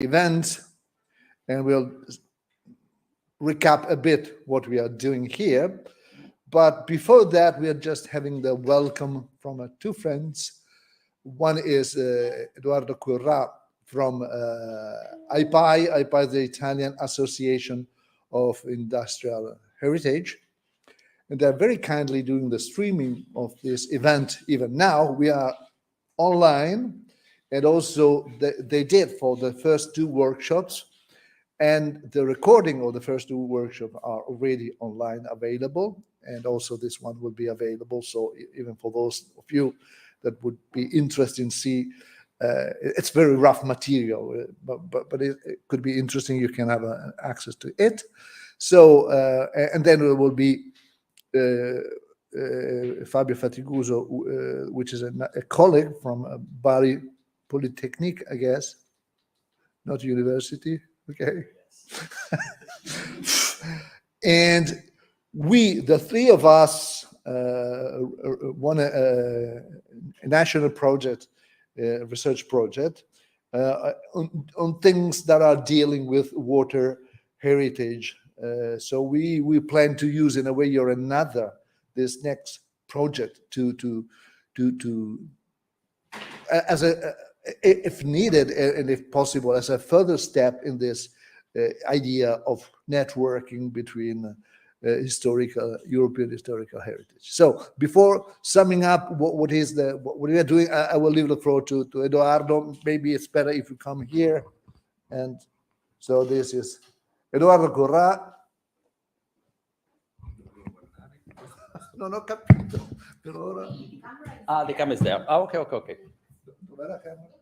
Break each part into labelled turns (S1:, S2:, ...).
S1: event, and we'll recap a bit what we are doing here. But before that, we are just having the welcome from two friends. One is Edoardo Currà from AIPAI. AIPAI is the Italian Association of Industrial Heritage. And they're very kindly doing the streaming of this event. Even now, we are online. And also, they did for the first two workshops. And the recording of the first two workshops are already online available. And also this one will be available. So even for those of you that would be interested in see, it's very rough material, but it could be interesting. You can have access to it. So, and then there will be Fabio Faticuso, which is a colleague from Bari Polytechnic, I guess, not university. Okay. And we, the three of us, won a national project, research project on things that are dealing with water heritage. So we plan to use in a way or another this next project to as a if needed and if possible as a further step in this idea of networking between European historical heritage. So before summing up what we are doing, I will leave the floor to Edoardo. Maybe it's better if you come here. And so this is Edoardo Currà. Non ho capito per ora.
S2: Ah, the camera is there. Ah, okay.
S1: Dov'è la camera?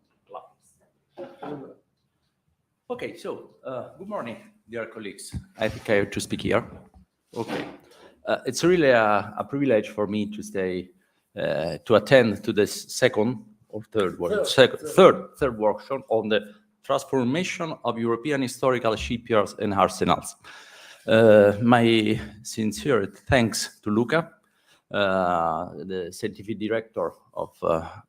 S2: Okay, so good morning, dear colleagues. I think I have to speak here. Okay, it's really a privilege for me to stay to attend to this second or third workshop on the transformation of European historical shipyards and arsenals. My sincere thanks to Luca, the scientific director of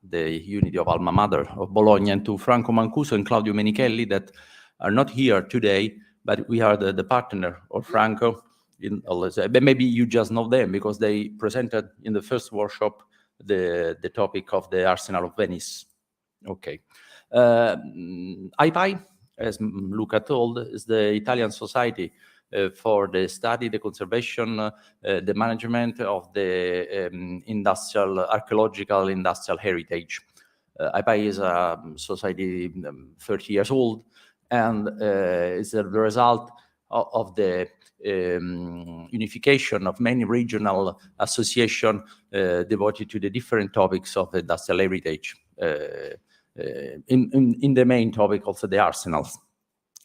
S2: the Unity of Alma Mater of Bologna, and to Franco Mancuso and Claudio Menichelli that are not here today, but we are the partner of Franco. But maybe you just know them because they presented in the first workshop the topic of the Arsenal of Venice. Okay. AIPAI, as Luca told, is the Italian Society for the study, the conservation, the management of the archaeological industrial heritage. AIPAI is a society 30 years old, and is the result of the unification of many regional associations devoted to the different topics of industrial heritage, in the main topic of the arsenals.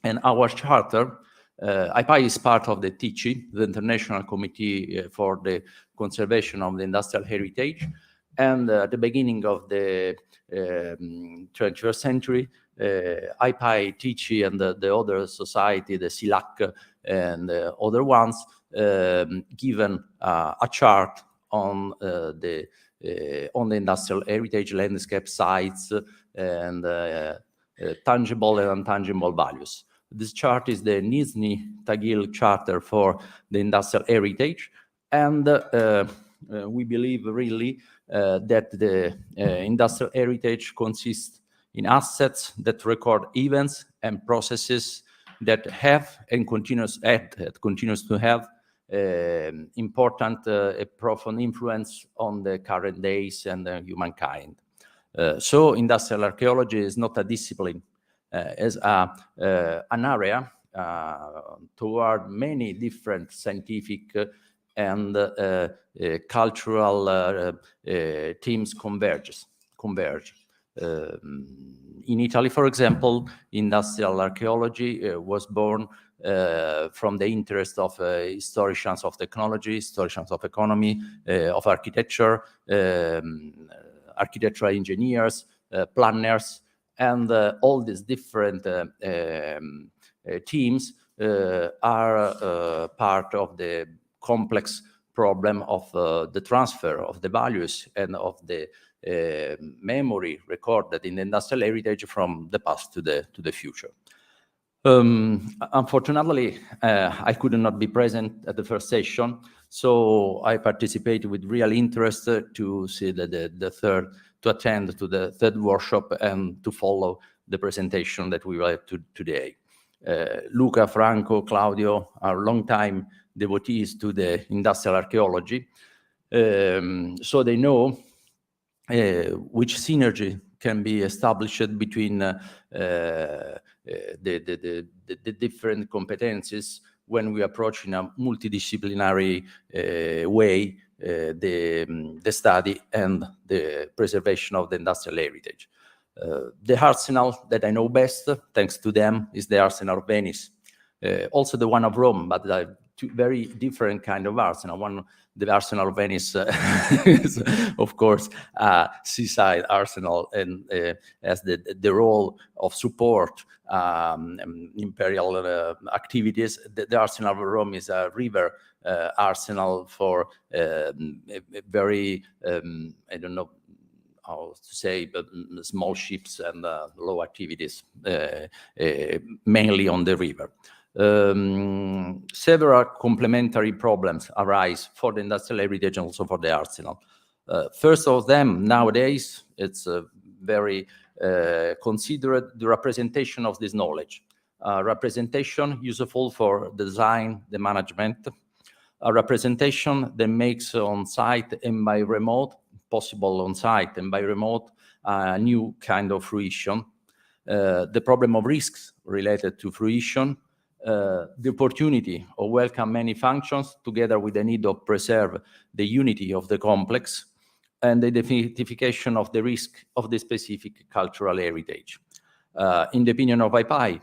S2: And our charter, AIPAI is part of the TICI, the International Committee for the Conservation of the Industrial Heritage. And at the beginning of the 21st century, AIPAI, TICI, and the other society, the SILAC, and other ones, given a chart on the industrial heritage landscape sites and tangible and intangible values. This chart is the Nizhny-Tagil Charter for the Industrial Heritage, and we believe really that the industrial heritage consists in assets that record events and processes that have and continues to have important, profound influence on the current days and humankind. So industrial archaeology is not a discipline, as an area toward many different scientific and cultural teams converge. In Italy, for example, industrial archaeology was born from the interest of historians of technology, historians of economy, of architecture, architectural engineers, planners, and all these different teams are part of the complex problem of the transfer of the values and of the memory recorded in the industrial heritage from the past to the future. Unfortunately, I could not be present at the first session, so I participated with real interest to see to attend to the third workshop and to follow the presentation that we will have today. Luca, Franco, Claudio are long-time devotees to the industrial archaeology, so they know which synergy can be established between the different competencies when we approach in a multidisciplinary way the study and the preservation of the industrial heritage. The arsenal that I know best, thanks to them, is the Arsenal of Venice. Also the one of Rome, but two very different kind of arsenal. The Arsenal of Venice is, of course, a seaside arsenal and has the role of support imperial activities. The Arsenal of Rome is a river arsenal for very, I don't know how to say, but small ships and low activities, mainly on the river. Several complementary problems arise for the industrial heritage and also for the arsenal. First of them, nowadays, it's very considered the representation of this knowledge. Representation useful for design, the management. A representation that makes on-site and by remote, possible on-site and by remote, a new kind of fruition. The problem of risks related to fruition, the opportunity of welcome many functions together with the need of preserve the unity of the complex and the identification of the risk of the specific cultural heritage. In the opinion of IPI,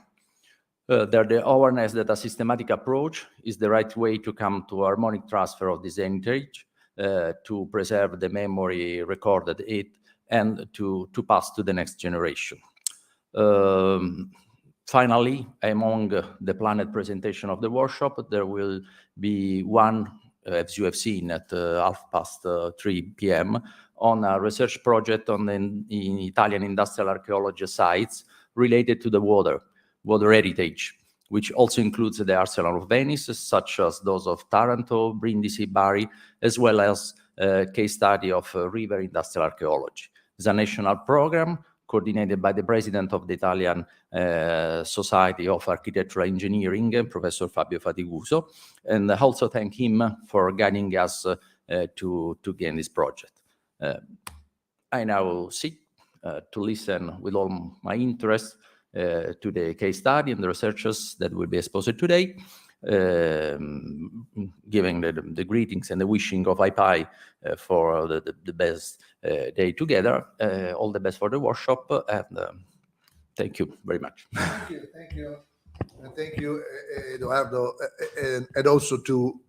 S2: the awareness that a systematic approach is the right way to come to harmonic transfer of this heritage, to preserve the memory recorded it, and to pass to the next generation. Finally, among the planned presentation of the workshop, there will be one, as you have seen, at 3:30 p.m. on a research project on in Italian industrial archaeology sites related to the water heritage, which also includes the Arsenal of Venice, such as those of Taranto, Brindisi, Bari, as well as a case study of river industrial archaeology. It's a national program coordinated by the president of the Italian Society of Architectural Engineering, Professor Fabio Fatiguso, and I also thank him for guiding us to gain this project. I now sit to listen with all my interest to the case study and the researchers that will be exposed today, giving the greetings and the wishing of IPI for the best day together. All the best for the workshop, and thank you very much.
S1: Thank you, thank you. And thank you, Edoardo, and also to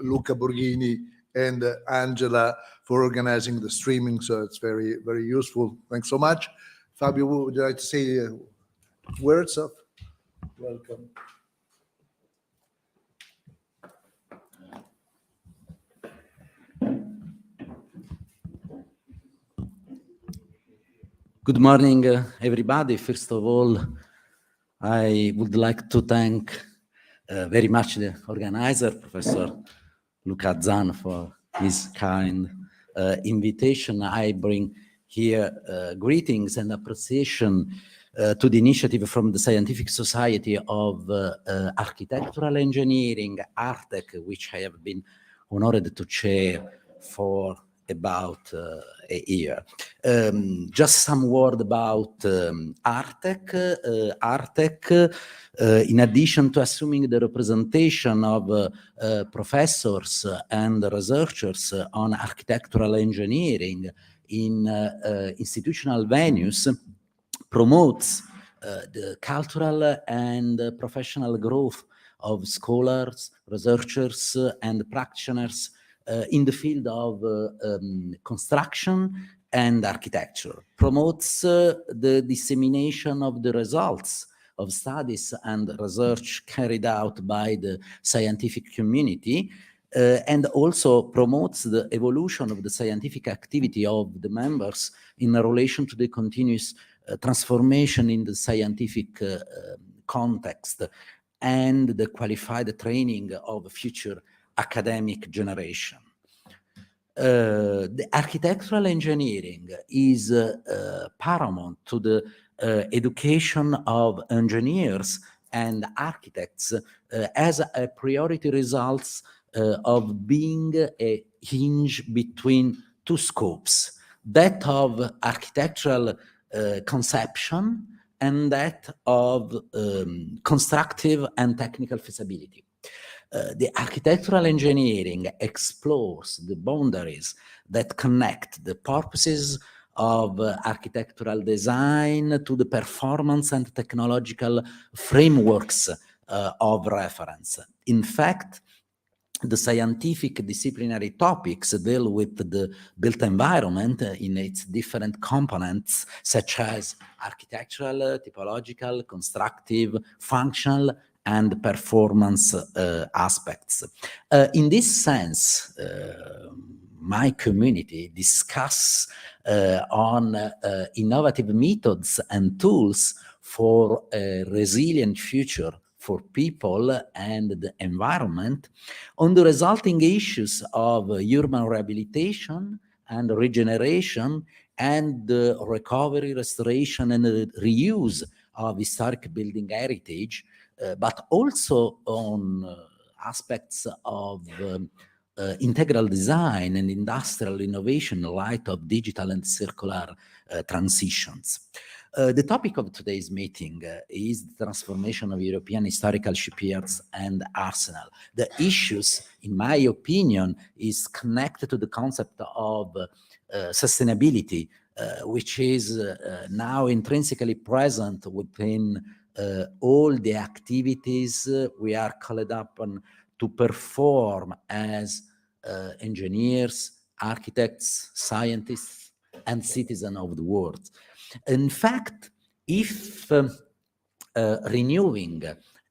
S1: Luca Borghini and Angela for organizing the streaming. So it's very, very useful. Thanks so much. Fabio, would you like to say words of welcome?
S3: Good morning, everybody. First of all, I would like to thank very much the organizer, Professor Luca Zan, for his kind invitation. I bring here greetings and appreciation to the initiative from the Scientific Society of Architectural Engineering, ARTEC, which I have been honored to chair for about a year. Just some word about ARTEC. ARTEC, in addition to assuming the representation of professors and researchers on architectural engineering in institutional venues, promotes the cultural and professional growth of scholars, researchers, and practitioners in the field of construction and architecture, promotes the dissemination of the results of studies and research carried out by the scientific community, and also promotes the evolution of the scientific activity of the members in relation to the continuous transformation in the scientific context and the qualified training of future academic generation. The architectural engineering is paramount to the education of engineers and architects as a priority results of being a hinge between two scopes, that of architectural conception and that of constructive and technical feasibility. The architectural engineering explores the boundaries that connect the purposes of architectural design to the performance and technological frameworks of reference. In fact, the scientific disciplinary topics deal with the built environment in its different components, such as architectural, typological, constructive, functional, and performance aspects. In this sense, my community discuss on innovative methods and tools for a resilient future for people and the environment, on the resulting issues of urban rehabilitation and regeneration and the recovery, restoration, and reuse of historic building heritage, but also on aspects of integral design and industrial innovation in light of digital and circular transitions. The topic of today's meeting is the transformation of European historical shipyards and arsenal. The issues, in my opinion, is connected to the concept of sustainability, which is now intrinsically present within all the activities we are called upon to perform as engineers, architects, scientists, and citizens of the world. In fact, if renewing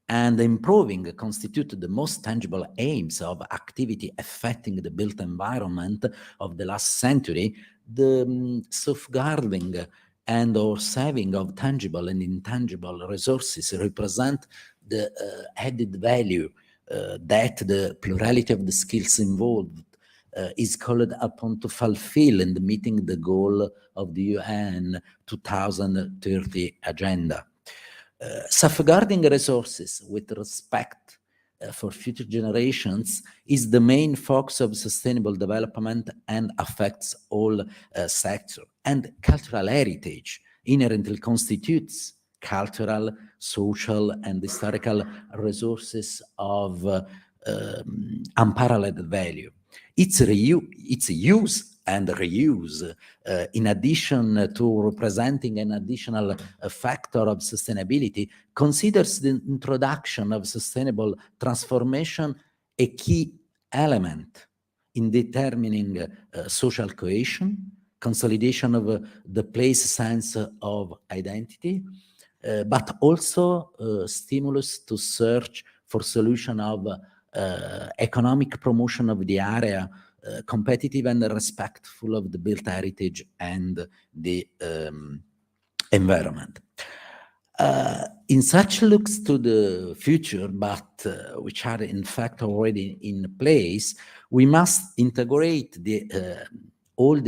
S3: and improving constitute the most tangible aims of activity affecting the built environment of the last century, the safeguarding and or saving of tangible and intangible resources represent the added value that the plurality of the skills involved is called upon to fulfill in meeting the goal of the UN 2030 agenda. Safeguarding resources with respect for future generations is the main focus of sustainable development and affects all sectors. And cultural heritage inherently constitutes cultural, social, and historical resources of unparalleled value. Its use and reuse, in addition to representing an additional factor of sustainability, considers the introduction of sustainable transformation a key element in determining social cohesion, consolidation of the place sense of identity, but also stimulus to search for solution of economic promotion of the area, competitive and respectful of the built heritage and the environment. In such looks to the future, but which are in fact already in place, we must integrate all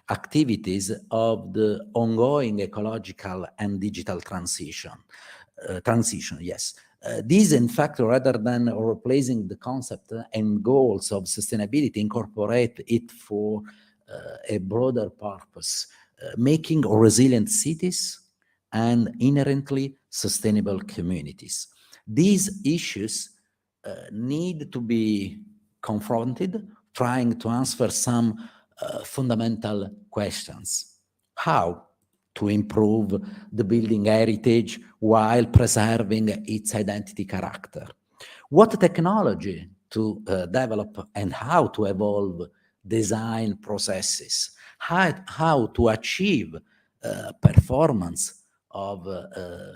S3: activities of the ongoing ecological and digital transition. Yes. These, in fact, rather than replacing the concept and goals of sustainability, incorporate it for a broader purpose, making resilient cities and inherently sustainable communities. These issues need to be confronted, trying to answer some fundamental questions. How to improve the building heritage while preserving its identity character? What technology to develop and how to evolve design processes? How to achieve performance of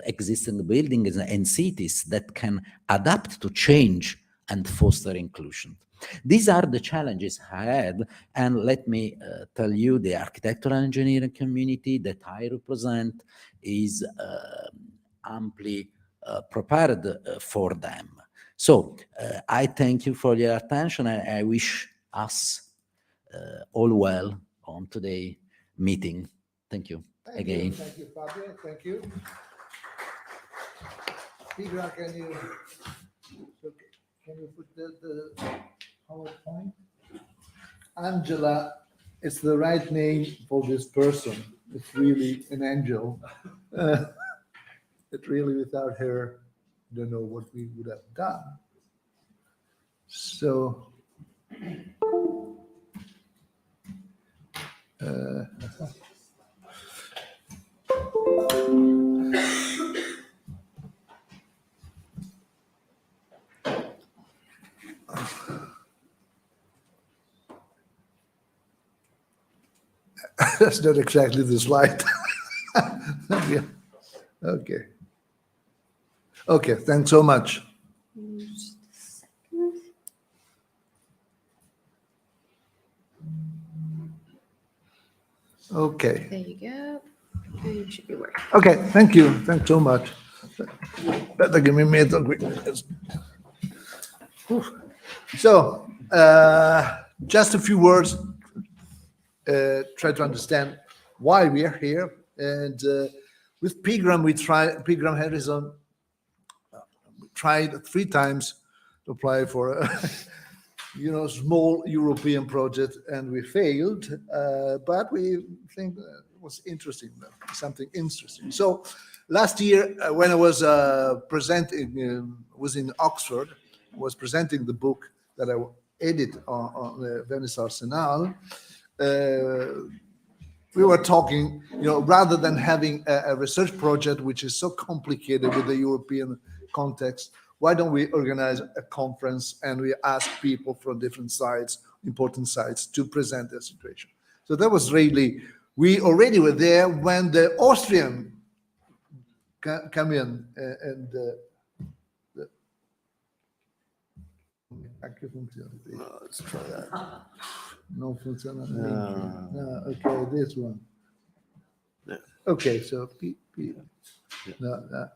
S3: existing buildings and cities that can adapt to change and foster inclusion. These are the challenges ahead, and let me tell you, the architectural engineering community that I represent is amply prepared for them. So I thank you for your attention. I wish us all well on today's meeting. Thank you again.
S1: Thank you, Fabio. Thank you. Pigra, can you put the PowerPoint? Angela, it's the right name for this person. It's really an angel. It really, without her, I don't know what we would have done. So, that's not exactly the slide. Yeah. Okay. Okay, thanks so much.
S4: Just a second.
S1: Okay.
S4: There you go. And you should be working.
S1: Okay, thank you. Thanks so much. Better give me a minute. So, just a few words, try to understand why we are here. And with Pigram, Pigram Harrison tried 3 times to apply for a small European project, and we failed. But we think it was interesting, something interesting. So last year, when I was presenting, was in Oxford, was presenting the book that I edit on the Venice Arsenal. We were talking, rather than having a research project which is so complicated with the European context, why don't we organize a conference and we ask people from different sites, important sites, to present their situation? So that was really, we already were there when the Austrian come in and let's try that. No funziona. No, okay, this one. Okay, so no.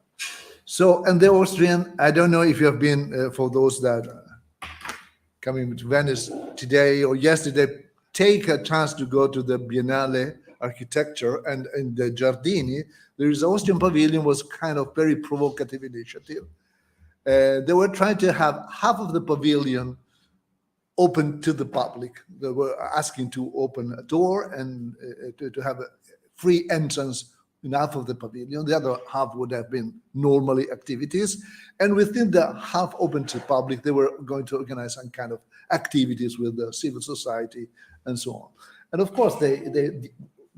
S1: So, and the Austrian, I don't know if you have been, for those that coming to Venice today or yesterday, take a chance to go to the Biennale Architecture, and in the Giardini, there is Austrian pavilion, was kind of very provocative initiative. They were trying to have half of the pavilion open to the public. They were asking to open a door and to have a free entrance in half of the pavilion. The other half would have been normally activities. And within the half open to public, they were going to organize some kind of activities with the civil society and so on. And of course, they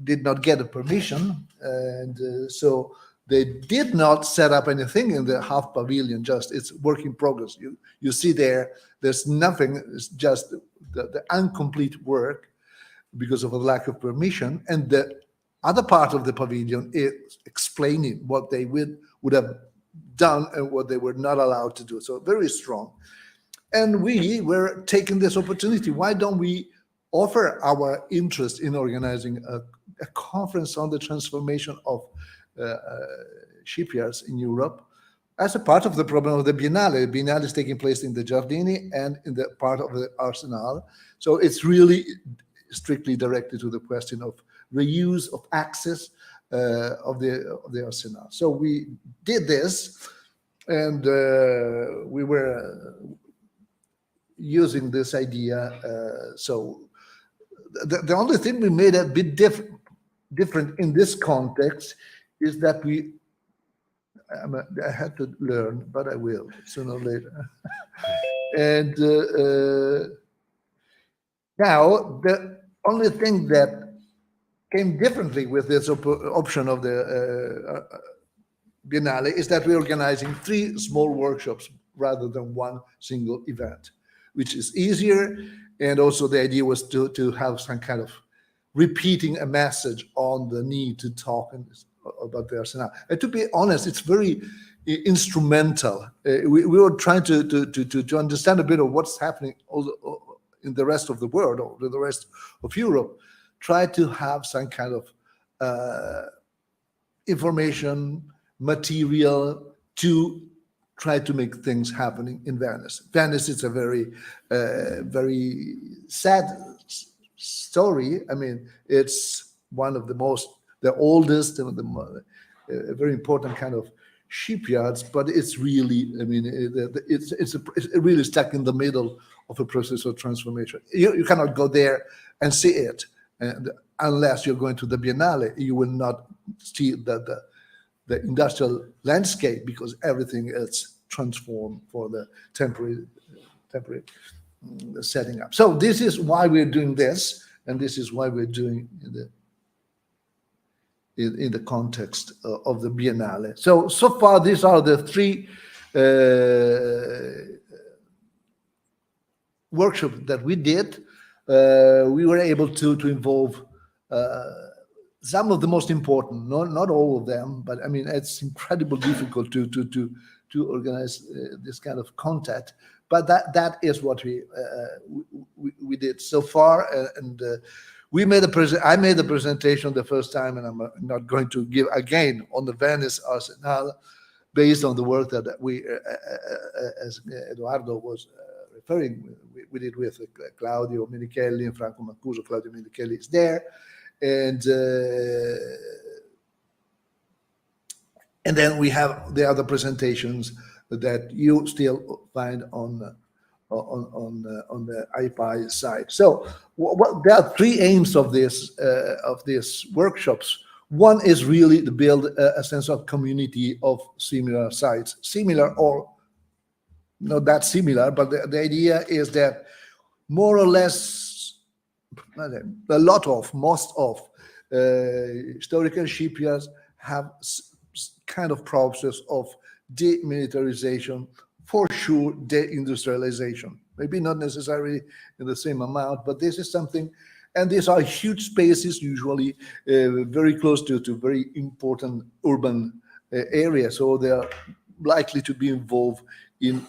S1: did not get a permission. And so they did not set up anything in the half pavilion, just it's work in progress. You see there's nothing, it's just the incomplete work because of a lack of permission. And the other part of the pavilion is explaining what they would have done and what they were not allowed to do. So very strong. And we were taking this opportunity. Why don't we offer our interest in organizing a conference on the transformation of shipyards in Europe as a part of the problem of the Biennale. The Biennale is taking place in the Giardini and in the part of the Arsenal. So it's really strictly directed to the question of reuse of access of the Arsenal. So we did this, and we were using this idea. So the only thing we made a bit different in this context is that I had to learn, but I will sooner or later. And now the only thing that came differently with this option of the Biennale is that we're organizing 3 small workshops rather than one single event, which is easier. And also the idea was to have some kind of repeating a message on the need to talk about the Arsenal. And to be honest, it's very instrumental. We were trying to understand a bit of what's happening in the rest of the world or the rest of Europe. Try to have some kind of information material to try to make things happening in Venice. Venice is a very, very sad story. I mean, it's one of the oldest and a very important kind of shipyards, but it's really, I mean, it's really stuck in the middle of a process of transformation. You cannot go there and see it, and unless you're going to the Biennale, you will not see the industrial landscape, because everything is transformed for the temporary setting up. So this is why we're doing this, and this is why we're doing in the context of the Biennale. So far, these are the three workshops that we did. We were able to involve some of the most important, not all of them, but I mean, it's incredibly difficult to organize this kind of contact. But that is what we did so far, and I made the presentation the first time, and I'm not going to give again on the Venice Arsenal, based on the work that we, as Edoardo was referring, we did with Claudio Menichelli and Franco Mancuso. Claudio Menichelli is there, and then we have the other presentations that you still find on the IPI side. So there are three aims of these workshops. One is really to build a sense of community of similar sites, similar or not that similar, but the idea is that more or less, most of historical shipyards have kind of process of demilitarization, for sure deindustrialization, maybe not necessarily in the same amount, but this is something, and these are huge spaces, usually very close to very important urban areas, so they are likely to be involved in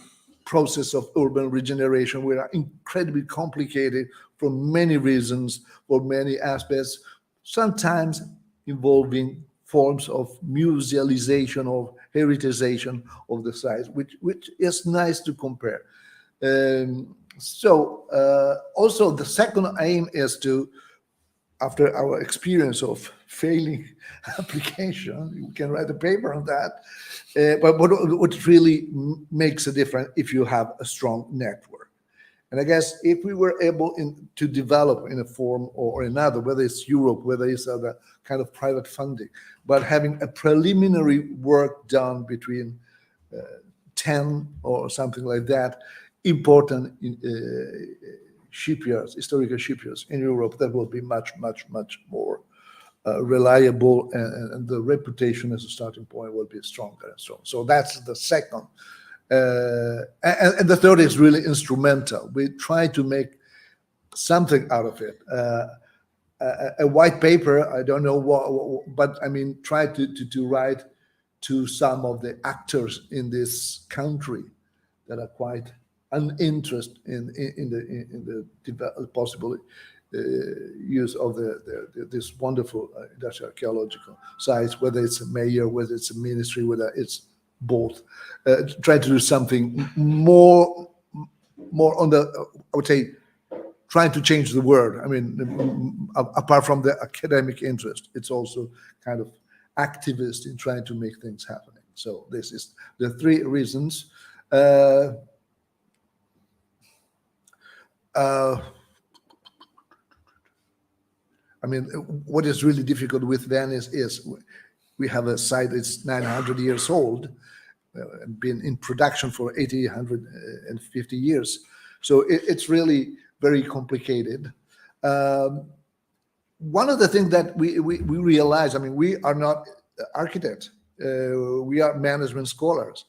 S1: process of urban regeneration, which are incredibly complicated for many reasons, for many aspects, sometimes involving forms of musealization or heritization of the sites, which is nice to compare. Also the second aim is to, after our experience of failing application, we can write a paper on that, but what really makes a difference if you have a strong network. And I guess if we were able to develop in a form or another, whether it's Europe, whether it's other kind of private funding, but having a preliminary work done between 10 or something like that, important shipyards, historical shipyards in Europe, that will be much more reliable, and the reputation as a starting point will be stronger and so on. So that's the second. And the third is really instrumental. We try to make something out of it. A white paper, I don't know what, but I mean, try to write to some of the actors in this country that are quite uninterested in the possible use of this wonderful industrial archaeological sites, whether it's a mayor, whether it's a ministry, whether it's both. Try to do something more on the, I would say, trying to change the world. I mean, apart from the academic interest, it's also kind of activist in trying to make things happening. So this is the three reasons. I mean, what is really difficult with Venice is we have a site that's 900 years old, and been in production for 850 years. So it's really very complicated. One of the things that we realize, I mean, we are not architects, we are management scholars.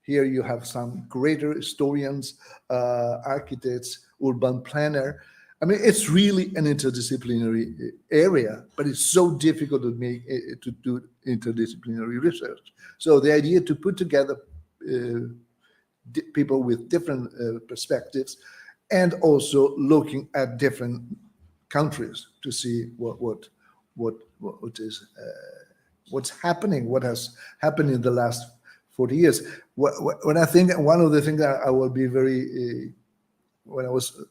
S1: Here you have some greater historians, architects, urban planner. I mean, it's really an interdisciplinary area, but it's so difficult to do interdisciplinary research. So the idea to put together people with different perspectives, and also looking at different countries to see what is what's happening, what has happened in the last 40 years. When I think, one of the things that I will be very, when I was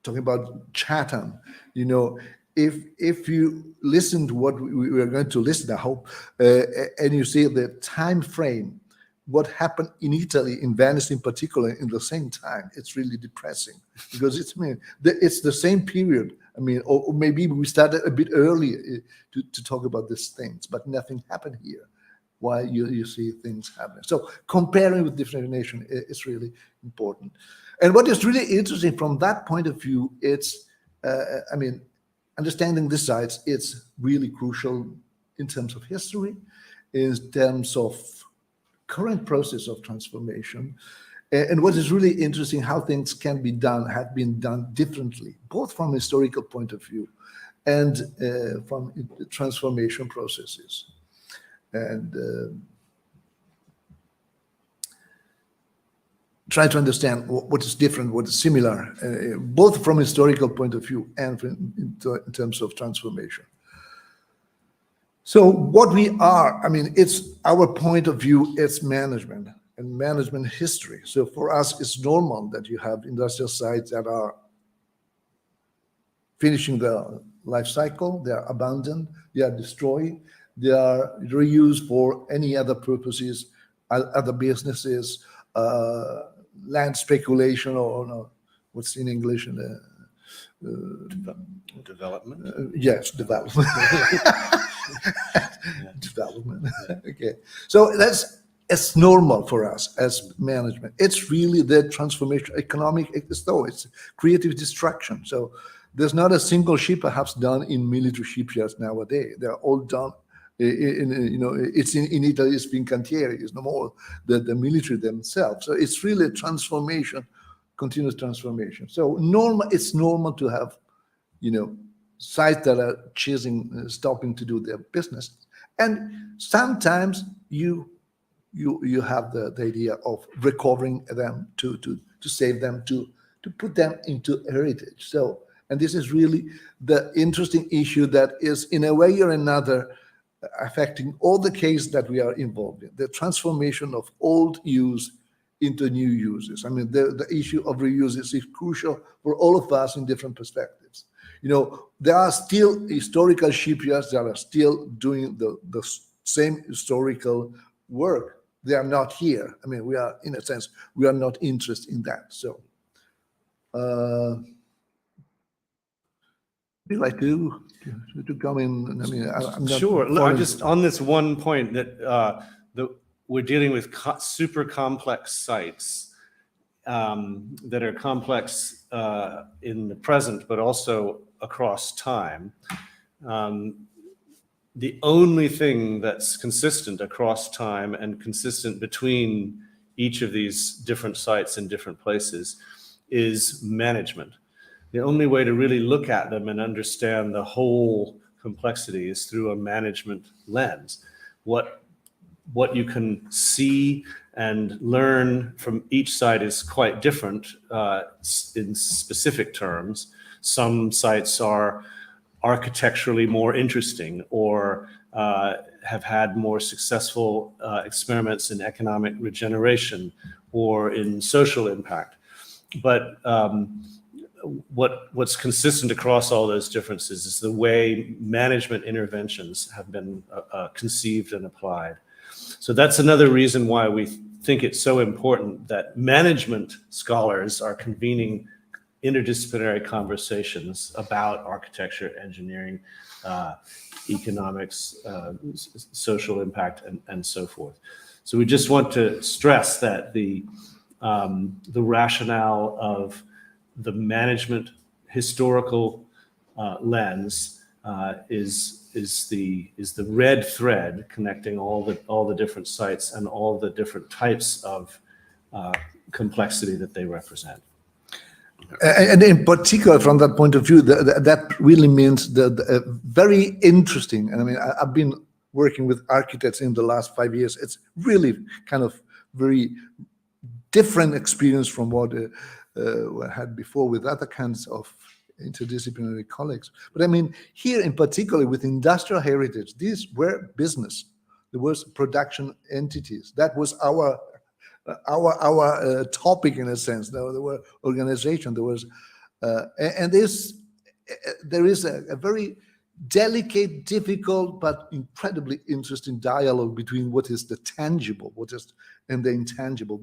S1: talking about Chatham, you know, if you listen to what we are going to listen, I hope, and you see the time frame, what happened in Italy, in Venice in particular, in the same time, it's really depressing because it's, I mean, it's the same period. I mean, or maybe we started a bit earlier to talk about these things, but nothing happened here. Why you see things happening. So comparing with different nations is really important. And what is really interesting from that point of view, it's, I mean, understanding the sites, it's really crucial in terms of history, in terms of current process of transformation. And what is really interesting, how things can be done, have been done differently, both from a historical point of view and from transformation processes. And try to understand what is different, what is similar, both from a historical point of view and in terms of transformation. So what we are, I mean, it's our point of view, it's management and management history. So for us, it's normal that you have industrial sites that are finishing their life cycle, they are abandoned, they are destroyed, they are reused for any other purposes, other businesses, land speculation, or no, what's in English?
S5: Development.
S1: Yes, development. Development. Okay, so it's normal for us as management. It's really the transformation, economic, it's creative destruction. So there's not a single ship perhaps done in military shipyards nowadays. They're all done you know, it's in Italy, it's Fincantieri, it's no more the military themselves. So it's really a transformation, continuous transformation. So it's normal to have, you know, sites that are stopping to do their business. And sometimes you have the idea of recovering them to save them, to put them into heritage. So, and this is really the interesting issue that is in a way or another affecting all the cases that we are involved in, the transformation of old use into new uses. I mean, the issue of reuse is crucial for all of us in different perspectives. You know, there are still historical shipyards that are still doing the same historical work. They are not here. I mean, we are, in a sense, we are not interested in that. So, would you like to come in? I mean, I'm not
S5: Sure. I
S1: following-
S5: just on this one point that we're dealing with super complex sites that are complex in the present, but also across time. The only thing that's consistent across time and consistent between each of these different sites in different places is management. The only way to really look at them and understand the whole complexity is through a management lens. What you can see and learn from each site is quite different in specific terms. Some sites are architecturally more interesting or have had more successful experiments in economic regeneration or in social impact. But what's consistent across all those differences is the way management interventions have been conceived and applied. So that's another reason why we think it's so important that management scholars are convening interdisciplinary conversations about architecture, engineering, economics, social impact, and so forth. So we just want to stress that the rationale of the management historical lens is the red thread connecting all the different sites and all the different types of complexity that they represent.
S1: And in particular, from that point of view, that really means the very interesting. And I mean, I've been working with architects in the last 5 years. It's really kind of very different experience from what I had before with other kinds of interdisciplinary colleagues. But I mean, here in particular with industrial heritage, these were business. There was production entities. That was our topic in a sense. There were organization. There was, and this there is a very delicate, difficult, but incredibly interesting dialogue between what is the tangible, what is and the intangible.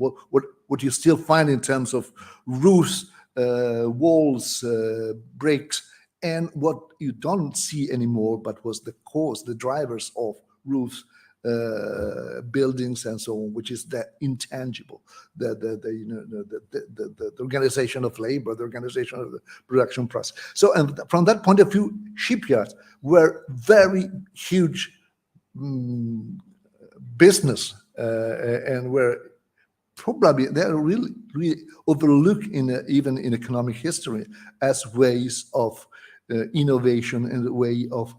S1: What you still find in terms of roofs, walls, bricks, and what you don't see anymore, but was the cause, the drivers of roofs, buildings, and so on, which is the intangible, the organization of labor, the organization of the production process. So, and from that point of view, shipyards were very huge business, and were probably they're really overlooked even in economic history as ways of innovation and a way of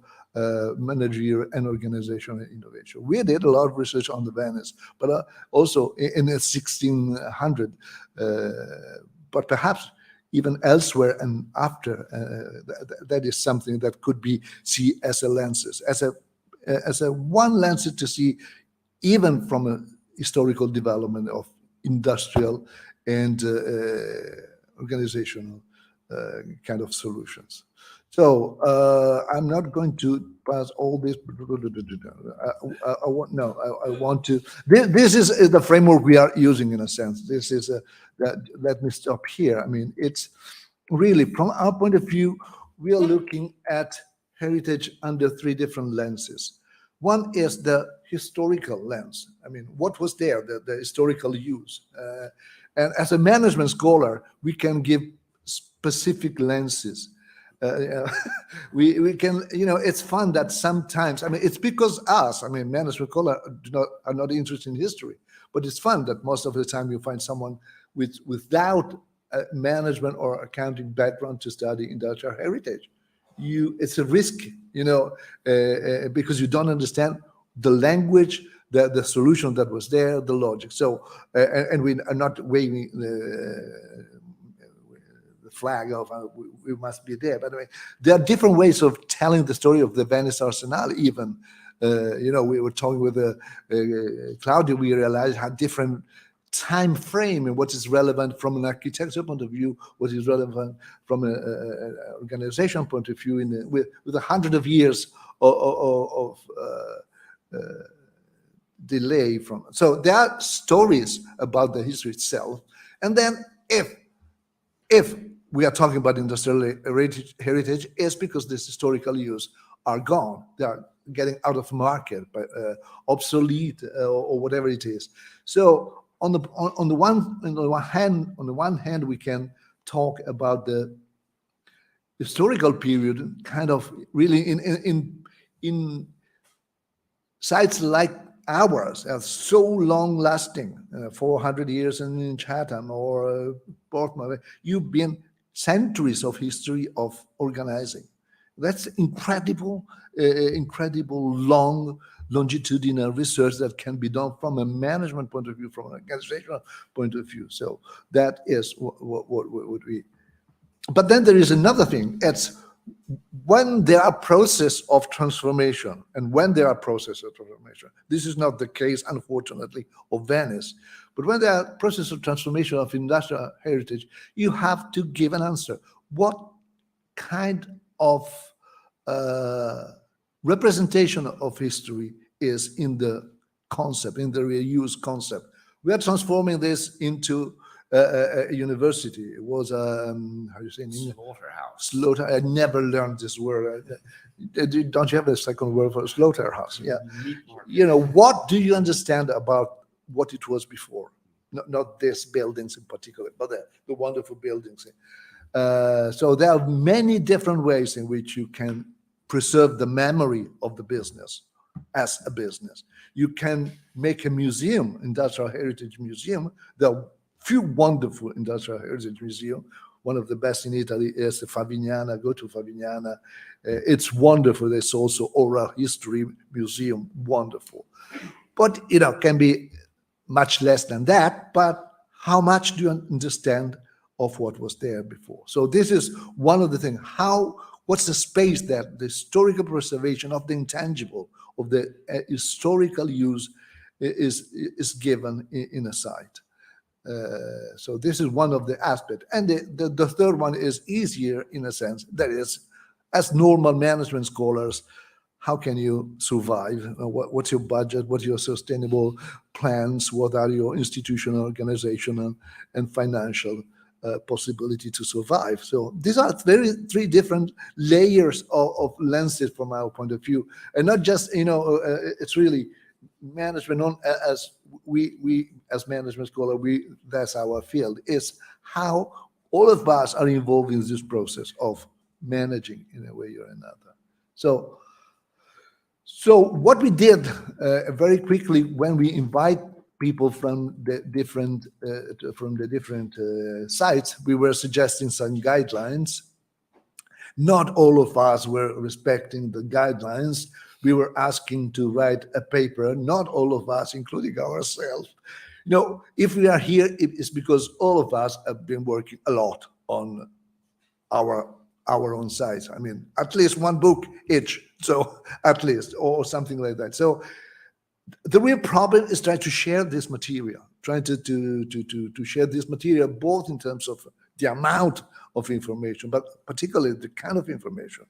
S1: managerial and organizational innovation. We did a lot of research on the Venice, but also in the 1600, but perhaps even elsewhere and after. That is something that could be seen as a lenses, as a one lens to see, even from a historical development of industrial and organizational kind of solutions. So I'm not going to pass all this. I want to. This is the framework we are using in a sense. This is let me stop here. I mean, it's really from our point of view, we are looking at heritage under three different lenses. One is the historical lens. I mean, what was there, the historical use, and as a management scholar, we can give specific lenses. We can, it's fun that sometimes, I mean, it's because management scholars are not interested in history, but it's fun that most of the time you find someone without a management or accounting background to study industrial heritage. It's a risk, because you don't understand the language, the solution that was there, the logic. So, and we are not waving the flag of we must be there. By the way, there are different ways of telling the story of the Venice Arsenal. Even we were talking with Claudio. We realized how different time frame and what is relevant from an architectural point of view, what is relevant from an organizational point of view, with 100 years of delay from. So there are stories about the history itself, and then if we are talking about industrial heritage, is because this historical use are gone. They are getting out of market, obsolete, or whatever it is. So on the one hand, we can talk about the historical period, kind of really in sites like ours, are so long lasting, 400 years in Chatham or Portsmouth. You've been centuries of history of organizing. That's incredible long longitudinal research that can be done from a management point of view, from an organizational point of view. So that is what would we. But then there is another thing. It's when there are processes of transformation, and when there are processes of transformation, this is not the case, unfortunately, of Venice. But when there are processes of transformation of industrial heritage, you have to give an answer. What kind of representation of history is in the concept, in the reuse concept? We are transforming this into a university. It was how do you say in English? Slaughterhouse. I never learned this word. Don't you have a second word for slaughterhouse? Yeah. What do you understand about what it was before? Not these buildings in particular, but the wonderful buildings. So there are many different ways in which you can preserve the memory of the business as a business. You can make a museum, industrial heritage museum. There are few wonderful industrial heritage museums. One of the best in Italy is the Favignana. Go to Favignana. It's wonderful. There's also oral history museum, wonderful. But, can be much less than that. But how much do you understand of what was there before. So this is one of the things. What's the space that the historical preservation of the intangible, of the historical use is given in a site. So this is one of the aspects. And the third one is easier in a sense. That is, as normal management scholars, how can you survive? What's your budget? What's your sustainable plans? What are your institutional, organizational, and financial possibility to survive? So these are three different layers of lenses from our point of view, and not just it's really management. As we as management scholar, that's our field. Is how all of us are involved in this process of managing in a way or another. So what we did very quickly when we invite people from the different sites, we were suggesting some guidelines. Not all of us were respecting the guidelines. We were asking to write a paper. Not all of us, including ourselves. If we are here, it's because all of us have been working a lot on our own sites. I mean, at least one book each. So at least, or something like that. So the real problem is trying to share this material, trying to share this material, both in terms of the amount of information, but particularly the kind of information,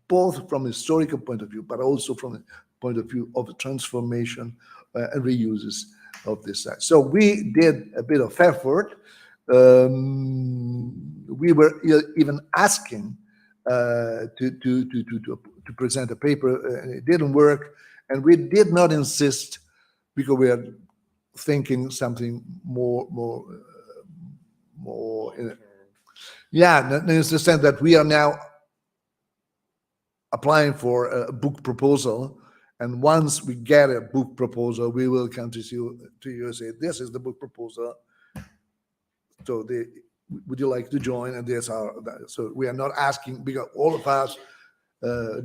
S1: both from a historical point of view, but also from a point of view of the transformation and reuses of this site. So we did a bit of effort. We were even asking to present a paper, and it didn't work. And we did not insist because we are thinking something more. Yeah, in the sense that we are now applying for a book proposal, and once we get a book proposal, we will come to you and say, "This is the book proposal. So would you like to join?" And so we are not asking, because all of us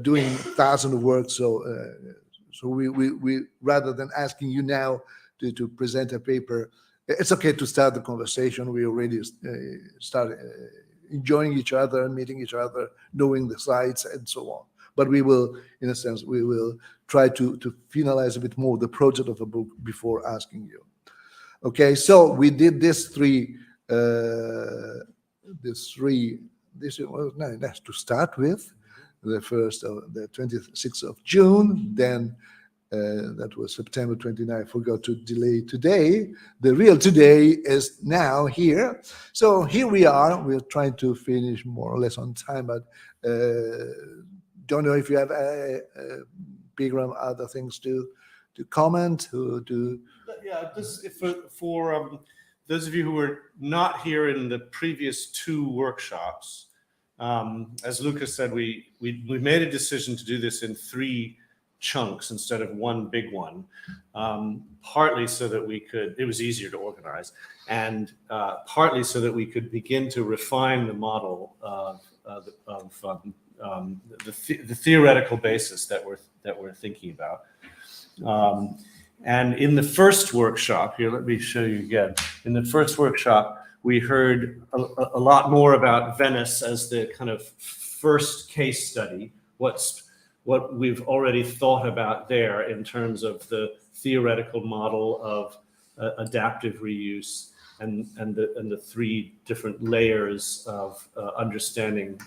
S1: doing thousands of work. So we rather than asking you now to present a paper, it's okay to start the conversation. We already started enjoying each other, meeting each other, knowing the sites and so on. But we will, in a sense, we will try to finalize a bit more the project of a book before asking you. Okay, so we did this three. This was nice to start with. The 26th of June, then that was September 29th. I forgot to delay today. The real today is now here. So here we are. We're trying to finish more or less on time, but don't know if you have Pigram, other things to comment.
S5: Yeah, for those of you who were not here in the previous two workshops, as Lucas said, we made a decision to do this in three chunks instead of one big one, partly so that it was easier to organize, and partly so that we could begin to refine the model of the theoretical basis that we're thinking about. And in the first workshop, here, let me show you again. In the first workshop, we heard a lot more about Venice as the kind of first case study, what we've already thought about there in terms of the theoretical model of adaptive reuse and the three different layers of understanding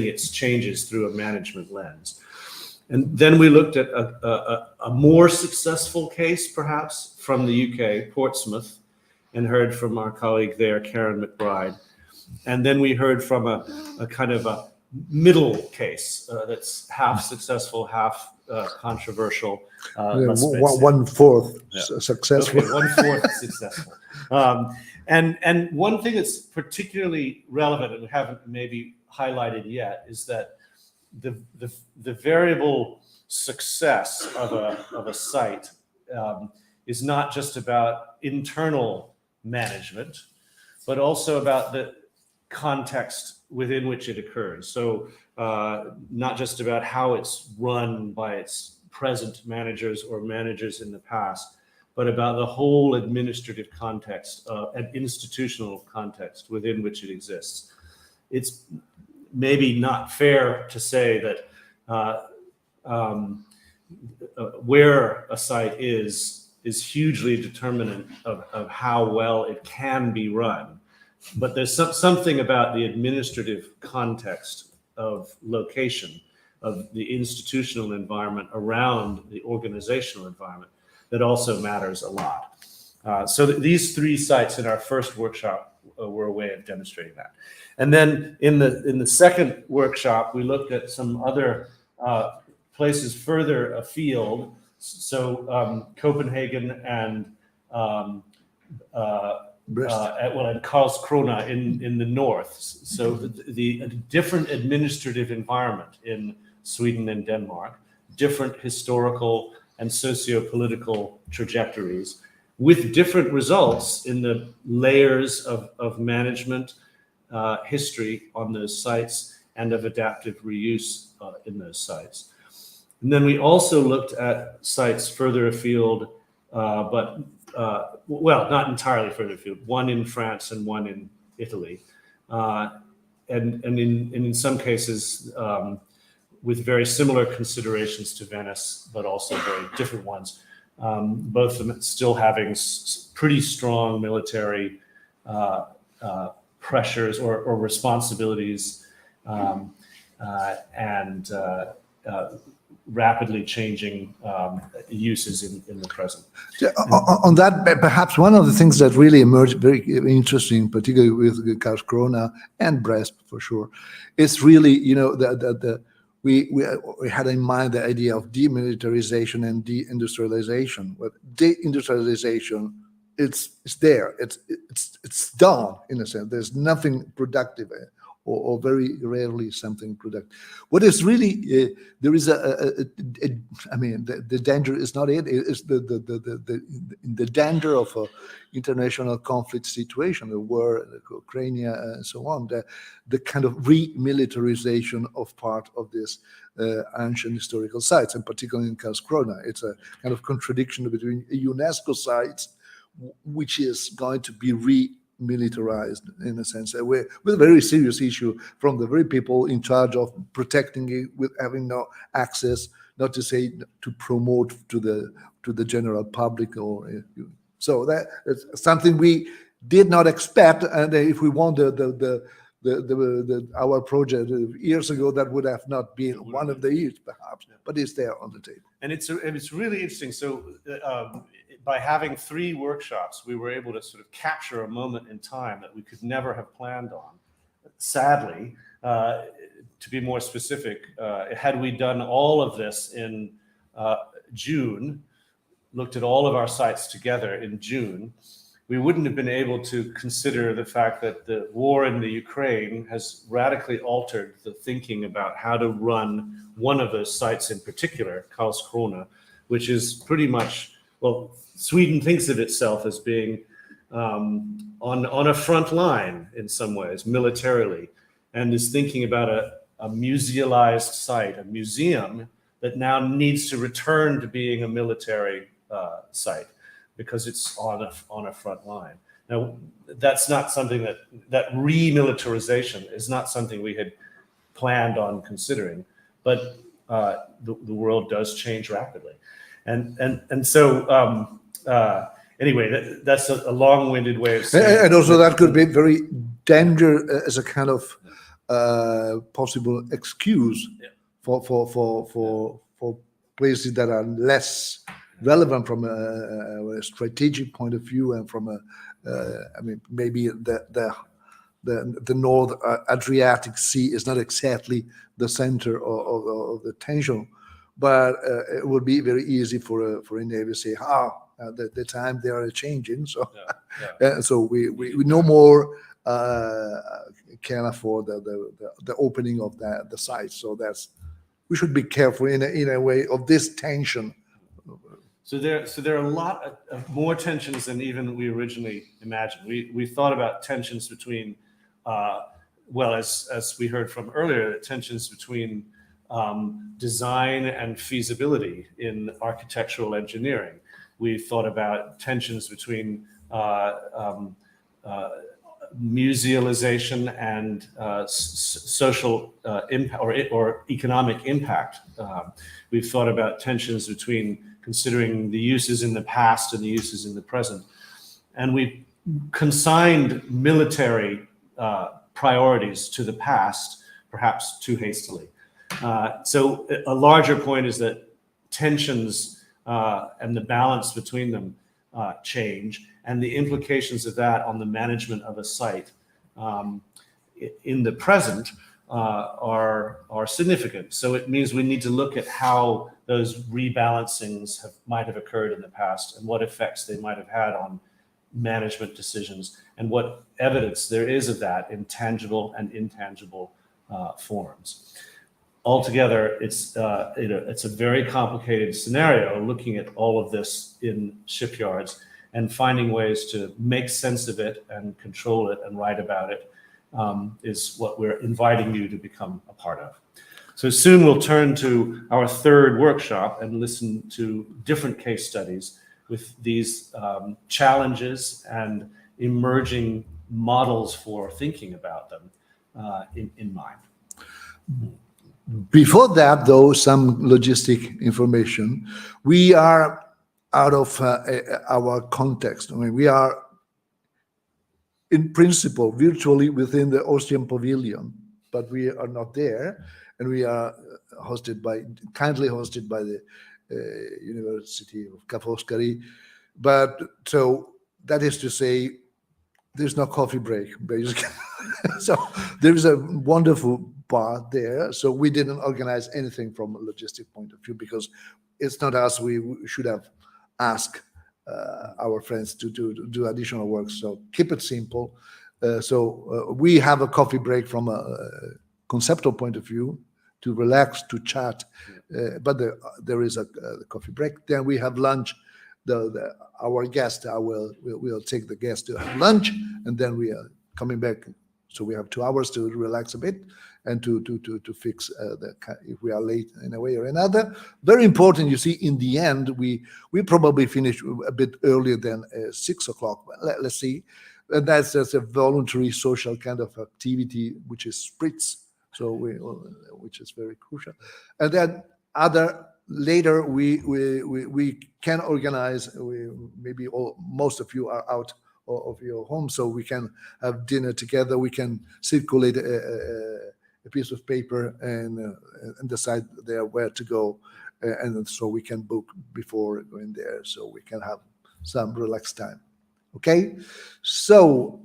S5: its changes through a management lens. And then we looked at a more successful case, perhaps, from the UK, Portsmouth, and heard from our colleague there, Karen McBride. And then we heard from a kind of a middle case that's half successful, half controversial.
S1: 1/4 successful.
S5: Okay, 1/4 successful. And one thing that's particularly relevant, and we haven't maybe highlighted yet, is that the variable success of a site is not just about internal management, but also about the context within which it occurs. So not just about how it's run by its present managers or managers in the past, but about the whole administrative context and institutional context within which it exists. It's maybe not fair to say that where a site is hugely determinant of how well it can be run. But there's something about the administrative context of location, of the institutional environment around the organizational environment that also matters a lot. So these 3 sites in our first workshop were a way of demonstrating that. And then in the second workshop, we looked at some other places further afield. So Copenhagen and and Karlskrona in the north. So the different administrative environment in Sweden and Denmark, different historical and socio-political trajectories, with different results in the layers of management history on those sites and of adaptive reuse in those sites. And then we also looked at sites further afield, well, not entirely further afield, one in France and one in Italy. And in some cases, with very similar considerations to Venice, but also very different ones. Both of them still having pretty strong military pressures or responsibilities, and rapidly changing uses in the present.
S1: On that, perhaps one of the things that really emerged very interesting, particularly with Karlskrona and Brest for sure, is really, we had in mind the idea of demilitarization and deindustrialization. But deindustrialization, it's there, it's done in a sense. There's nothing productive, or very rarely something productive. What is really there is the danger is not it. It's the danger of an international conflict situation, the war, Ukraine, and so on. The kind of remilitarization of part of this ancient historical sites, and particularly in Karlskrona, it's a kind of contradiction between UNESCO sites, which is going to be militarized in a sense, with a very serious issue from the very people in charge of protecting it, with having no access, not to say to promote to the general public, or so that is something we did not expect. And if we want our project years ago, that would have not been one of the issues, perhaps, but it's there on the table.
S5: And it's really interesting. So by having 3 workshops, we were able to sort of capture a moment in time that we could never have planned on. Sadly, to be more specific, had we done all of this in June, looked at all of our sites together in June, we wouldn't have been able to consider the fact that the war in the Ukraine has radically altered the thinking about how to run one of those sites in particular, Karlskrona, which is pretty much, well, Sweden thinks of itself as being on a front line in some ways, militarily, and is thinking about a musealized site, a museum that now needs to return to being a military site because it's on a front line. Now, that's not something that remilitarization is not something we had planned on considering, but the world does change rapidly. And so anyway, that's a long-winded way of saying.
S1: And also that could be very dangerous as a kind of possible excuse for places that are less relevant from a strategic point of view, and from maybe the North Adriatic Sea is not exactly the center of the tension. But it would be very easy for a navy to say, the time they are changing. So, so we no more can afford the opening of the site. So we should be careful in a way of this tension.
S5: So there are a lot of more tensions than even we originally imagined. We thought about tensions between, as we heard from earlier, tensions between design and feasibility in architectural engineering, We've thought about tensions between musealization and social impact or economic impact. We've thought about tensions between considering the uses in the past and the uses in the present. And we've consigned military priorities to the past, perhaps too hastily. So a larger point is that tensions and the balance between them change, and the implications of that on the management of a site in the present are significant. So it means we need to look at how those rebalancings might have occurred in the past and what effects they might have had on management decisions and what evidence there is of that in tangible and intangible forms. Altogether, it's a very complicated scenario looking at all of this in shipyards and finding ways to make sense of it and control it and write about it is what we're inviting you to become a part of. So soon we'll turn to our third workshop and listen to different case studies with these challenges and emerging models for thinking about them in mind.
S1: Before that, though, some logistic information. We are out of our context. I mean, we are, in principle, virtually within the Austrian pavilion, but we are not there, and we are kindly hosted by the University of Ca' Foscari. But so that is to say, there's no coffee break, basically. So there is a wonderful bar there. So we didn't organize anything from a logistic point of view because it's not us. We should have asked our friends to do additional work. So keep it simple. So we have a coffee break from a conceptual point of view to relax, to chat. But there is a coffee break. Then we have lunch. Our guest, we'll take the guest to have lunch, and then we are coming back. So we have 2 hours to relax a bit and to fix if we are late in a way or another. Very important, you see, in the end, we probably finish a bit earlier than 6 o'clock. Let's see. And that's a voluntary social kind of activity, which is spritz, so which is very crucial. And then later we can organize. Maybe most of you are out of your home, so we can have dinner together. We can circulate a piece of paper and decide there where to go, and so we can book before going there, so we can have some relaxed time. Okay, so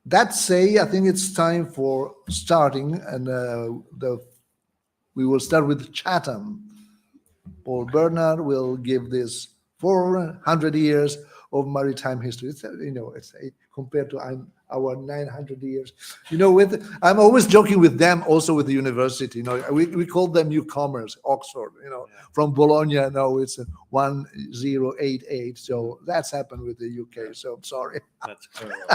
S1: that say, I think it's time for starting, and we will start with Chatham. Paul Bernard will give this 400 years of maritime history. It's compared to our 900 years. I'm always joking with them, also with the university. We call them newcomers, Oxford. From Bologna. No, it's 1088. So that's happened with the UK. So I'm sorry.
S5: That's correct.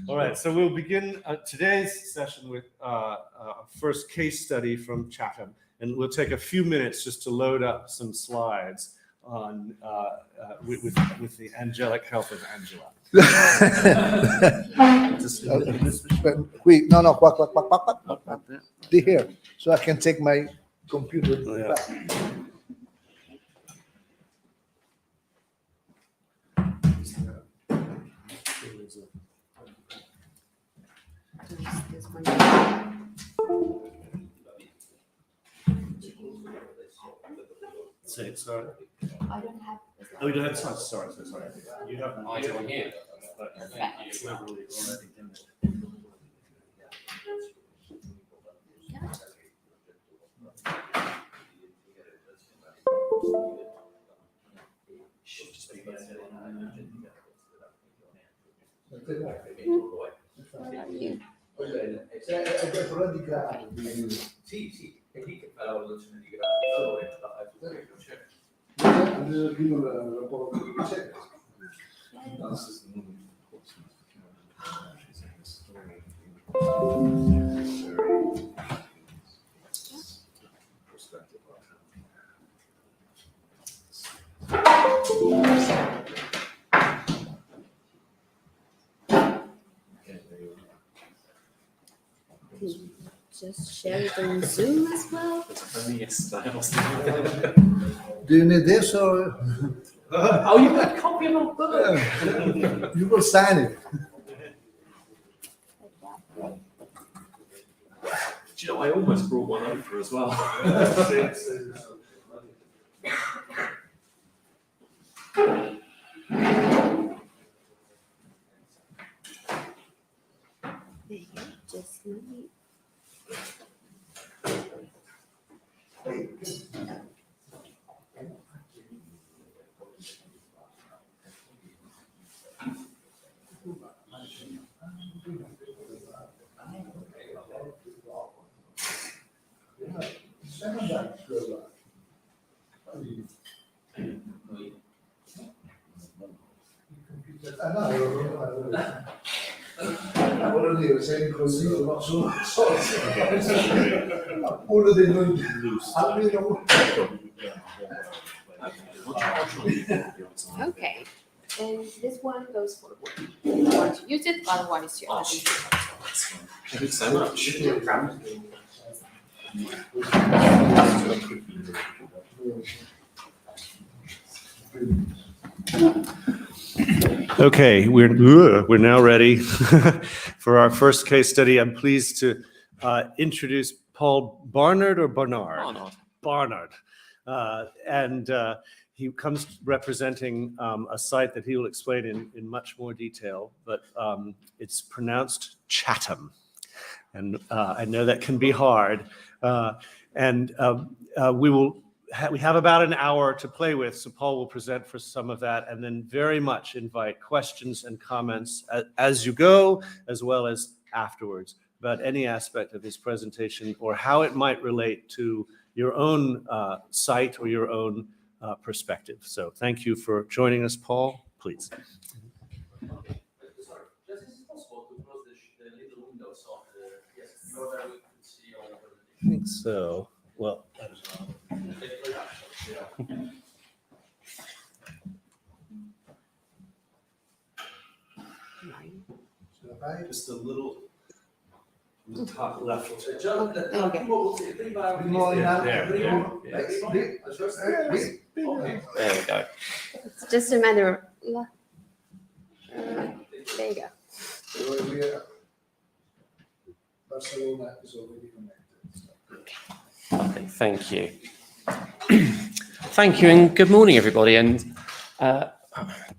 S5: All right. So we'll begin today's session with our first case study from Chatham, and we'll take a few minutes just to load up some slides on with the angelic help of Angela.
S1: Wait, no, quack. Here, so I can take my computer back.
S4: This one.
S5: Say it, sorry.
S4: I don't have.
S5: Oh, you don't have time. Sorry. You have
S6: I don't hear.
S5: It's literally already in there.
S6: Sì, e lì che fa la valutazione di grado,
S4: can just share it on Zoom as well.
S1: Do you need this or
S2: Oh, you got a copy of my book?
S1: you will sign it?
S2: Do you know, I almost brought one over as well.
S4: There you go. Just let me.
S1: Volevo dire, sei così, non so, uno di noi, almeno uno.
S4: Okay. And this one goes for one. If you want to use it, the other one is yours.
S2: Thank you so much.
S5: Okay, we're now ready for our first case study. I'm pleased to introduce Paul Barnard or Barnard? Barnard. And he comes representing a site that he will explain in much more detail, but it's pronounced Chatham. And I know that can be hard. We have about an hour to play with, so Paul will present for some of that, and then very much invite questions and comments as you go, as well as afterwards, about any aspect of his presentation or how it might relate to your own site or your own perspective. So thank you for joining us, Paul. Please.
S2: Sorry, just is it possible to close the little windows of the, yes, so that we could see all of the.
S5: I think so. Well, just a little top left.
S2: There we go.
S4: It's just a matter of. There you go.
S1: Barcelona is already connected.
S7: Okay, thank you. Thank you and good morning, everybody. And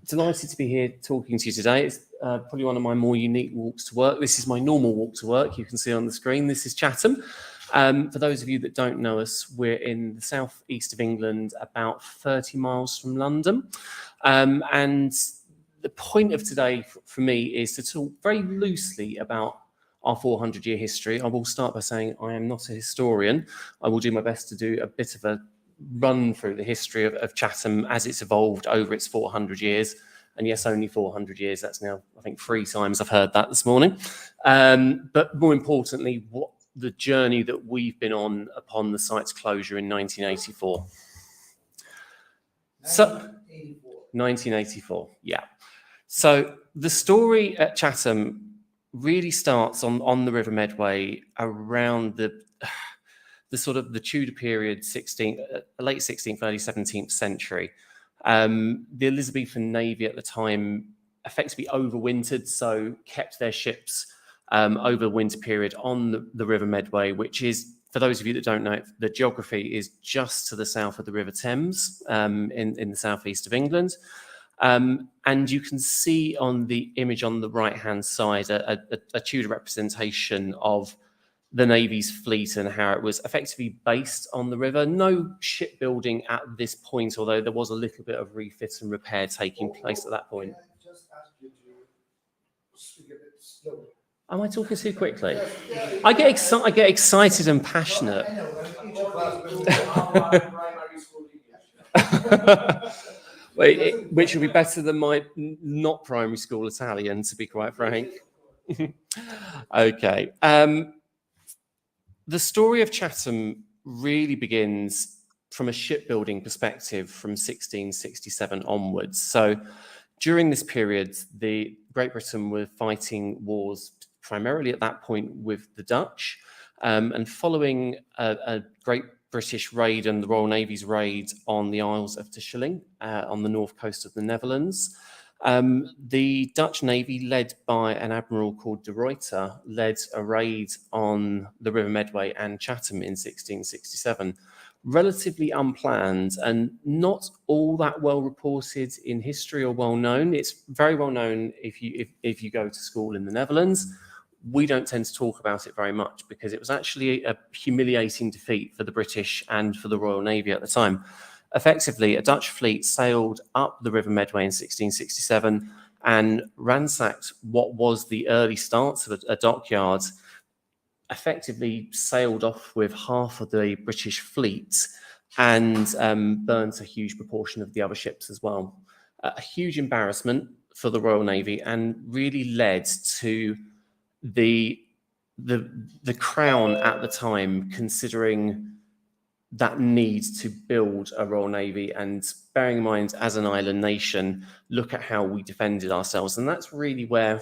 S7: delighted to be here talking to you today. It's probably one of my more unique walks to work. This is my normal walk to work. You can see on the screen, this is Chatham. For those of you that don't know us, we're in the southeast of England, about 30 miles from London. And the point of today for me is to talk very loosely about our 400-year history. I will start by saying I am not a historian. I will do my best to do a bit of a run through the history of Chatham as it's evolved over its 400 years. And yes, only 400 years. That's now, I think, 3 times I've heard that this morning. But more importantly, what the journey that we've been on upon the site's closure in 1984. So, 1984, yeah. So the story at Chatham really starts on the River Medway around the sort of the Tudor period, late 16th, early 17th century. The Elizabethan Navy at the time effectively overwintered, so kept their ships over the winter period on the River Medway, which is, for those of you that don't know, the geography is just to the south of the River Thames in the southeast of England. And you can see on the image on the right-hand side a Tudor representation of the Navy's fleet and how it was effectively based on the river. No shipbuilding at this point, although there was a little bit of refit and repair taking place at that point.
S1: Can I just ask you to speak a bit slower?
S7: Am I talking too quickly? I get excited and passionate.
S1: I know, but each of us
S7: Which would be better than my not primary school Italian, to be quite frank. Okay. The story of Chatham really begins from a shipbuilding perspective from 1667 onwards. So during this period, Great Britain were fighting wars primarily at that point with the Dutch. And following a Great British raid and the Royal Navy's raid on the Isles of Terschelling on the north coast of the Netherlands, the Dutch Navy, led by an admiral called de Ruyter, led a raid on the River Medway and Chatham in 1667. Relatively unplanned and not all that well reported in history or well known. It's very well known if you go to school in the Netherlands. We don't tend to talk about it very much because it was actually a humiliating defeat for the British and for the Royal Navy at the time. Effectively, a Dutch fleet sailed up the River Medway in 1667 and ransacked what was the early starts of a dockyard, effectively sailed off with half of the British fleet and burnt a huge proportion of the other ships as well. A huge embarrassment for the Royal Navy and really led to the Crown at the time considering that need to build a Royal Navy and, bearing in mind, as an island nation, look at how we defended ourselves. And that's really where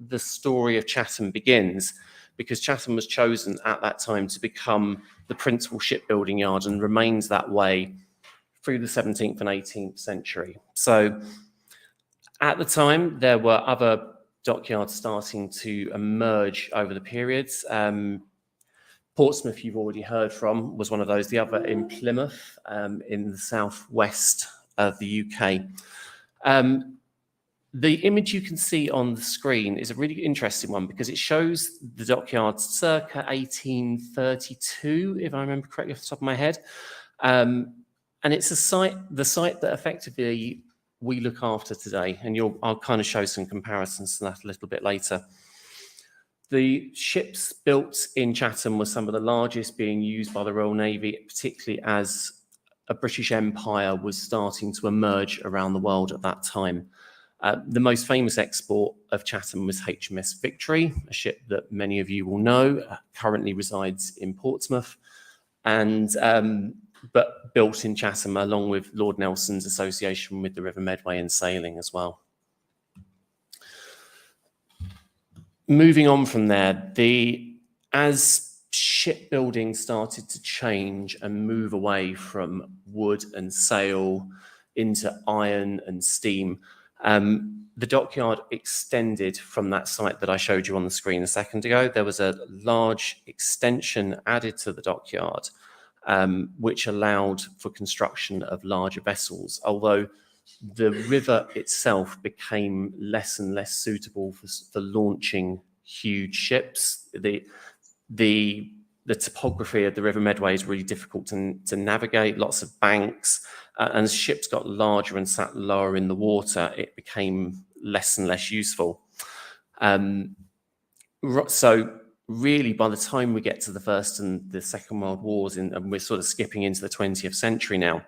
S7: the story of Chatham begins, because Chatham was chosen at that time to become the principal shipbuilding yard and remains that way through the 17th and 18th century. So at the time, there were other dockyards starting to emerge over the periods. Portsmouth, you've already heard from, was one of those. The other in Plymouth, in the southwest of the UK. The image you can see on the screen is a really interesting one because it shows the dockyards circa 1832, if I remember correctly off the top of my head. And it's the site that effectively we look after today. And I'll kind of show some comparisons to that a little bit later. The ships built in Chatham were some of the largest being used by the Royal Navy, particularly as a British Empire was starting to emerge around the world at that time. The most famous export of Chatham was HMS Victory, a ship that many of you will know, currently resides in Portsmouth, and but built in Chatham along with Lord Nelson's association with the River Medway and sailing as well. Moving on from there, as shipbuilding started to change and move away from wood and sail into iron and steam, the dockyard extended from that site that I showed you on the screen a second ago. There was a large extension added to the dockyard, which allowed for construction of larger vessels, although the river itself became less and less suitable for launching huge ships. The topography of the River Medway is really difficult to navigate, lots of banks, and as ships got larger and sat lower in the water, it became less and less useful. So really, by the time we get to the First and the Second World Wars, and we're sort of skipping into the 20th century now,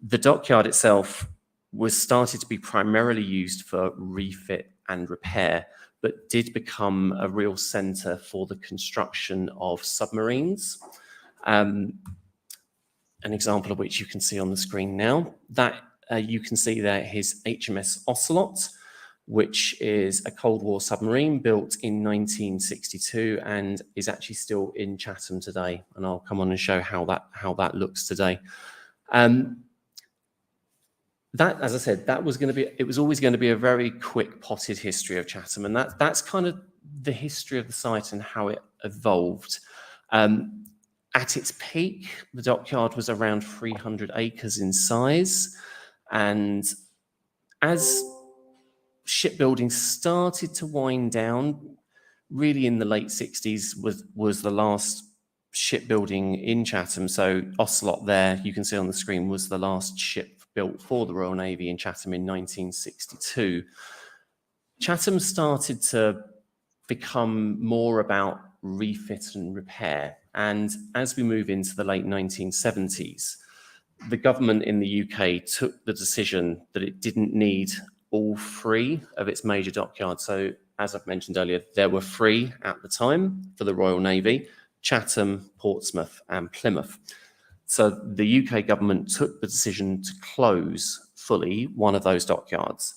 S7: the dockyard itself was started to be primarily used for refit and repair, but did become a real centre for the construction of submarines. An example of which you can see on the screen now. That you can see there is HMS Ocelot, which is a Cold War submarine built in 1962 and is actually still in Chatham today. And I'll come on and show how that looks today. That, as I said, it was always going to be a very quick potted history of Chatham, and that's kind of the history of the site and how it evolved. At its peak, the dockyard was around 300 acres in size, and as shipbuilding started to wind down, really in the late 60s was the last shipbuilding in Chatham. So Ocelot there, you can see on the screen, was the last ship built for the Royal Navy in Chatham in 1962. Chatham started to become more about refit and repair. And as we move into the late 1970s, the government in the UK took the decision that it didn't need all three of its major dockyards. So as I've mentioned earlier, there were three at the time for the Royal Navy: Chatham, Portsmouth, and Plymouth. So the UK government took the decision to close fully one of those dockyards.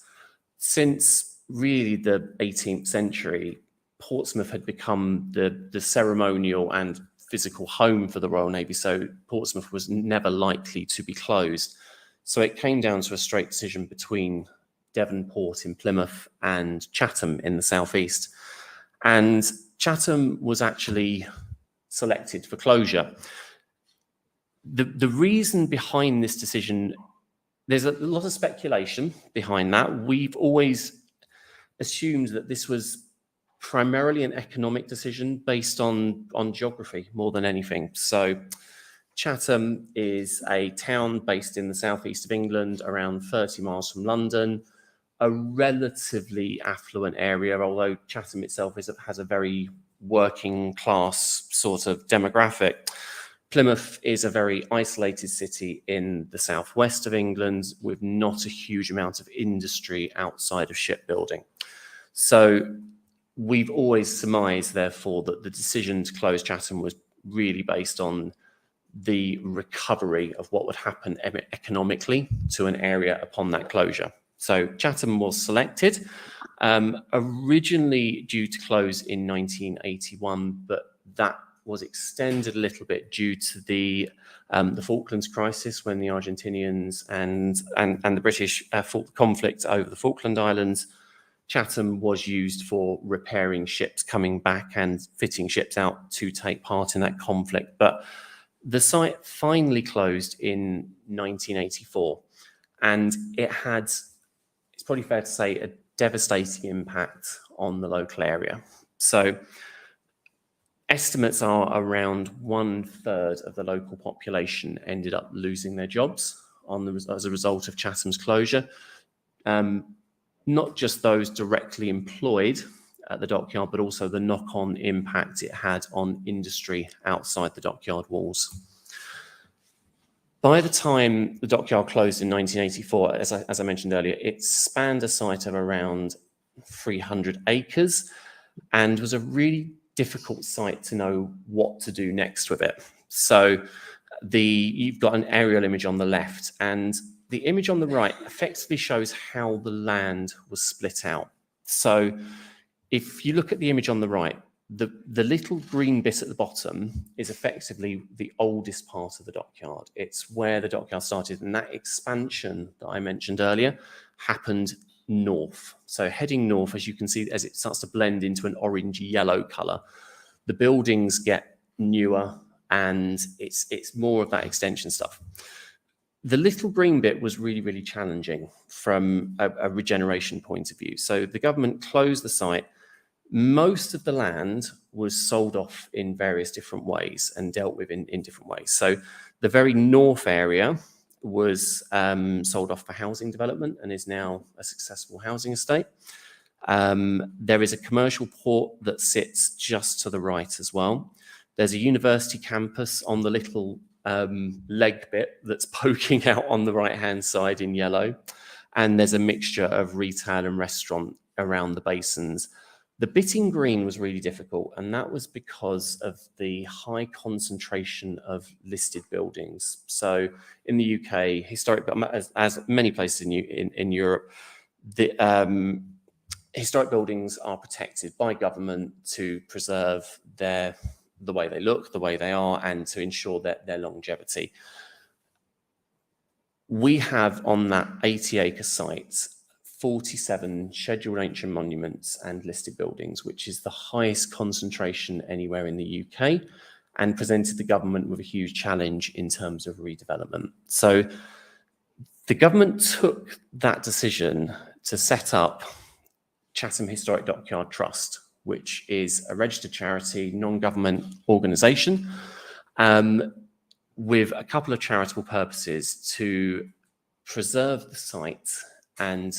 S7: Since really the 18th century, Portsmouth had become the ceremonial and physical home for the Royal Navy, so Portsmouth was never likely to be closed. So it came down to a straight decision between Devonport in Plymouth and Chatham in the southeast. And Chatham was actually selected for closure. The reason behind this decision, there's a lot of speculation behind that. We've always assumed that this was primarily an economic decision based on geography more than anything. So Chatham is a town based in the southeast of England, around 30 miles from London, a relatively affluent area, although Chatham itself has a very working class sort of demographic. Plymouth is a very isolated city in the southwest of England with not a huge amount of industry outside of shipbuilding. So we've always surmised, therefore, that the decision to close Chatham was really based on the recovery of what would happen economically to an area upon that closure. So Chatham was selected, originally due to close in 1981, but that was extended a little bit due to the Falklands crisis, when the Argentinians and the British fought the conflict over the Falkland Islands. Chatham was used for repairing ships coming back and fitting ships out to take part in that conflict. But the site finally closed in 1984, and it had, it's probably fair to say, a devastating impact on the local area. So estimates are around 1/3 of the local population ended up losing their jobs as a result of Chatham's closure. Not just those directly employed at the dockyard, but also the knock-on impact it had on industry outside the dockyard walls. By the time the dockyard closed in 1984, as I mentioned earlier, it spanned a site of around 300 acres and was a really difficult site to know what to do next with it. So you've got an aerial image on the left, and the image on the right effectively shows how the land was split out. So if you look at the image on the right, the little green bit at the bottom is effectively the oldest part of the dockyard. It's where the dockyard started, and that expansion that I mentioned earlier happened north. So heading north, as you can see, as it starts to blend into an orange-yellow color, the buildings get newer, and it's more of that extension stuff. The little green bit was really, really challenging from a regeneration point of view. So the government closed the site. Most of the land was sold off in various different ways and dealt with in different ways. So the very north area was sold off for housing development and is now a successful housing estate. There is a commercial port that sits just to the right as well. There's a university campus on the little leg bit that's poking out on the right-hand side in yellow. And there's a mixture of retail and restaurant around the basins. The bit in green was really difficult, and that was because of the high concentration of listed buildings. So in the UK, as many places in Europe, the historic buildings are protected by government to preserve the way they look, the way they are, and to ensure their longevity. We have on that 80-acre site 47 scheduled ancient monuments and listed buildings, which is the highest concentration anywhere in the UK, and presented the government with a huge challenge in terms of redevelopment. So the government took that decision to set up Chatham Historic Dockyard Trust, which is a registered charity, non-government organisation, with a couple of charitable purposes: to preserve the site and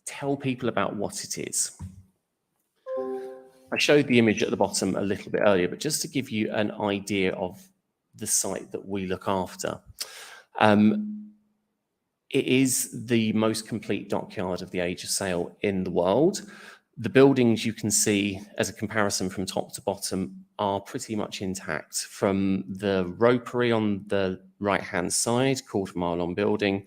S7: tell people about what it is. I showed the image at the bottom a little bit earlier, but just to give you an idea of the site that we look after. It is the most complete dockyard of the age of sail in the world. The buildings you can see as a comparison from top to bottom are pretty much intact. From the ropery on the right-hand side, quarter-mile-long building,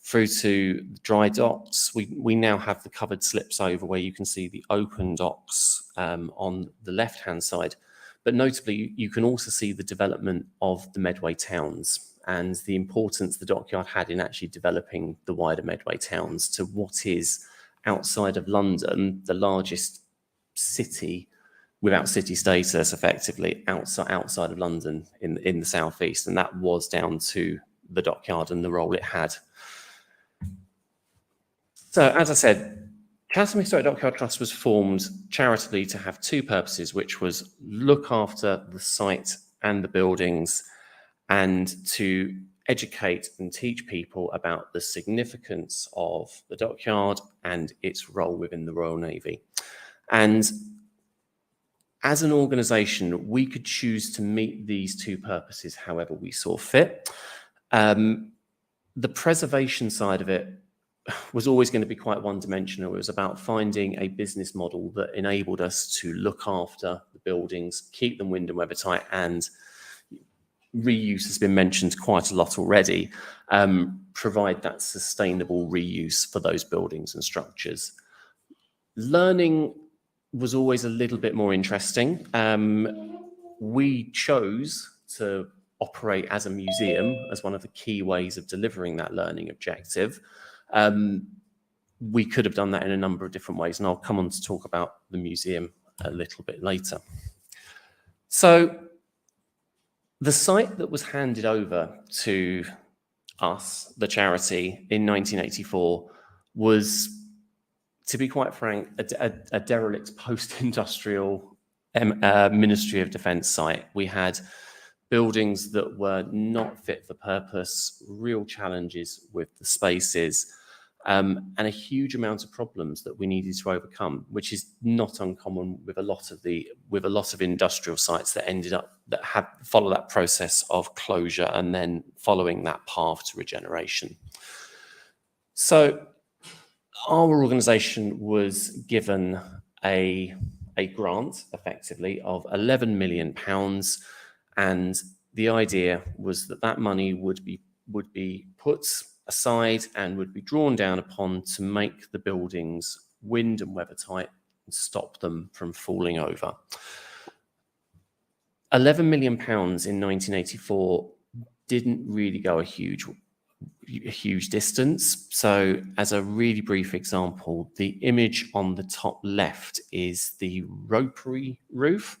S7: through to dry docks. We now have the covered slips over where you can see the open docks on the left-hand side. But notably, you can also see the development of the Medway towns and the importance the dockyard had in actually developing the wider Medway towns to what is, outside of London, the largest city without city status, effectively, outside of London in the southeast. And that was down to the dockyard and the role it had. So, as I said, Chatham Historic Dockyard Trust was formed charitably to have two purposes, which was look after the site and the buildings and to educate and teach people about the significance of the dockyard and its role within the Royal Navy. And as an organisation, we could choose to meet these two purposes however we saw fit. The preservation side of it was always going to be quite one-dimensional. It was about finding a business model that enabled us to look after the buildings, keep them wind and weather tight, and reuse has been mentioned quite a lot already, provide that sustainable reuse for those buildings and structures. Learning was always a little bit more interesting. We chose to operate as a museum as one of the key ways of delivering that learning objective. We could have done that in a number of different ways, and I'll come on to talk about the museum a little bit later. So the site that was handed over to us, the charity, in 1984 was, to be quite frank, a derelict post-industrial Ministry of Defence site. We had buildings that were not fit for purpose, real challenges with the spaces, and a huge amount of problems that we needed to overcome, which is not uncommon with a lot of industrial sites that have follow that process of closure and then following that path to regeneration. So our organisation was given a grant, effectively, of £11 million, and the idea was that that money would be put aside and would be drawn down upon to make the buildings wind and weather tight and stop them from falling over. £11 million in 1984 didn't really go a huge distance. So as a really brief example, the image on the top left is the ropery roof,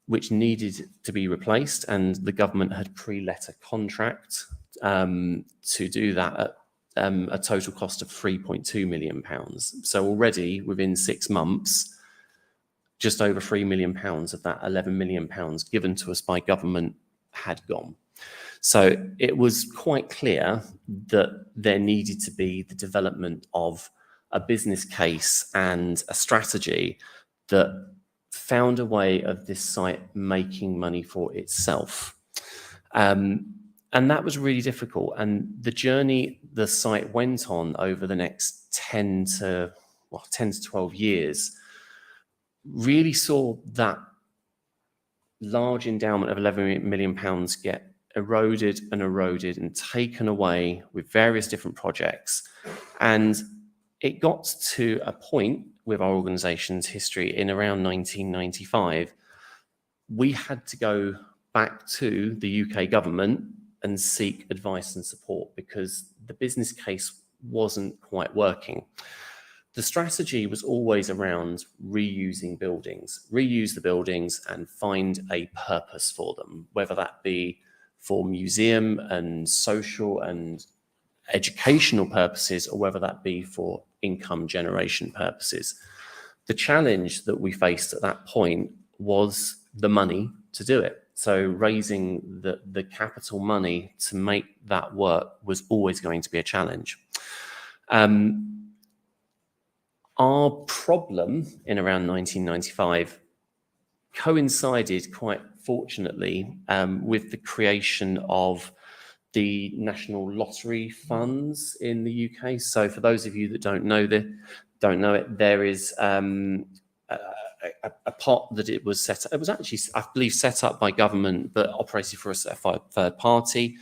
S7: which needed to be replaced, and the government had pre-let a contract to do that at a total cost of £3.2 million. So already within 6 months, just over £3 million of that £11 million given to us by government had gone. So it was quite clear that there needed to be the development of a business case and a strategy that found a way of this site making money for itself. And that was really difficult. And the journey the site went on over the next 10 to 12 years really saw that large endowment of £11 million get eroded and taken away with various different projects. And it got to a point with our organisation's history in around 1995, we had to go back to the UK government and seek advice and support because the business case wasn't quite working. The strategy was always around reusing buildings, reuse the buildings and find a purpose for them, whether that be for museum and social and educational purposes or whether that be for income generation purposes. The challenge that we faced at that point was the money to do it. So raising the capital money to make that work was always going to be a challenge. Our problem in around 1995 coincided quite fortunately with the creation of the National Lottery funds in the UK. So for those of you that don't know it, there is a pot that it was set up. It was actually, I believe, set up by government, but operated for a third party.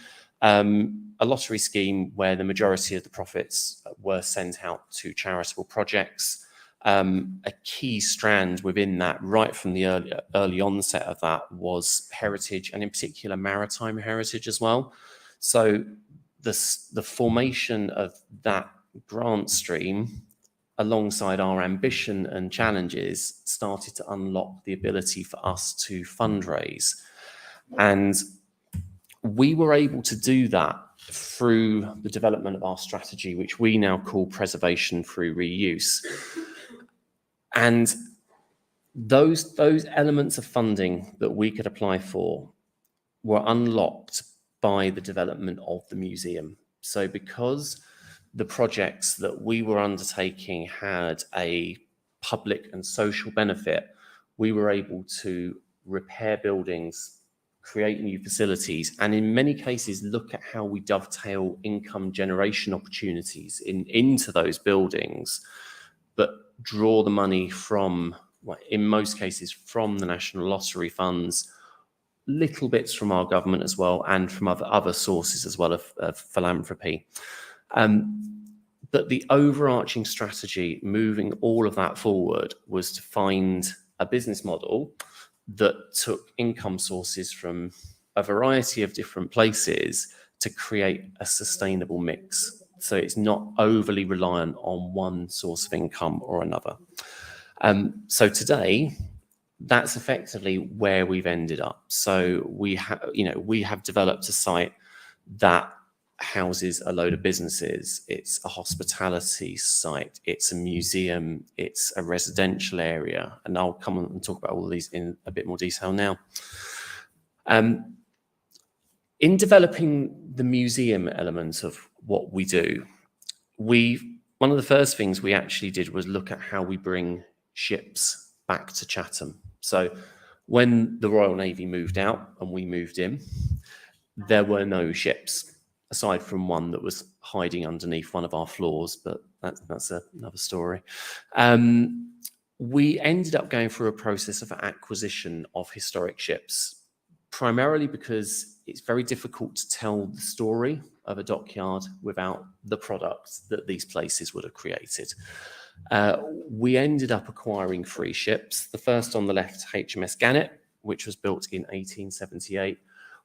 S7: a lottery scheme where the majority of the profits were sent out to charitable projects. A key strand within that, right from the early onset of that, was heritage, and in particular maritime heritage as well. So the formation of that grant stream, alongside our ambition and challenges, started to unlock the ability for us to fundraise. And we were able to do that through the development of our strategy, which we now call preservation through reuse. And those elements of funding that we could apply for were unlocked by the development of the museum. So because the projects that we were undertaking had a public and social benefit, we were able to repair buildings, create new facilities, and in many cases look at how we dovetail income generation opportunities into those buildings, but draw the money from, well, in most cases, from the National Lottery funds, little bits from our government as well, and from other sources as well of philanthropy. But the overarching strategy, moving all of that forward, was to find a business model that took income sources from a variety of different places to create a sustainable mix. So it's not overly reliant on one source of income or another. So today, that's effectively where we've ended up. So we have developed a site that houses a load of businesses. It's a hospitality site, it's a museum, it's a residential area, and I'll come on and talk about all of these in a bit more detail now. In developing the museum element of what we do, one of the first things we actually did was look at how we bring ships back to Chatham. So when the Royal Navy moved out and we moved in, there were no ships, aside from one that was hiding underneath one of our floors, but that's another story. We ended up going through a process of acquisition of historic ships, primarily because it's very difficult to tell the story of a dockyard without the products that these places would have created. We ended up acquiring 3 ships. The first on the left, HMS Gannet, which was built in 1878,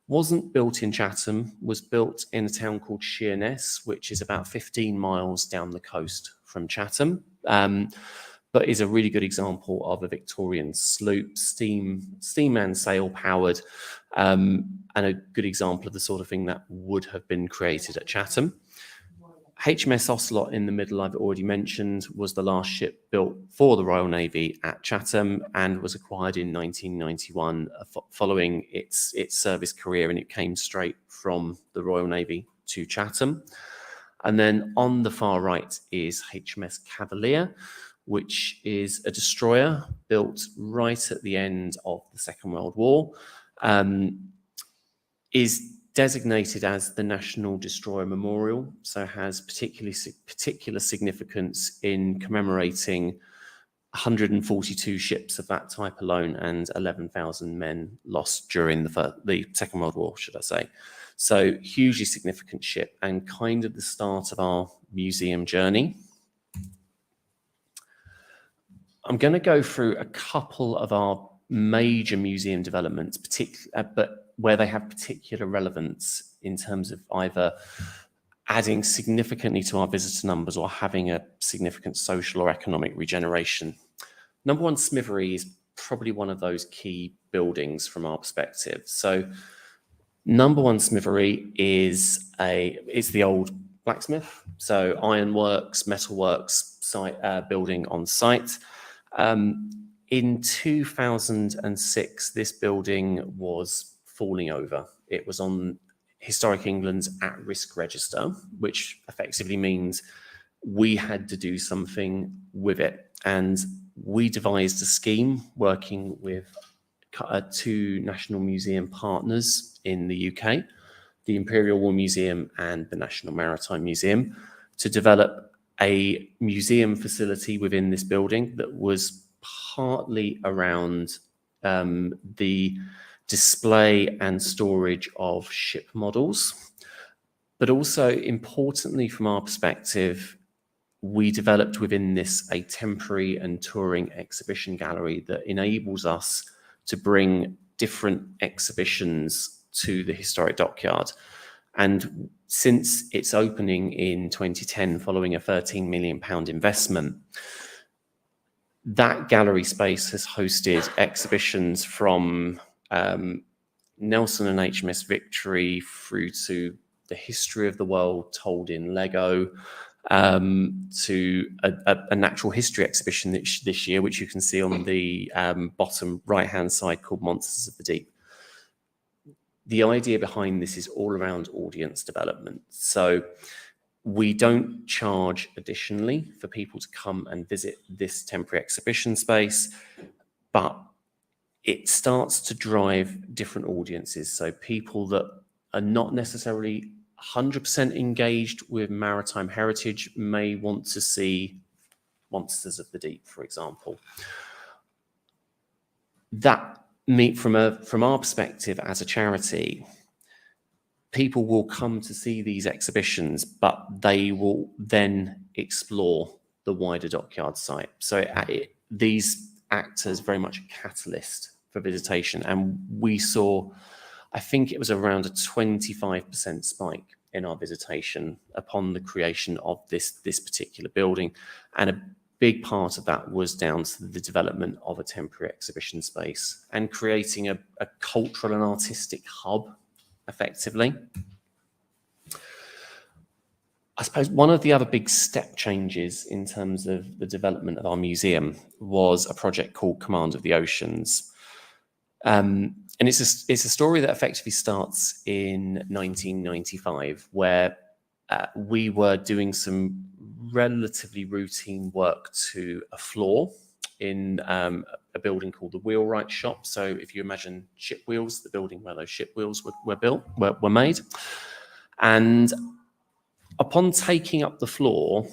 S7: wasn't built in Chatham, was built in a town called Sheerness, which is about 15 miles down the coast from Chatham, but is a really good example of a Victorian sloop, steam and sail powered, and a good example of the sort of thing that would have been created at Chatham. HMS Ocelot in the middle, I've already mentioned, was the last ship built for the Royal Navy at Chatham and was acquired in 1991 following its service career, and it came straight from the Royal Navy to Chatham. And then on the far right is HMS Cavalier, which is a destroyer built right at the end of the Second World War, is designated as the National Destroyer Memorial, so has particular significance in commemorating 142 ships of that type alone and 11,000 men lost during the Second World War, should I say. So hugely significant ship and kind of the start of our museum journey. I'm going to go through a couple of our major museum developments, but where they have particular relevance in terms of either adding significantly to our visitor numbers or having a significant social or economic regeneration. Number 1, Smithery is probably one of those key buildings from our perspective. So Number 1 Smithery is the old blacksmith, so ironworks, metalworks site, building on site. In 2006, this building was falling over. It was on Historic England's at-risk register, which effectively means we had to do something with it. And we devised a scheme working with 2 National Museum partners in the UK, the Imperial War Museum and the National Maritime Museum, to develop a museum facility within this building that was partly around the display and storage of ship models, But also, importantly, from our perspective, we developed within this a temporary and touring exhibition gallery that enables us to bring different exhibitions to the historic dockyard. And since its opening in 2010, following a £13 million investment, that gallery space has hosted exhibitions from Nelson and HMS Victory through to the history of the world told in Lego, to a natural history exhibition this year, which you can see on the bottom right-hand side, called Monsters of the Deep. The idea behind this is all around audience development. So we don't charge additionally for people to come and visit this temporary exhibition space, but it starts to drive different audiences. So people that are not necessarily 100% engaged with maritime heritage may want to see Monsters of the Deep, for example. That from our perspective as a charity, people will come to see these exhibitions, but they will then explore the wider dockyard site. So these act as very much a catalyst for visitation. And we saw, I think it was around a 25% spike in our visitation upon the creation of this particular building. And a big part of that was down to the development of a temporary exhibition space and creating a cultural and artistic hub, effectively. I suppose one of the other big step changes in terms of the development of our museum was a project called Command of the Oceans. And it's a story that effectively starts in 1995, where we were doing some relatively routine work to a floor in a building called the Wheelwright Shop. So if you imagine ship wheels, the building where those ship wheels were made. And upon taking up the floor,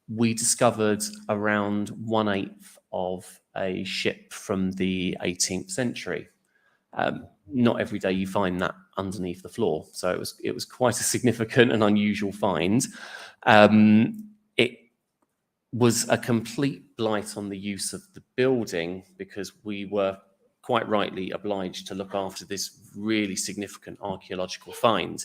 S7: we discovered around 1/8 of a ship from the 18th century. Not every day you find that underneath the floor, so it was quite a significant and unusual find. It was a complete blight on the use of the building because we were quite rightly obliged to look after this really significant archaeological find.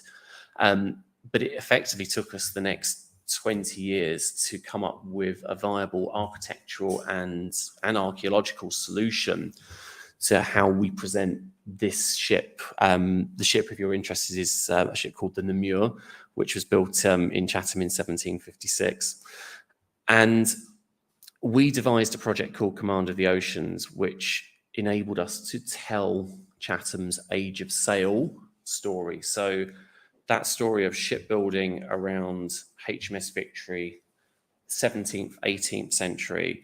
S7: But it effectively took us the next 20 years to come up with a viable architectural and an archaeological solution to how we present this ship. The ship, if you're interested, is a ship called the Namur, which was built in Chatham in 1756. And we devised a project called Command of the Oceans, which enabled us to tell Chatham's Age of Sail story. So that story of shipbuilding around HMS Victory, 17th, 18th century,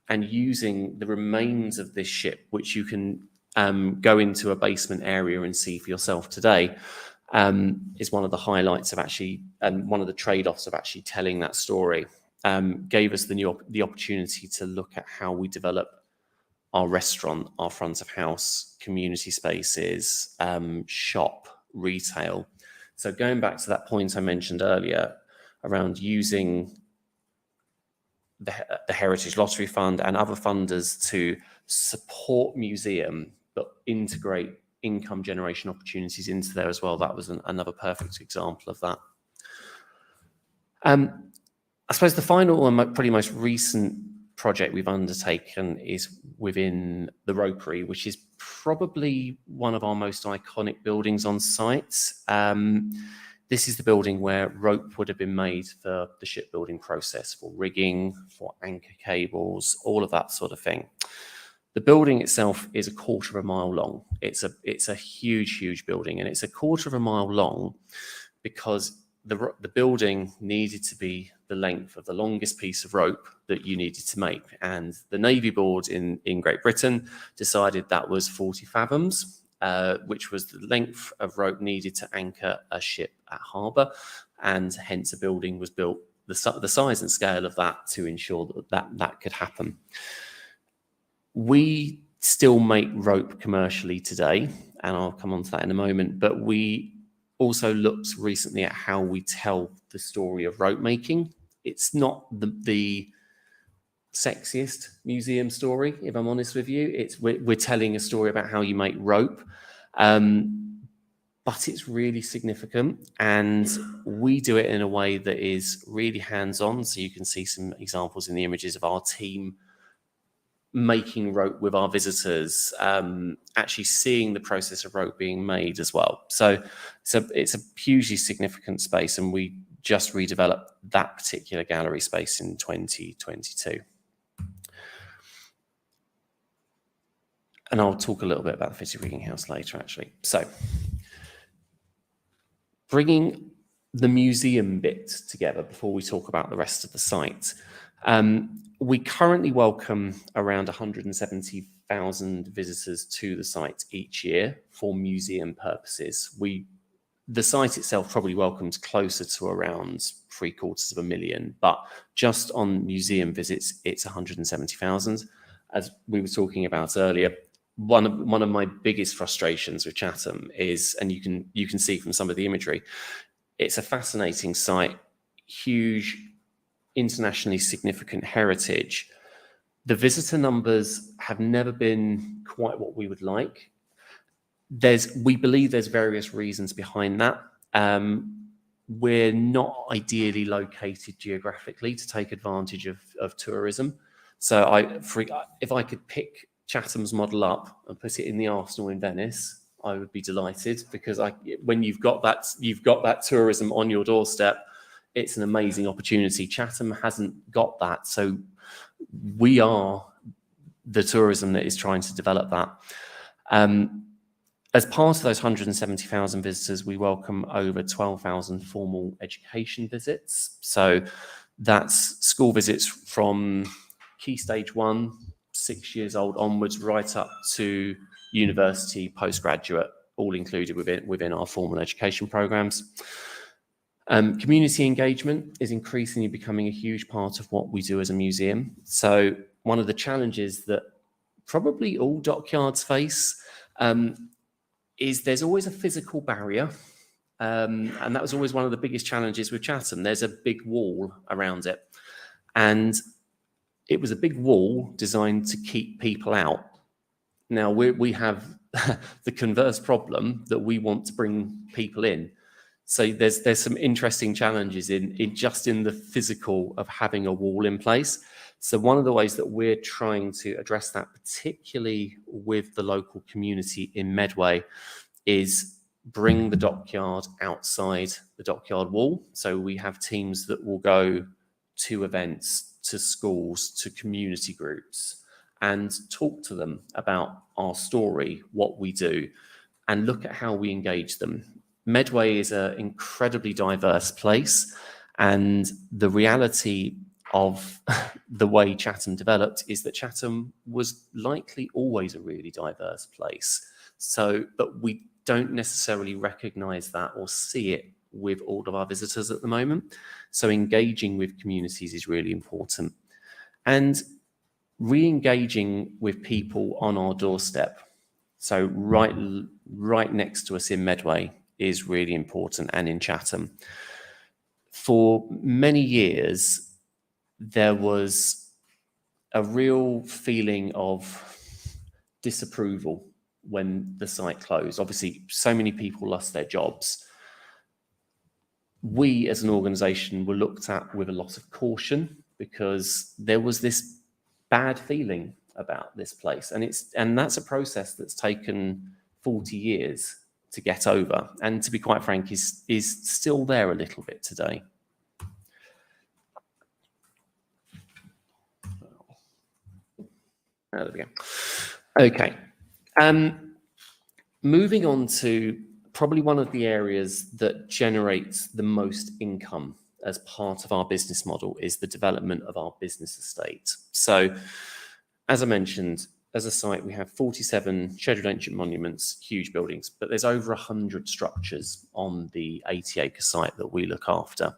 S7: and using the remains of this ship, which you can go into a basement area and see for yourself today, is one of the highlights of actually, and one of the trade-offs of actually telling that story. Gave us the opportunity to look at how we develop our restaurant, our front of house, community spaces, shop, retail. So going back to that point I mentioned earlier around using the Heritage Lottery Fund and other funders to support museum, but integrate income generation opportunities into there as well. That was another perfect example of that. I suppose the final and probably most recent project we've undertaken is within the Ropery, which is probably one of our most iconic buildings on site. This is the building where rope would have been made for the shipbuilding process, for rigging, for anchor cables, all of that sort of thing. The building itself is 1/4 of a mile long. It's a huge building, and it's 1/4 of a mile long because the building needed to be the length of the longest piece of rope that you needed to make. And the Navy Board in Great Britain decided that was 40 fathoms, which was the length of rope needed to anchor a ship at harbour. And hence a building was built the size and scale of that to ensure that could happen. We still make rope commercially today, and I'll come on to that in a moment, but we also looked recently at how we tell the story of rope making. It's not the sexiest museum story, if I'm honest with you. We're telling a story about how you make rope, but it's really significant, and we do it in a way that is really hands-on. So you can see some examples in the images of our team making rope with our visitors, actually seeing the process of rope being made as well. So it's a hugely significant space, and we just redeveloped that particular gallery space in 2022. And I'll talk a little bit about the Fitted Rigging House later, actually. So bringing the museum bit together before we talk about the rest of the site. We currently welcome around 170,000 visitors to the site each year for museum purposes. The site itself probably welcomes closer to around 750,000, but just on museum visits, it's 170,000. As we were talking about earlier, one of my biggest frustrations with Chatham is, and you can see from some of the imagery, it's a fascinating site, huge, internationally significant heritage. The visitor numbers have never been quite what we would like. We believe there's various reasons behind that. We're not ideally located geographically to take advantage of tourism. So if I could pick Chatham's model up and put it in the Arsenal in Venice, I would be delighted, because when you've got that tourism on your doorstep, it's an amazing opportunity. Chatham hasn't got that, so we are the tourism that is trying to develop that. As part of those 170,000 visitors, we welcome over 12,000 formal education visits. So that's school visits from Key Stage 1, 6 years old onwards, right up to university, postgraduate, all included within our formal education programs. Community engagement is increasingly becoming a huge part of what we do as a museum. So one of the challenges that probably all dockyards face is there's always a physical barrier. And that was always one of the biggest challenges with Chatham. There's a big wall around it. And it was a big wall designed to keep people out. Now we have the converse problem that we want to bring people in. So there's some interesting challenges in just in the physical of having a wall in place. So one of the ways that we're trying to address that, particularly with the local community in Medway, is bring the dockyard outside the dockyard wall. So we have teams that will go to events, to schools, to community groups, and talk to them about our story, what we do, and look at how we engage them. Medway is an incredibly diverse place, and the reality of the way Chatham developed is that Chatham was likely always a really diverse place. But we don't necessarily recognize that or see it with all of our visitors at the moment. So engaging with communities is really important. And re-engaging with people on our doorstep, so right next to us in Medway, is really important, and in Chatham. For many years, there was a real feeling of disapproval when the site closed. Obviously, so many people lost their jobs. We as an organisation were looked at with a lot of caution, because there was this bad feeling about this place, and that's a process that's taken 40 years to get over, and to be quite frank, is still there a little bit today. There we go. Okay. Moving on to probably one of the areas that generates the most income as part of our business model is the development of our business estate. So, as I mentioned, as a site, we have 47 scheduled ancient monuments, huge buildings, but there's over 100 structures on the 80-acre site that we look after.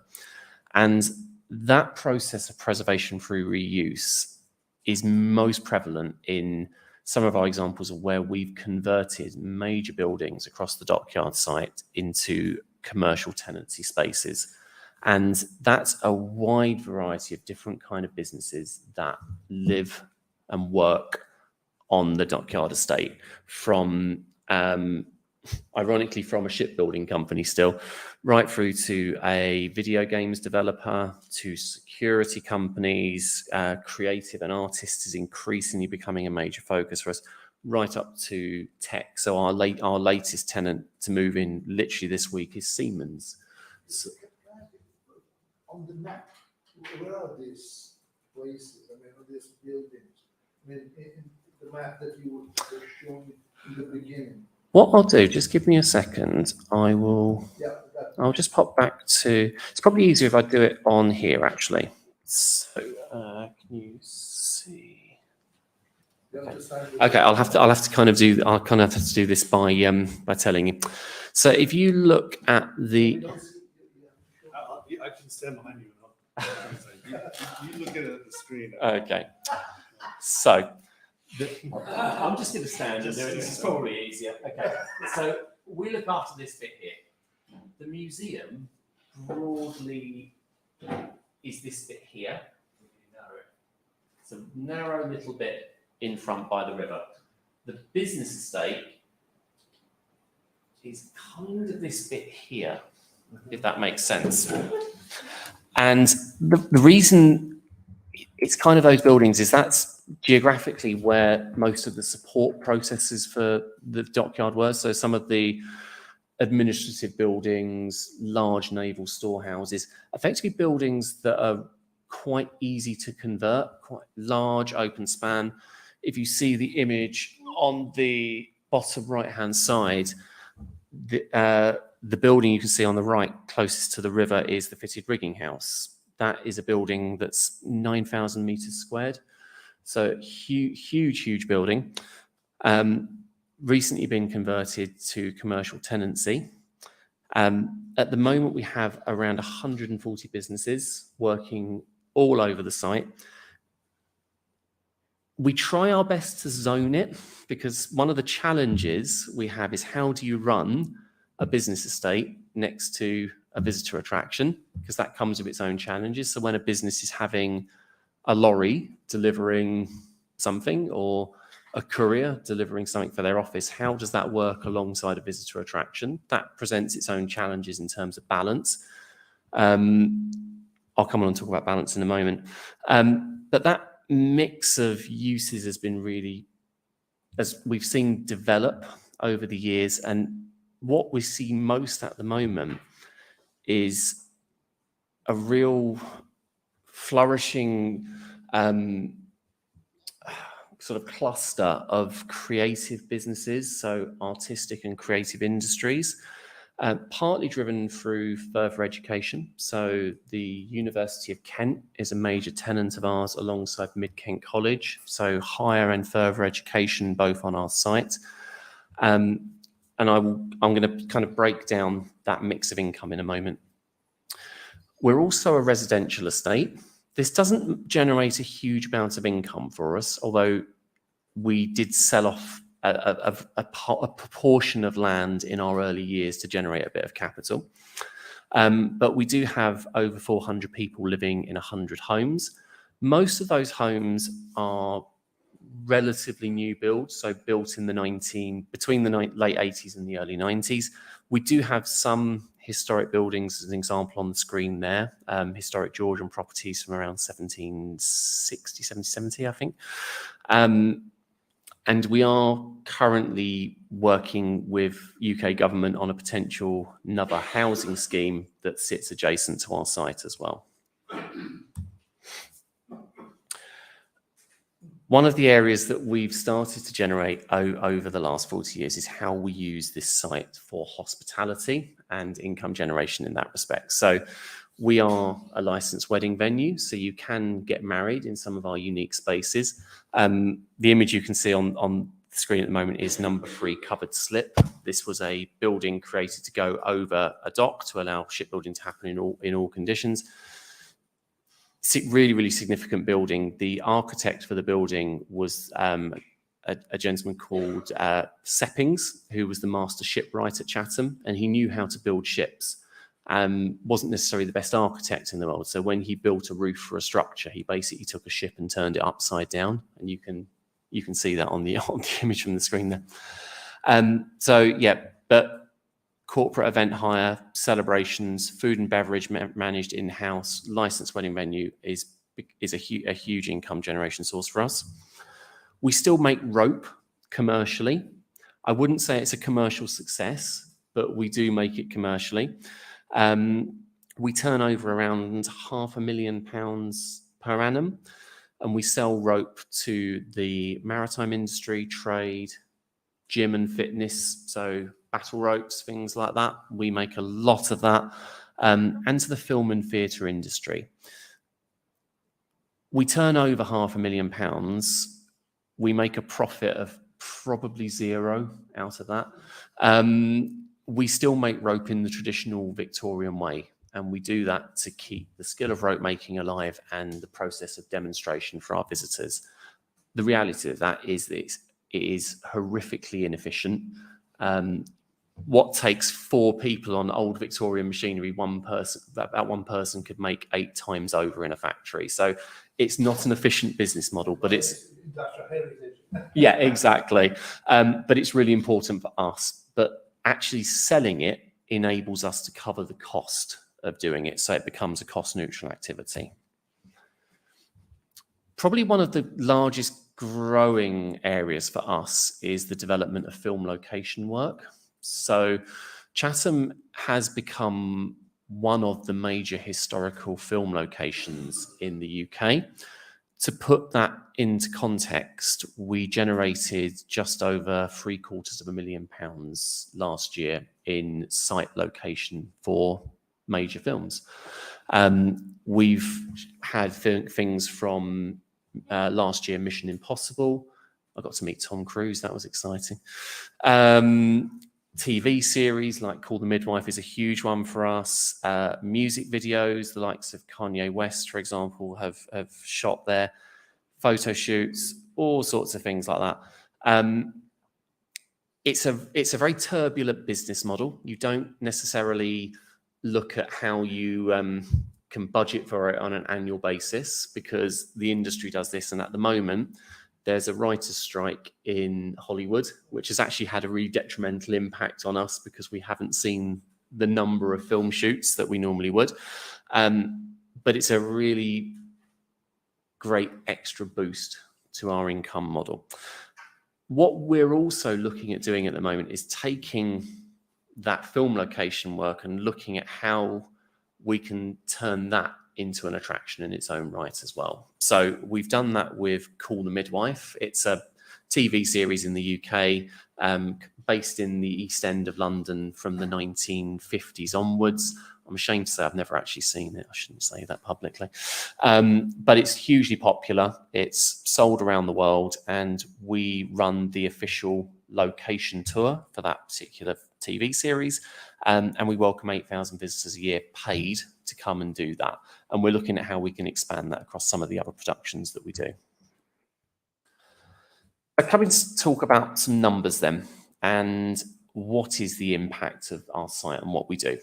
S7: And that process of preservation through reuse is most prevalent in some of our examples of where we've converted major buildings across the dockyard site into commercial tenancy spaces. And that's a wide variety of different kind of businesses that live and work on the dockyard estate, from ironically from a shipbuilding company still, right through to a video games developer, to security companies. Creative and artists is increasingly becoming a major focus for us, right up to tech. So our latest tenant to move in literally this week is Siemens. So,
S1: on the map, where are these places? I mean, are these buildings? I mean, in the map that you were showing in the beginning.
S7: what I'll do, just give me a second. I'll just pop back to, it's probably easier if I do it on here actually. So can you see? Okay, I'll have to kind of have to do this by telling you. So if you look at the,
S5: I can stand behind you. You look at it at the screen.
S7: okay, so I'm just going to stand and do it. This is probably easier. Okay, so we look after this bit here. The museum broadly is this bit here. It's a narrow little bit in front by the river. The business estate is kind of this bit here, if that makes sense. And the reason it's kind of those buildings is that's geographically where most of the support processes for the dockyard were. So some of the administrative buildings, large naval storehouses, effectively buildings that are quite easy to convert, quite large, open span. If you see the image on the bottom right-hand side, the building you can see on the right closest to the river is the fitted rigging house. That is a building that's 9,000 meters squared. So huge building. Recently been converted to commercial tenancy. At the moment, we have around 140 businesses working all over the site. We try our best to zone it, because one of the challenges we have is how do you run a business estate next to a visitor attraction, because that comes with its own challenges. So when a business is having a lorry delivering something or a courier delivering something for their office, how does that work alongside a visitor attraction? That presents its own challenges in terms of balance. I'll come on and talk about balance in a moment. But that mix of uses has been really, as we've seen, develop over the years. And what we see most at the moment is a real flourishing sort of cluster of creative businesses, so artistic and creative industries, partly driven through further education. So the University of Kent is a major tenant of ours alongside Mid-Kent College, so higher and further education both on our site. And I'm going to kind of break down that mix of income in a moment. We're also a residential estate. This doesn't generate a huge amount of income for us, although we did sell off a proportion of land in our early years to generate a bit of capital. But we do have over 400 people living in 100 homes. Most of those homes are relatively new builds, so built in the between the late 80s and the early 90s. We do have some historic buildings, as an example on the screen there, historic Georgian properties from around 1760, 1770, I think. And we are currently working with UK government on a potential another housing scheme that sits adjacent to our site as well. One of the areas that we've started to generate over the last 40 years is how we use this site for hospitality and income generation in that respect. So we are a licensed wedding venue, so you can get married in some of our unique spaces. The image you can see on the screen at the moment is number 3 covered slip. This was a building created to go over a dock to allow shipbuilding to happen in all conditions. Really significant building. The architect for the building was a a gentleman called Seppings, who was the master shipwright at Chatham, and he knew how to build ships. Wasn't necessarily the best architect in the world. So when he built a roof for a structure, he basically took a ship and turned it upside down, and you can see that on the image from the screen there. So yeah, but corporate event hire, celebrations, food and beverage managed in-house, licensed wedding venue is a huge income generation source for us. We still make rope commercially. I wouldn't say it's a commercial success, but we do make it commercially. We turn over around £500,000 per annum, and we sell rope to the maritime industry, trade, gym and fitness, so battle ropes, things like that. We make a lot of that, and to the film and theatre industry. We turn over £500,000. We make a profit of probably zero out of that. We still make rope in the traditional Victorian way, and we do that to keep the skill of rope making alive and the process of demonstration for our visitors. The reality of that is that it is horrifically inefficient. What takes 4 people on old Victorian machinery, one person could make 8 times over in a factory. So it's not an efficient business model, but it's
S1: industrial heritage.
S7: Yeah, exactly. But it's really important for us. But actually selling it enables us to cover the cost of doing it, so it becomes a cost-neutral activity. Probably one of the largest growing areas for us is the development of film location work. So Chatham has become one of the major historical film locations in the UK. To put that into context, we generated just over £750,000 last year in site location for major films. We've had things from last year, Mission Impossible. I got to meet Tom Cruise. That was exciting. TV series like Call the Midwife is a huge one for us. Music videos, the likes of Kanye West, for example, have shot there. Photo shoots, all sorts of things like that. It's a very turbulent business model. You don't necessarily look at how you can budget for it on an annual basis, because the industry does this. And at the moment, there's a writer's strike in Hollywood, which has actually had a really detrimental impact on us because we haven't seen the number of film shoots that we normally would. But it's a really great extra boost to our income model. What we're also looking at doing at the moment is taking that film location work and looking at how we can turn that into an attraction in its own right as well. So we've done that with Call the Midwife. It's a TV series in the UK, based in the East End of London from the 1950s onwards. I'm ashamed to say I've never actually seen it. I shouldn't say that publicly. But it's hugely popular. It's sold around the world, and we run the official location tour for that particular TV series. And we welcome 8,000 visitors a year paid to come and do that. And we're looking at how we can expand that across some of the other productions that we do. Coming to talk about some numbers then, and what is the impact of our site and what we do.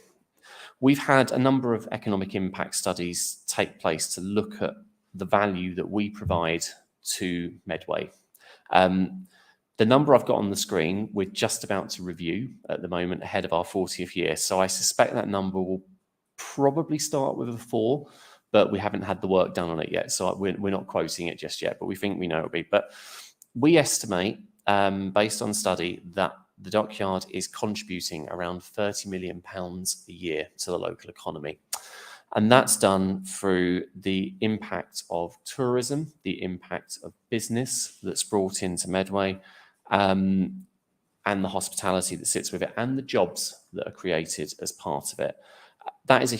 S7: We've had a number of economic impact studies take place to look at the value that we provide to Medway. The number I've got on the screen, we're just about to review at the moment ahead of our 40th year. So I suspect that number will probably start with a 4, but we haven't had the work done on it yet. So we're not quoting it just yet, but we think we know it'll be. But we estimate, based on study, that the dockyard is contributing around £30 million a year to the local economy. And that's done through the impact of tourism, the impact of business that's brought into Medway, and the hospitality that sits with it, and the jobs that are created as part of it. That is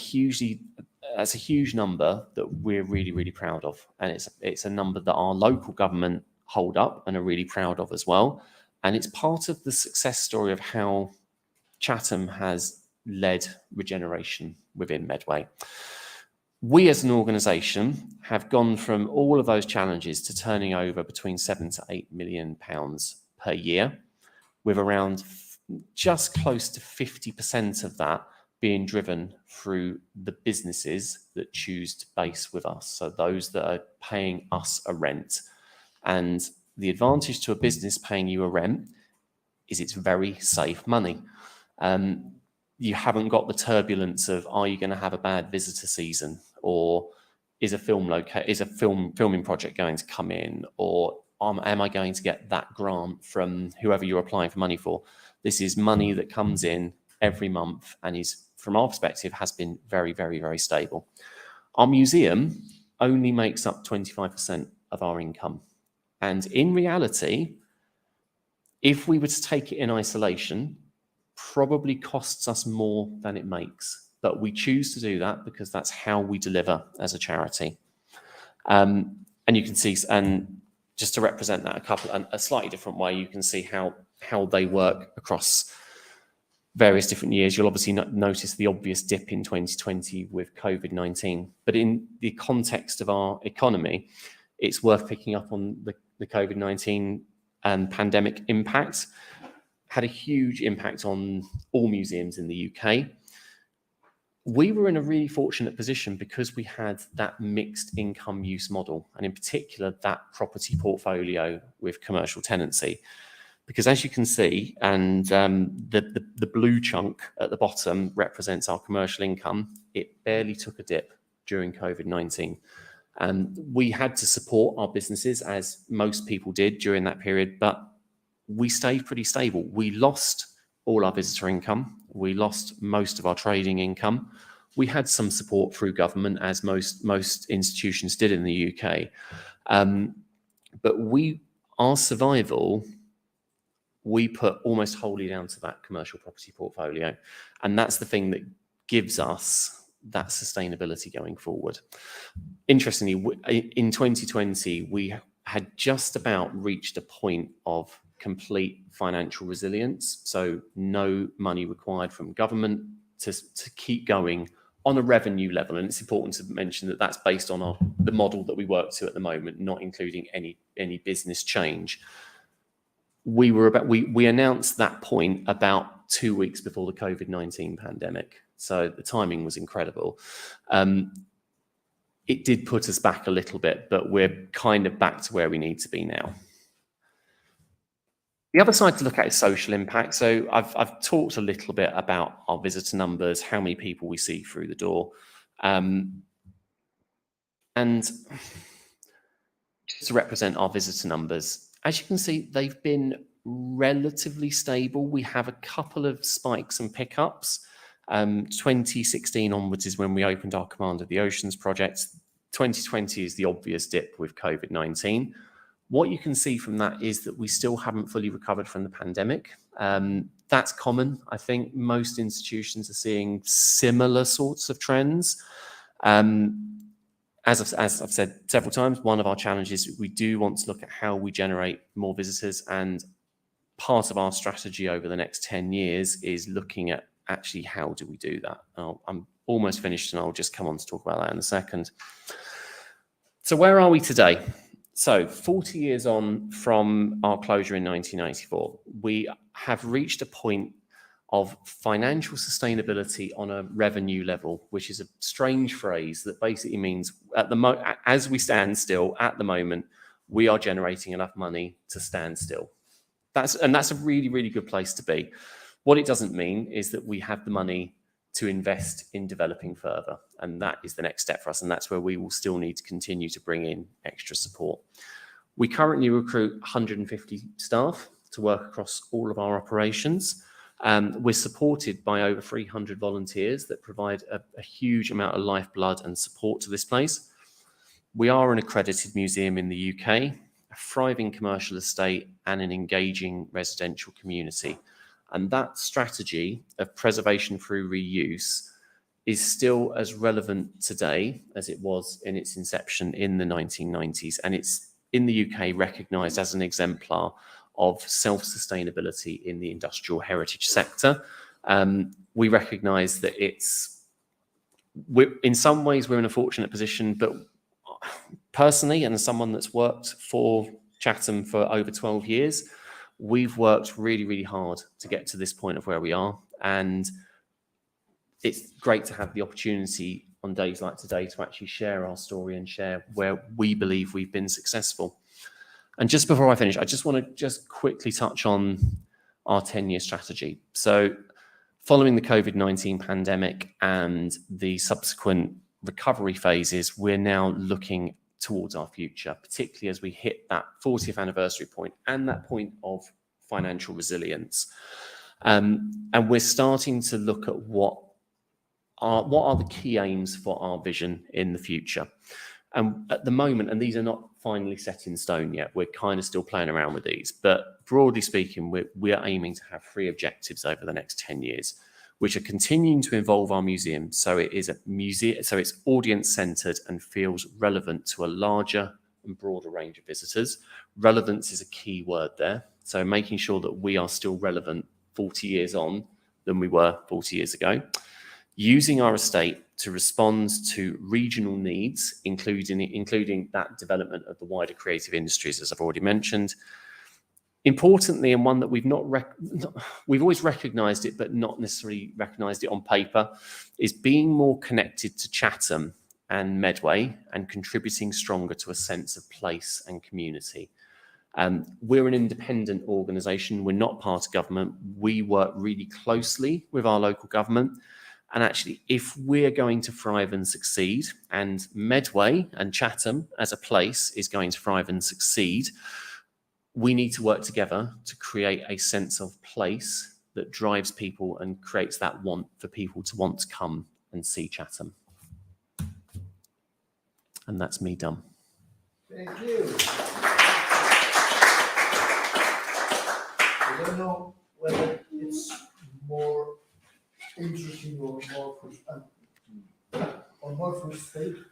S7: that's a huge number that we're really, really proud of. And it's a number that our local government hold up and are really proud of as well. And it's part of the success story of how Chatham has led regeneration within Medway. We as an organisation have gone from all of those challenges to turning over between 7 to 8 million pounds per year, with around just close to 50% of that being driven through the businesses that choose to base with us. So those that are paying us a rent. And the advantage to a business paying you a rent is it's very safe money. You haven't got the turbulence of, are you going to have a bad visitor season, or is a filming project going to come in, or am I going to get that grant from whoever you're applying for money for? This is money that comes in every month and is, from our perspective, has been very, very, very stable. Our museum only makes up 25% of our income. And in reality, if we were to take it in isolation, probably costs us more than it makes. But we choose to do that because that's how we deliver as a charity. And you can see, and just to represent that a slightly different way, you can see how they work across various different years. You'll obviously notice the obvious dip in 2020 with COVID-19. But in the context of our economy, it's worth picking up on the COVID-19 and pandemic impact. Had a huge impact on all museums in the UK. We were in a really fortunate position because we had that mixed income use model, and in particular, that property portfolio with commercial tenancy. Because as you can see, and the blue chunk at the bottom represents our commercial income, it barely took a dip during COVID-19. And we had to support our businesses, as most people did during that period, but we stayed pretty stable. We lost all our visitor income. We lost most of our trading income. We had some support through government, as most institutions did in the UK. But our survival, we put almost wholly down to that commercial property portfolio. And that's the thing that gives us that sustainability going forward. Interestingly, in 2020, we had just about reached a point of complete financial resilience. So no money required from government to keep going on a revenue level. And it's important to mention that that's based on the model that we work to at the moment, not including any business change. We announced that point about 2 weeks before the COVID-19 pandemic. So the timing was incredible. It did put us back a little bit, but we're kind of back to where we need to be now. The other side to look at is social impact. So I've talked a little bit about our visitor numbers, how many people we see through the door. And just to represent our visitor numbers, as you can see, they've been relatively stable. We have a couple of spikes and pickups. 2016 onwards is when we opened our Command of the Oceans project. 2020 is the obvious dip with COVID-19. What you can see from that is that we still haven't fully recovered from the pandemic. That's common. I think most institutions are seeing similar sorts of trends. As I've said several times, one of our challenges, we do want to look at how we generate more visitors, and part of our strategy over the next 10 years is looking at actually how do we do that. I'm almost finished and I'll just come on to talk about that in a second. So where are we today? So 40 years on from our closure in 1994, we have reached a point of financial sustainability on a revenue level, which is a strange phrase that basically means as we stand still at the moment, we are generating enough money to stand still. That's a really, really good place to be. What it doesn't mean is that we have the money to invest in developing further. And that is the next step for us. And that's where we will still need to continue to bring in extra support. We currently recruit 150 staff to work across all of our operations. We're supported by over 300 volunteers that provide a huge amount of lifeblood and support to this place. We are an accredited museum in the UK, a thriving commercial estate, and an engaging residential community. And that strategy of preservation through reuse is still as relevant today as it was in its inception in the 1990s. And it's in the UK recognised as an exemplar of self-sustainability in the industrial heritage sector. We recognise that it's in some ways, we're in a fortunate position, but personally, and as someone that's worked for Chatham for over 12 years, we've worked really, really hard to get to this point of where we are. And it's great to have the opportunity on days like today to actually share our story and share where we believe we've been successful. And just before I finish, I just want to just quickly touch on our 10-year strategy. So following the COVID-19 pandemic and the subsequent recovery phases, we're now looking towards our future, particularly as we hit that 40th anniversary point and that point of financial resilience. And we're starting to look at what are the key aims for our vision in the future. And at the moment, and these are not finally set in stone yet, we're kind of still playing around with these, but broadly speaking, we are aiming to have 3 objectives over the next 10 years, which are continuing to involve our museum. So it is a museum, so it's audience-centered and feels relevant to a larger and broader range of visitors. Relevance is a key word there. So making sure that we are still relevant 40 years on than we were 40 years ago. Using our estate to respond to regional needs, including that development of the wider creative industries, as I've already mentioned. Importantly, and one that we've always recognised it, but not necessarily recognised it on paper, is being more connected to Chatham and Medway and contributing stronger to a sense of place and community. We're an independent organisation. We're not part of government. We work really closely with our local government. And actually, if we're going to thrive and succeed, and Medway and Chatham as a place is going to thrive and succeed, we need to work together to create a sense of place that drives people and creates that want for people to want to come and see Chatham. And that's me done.
S1: Thank you. I don't know whether it's more interesting or more frustrating.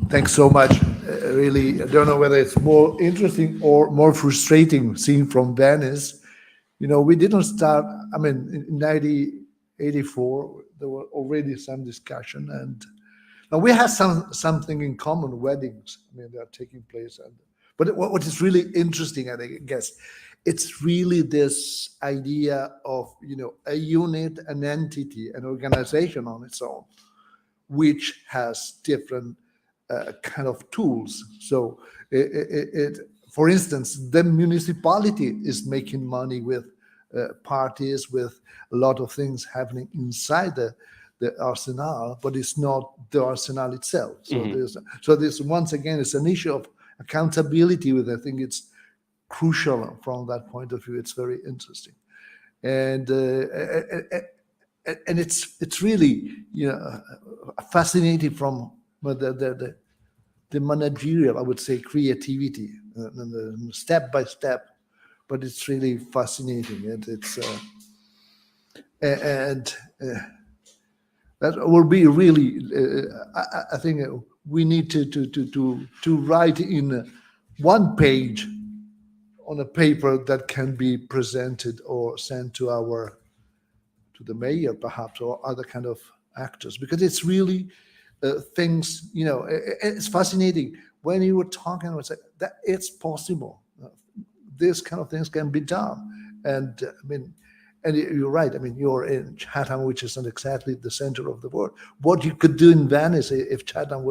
S1: Thanks so much. Really, I don't know whether it's more interesting or more frustrating seeing from Venice. You know, we didn't start, I mean, in 1984, there were already some discussion, and we have something in common, weddings. I mean, they are taking place. But what is really interesting, I guess, it's really this idea of, you know, a unit, an entity, an organization on its own, which has different kind of tools. So for instance, the municipality is making money with parties, with a lot of things happening inside the arsenal, but it's not the arsenal itself. So there's once again, it's an issue of accountability, with I think it's crucial from that point of view. It's very interesting, and it's really, you know, fascinating from the managerial, I would say, creativity and step by step, but it's really fascinating, and it's that will be really. I think we need to write in one page on a paper that can be presented or sent to the mayor, perhaps, or other kind of actors, because it's really things, you know, it's fascinating when you were talking about that it's possible. This kind of things can be done. And I mean, and you're right. I mean, you're in Chatham, which is not exactly the center of the world. What you could do in Venice if Chatham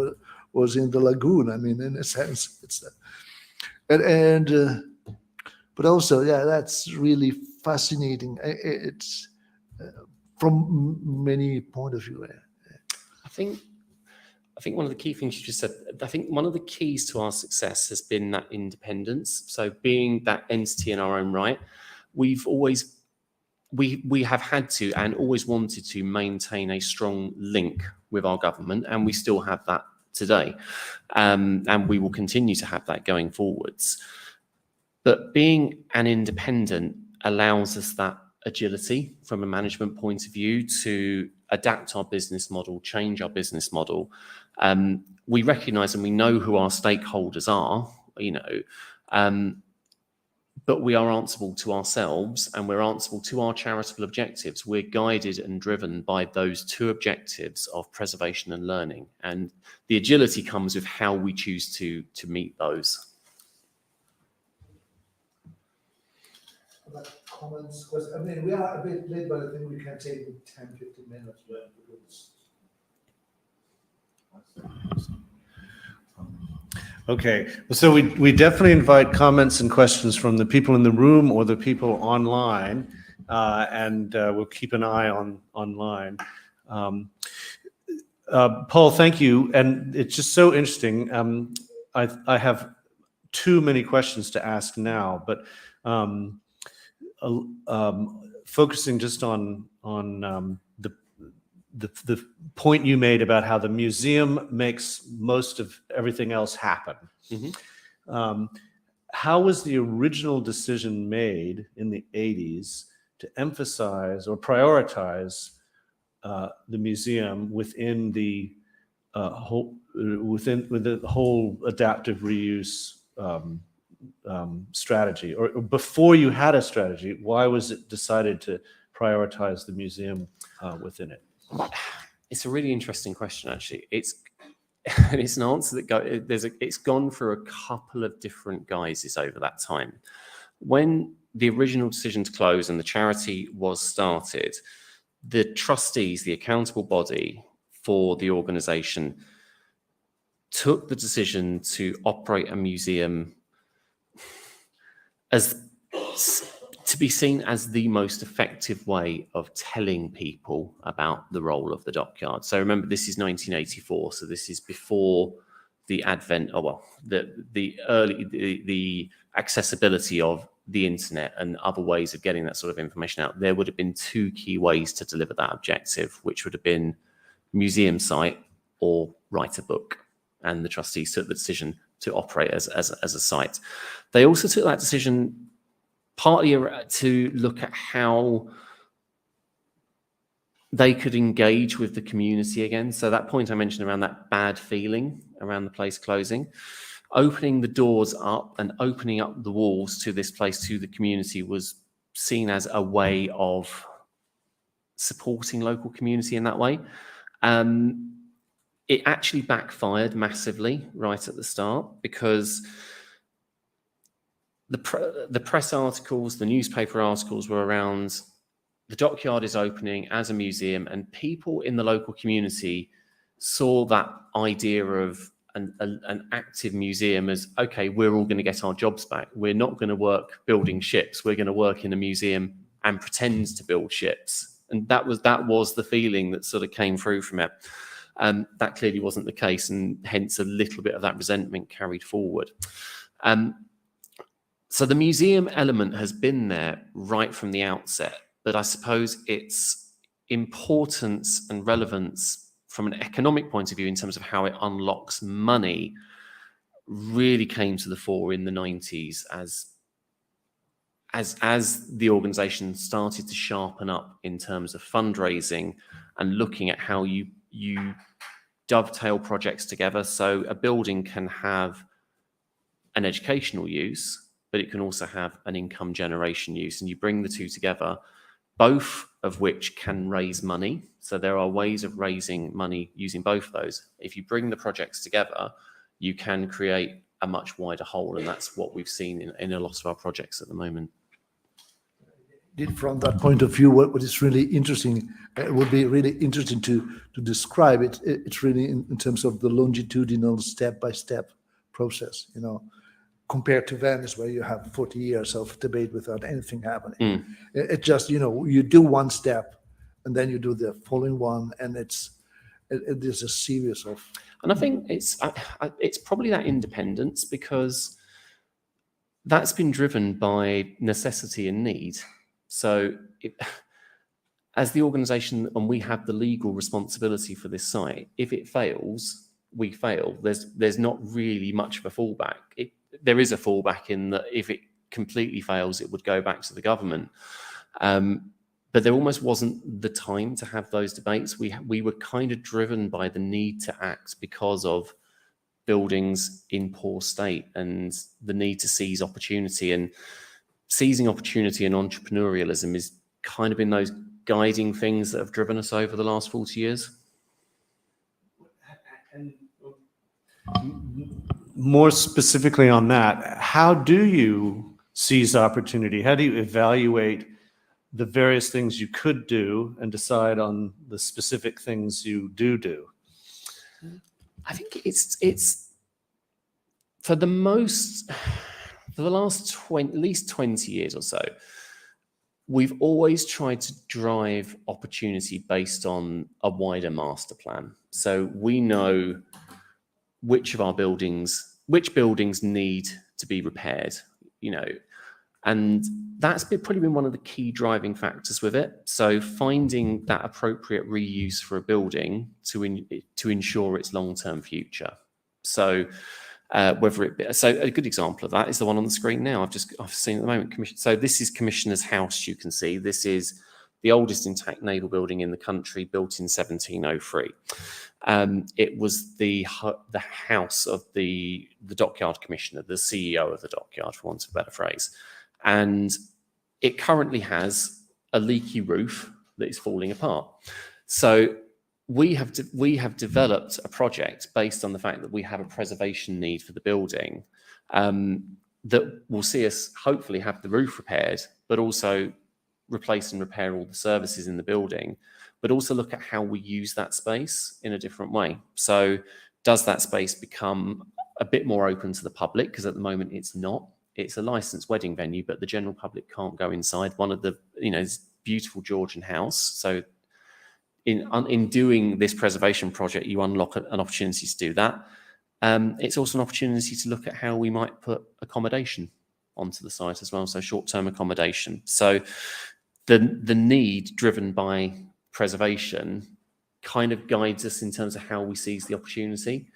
S1: was in the lagoon. I mean, in a sense, it's but also, yeah, that's really fascinating. It's from many point of view.
S7: I think one of the key things you just said, I think one of the keys to our success has been that independence. So being that entity in our own right, we have had to and always wanted to maintain a strong link with our government, and we still have that today. And we will continue to have that going forwards. But being an independent allows us that agility from a management point of view to adapt our business model, change our business model. We recognize and we know who our stakeholders are, you know, but we are answerable to ourselves and we're answerable to our charitable objectives. We're guided and driven by those two objectives of preservation and learning. And the agility comes with how we choose to meet those.
S1: Comments, questions? I mean, we are a bit late, but I think we can take 10, 15 minutes.
S5: Okay, so we definitely invite comments and questions from the people in the room or the people online, and we'll keep an eye on online. Paul, thank you, and it's just so interesting. I have too many questions to ask now, but focusing just on the point you made about how the museum makes most of everything else happen.
S7: Mm-hmm.
S5: How was the original decision made in the 80s to emphasize or prioritize the museum within the whole adaptive reuse strategy, or before you had a strategy? Why was it decided to prioritize the museum within it?
S7: It's a really interesting question, actually. It's an answer that it's gone through a couple of different guises over that time. When the original decision to close and the charity was started, the trustees, the accountable body for the organisation, took the decision to operate a museum to be seen as the most effective way of telling people about the role of the dockyard. So remember, this is 1984, so this is before the advent, the accessibility of the internet and other ways of getting that sort of information out. There would have been two key ways to deliver that objective, which would have been museum site or write a book. And the trustees took the decision to operate as a site. They also took that decision partly to look at how they could engage with the community again. So that point I mentioned around that bad feeling around the place closing, opening the doors up and opening up the walls to this place, to the community, was seen as a way of supporting local community in that way. It actually backfired massively right at the start, because the press articles, the newspaper articles were around the dockyard is opening as a museum, and people in the local community saw that idea of an active museum as, okay, we're all going to get our jobs back. We're not going to work building ships. We're going to work in a museum and pretend to build ships. And that was the feeling that sort of came through from it. That clearly wasn't the case, and hence a little bit of that resentment carried forward. So the museum element has been there right from the outset, but I suppose its importance and relevance from an economic point of view in terms of how it unlocks money really came to the fore in the 90s as the organisation started to sharpen up in terms of fundraising and looking at how you dovetail projects together. So a building can have an educational use, but it can also have an income generation use, and you bring the two together, both of which can raise money. So there are ways of raising money using both of those. If you bring the projects together, you can create a much wider whole, and that's what we've seen in a lot of our projects at the moment.
S1: From that point of view, what is really interesting, it would be really interesting to describe it. It's really in terms of the longitudinal step-by-step process, compared to Venice, where you have 40 years of debate without anything happening. It just, you do one step and then you do the following one, and it is a series of.
S7: And I think it's probably that independence, because that's been driven by necessity and need. So as the organisation, and we have the legal responsibility for this site, if it fails, we fail. There's not really much of a fallback. There is a fallback in that if it completely fails, it would go back to the government. But there almost wasn't the time to have those debates. We were kind of driven by the need to act because of buildings in poor state and the need to seize opportunity. And seizing opportunity and entrepreneurialism is kind of been those guiding things that have driven us over the last 40 years.
S5: And more specifically on that, how do you seize opportunity? How do you evaluate the various things you could do and decide on the specific things you do?
S7: I think it's for the last at least 20 years or so, we've always tried to drive opportunity based on a wider master plan. So we know which buildings need to be repaired, and that's probably been one of the key driving factors with it. So finding that appropriate reuse for a building to ensure its long-term future. So a good example of that is the one on the screen now. I've seen at the moment. So this is Commissioner's House. You can see this is the oldest intact naval building in the country, built in 1703. It was the house of the dockyard commissioner, the CEO of the dockyard, for want of a better phrase. And it currently has a leaky roof that is falling apart. So we have developed a project based on the fact that we have a preservation need for the building that will see us hopefully have the roof repaired, but also replace and repair all the services in the building, but also look at how we use that space in a different way. So does that space become a bit more open to the public? Because at the moment it's not. It's a licensed wedding venue, but the general public can't go inside one of the, it's beautiful Georgian house. So in doing this preservation project, you unlock an opportunity to do that. It's also an opportunity to look at how we might put accommodation onto the site as well, so short-term accommodation. So the need driven by preservation kind of guides us in terms of how we seize the opportunity.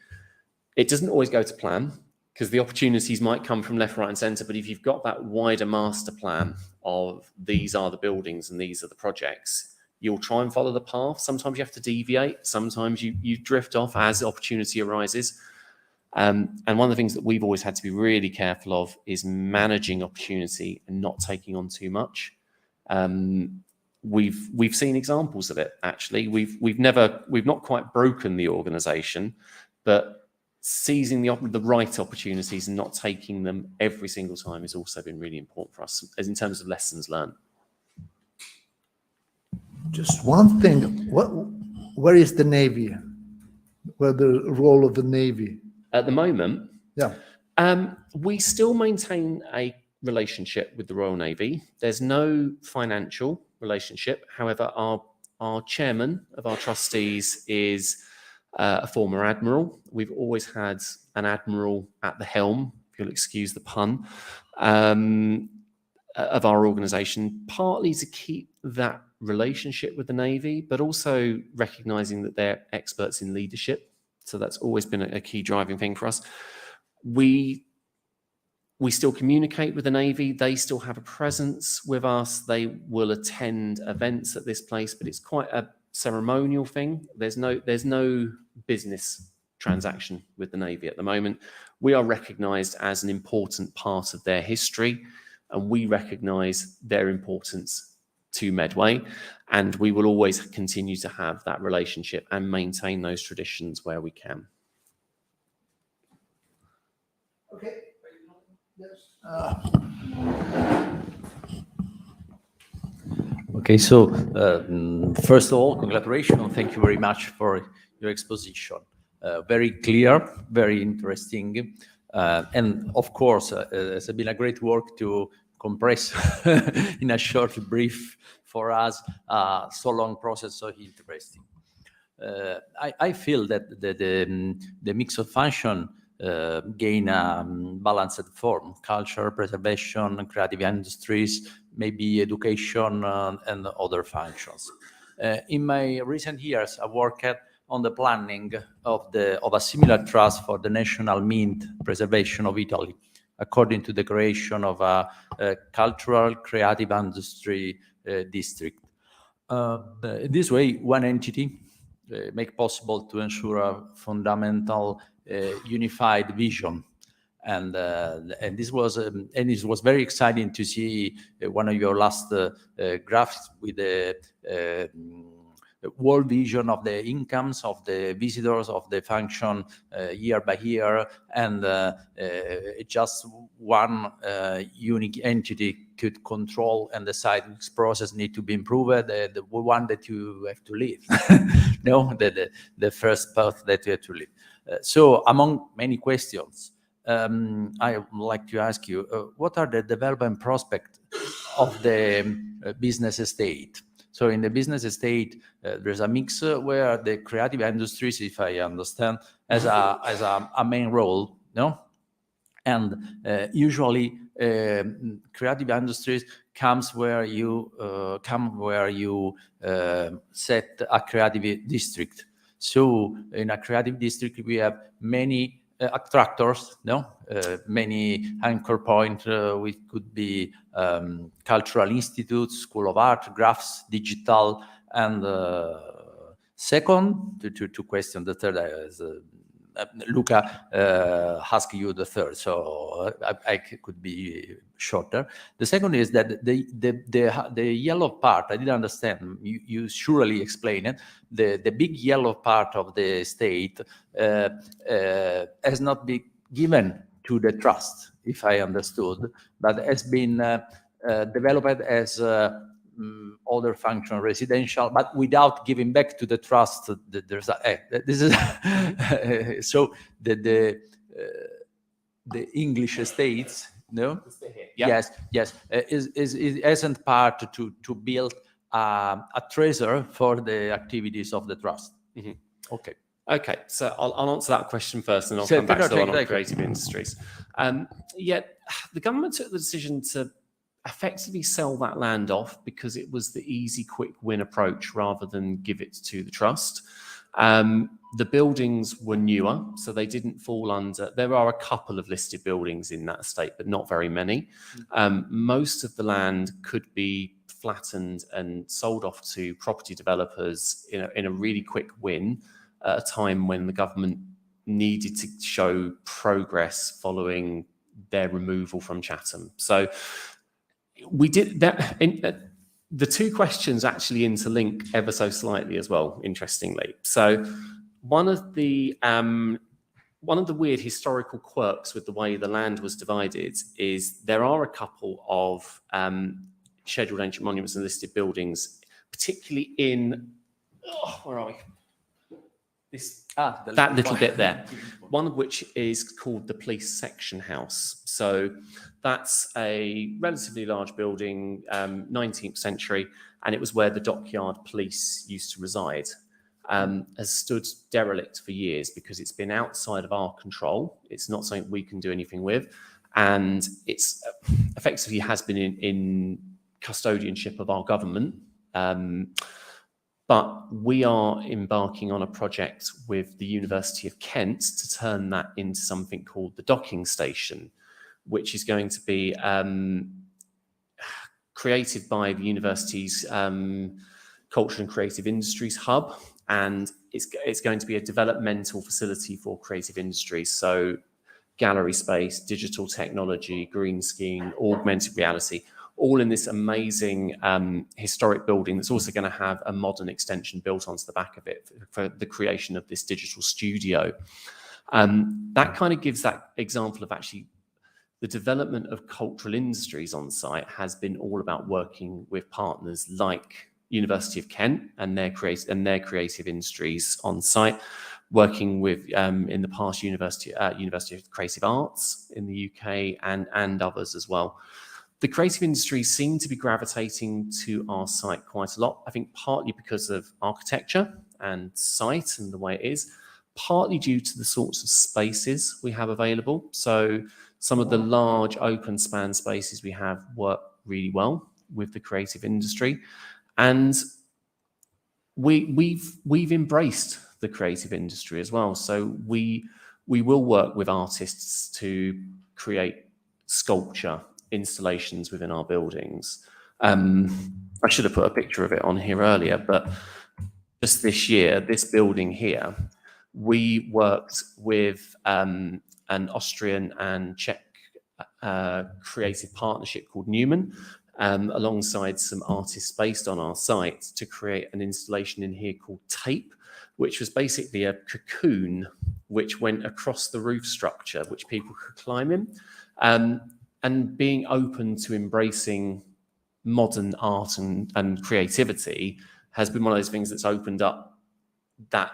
S7: It doesn't always go to plan, because the opportunities might come from left, right, and centre. But if you've got that wider master plan of these are the buildings and these are the projects, you'll try and follow the path. Sometimes you have to deviate. Sometimes you drift off as opportunity arises. And one of the things that we've always had to be really careful of is managing opportunity and not taking on too much. We've seen examples of it, actually. We've not quite broken the organisation, but seizing the right opportunities and not taking them every single time has also been really important for us, as in terms of lessons learned.
S1: Just one thing. Where is the Navy? Where the role of the Navy?
S7: At the moment,
S1: Yeah.
S7: we still maintain a relationship with the Royal Navy. There's no financial relationship. However, our chairman of our trustees is a former admiral. We've always had an admiral at the helm, if you'll excuse the pun, of our organisation, partly to keep that relationship with the Navy, but also recognising that they're experts in leadership. So that's always been a key driving thing for us. We still communicate with the Navy. They still have a presence with us. They will attend events at this place, but it's quite a ceremonial thing. There's no business transaction with the Navy at the moment. We are recognised as an important part of their history, and we recognise their importance to Medway, and we will always continue to have that relationship and maintain those traditions where we can.
S1: Okay. Yes.
S2: Okay, so first of all, congratulations and thank you very much for your exposition. Very clear, very interesting, and of course, it's been a great work to compress in a short brief for us so long process, so interesting. I feel that the mix of function gain a balanced form: culture, preservation, creative industries, maybe education, and other functions. In my recent years, I worked on the planning of a similar trust for the national mint preservation of Italy, according to the creation of a cultural creative industry district. This way, one entity make possible to ensure a fundamental unified vision and this was very exciting to see one of your last graphs with the world vision of the incomes of the visitors of the function year by year, and just one unique entity could control and decide which process need to be improved, the one that you have to leave. No, the first path that you have to leave. So among many questions, I would like to ask you, what are the development prospects of the business estate? So in the business estate, there's a mix where the creative industries, if I understand, as a main role, no? And usually creative industries comes where you set a creative district. So in a creative district, we have many attractors, no? Many anchor points, which could be cultural institutes, school of art, crafts, digital, and second, to question the third, Luca asked you the third, so I could be shorter. The second is that the yellow part, I didn't understand, you surely explain it, the big yellow part of the state has not been given to the trust, if I understood, but has been developed as other function residential, but without giving back to the trust. There's this is so the English estates, no?
S7: Yeah.
S2: Yes, isn't part to build a treasure for the activities of the trust.
S7: Mhm.
S2: Okay.
S7: Okay, so I'll answer that question first, and I'll
S2: So,
S7: come back to the one on
S2: take it.
S7: creative industries. Yet the government took the decision to effectively sell that land off because it was the easy, quick win approach rather than give it to the trust. The buildings were newer, so they didn't fall under. There are a couple of listed buildings in that estate, but not very many. Most of the land could be flattened and sold off to property developers in a really quick win at a time when the government needed to show progress following their removal from Chatham. So we did that. The two questions actually interlink ever so slightly as well, interestingly. So one of the weird historical quirks with the way the land was divided is there are a couple of scheduled ancient monuments and listed buildings, particularly in, where are we? That little bit there, one of which is called the Police Section House. So that's a relatively large building, 19th century, and it was where the dockyard police used to reside. Has stood derelict for years because it's been outside of our control. It's not something we can do anything with, and it's effectively has been in custodianship of our government. But we are embarking on a project with the University of Kent to turn that into something called the docking station, which is going to be created by the university's Culture and Creative Industries Hub. And it's going to be a developmental facility for creative industries. So gallery space, digital technology, green skiing, augmented reality, all in this amazing historic building that's also going to have a modern extension built onto the back of it for the creation of this digital studio. That kind of gives that example of actually the development of cultural industries on site has been all about working with partners like University of Kent and their creative industries on site, working with in the past University of Creative Arts in the UK and others as well. The creative industries seem to be gravitating to our site quite a lot, I think partly because of architecture and site and the way it is, partly due to the sorts of spaces we have available. So some of the large open span spaces we have work really well with the creative industry. And we've embraced the creative industry as well. So we will work with artists to create sculpture installations within our buildings. I should have put a picture of it on here earlier, but just this year, this building here, we worked with an Austrian and Czech creative partnership called Newman, alongside some artists based on our site, to create an installation in here called Tape, which was basically a cocoon which went across the roof structure, which people could climb in, and being open to embracing modern art and creativity has been one of those things that's opened up that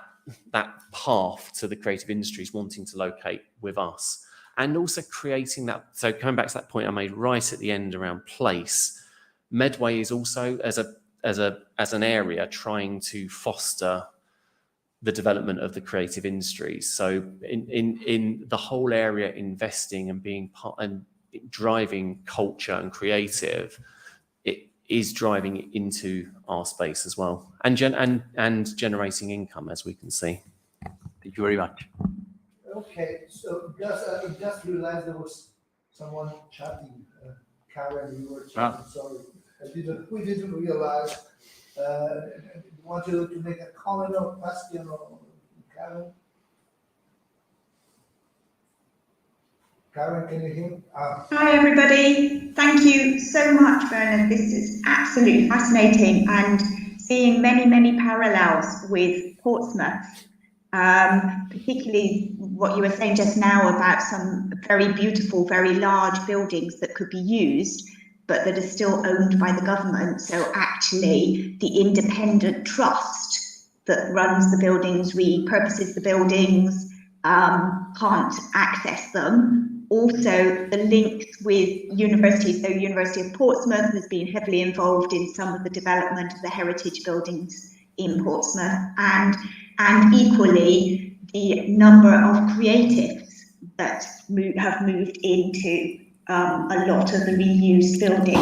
S7: path to the creative industries wanting to locate with us, and also creating that. So coming back to that point I made right at the end around place, Medway is also as an area trying to foster the development of the creative industries. So in the whole area, investing and being part and driving culture and creative, it is driving it into our space as well, and generating income, as we can see.
S2: Thank you very much.
S1: Okay, so I just realized there was someone chatting. Karen, you were chatting. Sorry, we didn't realize. You want to make a comment or question or Karen? Karen, can you hear me?
S8: Hi everybody, thank you so much, Bernard. This is absolutely fascinating, and seeing many parallels with Portsmouth, particularly what you were saying just now about some very beautiful, very large buildings that could be used, but that are still owned by the government. So actually the independent trust that runs the buildings, repurposes the buildings, can't access them. Also, the links with universities. So University of Portsmouth has been heavily involved in some of the development of the heritage buildings in Portsmouth, and equally the number of creatives that have moved into a lot of the reused buildings.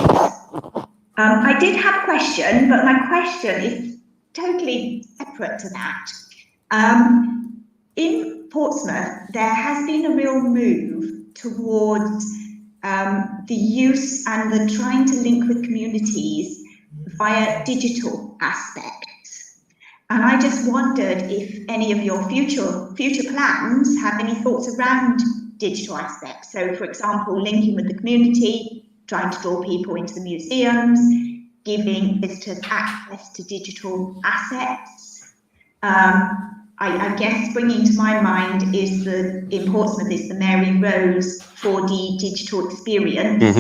S8: I did have a question, but my question is totally separate to that. In Portsmouth, there has been a real move towards the use and the trying to link with communities via digital aspects. And I just wondered if any of your future plans have any thoughts around digital aspects. So, for example, linking with the community, trying to draw people into the museums, giving visitors access to digital assets. I guess bringing to my mind is in Portsmouth is the Mary Rose 4D digital experience.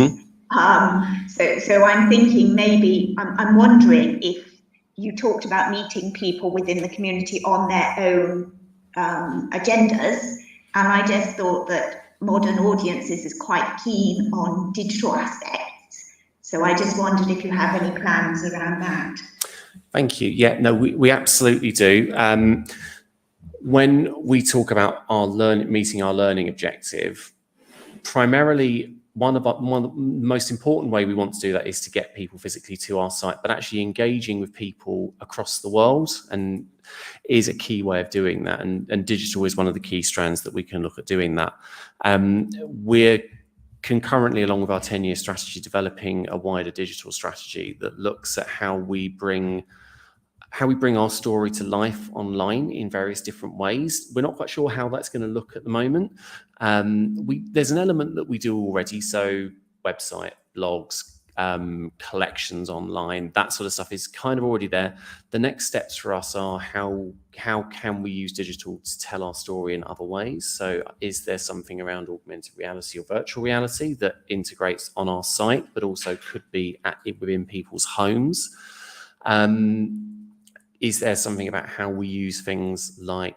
S8: So I'm thinking maybe, I'm wondering if you talked about meeting people within the community on their own agendas, and I just thought that modern audiences is quite keen on digital aspects. So I just wondered if you have any plans around that.
S7: Thank you. Yeah, no, we absolutely do. When we talk about meeting our learning objective, primarily one of the most important way we want to do that is to get people physically to our site, but actually engaging with people across the world and is a key way of doing that. And digital is one of the key strands that we can look at doing that. We're concurrently, along with our 10-year strategy, developing a wider digital strategy that looks at how we bring our story to life online in various different ways. We're not quite sure how that's going to look at the moment. There's an element that we do already, so website, blogs, collections online, that sort of stuff is kind of already there. The next steps for us are how can we use digital to tell our story in other ways? So is there something around augmented reality or virtual reality that integrates on our site, but also could be within people's homes? Is there something about how we use things like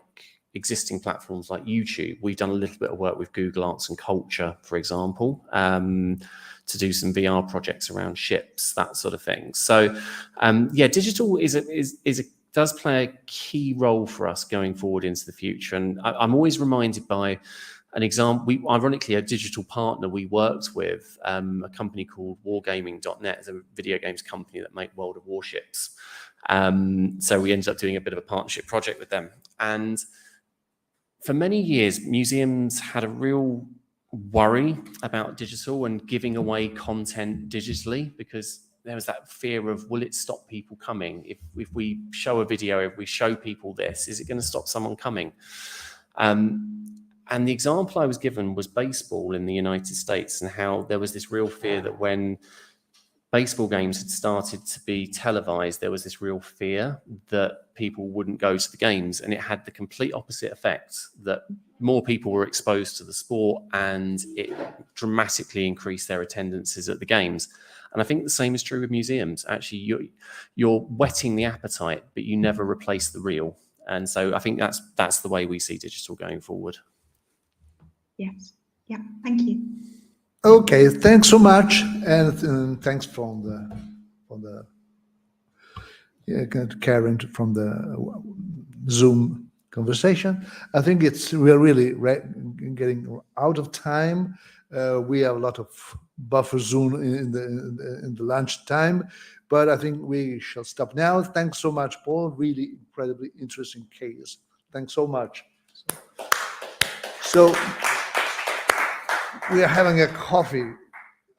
S7: existing platforms like YouTube? We've done a little bit of work with Google Arts and Culture, for example, to do some VR projects around ships, that sort of thing. So, yeah, digital does play a key role for us going forward into the future. And I'm always reminded by an example. Ironically, a digital partner we worked with, a company called Wargaming.net, is a video games company that make World of Warships. So we ended up doing a bit of a partnership project with them. And for many years, museums had a real worry about digital and giving away content digitally, because there was that fear of, will it stop people coming? If we show a video, if we show people this, is it going to stop someone coming? And the example I was given was baseball in the United States, and how there was this real fear that when baseball games had started to be televised, there was this real fear that people wouldn't go to the games, and it had the complete opposite effect, that more people were exposed to the sport and it dramatically increased their attendances at the games. And I think the same is true with museums. Actually, you're whetting the appetite, but you never replace the real. And so I think that's the way we see digital going forward.
S8: Yes. Yeah. Thank you.
S1: Okay, thanks so much, and thanks from the Karen from the Zoom conversation. I think we're really getting out of time. We have a lot of buffer zone in the lunch time, but I think we shall stop now. Thanks so much, Paul. Really incredibly interesting case. Thanks so much. So we are having a coffee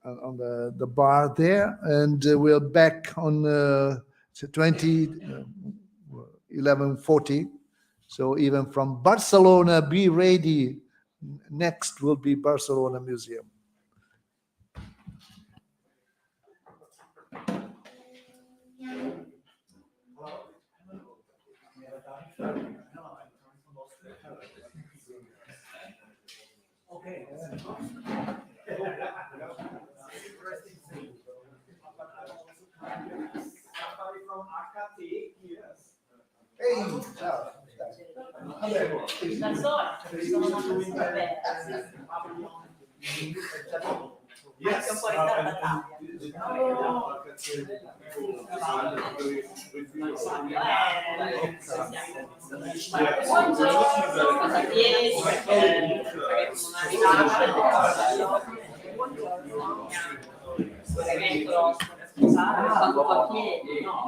S1: on the bar there, and we're back on 11:40. So even from Barcelona, be ready. Next will be Barcelona Museum. Ehi, ciao.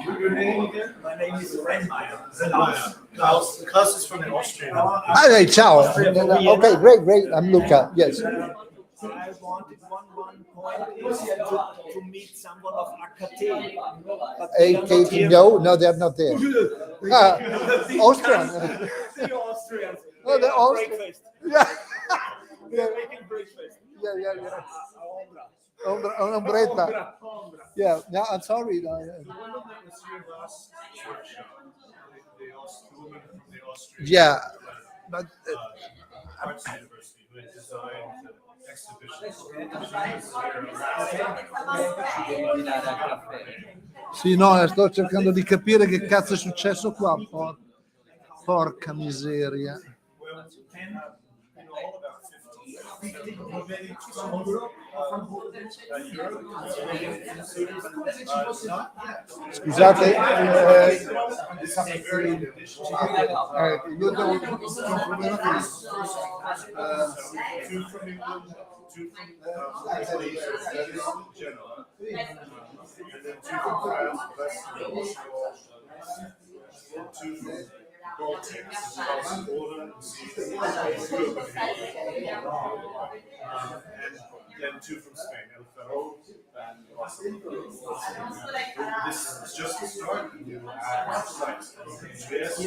S6: Your name again? My name is Renmeyer. Klaus is from the Austrian.
S1: Hi, ciao. Okay, great. I'm Luca. Yes.
S6: I wanted one point is to meet someone of AKT. But they are not here.
S1: No, they're not there. Austrian.
S6: The Austrians.
S1: Oh, the Austrian.
S6: Breakfast.
S1: Yeah.
S6: They're making breakfast.
S1: Yeah. Ombretta. Yeah. No, I'm sorry.
S5: The woman that was here last workshop, the woman from the Austrian
S1: Yeah, but
S5: Arts University who had designed the exhibition.
S1: sì, no, sto cercando di capire che cazzo è successo qua. Porca miseria.
S5: Well, 10, all about 15, or maybe 200
S1: Scusate,
S5: This is a very initial.
S1: io devo complementare.
S5: Two from England, two from Italy, Genoa, and then two from France, and two from Baltics, Poland, and then two from Spain, El Ferro and this is just the start. You will add sites. Yes,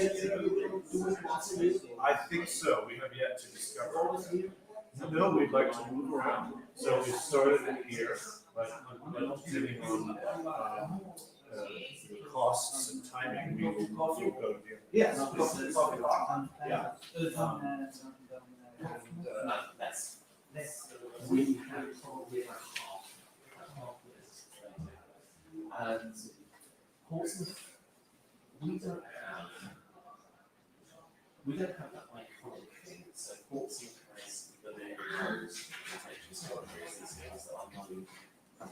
S5: I think so. We have yet to discover. No, we'd like to move around. So we started it here, but depending on costs and timing, we will go here. Yes, yeah.
S2: We have probably about half of this. And Portsmouth, we don't have that iconic thing. So Portsmouth has the name of reputation stories, these things that are known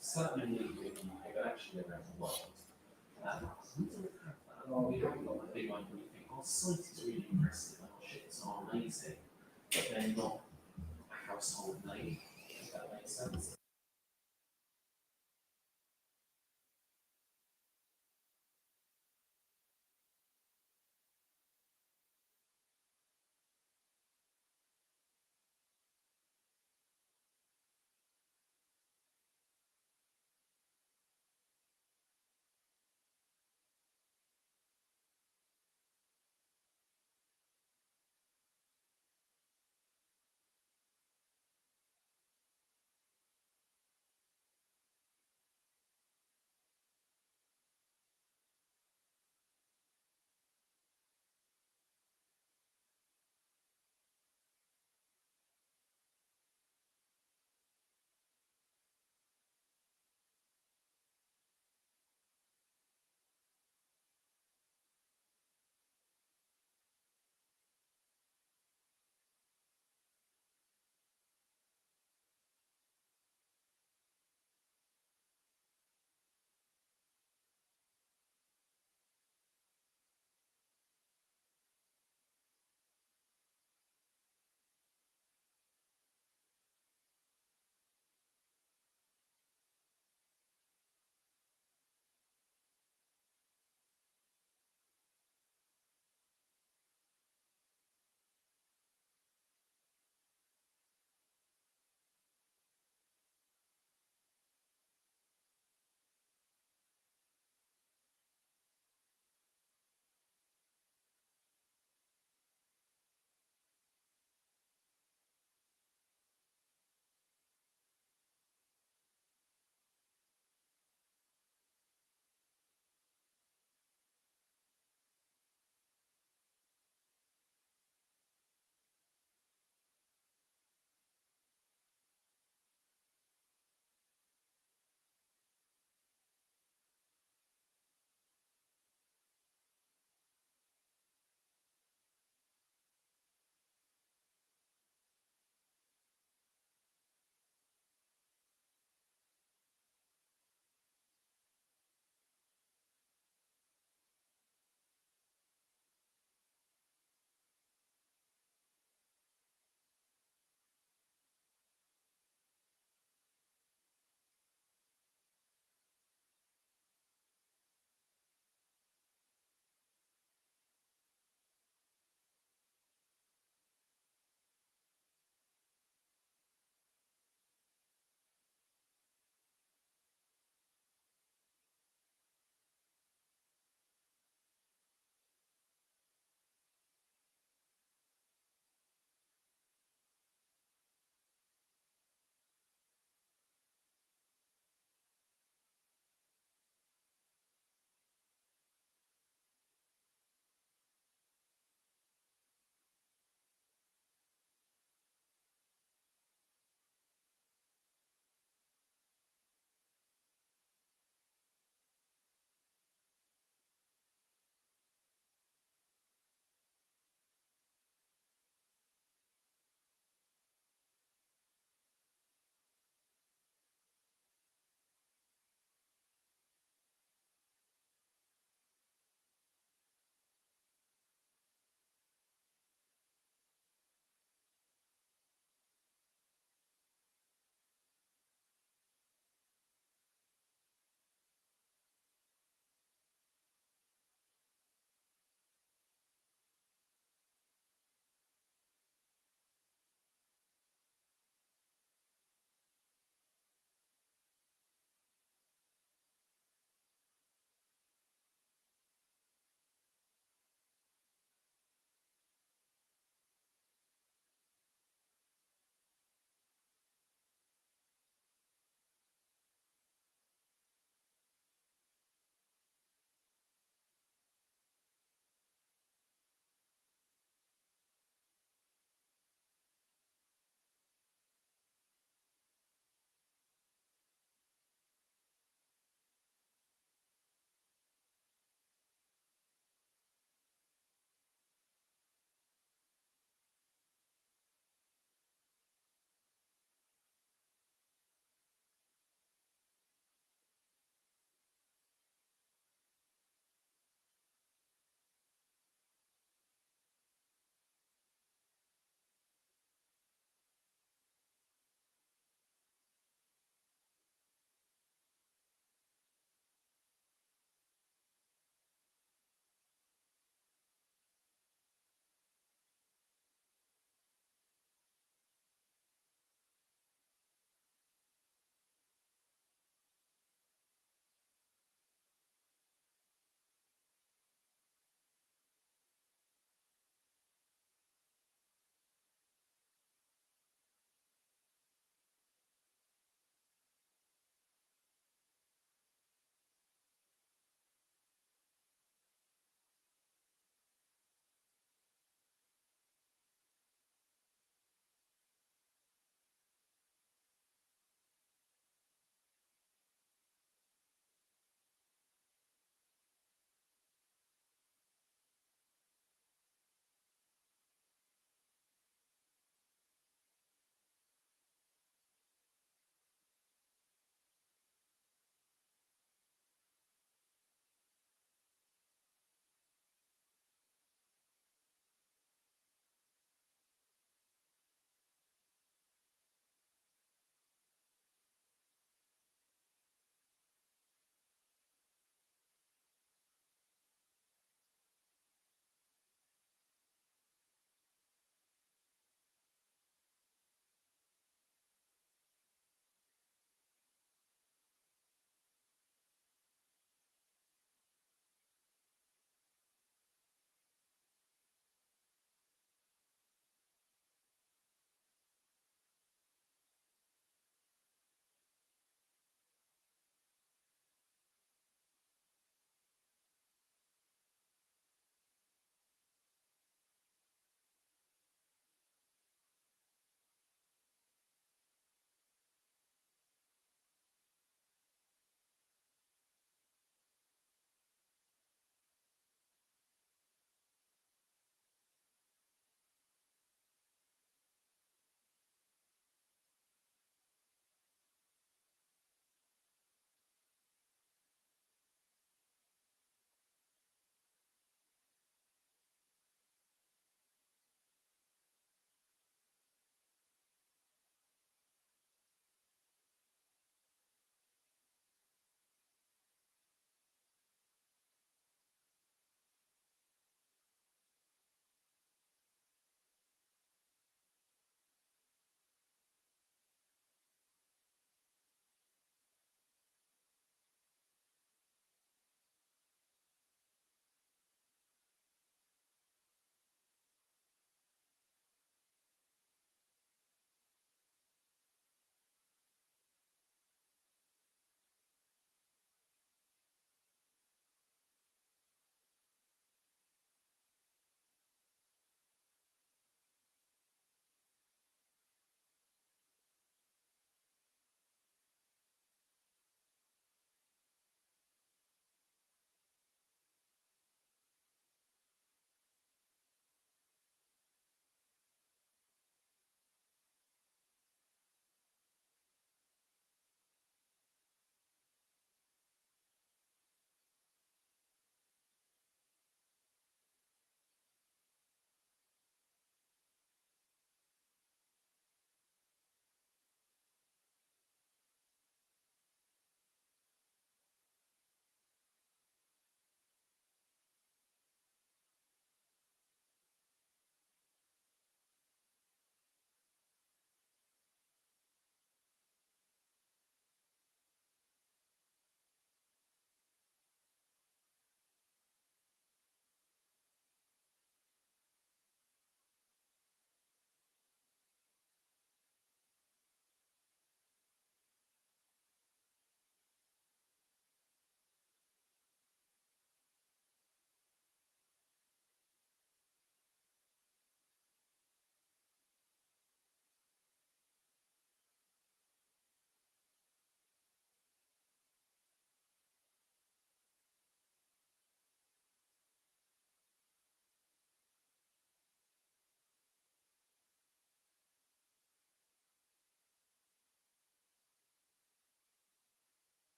S2: certainly in the UK, but actually around the world. We don't have that. We haven't got that big iconic thing. Our site is really impressive, our ships are amazing, but they're not a household name, if that makes sense.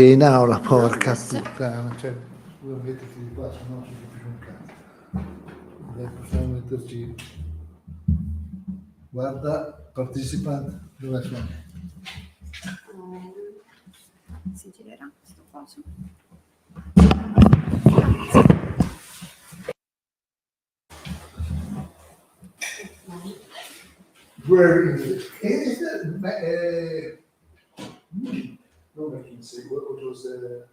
S1: Ok, Naura, porca puttana, cioè, devo metterti di qua, se no ci capisci un cazzo. Dai, possiamo metterci... Guarda, partecipante, dove sono?
S4: Si girerà questo coso.
S1: Where is it? No McKinsey. What was the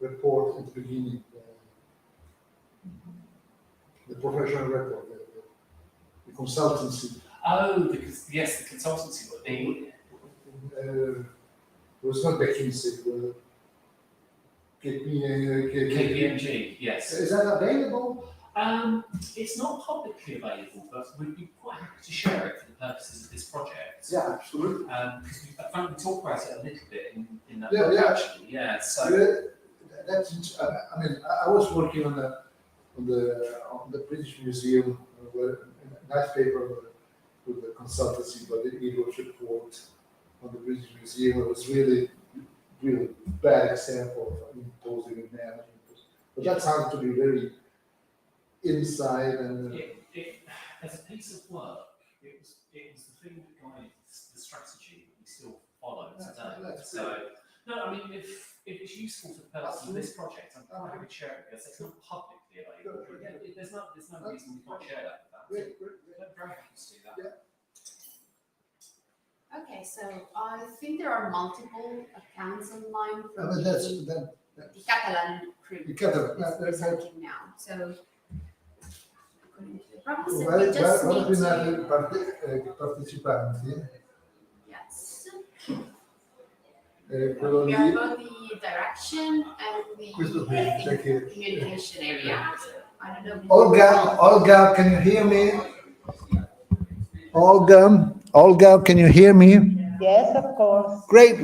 S1: report at the beginning? The professional report, the consultancy.
S9: Oh, yes, the consultancy, but the
S1: It was not McKinsey.
S9: KPMG, yes.
S1: Is that available?
S9: It's not publicly available, but we'd be quite happy to share it for the purposes of this project.
S1: Yeah, absolutely.
S9: Because we talk about it a little bit in that
S1: Yeah,
S9: book,
S1: yeah.
S9: actually. Yeah, so
S1: That's. I mean, I was working on the British Museum, where a nice paper with the consultancy, but it was report on the British Museum. It was really bad example of imposing management. But that sounds to be very inside and.
S9: as a piece of work, it was the thing that guided the strategy that we still follow today.
S1: That's
S9: So, no, I mean, if it's useful for the purpose of this project, I'm happy to share it because it's not publicly available.
S1: Good.
S9: Yeah, there's no reason we can't share that with that.
S1: Great.
S9: I'm very happy to do that.
S1: Yeah.
S4: Okay, so I think there are multiple accounts online
S1: I
S4: from
S1: mean,
S4: the Catalan crew
S1: The Catalan,
S4: is
S1: that's-
S4: presenting now. So according to the promise, we
S1: Guarda
S4: just
S1: prima
S4: need
S1: dei
S4: to
S1: partecipanti,
S4: yes.
S1: quello
S4: We are
S1: lì,
S4: about the direction and the
S1: Questo qui,
S4: I
S1: cioè
S4: think,
S1: che-
S4: communication area. So I don't know.
S1: Olga, can you hear me? Olga, can you hear me?
S10: Yes, of course.
S1: Great.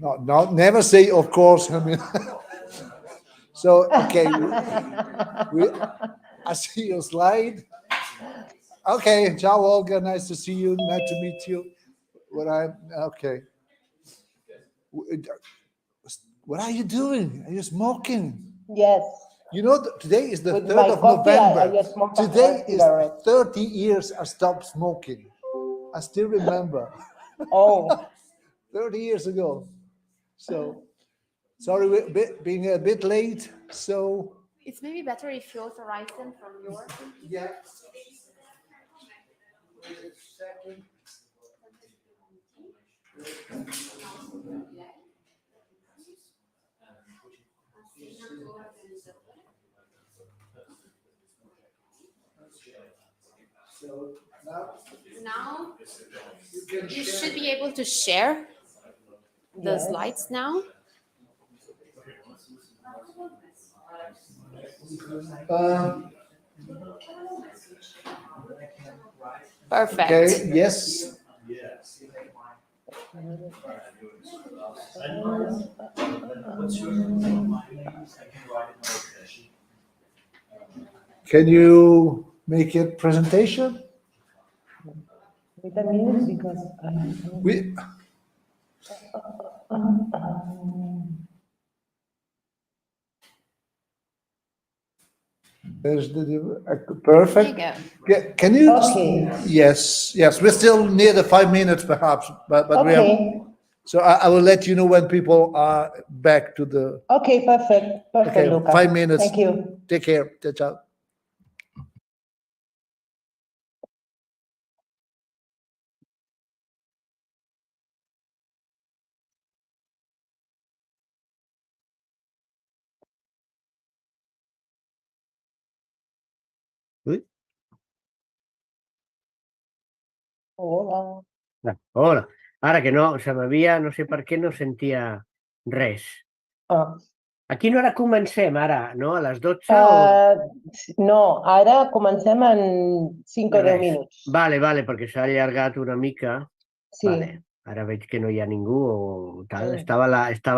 S1: No, never say of course. I mean, so okay, I see your slide. Okay, ciao Olga, nice to see you, nice to meet you. Okay. What are you doing? Are you smoking?
S10: Yes.
S1: You know, today is the
S10: With
S1: 3rd
S10: my
S1: of
S10: coffee,
S1: November.
S10: I just smoked a
S1: Today is
S10: cigarette.
S1: 30 years I stopped smoking. I still remember.
S10: Oh,
S1: 30 years ago. So, sorry, being a bit late. So,
S4: It's maybe better if you authorize them from your.
S1: yeah. So
S4: Now
S1: you can
S4: you
S1: share.
S4: should be able to share the
S10: Yes.
S4: slides now. Perfect.
S1: Okay, yes. Can you make a presentation?
S10: wait a minute because
S1: We, there's
S4: There
S1: perfect.
S4: you go.
S1: Can you?
S10: Okay.
S1: Yes. We're still near the 5 minutes, perhaps, but we are.
S10: okay,
S1: So I will let you know when people are back to the.
S10: okay, perfect,
S1: Okay,
S10: Luca.
S1: 5 minutes.
S10: Thank you.
S1: Take care. Ciao, ciao.
S10: Hola.
S11: Hola. Ara que no, se m'havia, no sé per què no sentia res.
S10: Ah.
S11: A quina hora comencem ara, no? A les 12
S10: No, ara comencem en 5 o 10
S11: Res.
S10: minuts.
S11: Vale, perquè s'ha allargat una mica.
S10: Sí.
S11: Vale. Ara veig que no hi ha ningú o tal.
S10: Sí.
S11: Estava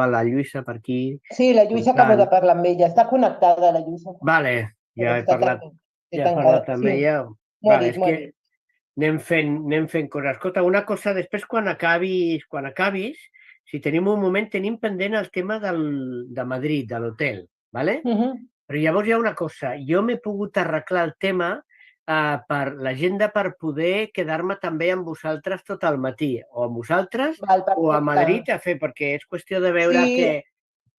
S11: la Lluïsa per aquí.
S10: Sí, la Lluïsa acabo de parlar amb ella. Està connectada, la Lluïsa.
S11: Vale, ja he parlat amb
S10: Sí.
S11: ella.
S10: M'ho ha
S11: Vale,
S10: dit,
S11: és
S10: m'ho ha
S11: que
S10: dit.
S11: anem fent coses. Escolta, una cosa, després quan acabis, si tenim un moment, tenim pendent el tema de Madrid, de l'hotel, ¿vale? Però llavors hi ha una cosa, jo m'he pogut arreglar el tema per l'agenda per poder quedar-me també amb vosaltres tot el matí, o amb vosaltres
S10: Val,
S11: o a
S10: perfecte.
S11: Madrid a fer, perquè és qüestió de veure
S10: Sí,
S11: que...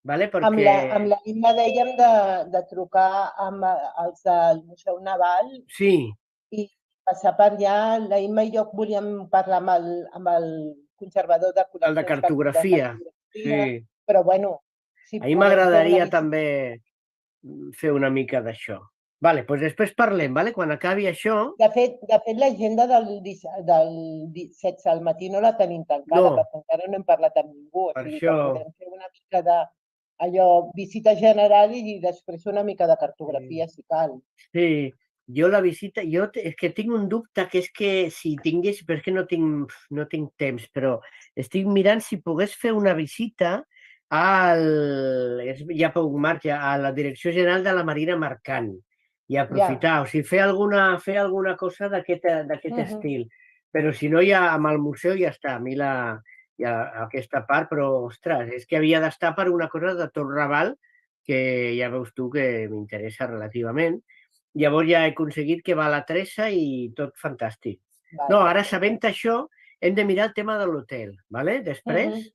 S11: Vale?
S10: amb
S11: Perquè...
S10: la Imma dèiem de trucar amb els del Museu Naval
S11: Sí,
S10: i passar per allà. La Imma i jo volíem parlar amb el conservador de
S11: el de
S10: col·leccions
S11: cartografia. Sí.
S10: però bueno, si
S11: A mi
S10: podem fer una
S11: m'agradaria
S10: visita.
S11: també fer una mica d'això. Vale, doncs després parlem, vale? Quan acabi això...
S10: De fet l'agenda del 17 al matí no la tenim tancada,
S11: No.
S10: perquè encara no hem parlat amb ningú. O
S11: Per
S10: sigui
S11: això...
S10: que podem fer una mica de visita general i després una mica de cartografia, si cal.
S11: Sí, jo la visita, és que tinc un dubte, que és que si tingués, però és que no tinc temps, però estic mirant si pogués fer una visita ja puc marxa, a la Direcció General de la Marina Mercant i aprofitar, o sigui, fer alguna cosa d'aquest estil. Però si no, ja amb el museu ja està, a mi aquesta part, però, ostres, és que havia d'estar per una cosa de tot Raval, que ja veus tu que m'interessa relativament. Llavors ja he aconseguit que va a la Teresa i tot fantàstic. No, ara sabent això, hem de mirar el tema de l'hotel, ¿vale? Després,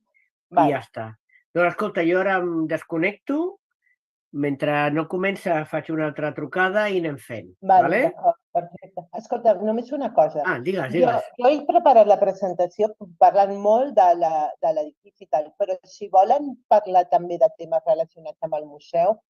S11: i ja està. Doncs escolta, jo ara em desconnecto, mentre no comença faig una altra trucada i anem fent,
S10: Vale,
S11: ¿vale?
S10: d'acord, perfecte. Escolta, només una cosa.
S11: Ah, digues.
S10: Jo he preparat la presentació parlant molt de l'edifici i tal, però si volen parlar també de temes relacionats amb el museu,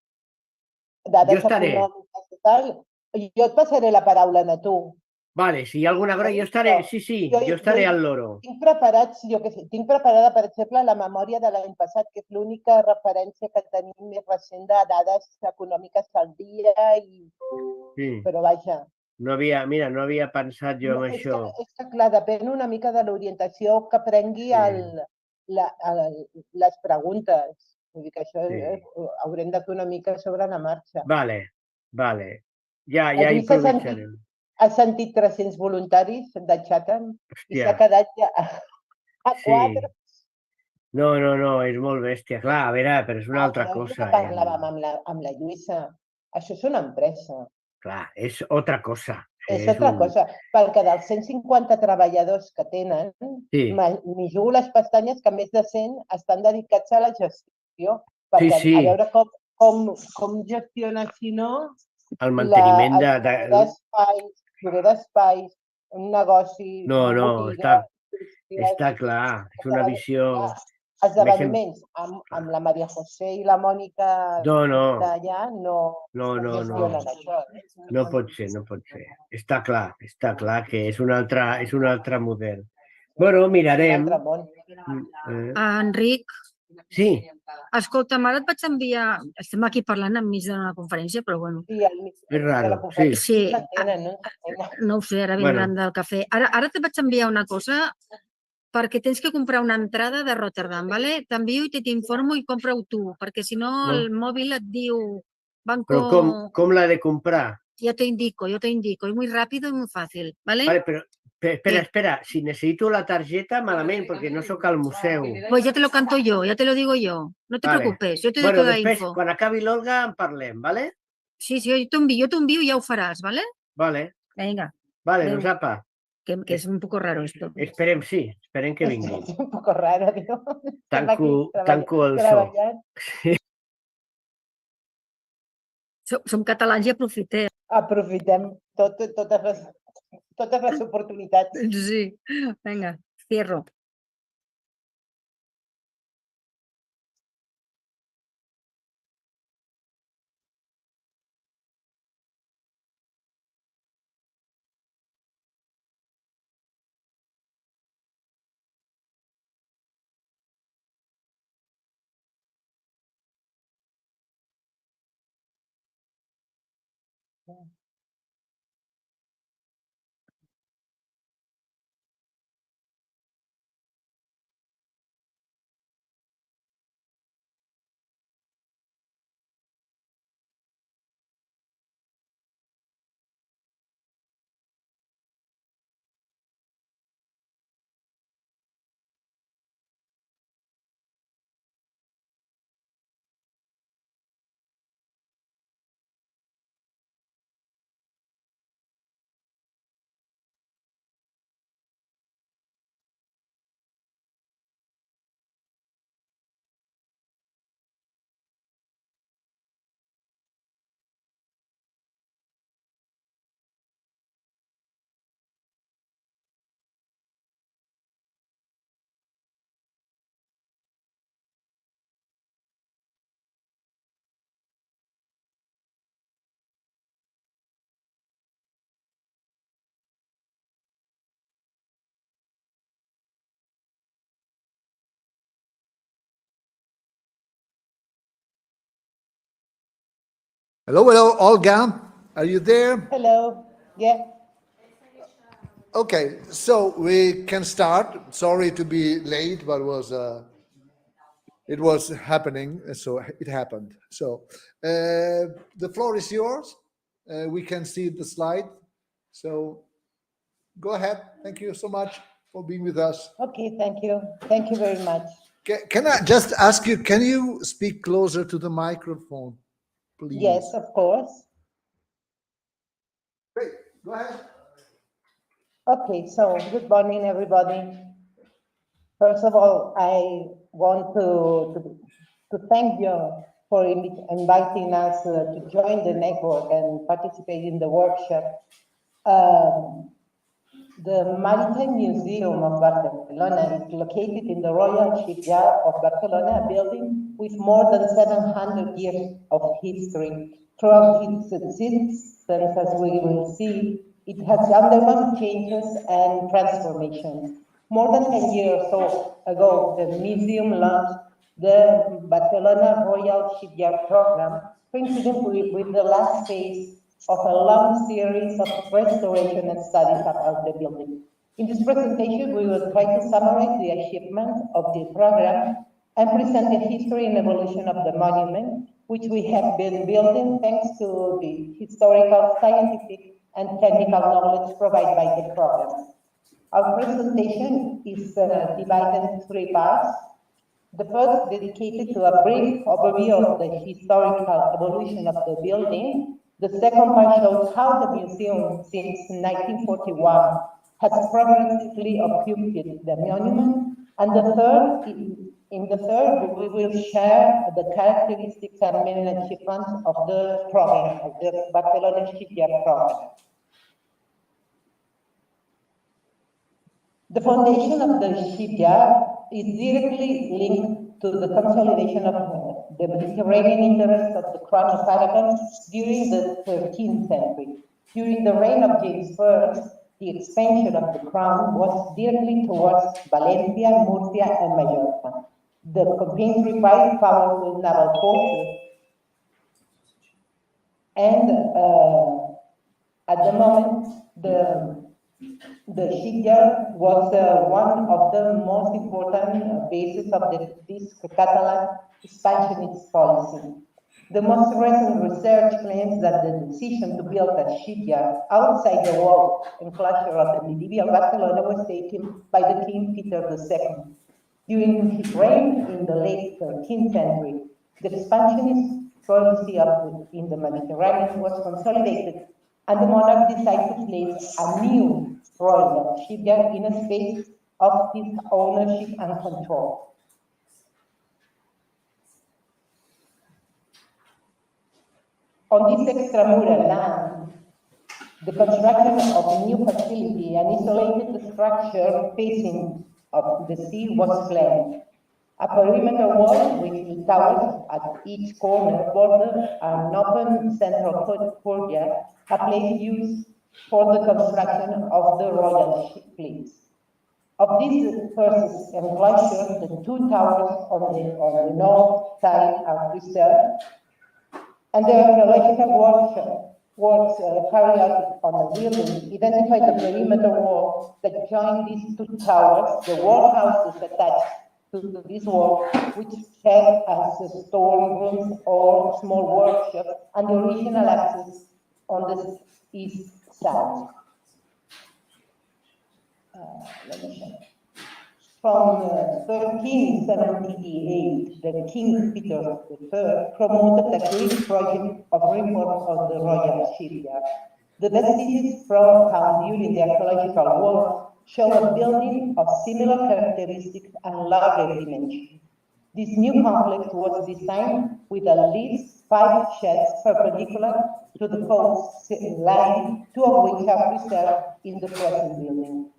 S10: dades econòmiques i tal, jo et passaré la paraula a tu.
S11: Vale, si hi ha alguna cosa, jo estaré, jo estaré al loro.
S10: Tinc preparats, jo què sé, tinc preparada, per exemple, la memòria de l'any passat, que és l'única referència que tenim més recent de dades econòmiques al dia, però vaja.
S11: No havia pensat jo en això.
S10: És que, clar, depèn una mica de l'orientació que prengui les preguntes. Vull dir que això haurem de fer una mica sobre la marxa.
S11: Vale. Ja improvisarem.
S10: Has sentit 300 voluntaris de Chatham i s'ha quedat ja a 4.
S11: No, és molt bèstia. Clar, a veure, però és una altra cosa.
S10: Parlàvem amb la Lluïssa. Això és una empresa.
S11: Clar, és altra cosa.
S10: És altra cosa, perquè dels 150 treballadors que tenen, m'hi jugo les pestanyes que més de 100 estan dedicats a la gestió. Perquè a veure com gestiona, si no,
S11: el manteniment
S10: lloguer d'espais, un negoci, una botiga...
S11: Està clar, és una visió...
S10: Esdeveniments amb la Maria José i la Mònica d'allà no gestionen això.
S11: No pot ser. Està clar que és un altre model. Bueno, mirarem.
S12: Enric.
S11: Sí.
S12: Escolta, ara et vaig enviar... Estem aquí parlant enmig d'una conferència, però bueno.
S11: És raro, sí.
S12: Sí. No ho sé, ara vindran del cafè. Ara te vaig enviar una cosa perquè tens que comprar una entrada de Rotterdam, ¿vale? T'envio i t'informo i compra-ho tu, perquè si no el mòbil et diu...
S11: Però com l'ha de comprar?
S12: Yo te indico, es muy rápido y muy fácil, ¿vale?
S11: Vale, pero espera, si necesito la tarjeta, malament, porque no soc al museu.
S12: Pues ya te lo canto yo, ya te lo digo yo. No te preocupes, yo te doy toda la info.
S11: Després, quan acabi l'Olga, en parlem, ¿vale?
S12: Sí, yo te envío y ya ho faràs, ¿vale?
S11: Vale.
S12: Venga.
S11: Vale, doncs apa.
S12: Que es un poco raro esto.
S11: Esperem que vingui.
S10: Es un poco raro, digo.
S11: Tanco el so.
S12: Som catalans i aprofitem.
S10: Aprofitem totes les oportunitats.
S12: Sí, vinga, cierro.
S1: Hello, hello, Olga. Are you there?
S10: Hello. Yeah.
S1: Okay, so we can start. Sorry to be late, but it was happening, so it happened. So the floor is yours. We can see the slide. So go ahead. Thank you so much for being with us.
S10: Okay, thank you. Thank you very much.
S1: Can I just ask you, can you speak closer to the microphone, please?
S10: Yes, of course.
S1: Great, go ahead.
S10: Okay, so good morning, everybody. First of all, I want to thank you for inviting us to join the network and participate in the workshop. The Maritime Museum of Barcelona is located in the Royal Shipyard of Barcelona, a building with more than 700 years of history. Throughout its existence, as we will see, it has undergone changes and transformations. More than 10 years ago, the museum launched the Barcelona Royal Shipyard program, coinciding with the last phase of a long series of restoration and studies about the building. In this presentation, we will try to summarize the achievements of the program and present the history and evolution of the monument, which we have been building thanks to the historical, scientific, and technical knowledge provided by the program. Our presentation is divided into 3 parts. The first dedicated to a brief overview of the historical evolution of the building. The second part shows how the museum since 1941 has progressively occupied the monument. And the third, in the third, we will share the characteristics and main achievements of the program, of the Barcelona Shipyard program. The foundation of the shipyard is directly linked to the consolidation of the Mediterranean interests of the Crown of Aragon during the 13th century. During the reign of James I, the expansion of the Crown was directly towards Valencia, Murcia, and Mallorca. The campaigns required powerful naval forces, and at the moment, the shipyard was one of the most important bases of this Catalan expansionist policy. The most recent research claims that the decision to build a shipyard outside the wall enclosure of the medieval Barcelona was taken by the King Peter II. During his reign in the late 13th century, the expansionist policy in the Mediterranean was consolidated, and the monarch decided to place a new royal shipyard in a space of his ownership and control. On this extramural land, the construction of a new facility, an isolated structure facing of the sea, was planned. A perimeter wall with towers at each corner bordered an open central courtyard, a place used for the construction of the royal fleets. Of this first enclosure, the 2 towers on the north side are preserved, and the archaeological works carried out on the building identified the perimeter wall that joined these 2 towers, the warehouses attached to this wall, which served as storerooms or small workshops, and the original access on the east side. Let me show. From 1378, the King Peter III promoted a great project of reform of the royal shipyard. The vestiges found during the archaeological work show a building of similar characteristics and larger dimensions. This new complex was designed with at least 5 sheds perpendicular to the coast line, 2 of which are preserved in the present building.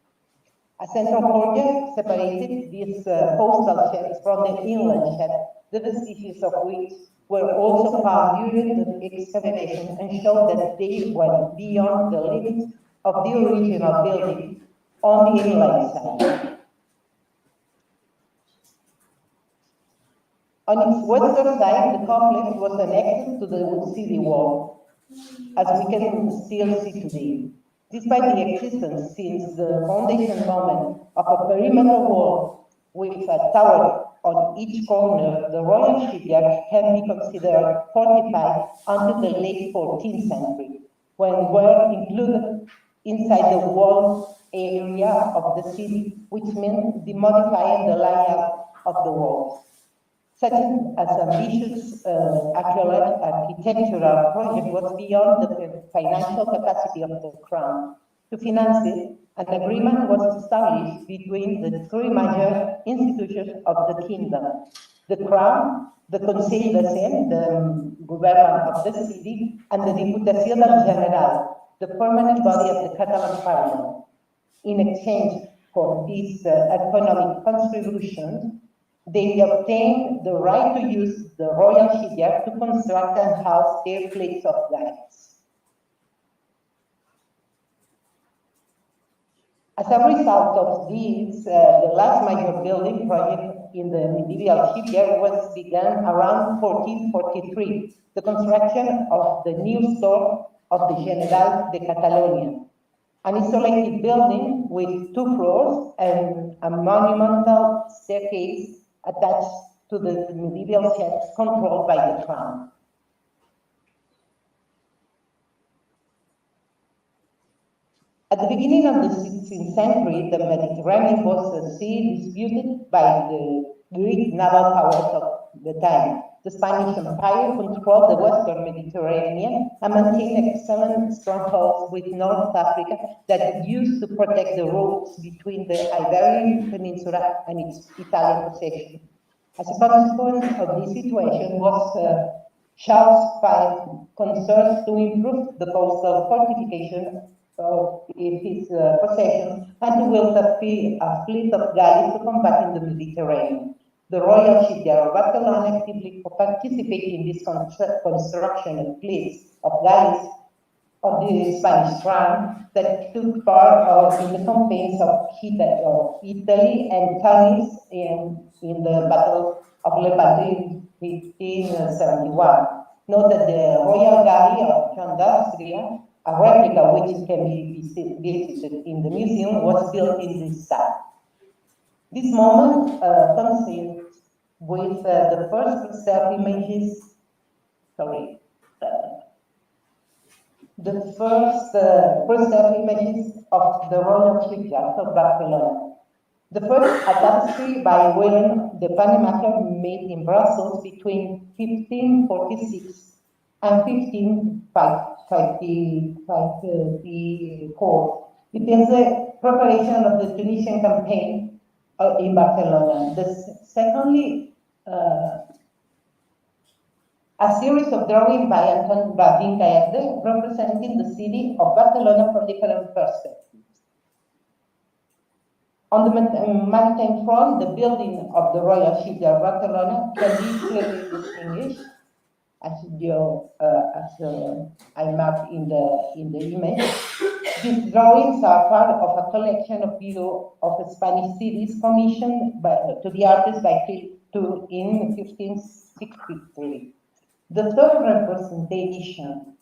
S10: A central courtyard separated these coastal sheds from the inland shed, the vestiges of which were also found during the excavation and showed that they went beyond the limits of the original building on the inland side. On its western side, the complex was annexed to the city wall, as we can still see today. Despite the existence since the foundation moment of a perimeter wall with a tower on each corner, the Royal Shipyard can be considered fortified until the late 14th century, when were included inside the wall area of the city, which meant demodifying the layout of the walls. Such an ambitious architectural project was beyond the financial capacity of the Crown. To finance it, an agreement was established between the three major institutions of the kingdom: the Crown, the Conseil de Cent, the government of the city, and the Diputació del General, the permanent body of the Catalan Parliament. In exchange for these economic contributions, they obtained the right to use the Royal Shipyard to construct and house their fleets of galleys. As a result of this, the last major building project in the medieval shipyard was begun around 1443, the construction of the new store of the General de Catalonia, an isolated building with 2 floors and a monumental staircase attached to the medieval ships controlled by the Crown. At the beginning of the 16th century, the Mediterranean was a sea disputed by the Greek naval powers of the time. The Spanish Empire controlled the western Mediterranean and maintained excellent strongholds with North Africa that used to protect the roads between the Iberian Peninsula and its Italian possession. As a consequence of this situation was Charles V concerns to improve the coastal fortification of his possessions and to build a fleet of galleys to combat in the Mediterranean. The Royal Shipyard of Barcelona actively participated in this construction of fleets of galleys of the Spanish Crown that took part in the campaigns of Italy and Tunis in the Battle of Lepanto in 1571. Note that the Royal Galley of John d'Austria, a replica which can be visited in the museum, was built in this style. This moment coincides with the first preserved images, the first preserved images of the Royal Shipyard of Barcelona. The first, a tapestry by William the Panamaker made in Brussels between 1546 and 1554. It is the preparation of the Tunisian campaign in Barcelona. Secondly, a series of drawings by Anton Bardin Gaerde representing the city of Barcelona from different perspectives. On the maritime front, the building of the Royal Shipyard of Barcelona can be clearly distinguished, as I marked in the image. These drawings are part of a collection of views of Spanish cities commissioned to the artist by Philip II in 1563. The third representation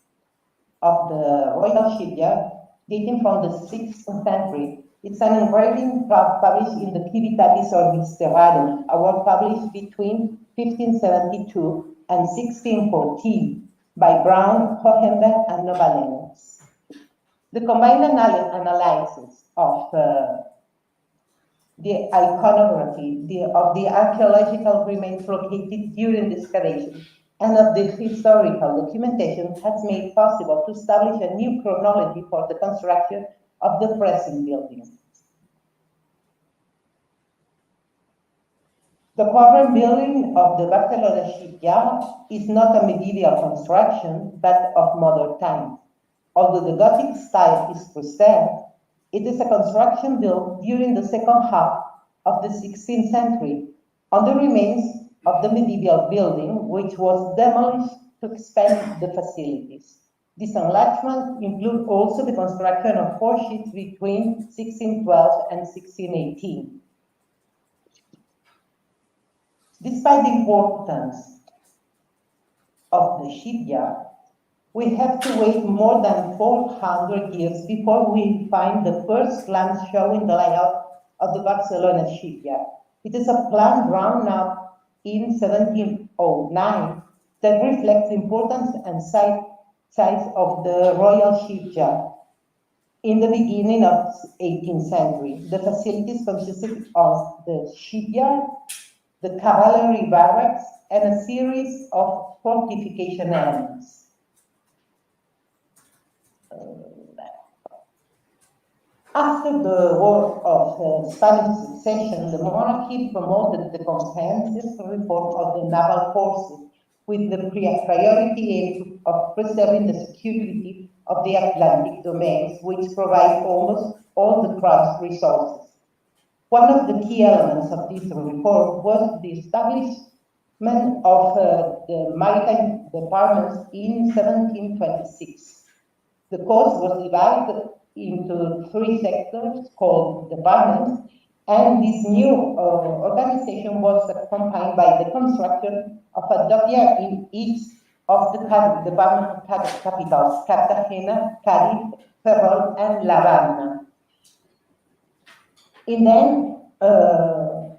S10: of the Royal Shipyard, dating from the 6th century, it's an engraving published in the Civitatis Orbis Terrarum, a work published between 1572 and 1614 by Brown, Hohenberg, and Novalenus. The combined analysis of the iconography of the archaeological remains located during the excavation and of the historical documentation has made possible to establish a new chronology for the construction of the present building. The current building of the Barcelona Shipyard is not a medieval construction, but of modern times. Although the Gothic style is preserved, it is a construction built during the second half of the 16th century on the remains of the medieval building, which was demolished to expand the facilities. This enlargement includes also the construction of 4 ships between 1612 and 1618. Despite the importance of the shipyard, we have to wait more than 400 years before we find the first plans showing the layout of the Barcelona shipyard. It is a plan drawn up in 1709 that reflects the importance and size of the Royal Shipyard. In the beginning of the 18th century, the facilities consisted of the shipyard, the cavalry barracks, and a series of fortification elements. After the War of Spanish Succession, the monarchy promoted the comprehensive reform of the naval forces with the priority aim of preserving the security of the Atlantic domains, which provide almost all the crown's resources. One of the key elements of this reform was the establishment of the maritime departments in 1726. The coast was divided into 3 sectors called departments, and this new organization was accompanied by the construction of a dockyard in each of the department capitals, Cartagena, Cádiz, Ferrol, and La Habana. In them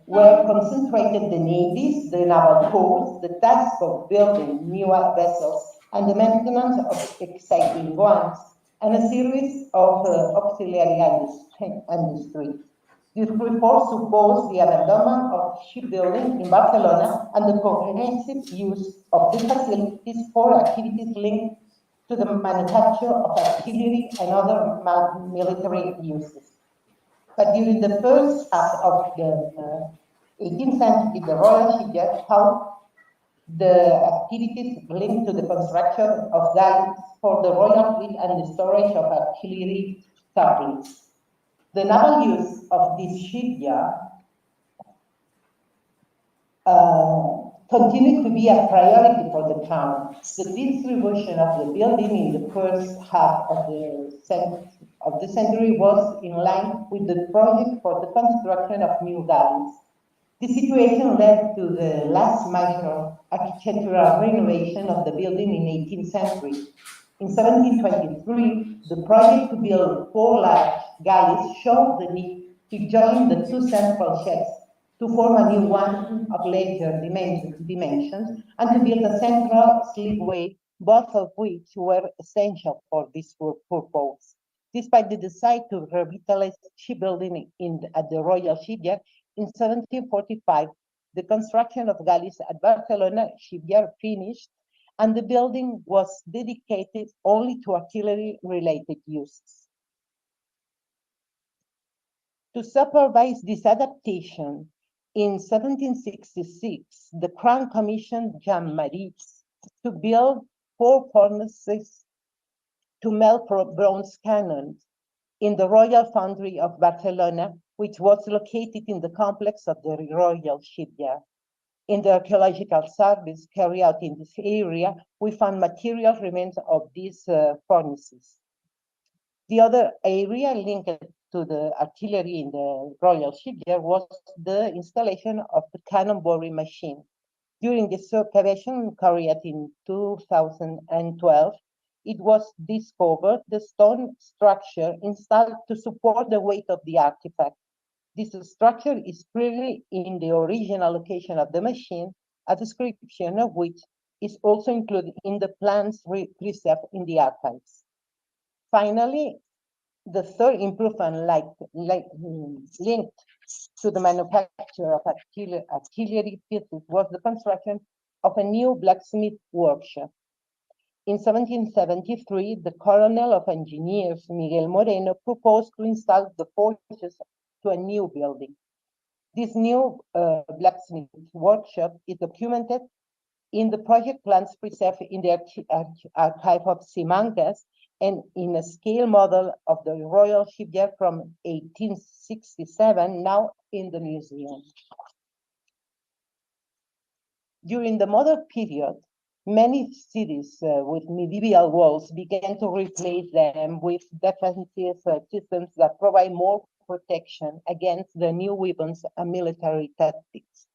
S10: were concentrated the navies, the naval corps, the task of building new vessels, and the maintenance of existing ones, and a series of auxiliary industries. This reform supposed the abandonment of shipbuilding in Barcelona and the comprehensive use of the facilities for activities linked to the manufacture of artillery and other military uses. But during the first half of the 18th century, the Royal Shipyard found the activities linked to the construction of galleys for the Royal Fleet and the storage of artillery couplings. The naval use of this shipyard continued to be a priority for the town. The distribution of the building in the first half of the century was in line with the project for the construction of new galleys. The situation led to the last major architectural renovation of the building in the 18th century. In 1723, the project to build 4 large galleys showed the need to join the 2 central sheds to form a new one of larger dimensions and to build a central slipway, both of which were essential for this purpose. Despite the desire to revitalize shipbuilding at the Royal Shipyard, in 1745, the construction of galleys at Barcelona Shipyard finished, and the building was dedicated only to artillery-related uses. To supervise this adaptation, in 1766, the Crown commissioned Jean-Marie to build 4 furnaces to melt bronze cannons in the Royal Foundry of Barcelona, which was located in the complex of the Royal Shipyard. In the archaeological surveys carried out in this area, we found material remains of these furnaces. The other area linked to the artillery in the Royal Shipyard was the installation of the cannon boring machine. During the excavation carried out in 2012, it was discovered the stone structure installed to support the weight of the artifact. This structure is clearly in the original location of the machine, a description of which is also included in the plans preserved in the archives. Finally, the third improvement linked to the manufacture of artillery pieces was the construction of a new blacksmith workshop. In 1773, the Colonel of Engineers, Miguel Moreno, proposed to install the forges to a new building. This new blacksmith workshop is documented in the project plans preserved in the archive of Simancas and in a scale model of the Royal Shipyard from 1867, now in the museum. During the modern period, many cities with medieval walls began to replace them with defensive systems that provide more protection against the new weapons and military tactics.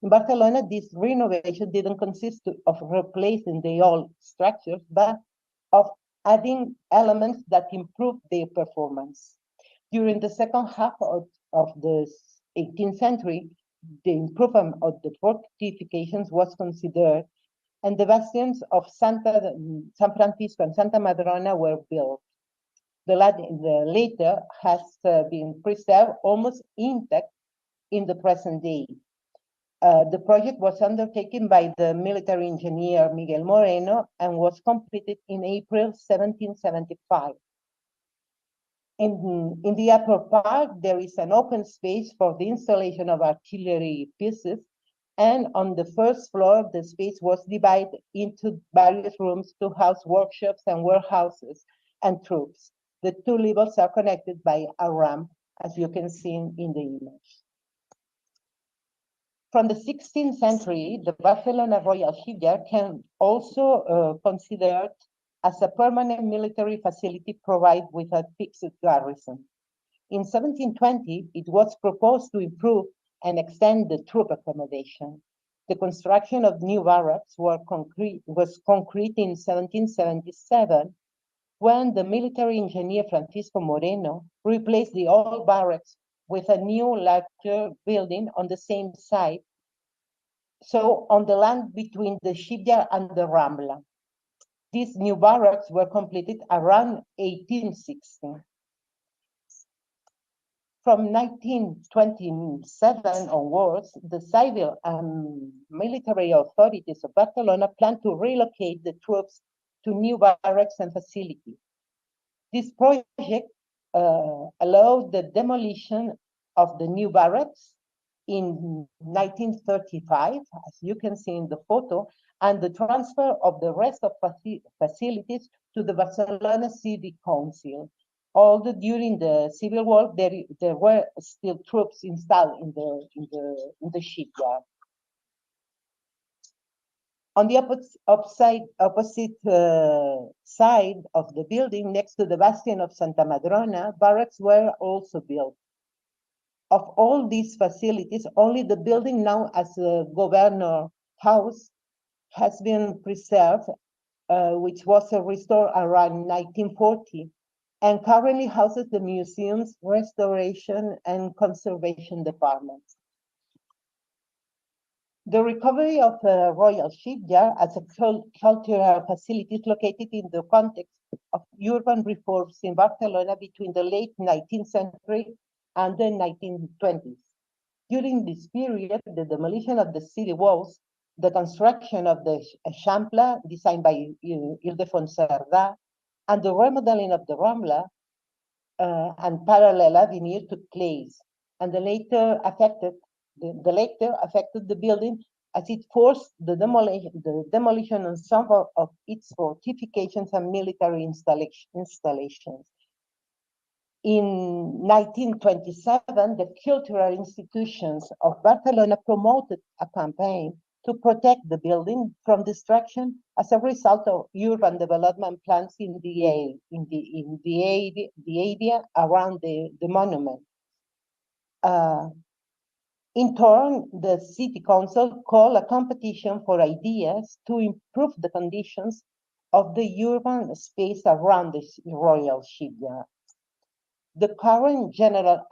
S10: In Barcelona, this renovation didn't consist of replacing the old structures, but of adding elements that improved their performance. During the second half of the 18th century, the improvement of the fortifications was considered, and the bastions of San Francisco and Santa Madrona were built. The latter has been preserved almost intact in the present day. The project was undertaken by the military engineer Miguel Moreno and was completed in April 1775. In the upper part, there is an open space for the installation of artillery pieces, and on the first floor, the space was divided into various rooms to house workshops and warehouses and troops. The two levels are connected by a ramp, as you can see in the image. From the 16th century, the Barcelona Royal Shipyard can also considered as a permanent military facility provided with a fixed garrison. In 1720, it was proposed to improve and extend the troop accommodation. The construction of new barracks was concrete in 1777, when the military engineer Francisco Moreno replaced the old barracks with a new, larger building on the same site, so on the land between the shipyard and the Rambla. These new barracks were completed around 1860. From 1927 onwards, the civil and military authorities of Barcelona planned to relocate the troops to new barracks and facilities. This project allowed the demolition of the new barracks in 1935, as you can see in the photo, and the transfer of the rest of facilities to the Barcelona City Council. Although during the Civil War, there were still troops installed in the shipyard. On the opposite side of the building, next to the bastion of Santa Madrona, barracks were also built. Of all these facilities, only the building now as a governor house has been preserved, which was restored around 1940, and currently houses the museum's restoration and conservation departments. The recovery of the Royal Shipyard as a cultural facility is located in the context of urban reforms in Barcelona between the late 19th century and the 1920s. During this period, the demolition of the city walls, the construction of the Eixample, designed by Ildefons Cerdà, and the remodeling of the Rambla and parallel avenue took place, and the later affected the building as it forced the demolition of some of its fortifications and military installations. In 1927, the cultural institutions of Barcelona promoted a campaign to protect the building from destruction as a result of urban development plans in the area around the monument. In turn, the city council called a competition for ideas to improve the conditions of the urban space around the Royal Shipyard. The current general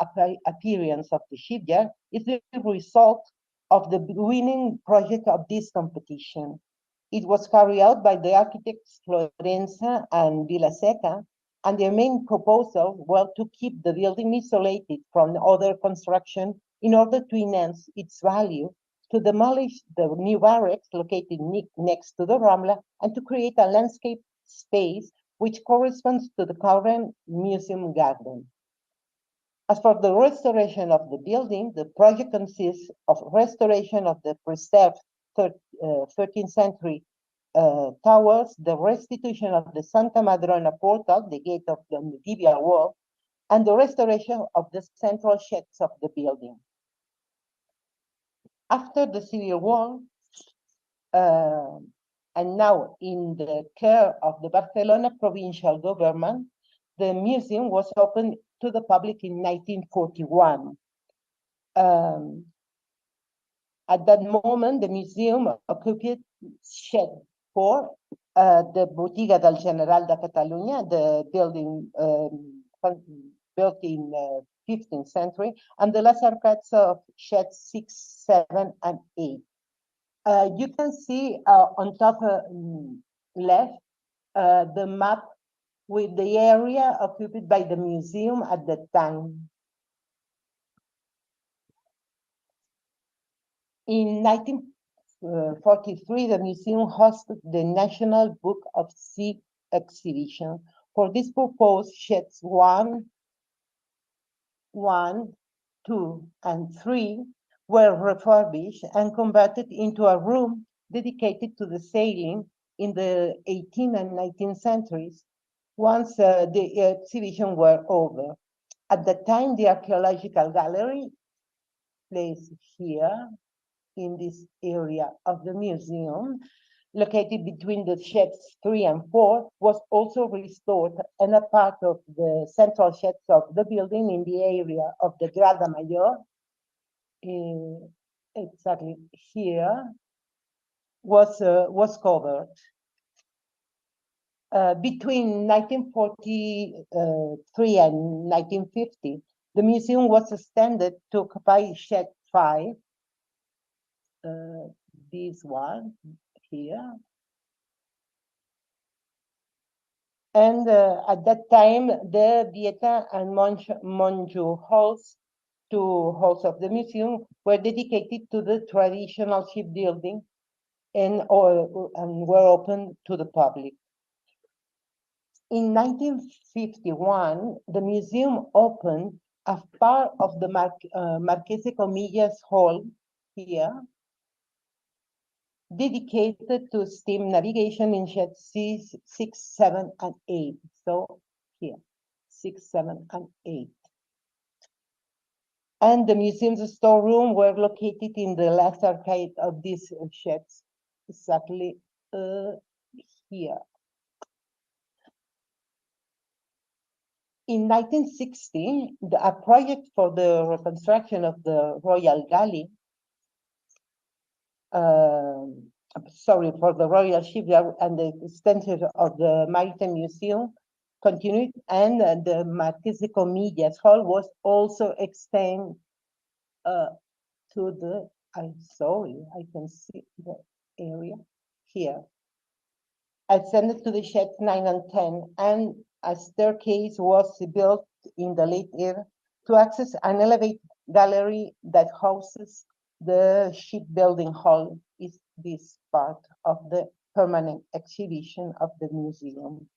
S10: appearance of the shipyard is the result of the winning project of this competition. It was carried out by the architects Florenza and Vilaseca, and their main proposal was to keep the building isolated from other construction in order to enhance its value, to demolish the new barracks located next to the Rambla, and to create a landscape space which corresponds to the current museum garden. As for the restoration of the building, the project consists of restoration of the preserved 13th century towers, the restitution of the Santa Madrona portal, the gate of the medieval wall, and the restoration of the central sheds of the building. After the Civil War, and now in the care of the Barcelona provincial government, the museum was opened to the public in 1941. At that moment, the museum occupied shed 4, the Botiga del General de Catalunya, the building built in 15th century, and the last arcades of sheds 6, 7, and 8. You can see on top left the map with the area occupied by the museum at that time. In 1943, the museum hosted the National Book of Sea exhibition. For this purpose, sheds 1, 2, and 3 were refurbished and converted into a room dedicated to the sailing in the 18th and 19th centuries, once the exhibition were over. At that time, the archaeological gallery, placed here in this area of the museum, located between the sheds 3 and 4, was also restored, and a part of the central sheds of the building in the area of the Grada Mayor, exactly here, was covered. Between 1943 and 1950, the museum was extended to occupy shed 5, this one here. And at that time, the Vieta and Monju halls, 2 halls of the museum, were dedicated to the traditional shipbuilding and were open to the public. In 1951, the museum opened as part of the Marquese Comillas Hall here, dedicated to steam navigation in sheds 6, 7, and 8. So here, 6, 7, and 8. And the museum's storeroom were located in the last arcade of these sheds, exactly here. In 1960, a project for the reconstruction of the Royal Galley, for the Royal Shipyard and the extension of the Maritime Museum continued, and the Marquese Comillas Hall was also extended to the, I'm sorry, I can see the area here. Extended to the sheds 9 and 10, and a staircase was built in the late era to access an elevated gallery that houses the shipbuilding hall. Is this part of the permanent exhibition of the museum?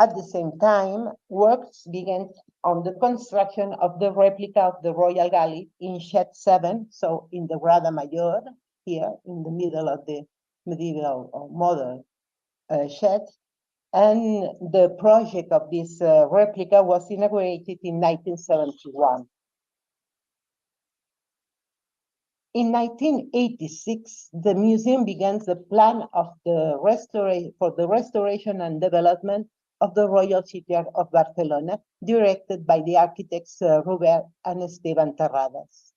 S10: At the same time, works began on the construction of the replica of the Royal Galley in shed 7, so in the Grada Mayor, here in the middle of the medieval or modern shed. And the project of this replica was inaugurated in 1971. In 1986, the museum began the plan of the restoration and development of the Royal Shipyard of Barcelona, directed by the architects Robert and Esteban Terradas.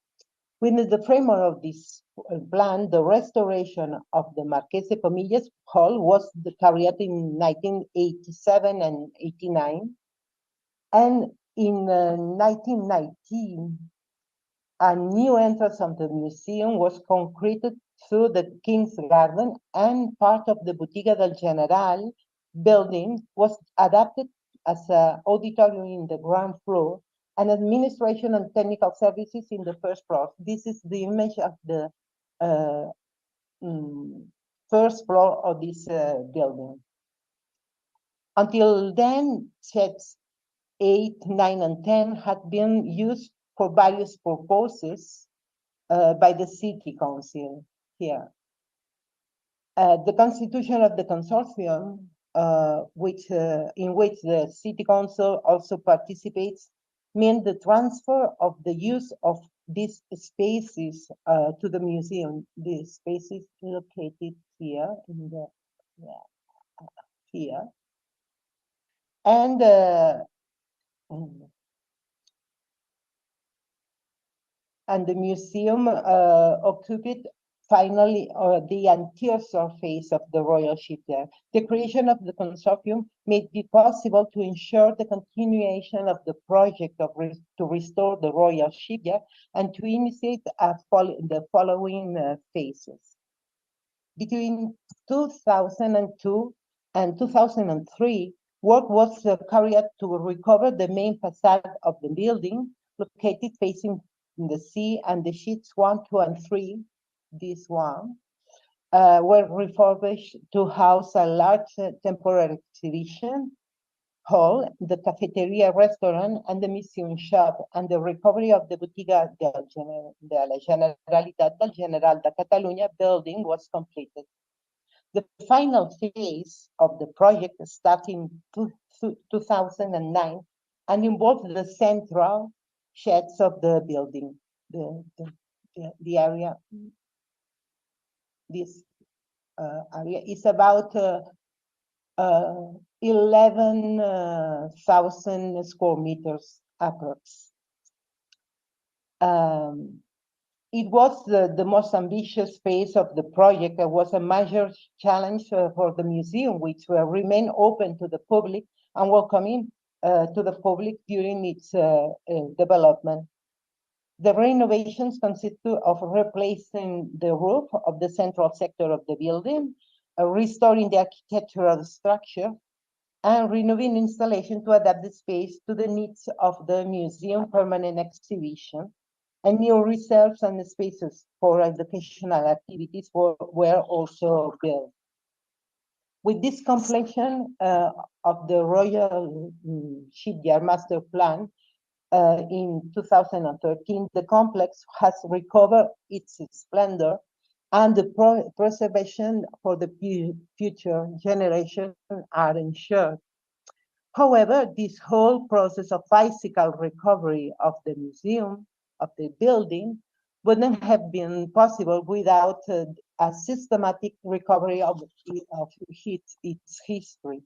S10: Within the framework of this plan, the restoration of the Marquese Comillas Hall was carried out in 1987 and 89. And in 1919, a new entrance of the museum was concreted through the King's Garden, and part of the Botiga del General building was adapted as an auditorium in the ground floor and administration and technical services in the first floor. This is the image of the first floor of this building. Until then, sheds 8, 9, and 10 had been used for various purposes by the City Council here. The constitution of the consortium, in which the City Council also participates, meant the transfer of the use of these spaces to the museum. The spaces located here in the here, and the museum occupied finally the anterior surface of the Royal Shipyard. The creation of the consortium made it possible to ensure the continuation of the project to restore the Royal Shipyard and to initiate the following phases. Between 2002 and 2003, work was carried out to recover the main facade of the building, located facing the sea, and the sheets 1, 2, and 3, this one, were refurbished to house a large temporary exhibition hall, the cafeteria restaurant, and the museum shop, and the recovery of the Botiga de la Generalitat del General de Catalunya building was completed. The final phase of the project started in 2009 and involved the central sheds of the building, the area. This area is about 11,000 square meters approx. It was the most ambitious phase of the project. It was a major challenge for the museum, which will remain open to the public and welcoming to the public during its development. The renovations consisted of replacing the roof of the central sector of the building, restoring the architectural structure, and renewing installation to adapt the space to the needs of the museum permanent exhibition, and new reserves and spaces for educational activities were also built. With this completion of the Royal Shipyard Master Plan in 2013, the complex has recovered its splendor, and the preservation for the future generation are ensured. However, this whole process of physical recovery of the museum, of the building, wouldn't have been possible without a systematic recovery of its history.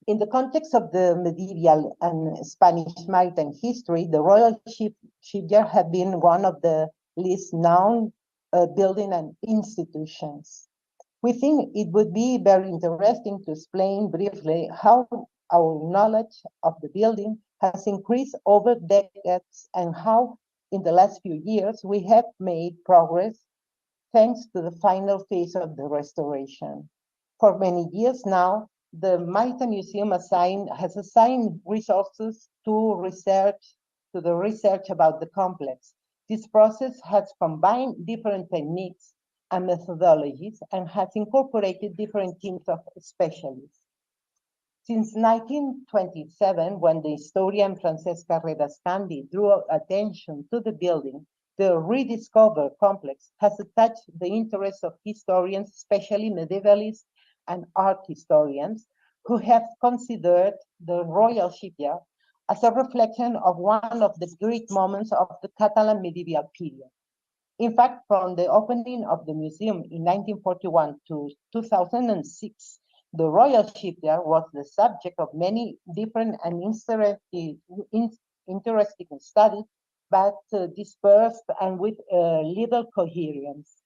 S10: In the context of the medieval and Spanish maritime history, the Royal Shipyard had been one of the least known building and institutions. We think it would be very interesting to explain briefly how our knowledge of the building has increased over decades and how in the last few years we have made progress thanks to the final phase of the restoration. For many years now, the Maritime Museum has assigned resources to the research about the complex. This process has combined different techniques and methodologies and has incorporated different teams of specialists. Since 1927, when the historian Francesca Redascandi drew attention to the building, the rediscovered complex has attached the interest of historians, especially medievalists and art historians, who have considered the Royal Shipyard as a reflection of one of the great moments of the Catalan medieval period. In fact, from the opening of the museum in 1941 to 2006, the Royal Shipyard was the subject of many different and interesting studies, but dispersed and with little coherence.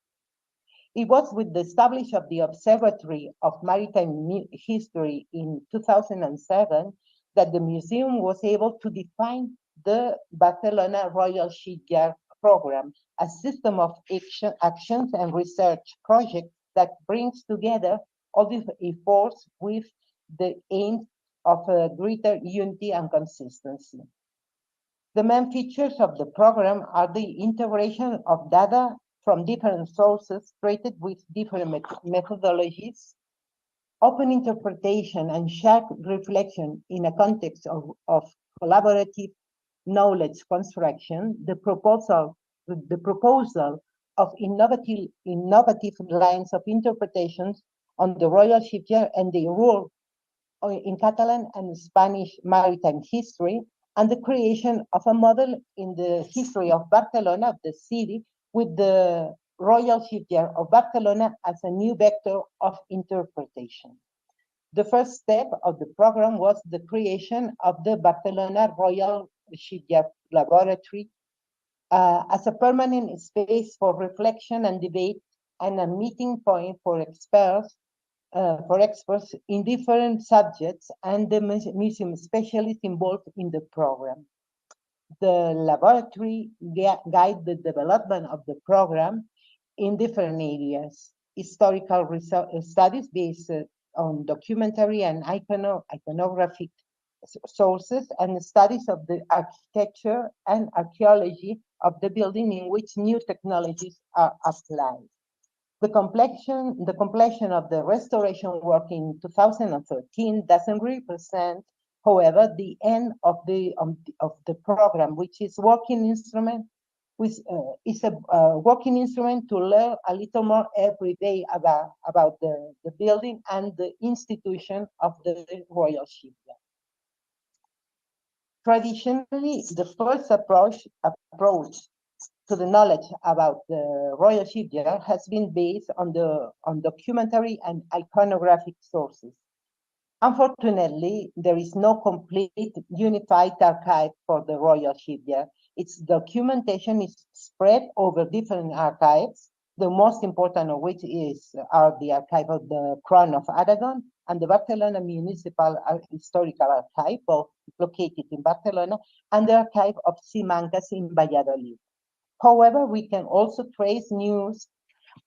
S10: It was with the establishment of the Observatory of Maritime History in 2007 that the museum was able to define the Barcelona Royal Shipyard Program, a system of actions and research projects that brings together all these efforts with the aim of greater unity and consistency. The main features of the program are the integration of data from different sources treated with different methodologies, open interpretation and shared reflection in a context of collaborative knowledge construction, the proposal of innovative lines of interpretations on the Royal Shipyard and their role in Catalan and Spanish maritime history, and the creation of a model in the history of Barcelona, of the city, with the Royal Shipyard of Barcelona as a new vector of interpretation. The first step of the program was the creation of the Barcelona Royal Shipyard Laboratory as a permanent space for reflection and debate and a meeting point for experts in different subjects and the museum specialists involved in the program. The laboratory guides the development of the program in different areas: historical studies based on documentary and iconographic sources, and studies of the architecture and archaeology of the building in which new technologies are applied. The completion of the restoration work in 2013 doesn't represent, however, the end of the program, which is working instrument, which is a working instrument to learn a little more every day about the building and the institution of the Royal Shipyard. Traditionally, the first approach to the knowledge about the Royal Shipyard has been based on documentary and iconographic sources. Unfortunately, there is no complete unified archive for the Royal Shipyard. Its documentation is spread over different archives, the most important of which are the archive of the Crown of Aragon and the Barcelona Municipal Historical Archive, both located in Barcelona, and the archive of Simancas in Valladolid. However, we can also trace news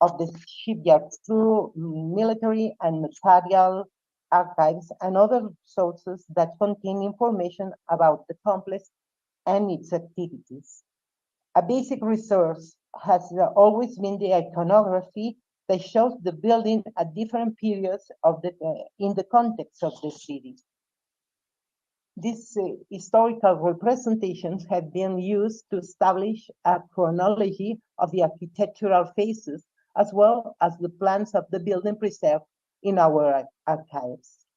S10: of the shipyard through military and notarial archives and other sources that contain information about the complex and its activities. A basic resource has always been the iconography that shows the building at different periods in the context of the city. These historical representations have been used to establish a chronology of the architectural phases, as well as the plans of the building preserved in our archives.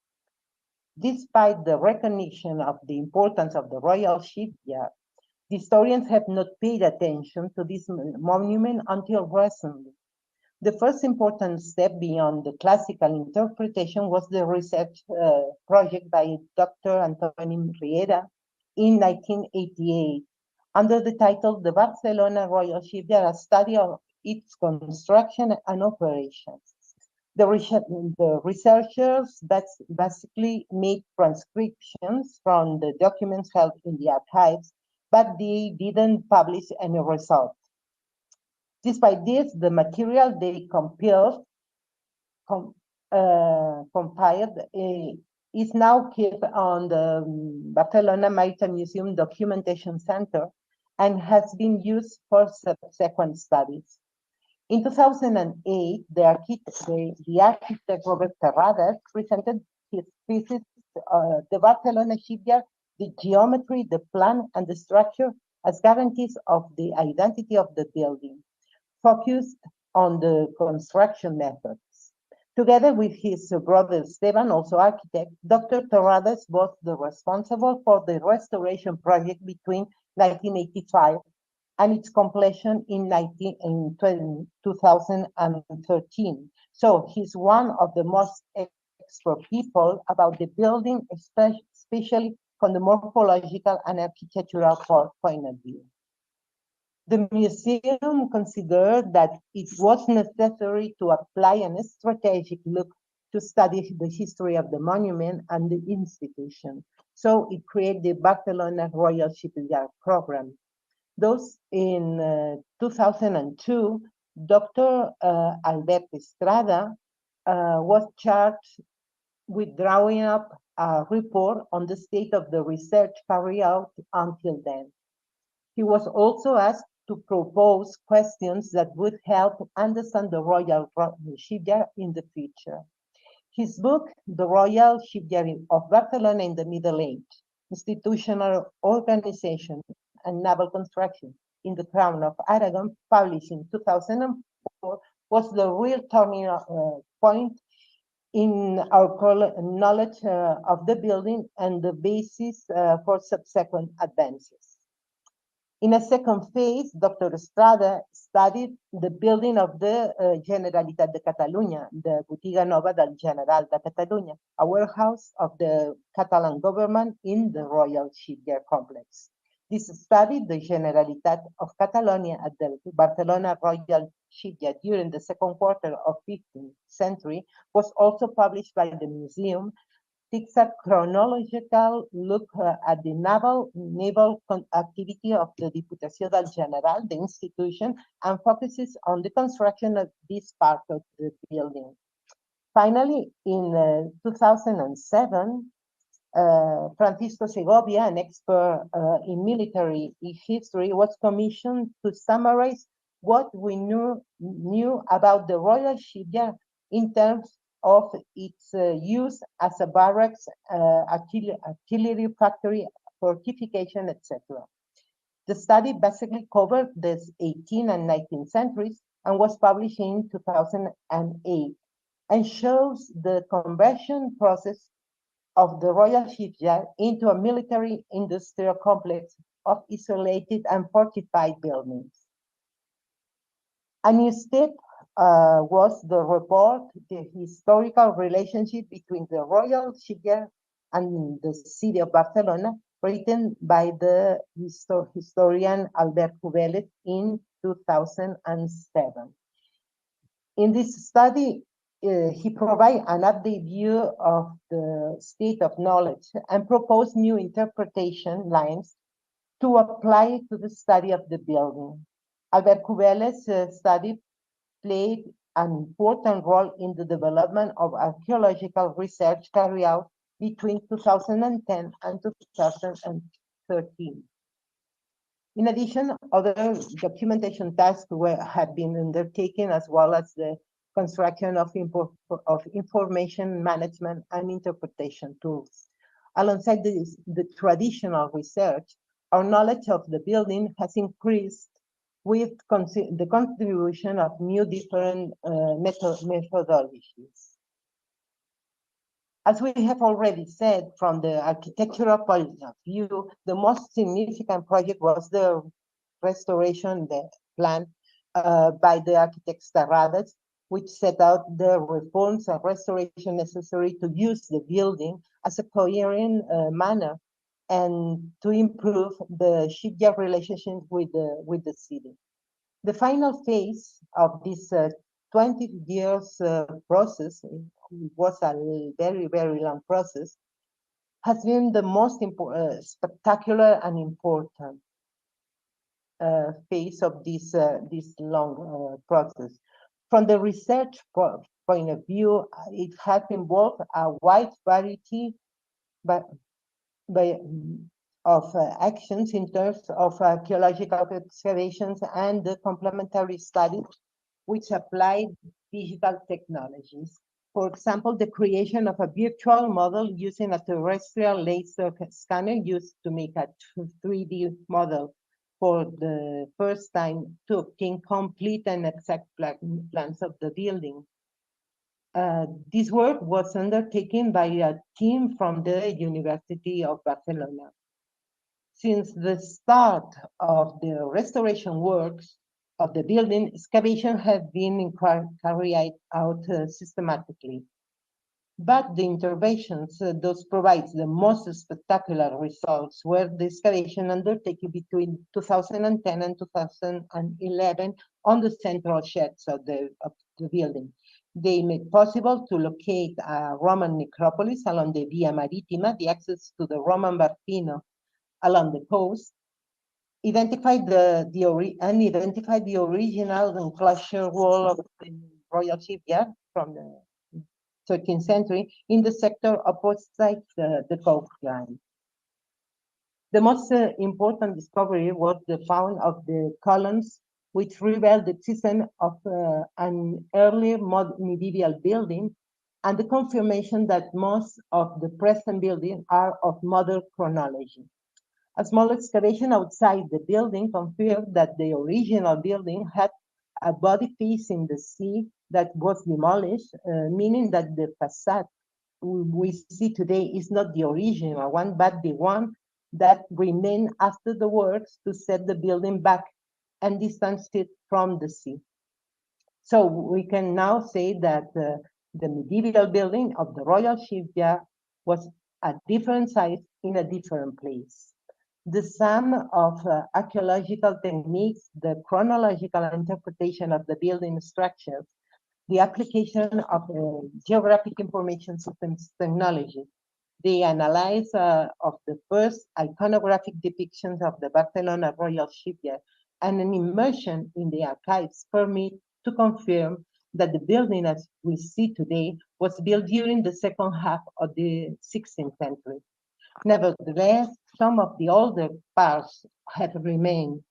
S10: Despite the recognition of the importance of the Royal Shipyard, the historians have not paid attention to this monument until recently. The first important step beyond the classical interpretation was the research project by Dr. Antoni Riera in 1988, under the title The Barcelona Royal Shipyard, a study of its construction and operations. The researchers basically made transcriptions from the documents held in the archives, but they didn't publish any results. Despite this, the material they compiled is now kept on the Barcelona Maritime Museum Documentation Center and has been used for subsequent studies. In 2008, the architect Robert Terradas presented his thesis, The Barcelona Shipyard, the Geometry, the Plan, and the Structure as Guarantees of the Identity of the Building, focused on the construction methods. Together with his brother Esteban, also architect, Dr. Terradas was responsible for the restoration project between 1985 and its completion in 2013. So he's one of the most expert people about the building, especially from the morphological and architectural point of view. The museum considered that it was necessary to apply a strategic look to study the history of the monument and the institution. So it created the Barcelona Royal Shipyard program. Thus, in 2002, Dr. Albert Estrada was charged with drawing up a report on the state of the research carried out until then. He was also asked to propose questions that would help understand the Royal Shipyard in the future. His book, The Royal Shipyard of Barcelona in the Middle Age, Institutional Organization and Naval Construction in the Crown of Aragon, published in 2004, was the real turning point in our knowledge of the building and the basis for subsequent advances. In a second phase, Dr. Estrada studied the building of the Generalitat de Catalunya, the Botiga Nova del General de Catalunya, a warehouse of the Catalan government in the Royal Shipyard complex. This study, the Generalitat of Catalonia at the Barcelona Royal Shipyard during the second quarter of 15th century, was also published by the museum, takes a chronological look at the naval activity of the Diputació del General, the institution, and focuses on the construction of this part of the building. Finally, in 2007, Francisco Segovia, an expert in military history, was commissioned to summarize what we knew about the Royal Shipyard in terms of its use as a barracks, artillery factory, fortification, etc. The study basically covered the 18th and 19th centuries and was published in 2008 and shows the conversion process of the Royal Shipyard into a military industrial complex of isolated and fortified buildings. A new step was the report, the historical relationship between the Royal Shipyard and the city of Barcelona, written by the historian Albert Cubeles in 2007. In this study, he provided an updated view of the state of knowledge and proposed new interpretation lines to apply to the study of the building. Albert Cubeles' study played an important role in the development of archaeological research carried out between 2010 and 2013. In addition, other documentation tasks had been undertaken, as well as the construction of information management and interpretation tools. Alongside the traditional research, our knowledge of the building has increased with the contribution of new different methodologies. As we have already said, from the architectural point of view, the most significant project was the restoration, the plan by the architect Terrades, which set out the reforms and restoration necessary to use the building as a coherent manner and to improve the shipyard relationship with the city. The final phase of this 20 years process, was a very, very long process, has been the most spectacular and important phase of this long process. From the research point of view, it has involved a wide variety of actions in terms of archaeological excavations and the complementary studies which applied digital technologies. For example, the creation of a virtual model using a terrestrial laser scanner used to make a 3D model for the first time to obtain complete and exact plans of the building. This work was undertaken by a team from the University of Barcelona. Since the start of the restoration works of the building, excavation have been carried out systematically. But the interventions those provides the most spectacular results were the excavation undertaken between 2010 and 2011 on the central sheds of the building. They made possible to locate a Roman necropolis along the Via Maritima, the access to the Roman Bartino along the coast, identify the original enclosure wall of the Royal Shipyard from the 13th century in the sector opposite the coastline. The most important discovery was the found of the columns, which revealed the existence of an early medieval building, and the confirmation that most of the present buildings are of modern chronology. A small excavation outside the building confirmed that the original building had a body facing the sea that was demolished, meaning that the facade we see today is not the original one, but the one that remained after the works to set the building back and distance it from the sea. So we can now say that the medieval building of the Royal Shipyard was a different size in a different place. the sum of archaeological techniques, the chronological interpretation of the building structures, the application of geographic information systems technology, the analysis of the first iconographic depictions of the Barcelona Royal Shipyard, and an immersion in the archives permit to confirm that the building as we see today was built during the second half of the 16th century. Nevertheless, some of the older parts have remained.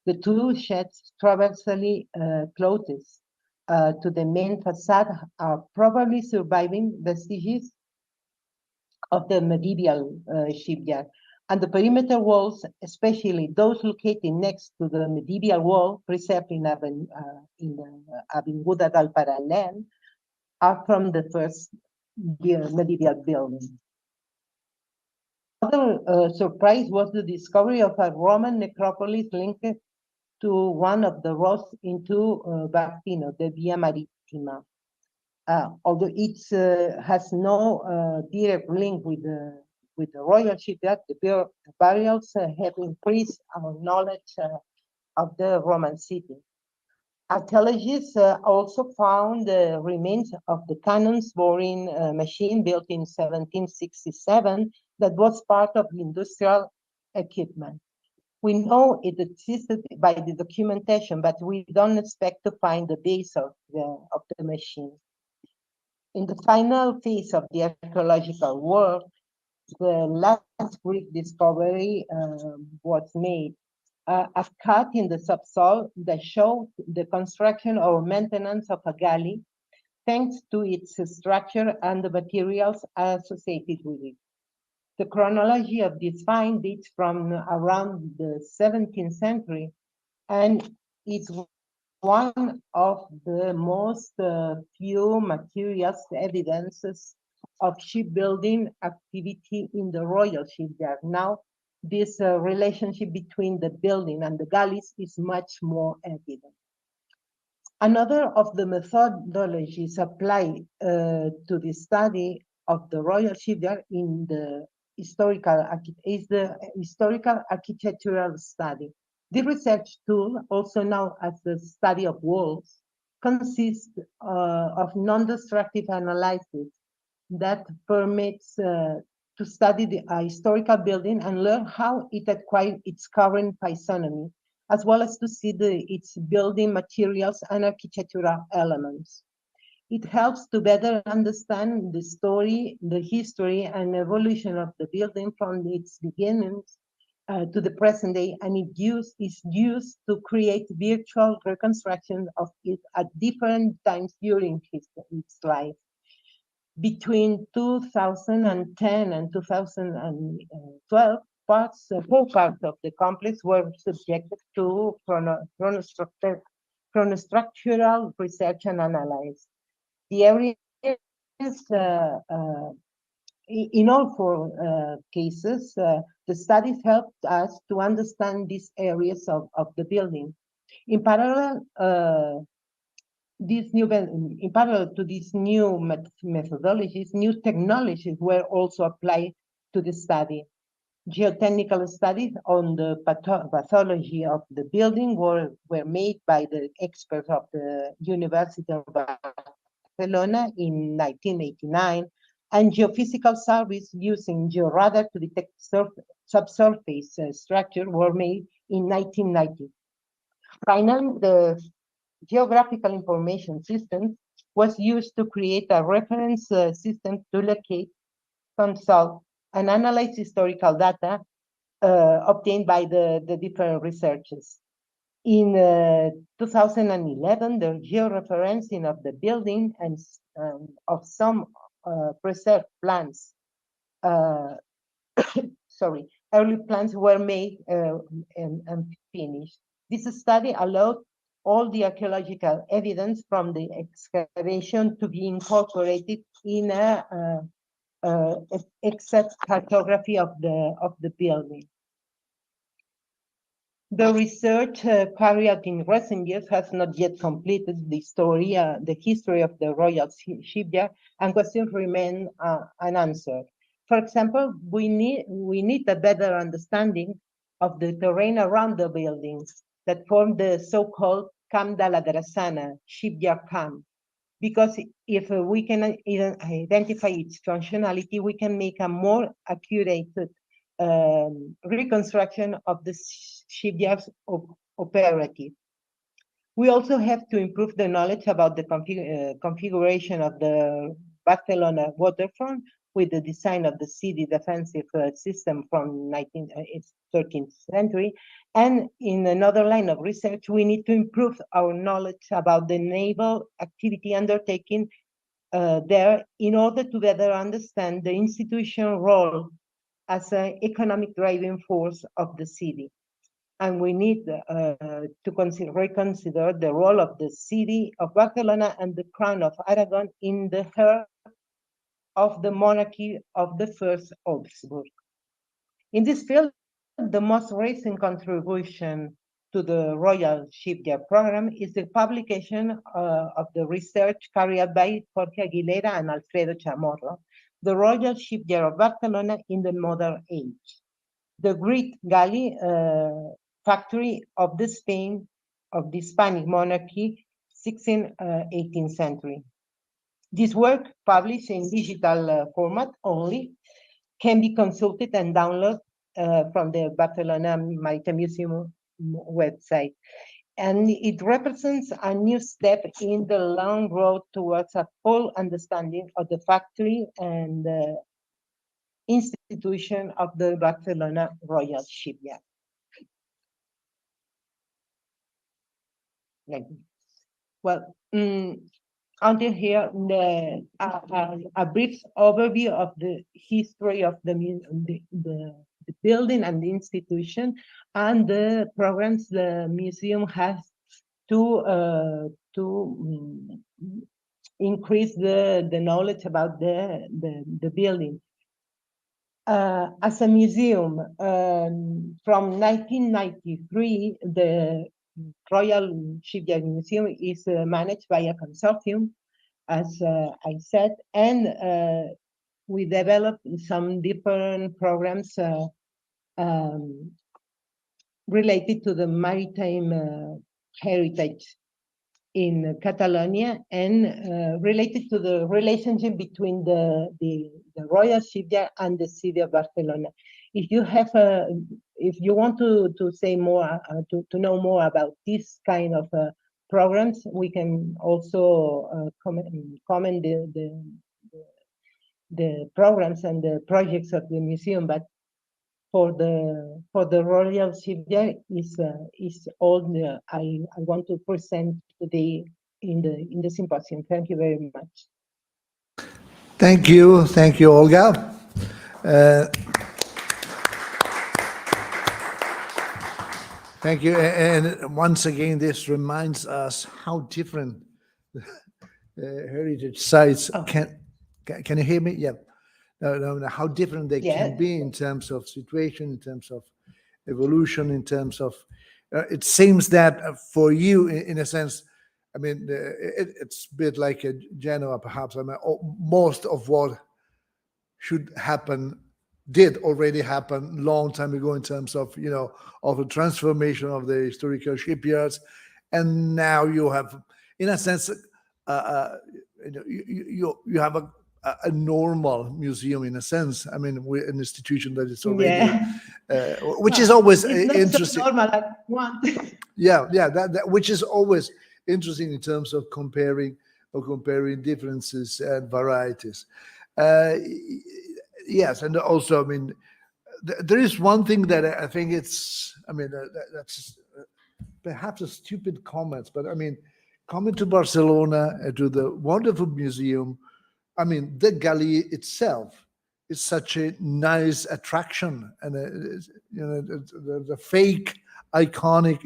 S10: The two sheds traversally closest to the main facade are probably surviving vestiges of the medieval shipyard. And the perimeter walls, especially those located next to the medieval wall preserved in Avinguda del Paral·lel, are from the first medieval building. Another surprise was the discovery of a Roman necropolis linked to one of the roads into Bartino, the Via Marittima. Although it has no direct link with the royal shipyard, the burials have increased our knowledge of the Roman city. Archaeologists also found the remains of the cannons boring machine built in 1767 that was part of the industrial equipment. We know it existed by the documentation, but we don't expect to find the base of the machine. In the final phase of the archaeological work, the last Greek discovery was made. A cut in the subsoil that showed the construction or maintenance of a galley, thanks to its structure and the materials associated with it. The chronology of this find dates from around the 17th century and is one of the most few materials evidences of shipbuilding activity in the royal shipyard. Now, this relationship between the building and the galleys is much more evident. Another of the methodologies applied to the study of the royal shipyard in the historical architectural study. The research tool, also known as the study of walls, consists of non-destructive analysis that permits to study the historical building and learn how it acquired its current physiognomy, as well as to see its building materials and architectural elements. It helps to better understand the story, the history, and evolution of the building from its beginnings to the present day, and is used to create virtual reconstruction of it at different times during its life. Between 2010 and 2012, four parts of the complex were subjected to chronostructural research and analysis. The areas, in all four cases, the studies helped us to understand these areas of the building. In parallel, to these new methodologies, new technologies were also applied to the study. Geotechnical studies on the pathology of the building were made by the experts of the University of Barcelona in 1989, and geophysical surveys using georadar to detect subsurface structure were made in 1990. Finally, the geographical information system was used to create a reference system to locate, consult, and analyze historical data obtained by the different researchers. In 2011, the georeferencing of the building and of some preserved plants, early plans were made and finished. This study allowed all the archaeological evidence from the excavation to be incorporated in a exact cartography of the building. The research carried out in recent years has not yet completed the history of the Royal Shipyard, and questions remain unanswered. For example, we need a better understanding of the terrain around the buildings that form the so-called Camp de la Drassana, shipyard camp. Because if we can identify its functionality, we can make a more accurate reconstruction of the shipyard's operative. We also have to improve the knowledge about the configuration of the Barcelona waterfront with the design of the city defensive system from 13th century. And in another line of research, we need to improve our knowledge about the naval activity undertaken there in order to better understand the institutional role as an economic driving force of the city. And we need to reconsider the role of the city of Barcelona and the Crown of Aragon in the heart of the monarchy of the First Habsburg. In this field, the most recent contribution to the Royal Shipyard Program is the publication of the research carried by Jorge Aguilera and Alfredo Chamorro, the Royal Shipyard of Barcelona in the Modern Age, the Great Galley factory of the Spain of the Hispanic monarchy, 16th, 18th century. This work, published in digital format only, can be consulted and downloaded from the Barcelona Maritime Museum website. And it represents a new step in the long road towards a full understanding of the factory and the institution of the Barcelona Royal Shipyard. Well, until here, a brief overview of the history of the building and the institution and the programs the museum has to increase the knowledge about the building. As a museum, from 1993, the Royal Shipyard Museum is managed by a consortium, as I said, and we developed some different programs related to the maritime heritage in Catalonia and related to the relationship between the Royal Shipyard and the city of Barcelona. If you have if you want to say more, to know more about this kind of programs, we can also comment the programs and the projects of the museum. But for the Royal Shipyard is all I want to present today in the symposium. Thank you very much.
S1: Thank you, Olga. Thank you, and once again, this reminds us how different heritage sites can you hear me? Yeah. No, how different they can be in terms of situation, in terms of evolution, in terms of. It seems that for you, in a sense, I mean, it's a bit like a Genoa, perhaps. I mean, most of what should happen did already happen long time ago in terms of of the transformation of the historical shipyards, and now you have, in a sense, you have a normal museum in a sense. I mean, we're an institution that is already, which is always interesting.
S10: So normal at once.
S1: That which is always interesting in terms of comparing differences and varieties. Yes, and also, I mean, there is one thing that I think it's, I mean, that's perhaps a stupid comment, but I mean, coming to Barcelona to the wonderful museum, I mean, the galley itself is such a nice attraction, and the fake, iconic,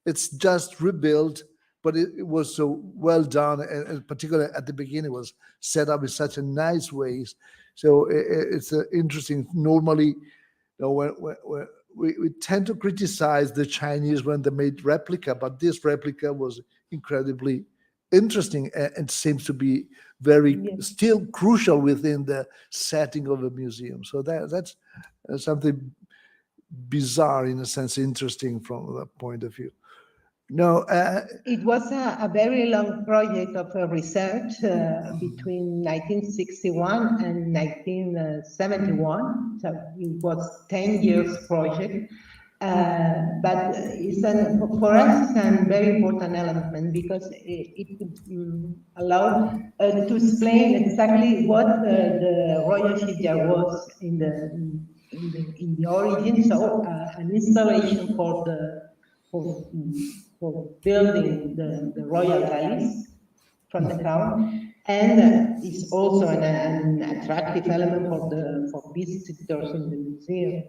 S1: it's just rebuilt, but it was so well done, and particularly at the beginning, it was set up in such a nice ways. So it's interesting. Normally, when we tend to criticize the Chinese when they made replica, but this replica was incredibly interesting and seems to be very still crucial within the setting of a museum. So that's something bizarre, in a sense, interesting from that point of view. No,
S10: it was a very long project of research between 1961 and 1971. So it was 10 years project. But for us, it's a very important element because it allowed to explain exactly what the Royal Shipyard was in the origin. So an installation for building the royal galleys from the crown, and it's also an attractive element for visitors in the museum.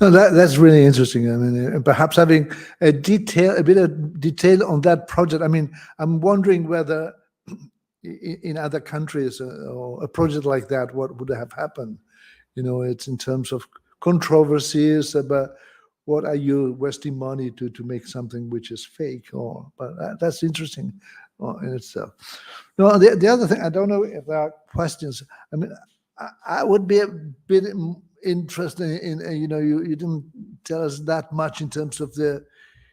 S1: no, that's really interesting. I mean, perhaps having a bit of detail on that project. I mean, I'm wondering whether in other countries or a project like that, what would have happened? You know, it's in terms of controversies about what are you wasting money to make something which is fake, but that's interesting in itself. No, the other thing, I don't know if there are questions. I mean, I would be a bit interested in, you didn't tell us that much in terms of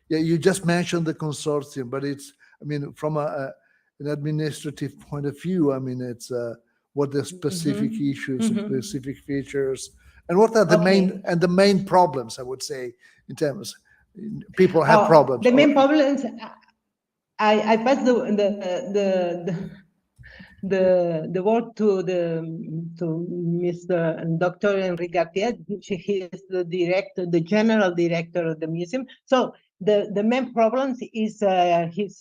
S1: you just mentioned the consortium, but it's, I mean, from an administrative point of view, I mean, it's what the specific issues, specific features, and what are the main problems, I would say, in terms people have problems.
S10: The main problems, I pass the word to Mr. Dr. Enrique Garcia. He is the general director of the museum. So the main problems is his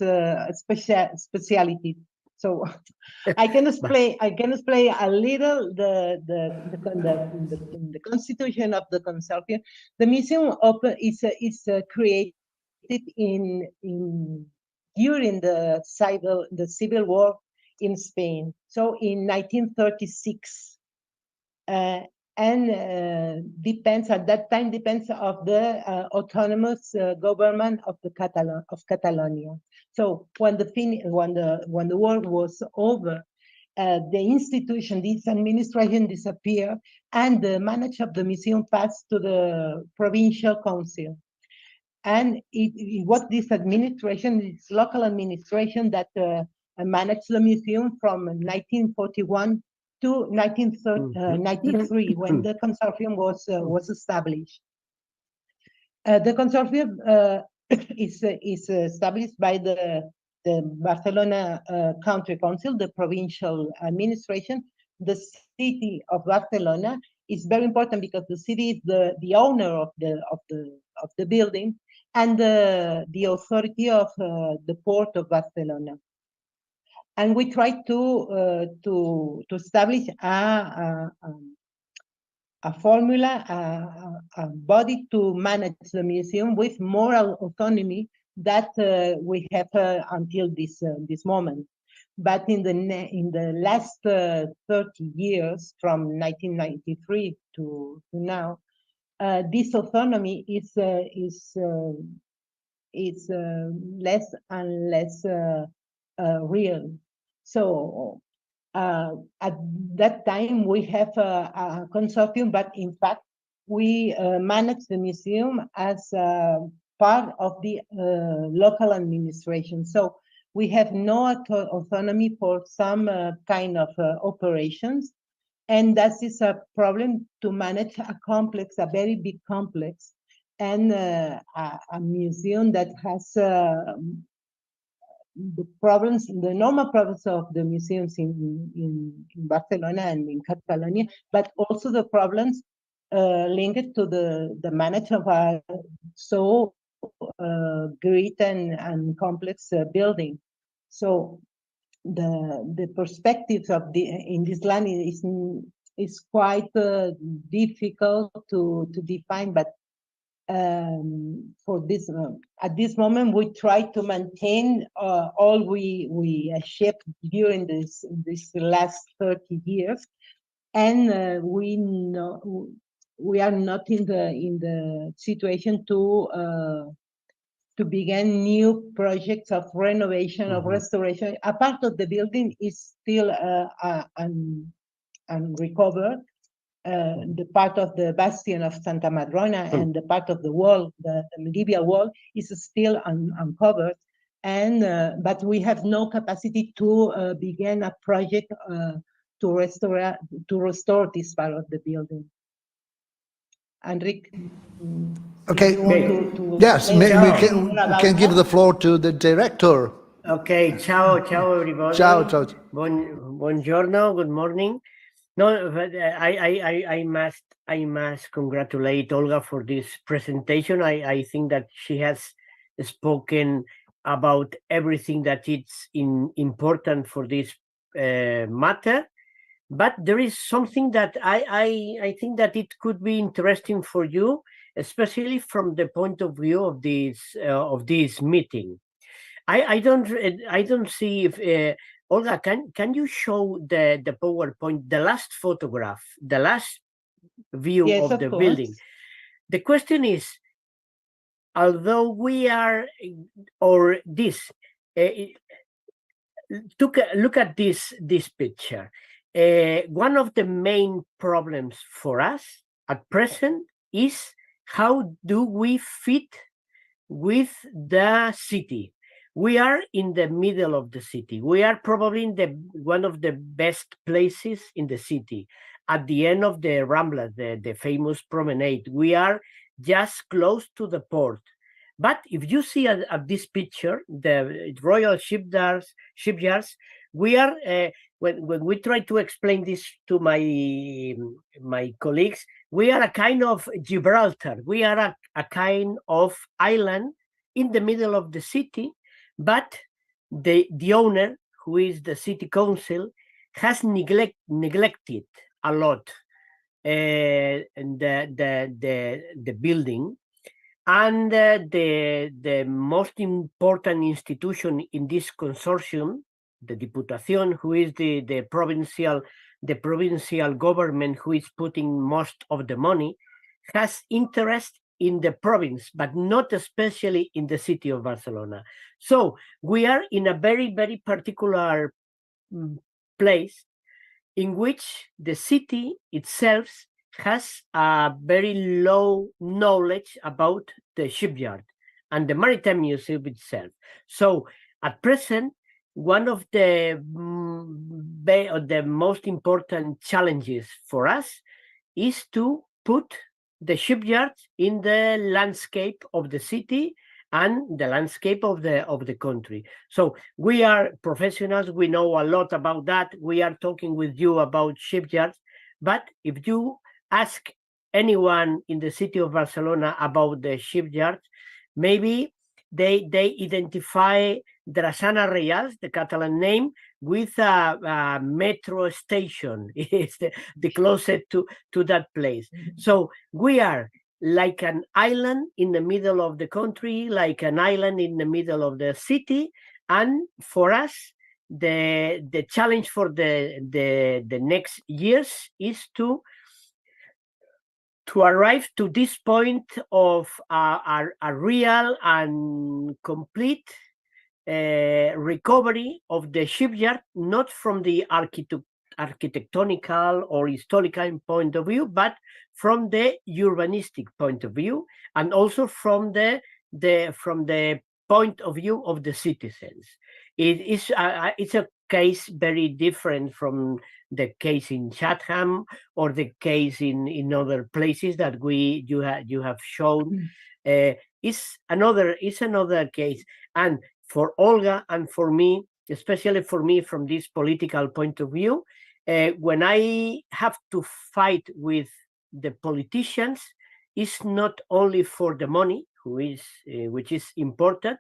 S10: specialty. So I can explain a little the constitution of the consortium. The museum is created during the civil war in Spain. So in 1936, and depends at that time of the autonomous government of Catalonia. So when the war was over, the institution, this administration disappeared, and the management of the museum passed to the provincial council. And it was this administration, this local administration, that managed the museum from 1941 to 1993, when the consortium was established. The consortium is established by the Barcelona Country Council, the provincial administration. The city of Barcelona is very important because the city is the owner of the building, and the authority of the port of Barcelona. And we try to establish a formula, a body to manage the museum with moral autonomy that we have until this moment. But in the last 30 years, from 1993 to now, this autonomy is less and less real. So at that time we have a consortium, but in fact we manage the museum as part of the local administration. So we have no autonomy for some kind of operations, and that is a problem to manage a very big complex, and a museum that has the normal problems of the museums in Barcelona and in Catalonia, but also the problems linked to the management of a so great and complex building. So the perspectives of in this land is quite difficult to define, but for this at this moment we try to maintain all we achieved during this last 30 years, and we are not in the situation to begin new projects of renovation, of restoration. A part of the building is still unrecovered, the part of the bastion of Santa Madrona and the part of the wall, the medieval wall, is still uncovered. And but we have no capacity to begin a project to restore this part of the building. Enrique,
S1: Okay.
S10: you want to
S1: Yes,
S10: explain
S1: we
S10: more about
S1: can give
S10: that?
S1: the floor to the director.
S11: Okay, ciao, ciao everybody.
S1: Ciao, ciao.
S11: Buongiorno, good morning. No, but I must congratulate Olga for this presentation. I think that she has spoken about everything that is important for this matter. But there is something that I think that it could be interesting for you, especially from the point of view of this meeting. I don't see if Olga, can you show the PowerPoint, the last photograph, the last view
S10: Yes,
S11: of the building? The question is, although we are, or this, look at this picture. One of the main problems for us at present is how do we fit with the city. We are in the middle of the city. We are probably in one of the best places in the city. At the end of the Rambla, the famous promenade, we are just close to the port. But if you see at this picture, the Royal Shipyards, we are, when we try to explain this to my colleagues, we are a kind of Gibraltar. We are a kind of island in the middle of the city, but the owner, who is the city council, has neglected a lot the building. And the most important institution in this consortium, the Diputación, who is the provincial government who is putting most of the money, has interest in the province, but not especially in the city of Barcelona. So we are in a very, very particular place in which the city itself has a very low knowledge about the shipyard and the Maritime Museum itself. So at present, one of the most important challenges for us is to put the shipyards in the landscape of the city and the landscape of the country. So we are professionals, we know a lot about that. We are talking with you about shipyards, but if you ask anyone in the city of Barcelona about the shipyards, maybe they identify Drassana Reials, the Catalan name, with a metro station. It's the closest to that place. So we are like an island in the middle of the country, like an island in the middle of the city. And for us, the challenge for the next years is to arrive to this point of a real and complete recovery of the shipyard, not from the architectonical or historical point of view, but from the urbanistic point of view, and also from the point of view of the citizens. It's a case very different from the case in Chatham or the case in other places that you have shown. It's another case. And for Olga and for me, especially for me from this political point of view, when I have to fight with the politicians, it's not only for the money, which is important,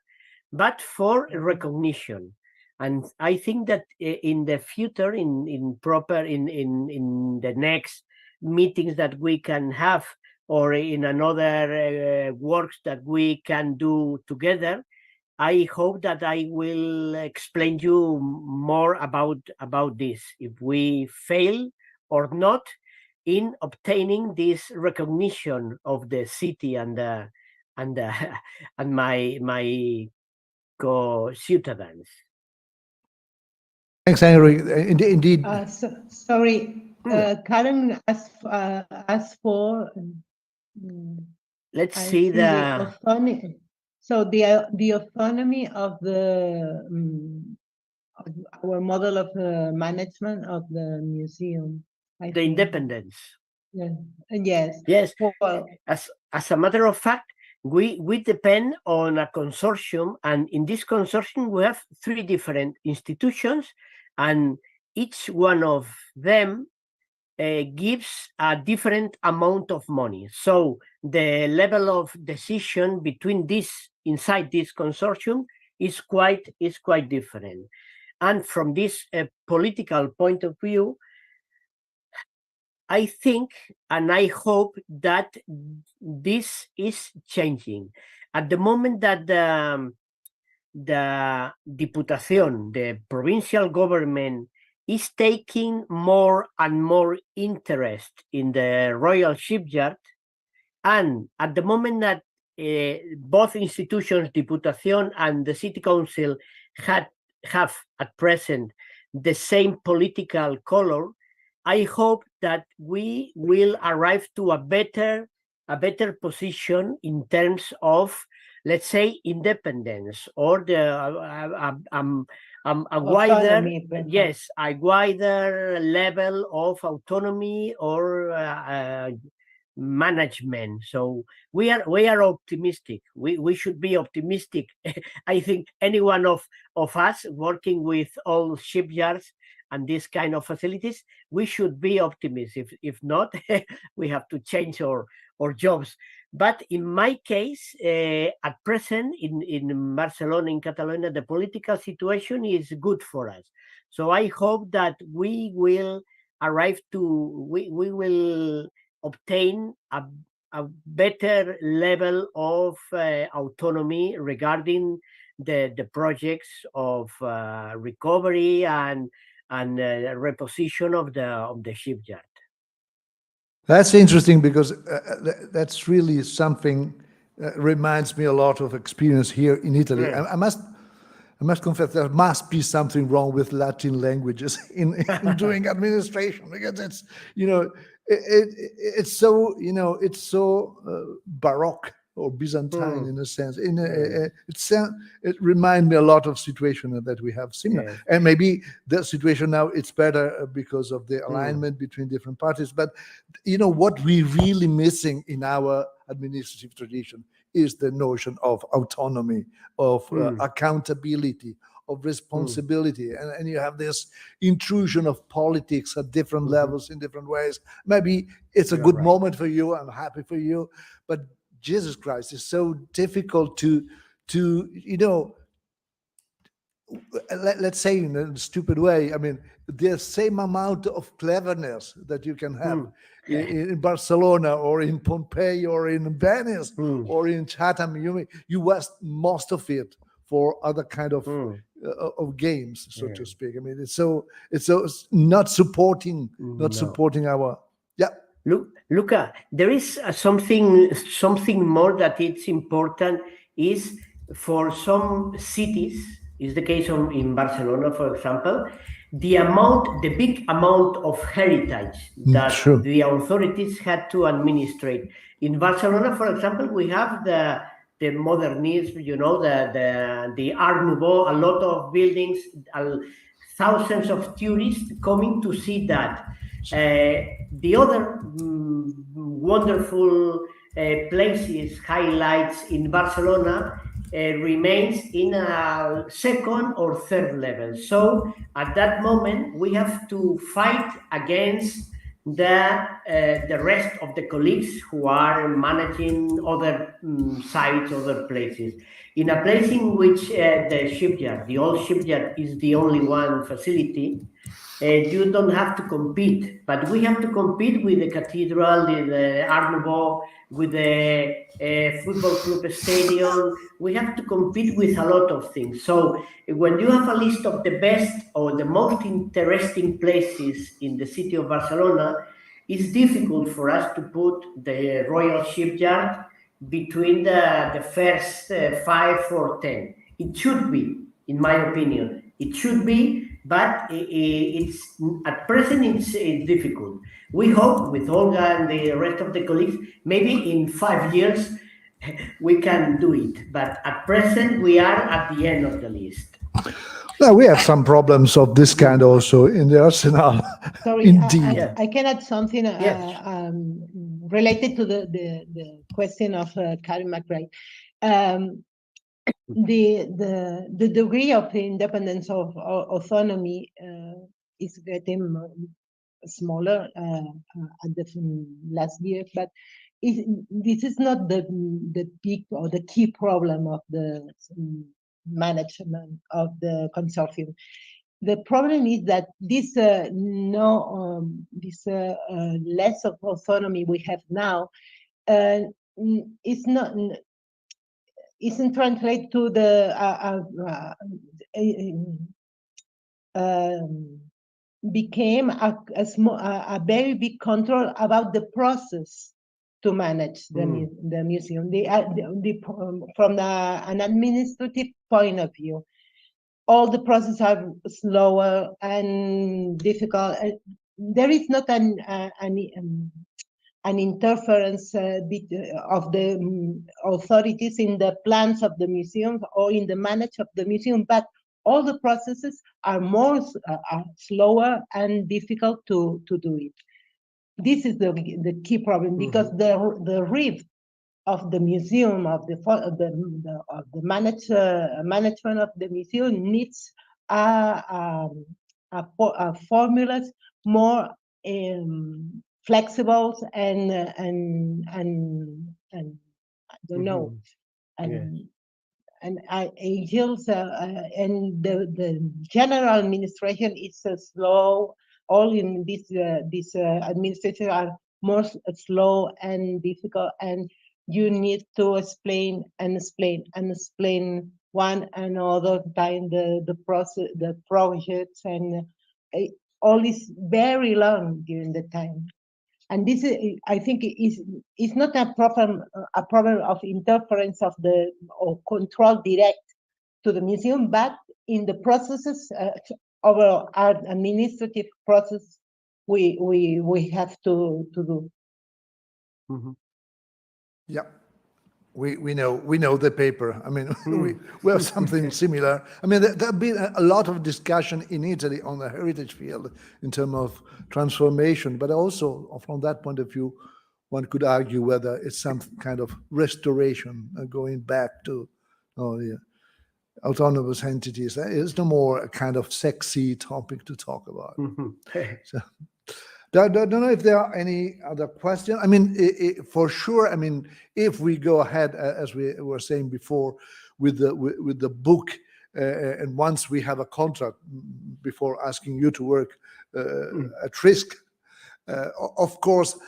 S11: but for recognition. And I think that in the future, in the next meetings that we can have, or in another works that we can do together, I hope that I will explain you more about this, if we fail or not in obtaining this recognition of the city and my co-citizens.
S1: Thanks, Henry. Indeed.
S10: Sorry, Karen asked for.
S11: Let's
S10: I
S11: see the
S10: autonomy. So the autonomy of our model of management of the museum. I
S11: the
S10: think.
S11: independence.
S10: Yeah. Yes.
S11: Yes.
S10: Well,
S11: As a matter of fact, we depend on a consortium, and in this consortium we have 3 different institutions, and each one of them gives a different amount of money. So the level of decision between inside this consortium is quite different. And from this political point of view, I think and I hope that this is changing. At the moment that the Diputación, the provincial government, is taking more and more interest in the Royal Shipyard, and at the moment that both institutions, Diputación and the City Council, have at present the same political color, I hope that we will arrive to a better position in terms of, let's say, independence, or a wider, a wider level of autonomy or management. So we are optimistic. We should be optimistic. I think any one of us working with all shipyards and this kind of facilities, we should be optimistic. If not, we have to change our jobs. But in my case, at present in Barcelona, in Catalonia, the political situation is good for us. So I hope that we will arrive to, we will obtain a better level of autonomy regarding the projects of recovery and reposition of the shipyard.
S1: That's interesting, because that's really something reminds me a lot of experience here in Italy.
S11: Yeah.
S1: I must confess there must be something wrong with Latin languages in doing administration, because it's it's so it's so Baroque or Byzantine in a sense. It reminds me a lot of situation that we have similar, and maybe the situation now it's better because of the alignment between different parties. But what we really missing in our administrative tradition is the notion of autonomy, of accountability, of responsibility, and you have this intrusion of politics at different levels in different ways. Maybe it's a good moment for you. I'm happy for you, but Jesus Christ, it's so difficult to let's say in a stupid way. I mean, the same amount of cleverness that you can have in Barcelona or in Pompeii or in Venice or in Chatham, you waste most of it for other kind of games, so to speak. I mean, it's not supporting our.
S11: Luca, there is something more that it's important is for some cities, is the case in Barcelona, for example, the big amount of heritage that the authorities had to administrate. In Barcelona, for example, we have the modernism, the Art Nouveau, a lot of buildings, thousands of tourists coming to see that. The other wonderful places, highlights in Barcelona remains in a second or third level. So at that moment, we have to fight against the rest of the colleagues who are managing other sites, other places. In a place in which the old shipyard is the only one facility, you don't have to compete, but we have to compete with the cathedral, the Art Nouveau, with the football club stadium. We have to compete with a lot of things. So when you have a list of the best or the most interesting places in the city of Barcelona, it's difficult for us to put the Royal Shipyard between the first 5 or 10. It should be, in my opinion, it should be but it's at present it's difficult. We hope with Olga and the rest of the colleagues, maybe in 5 years we can do it, but at present we are at the end of the list.
S1: Well, we have some problems of this kind also in the arsenal.
S10: Sorry,
S1: Indeed.
S10: I can add something related to the question of Karen McRae. The degree of independence of autonomy is getting smaller at the last year, but this is not the big or the key problem of the management of the consortium. The problem is that this less of autonomy we have now isn't translated to the became a very big control about the process to manage the museum. From an administrative point of view, all the processes are slower and difficult. There is not an interference of the authorities in the plans of the museum or in the management of the museum, but all the processes are more slower and difficult to do it. This is the key problem, because the rift of the museum, of the management of the museum needs formulas more flexible and I don't know, and yields and the general administration is slow. All in this administration are more slow and difficult, and you need to explain one another time the process, the projects, and all is very long during the time. And this is, I think, is not a problem of interference of or control direct to the museum, but in the processes over our administrative process we have to do.
S1: Yeah, we know the paper. I mean, we have something similar. I mean, there have been a lot of discussion in Italy on the heritage field in terms of transformation, but also from that point of view, one could argue whether it's some kind of restoration, going back to autonomous entities. It's no more a kind of sexy topic to talk about. So, I don't know if there are any other questions. I mean, for sure. I mean, if we go ahead, as we were saying before, with the book, and once we have a contract, before asking you to work at risk, of course,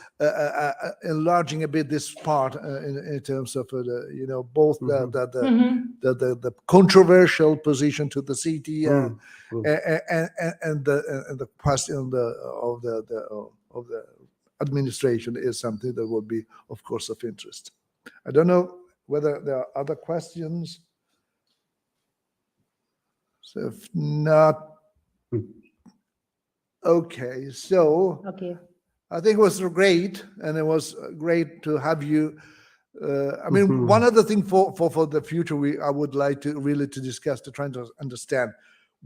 S1: enlarging a bit this part in terms of both the controversial position to the city and the question of the administration is something that would be, of course, of interest. I don't know whether there are other questions. So if not, okay. So I think it was great, and it was great to have you. I mean, one other thing for the future, I would like to really discuss, to try to understand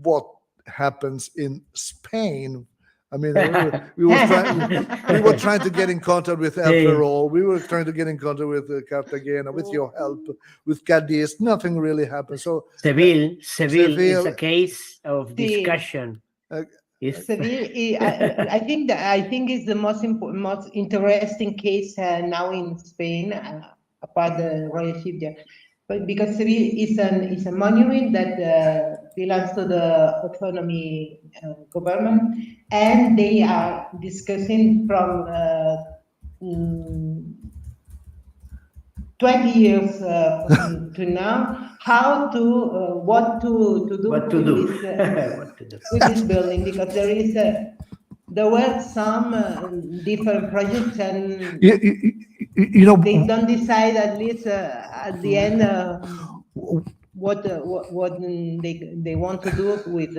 S1: what happens in Spain. I mean, we were trying to get in contact with El Ferrol. We were trying to get in contact with Cartagena, with your help, with Cadiz. Nothing really happened. So
S11: Seville is a case of discussion.
S10: Seville, I think it's the most interesting case now in Spain, apart the Royal Shipyard. But because Seville is a monument that belongs to the autonomy government, and they are discussing from 20 years to now what to do with this building, because there were some different projects, and they don't decide, at least at the end, what they want to do with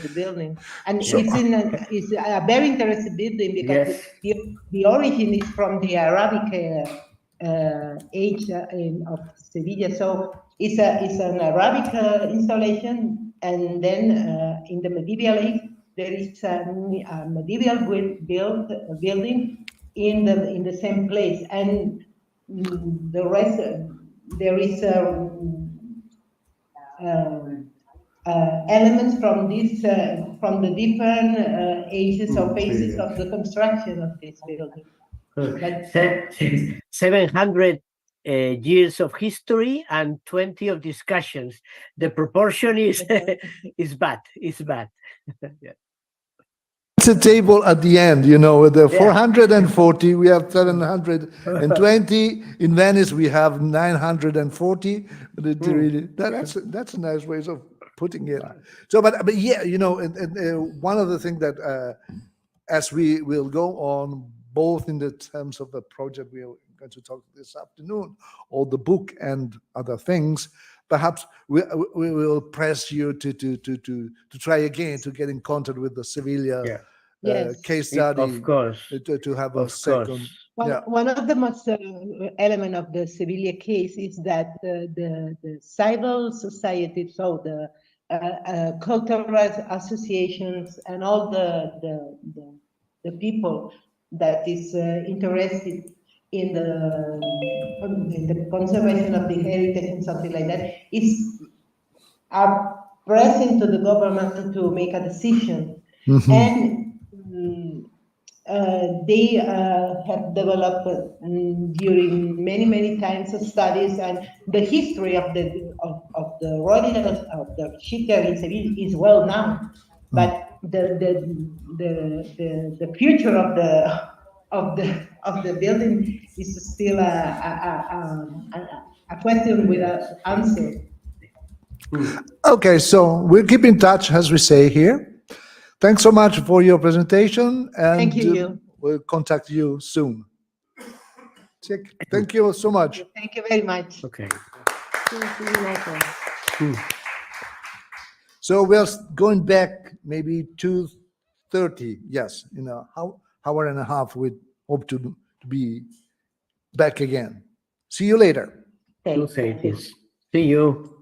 S10: the building. And
S1: So-
S10: it's a very interesting building because
S11: Yes.
S10: the origin is from the Arabic age of Sevilla. So it's an Arabic installation, and then in the medieval age there is a medieval building in the same place, and the rest there is elements from this from the different ages or phases of the construction of this building. But
S11: 700 years of history and 20 of discussions. The proportion is is bad. It's bad. Yeah.
S1: It's a table at the end, you know, with the
S11: Yeah.
S1: 440, we have 720. In Venice, we have 940. That's a nice way of putting it. So, but yeah, you know, one of the things that as we will go on, both in the terms of the project we are going to talk this afternoon, or the book and other things, perhaps we will press you to try again to get in contact with the Sevilla
S10: Yes.
S1: case study,
S11: Of course.
S1: to have a
S11: Of
S1: second.
S11: course.
S10: One of the most element of the Sevilla case is that the civil society, so the cultural associations and all the people that is interested in the conservation of the heritage and something like that are pressing to the government to make a decision.
S1: Mhm.
S10: And they have developed during many times of studies, and the history of the royals of the shipyard in Seville is well known, but the future of the building is still a question without answer.
S1: Okay, so we'll keep in touch, as we say here. Thanks so much for your presentation, and
S10: Thank you.
S1: we'll contact you soon. Thank you so much.
S10: Thank you very much.
S11: Okay.
S1: So we're going back maybe 2:30. Yes, in a hour and a half. We hope to be back again. See you later.
S11: Two cities. See you.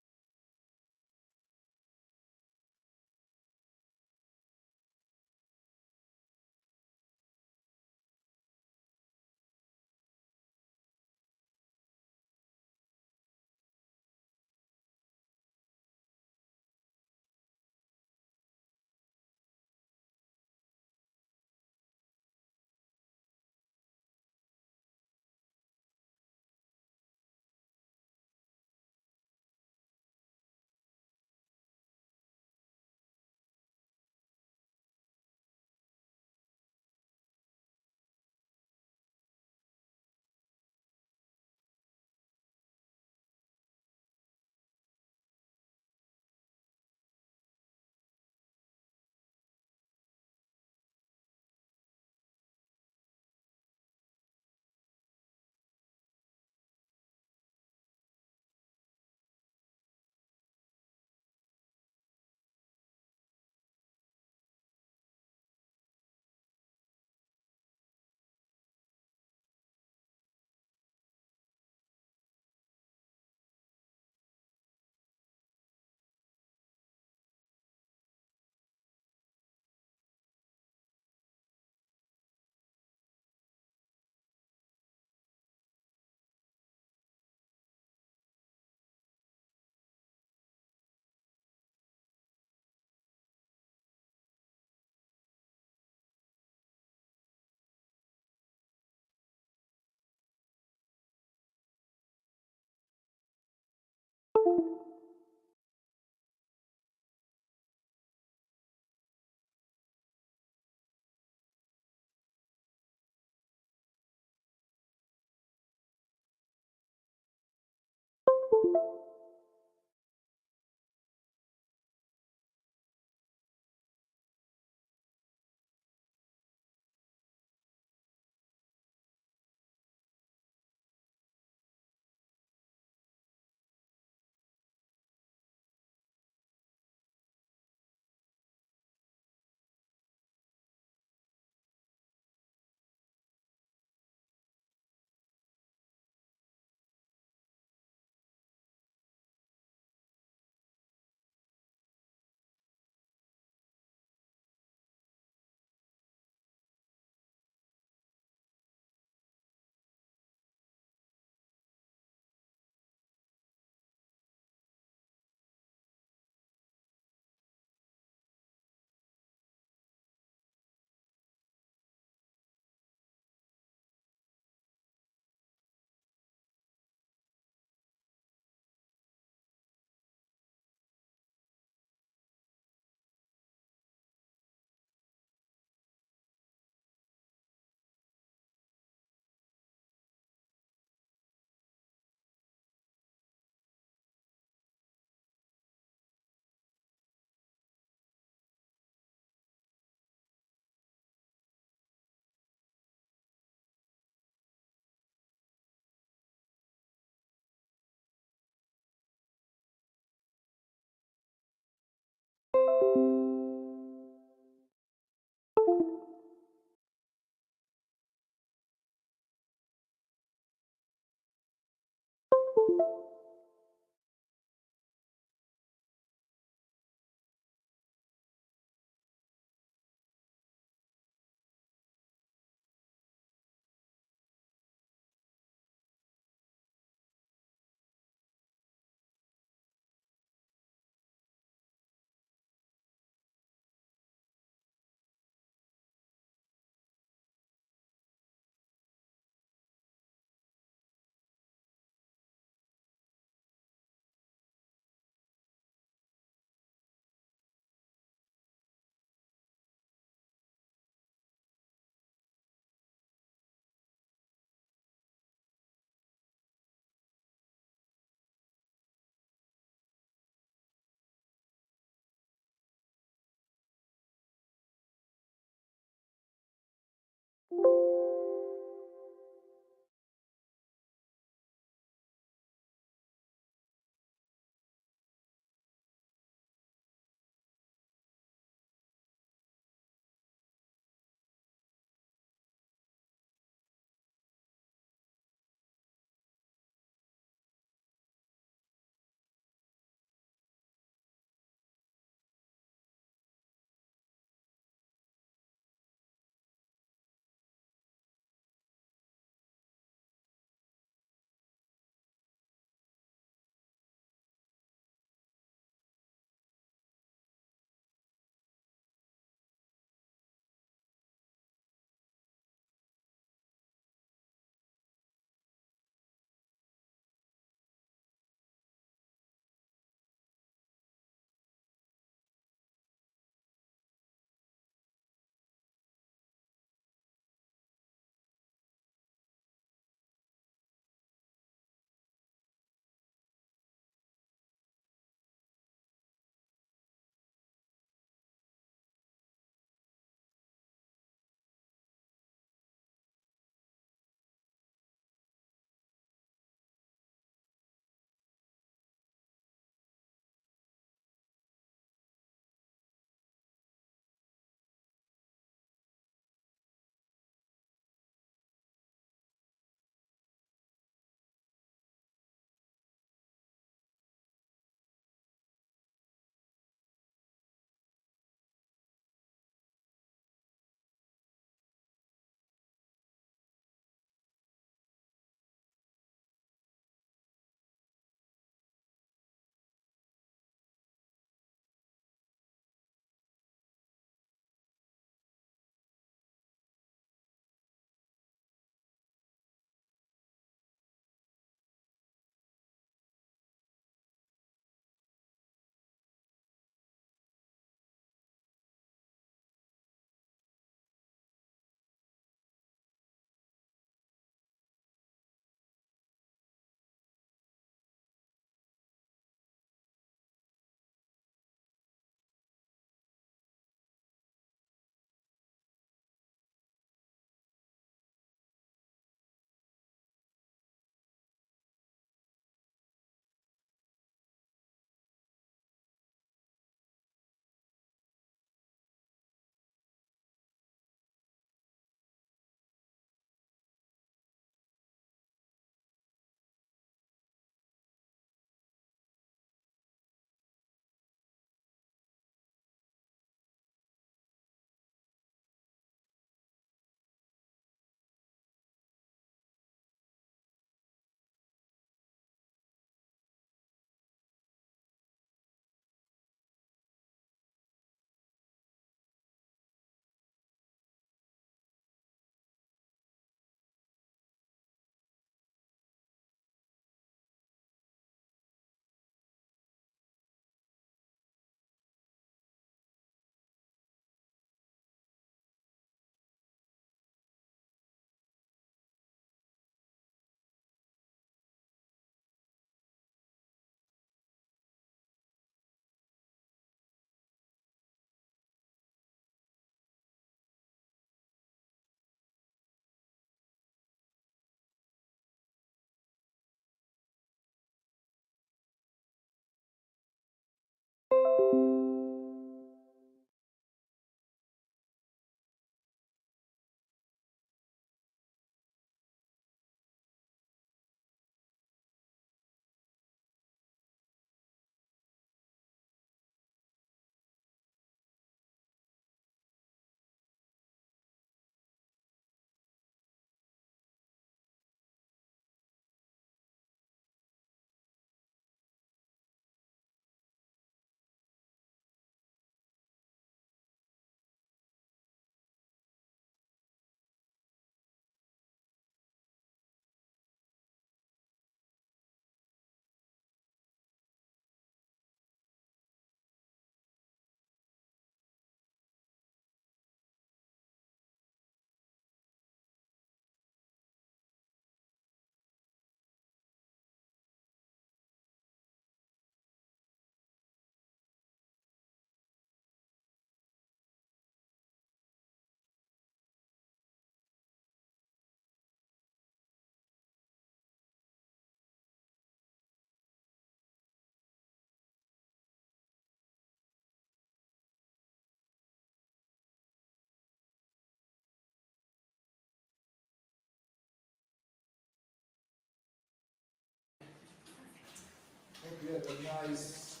S1: nice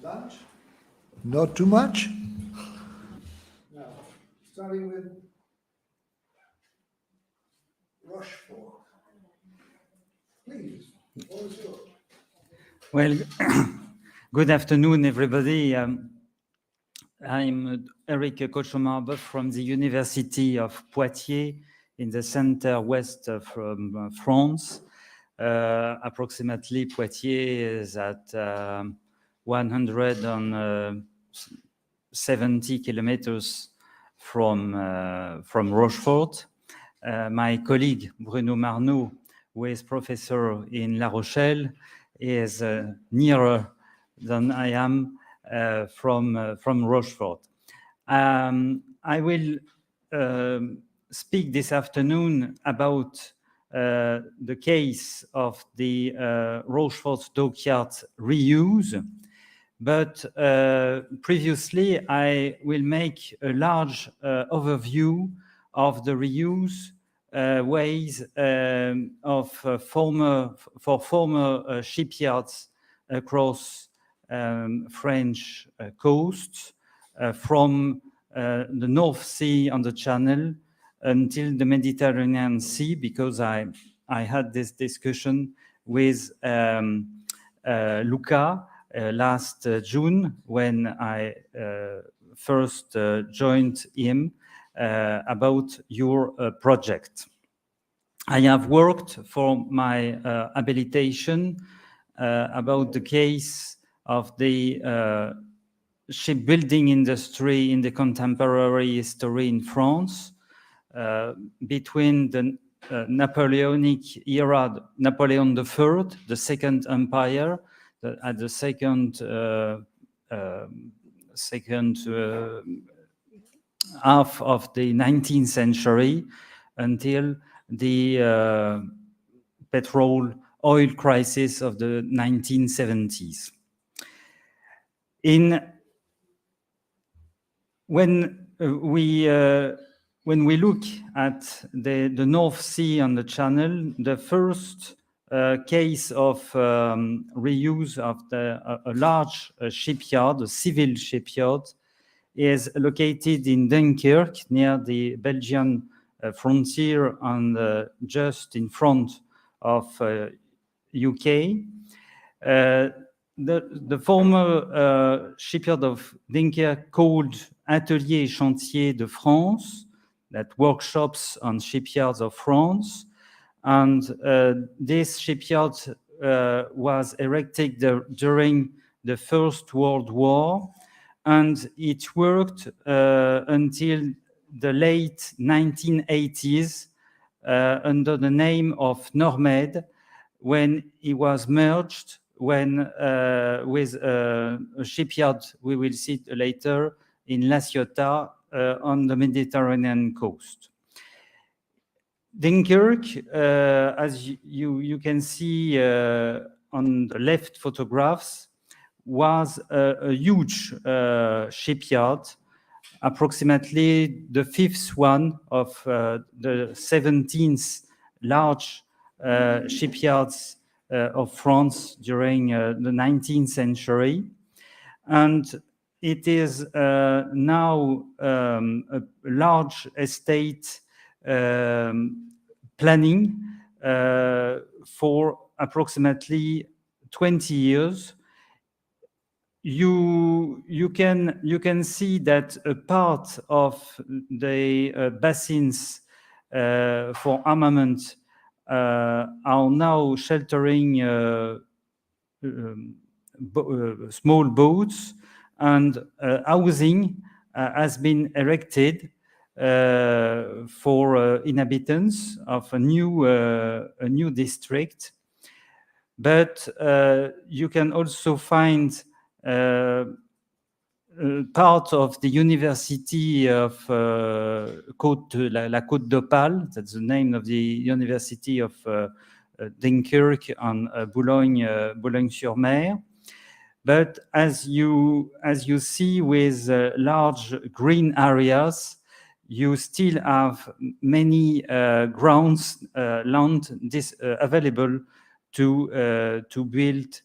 S1: lunch. Not too much. Now, starting with Rochefort. Please, all is yours.
S13: Well, good afternoon, everybody. I'm Eric Cochomarbeux from the University of Poitiers in the center west from France. Approximately, Poitiers is at 170 kilometers from Rochefort. My colleague Bruno Marnoux, who is professor in La Rochelle, is nearer than I am from Rochefort. I will speak this afternoon about the case of the Rochefort dockyard reuse, but previously I will make a large overview of the reuse ways of former shipyards across French coasts, from the North Sea on the Channel until the Mediterranean Sea, because I had this discussion with Luca last June when I first joined him about your project. I have worked for my habilitation about the case of the shipbuilding industry in the contemporary history in France between the Napoleonic era, Napoleon III, the Second Empire, at the second half of the 19th century, until the oil crisis of the 1970s. When we look at the North Sea and the Channel, the first case of reuse of a large shipyard, a civil shipyard, is located in Dunkirk, near the Belgian frontier and just in front of UK. The former shipyard of Dunkirk, called Atelier et Chantier de France, that workshops and shipyards of France. And this shipyard was erected during the First World War, and it worked until the late 1980s under the name of Normed, when it was merged with a shipyard we will see later in La Ciotat on the Mediterranean coast. Dunkirk, as you can see on the left photographs, was a huge shipyard, approximately the fifth one of the 17th large shipyards of France during the 19th century. And it is now a large estate planning for approximately 20 years. You can see that a part of the basins for armament are now sheltering small boats, and housing has been erected for inhabitants of a new district. But you can also find part of the University of La Côte d'Opale, that's the name of the University of Dunkirk and Boulogne-sur-Mer. But as you see, with large green areas, you still have many grounds, land available to build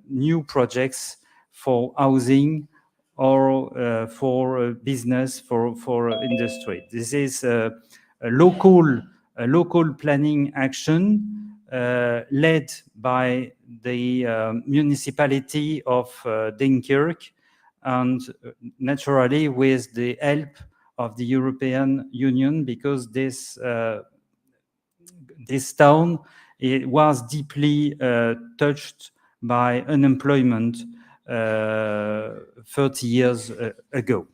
S13: new projects for housing or for business, for industry. This is a local planning action led by the municipality of Dunkirk, and naturally with the help of the European Union, because this town, it was deeply touched by unemployment 30 years ago.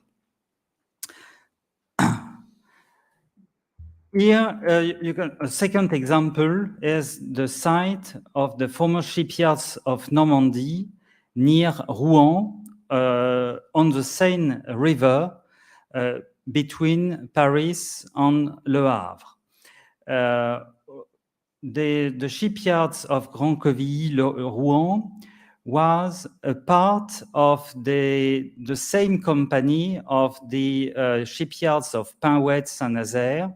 S13: Here, a second example is the site of the former shipyards of Normandy near Rouen, on the Seine River, between Paris and Le Havre. The shipyards of Grand Quevilly, Rouen, was a part of the same company of the shipyards of Pinouet, Saint-Nazaire,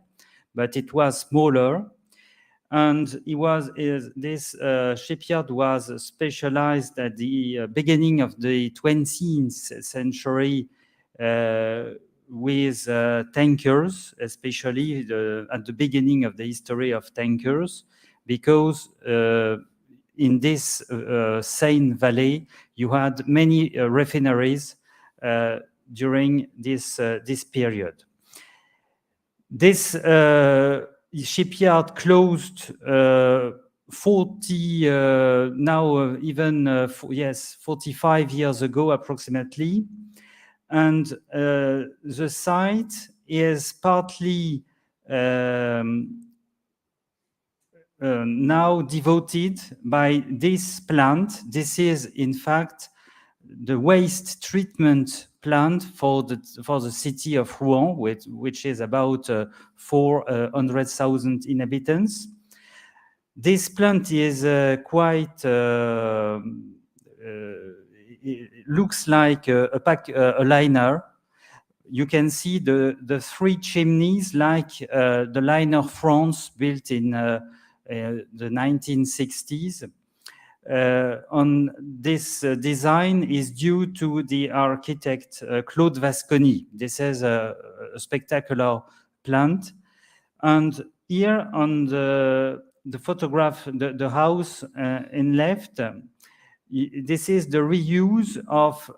S13: but it was smaller. And this shipyard was specialized at the beginning of the 20th century with tankers, especially at the beginning of the history of tankers, because in this Seine Valley, you had many refineries during this period. This shipyard closed 45 years ago approximately, and the site is partly now devoted by this plant. This is in fact the waste treatment plant for the city of Rouen, which is about 400,000 inhabitants. This plant is quite it looks like a liner. You can see the three chimneys like the liner France built in the 1960s. On this design is due to the architect Claude Vasconi. This is a spectacular plant. And here on the photograph, the house in left, this is the reuse of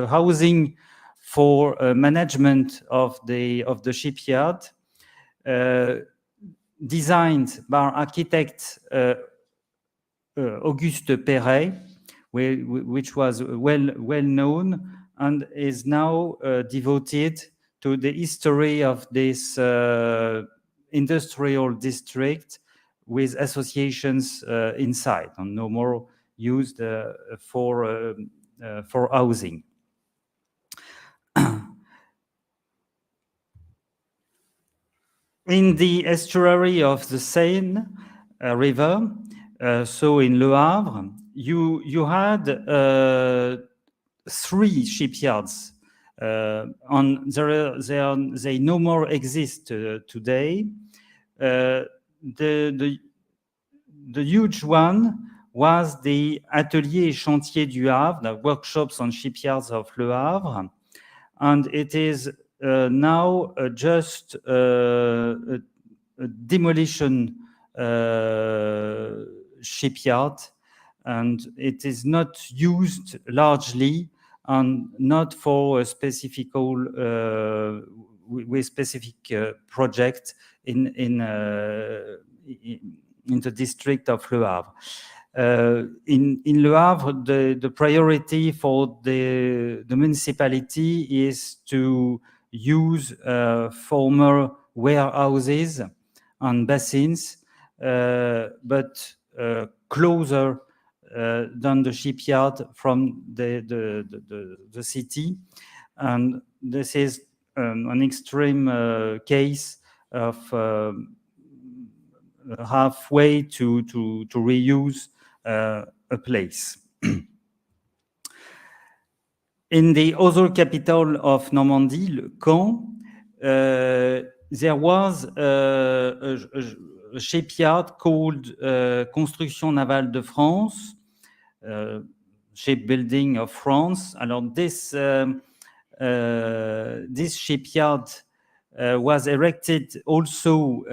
S13: housing for management of the shipyard, designed by architect Auguste Perret, which was well known and is now devoted to the history of this industrial district, with associations inside, and no more used for housing. In the estuary of the Seine River, so in Le Havre, you had 3 shipyards. They no more exist today. The huge one was the Atelier et Chantier du Havre, the workshops and shipyards of Le Havre, and it is now just a demolition shipyard, and it is not used largely and not for a specific project in the district of Le Havre. In Le Havre, the priority for the municipality is to use former warehouses and basins, but closer than the shipyard from the city. And this is an extreme case of halfway to reuse a place. In the other capital of Normandy, Caen, there was shipyard called Construction Navale de France, shipbuilding of France. Alors this shipyard was erected also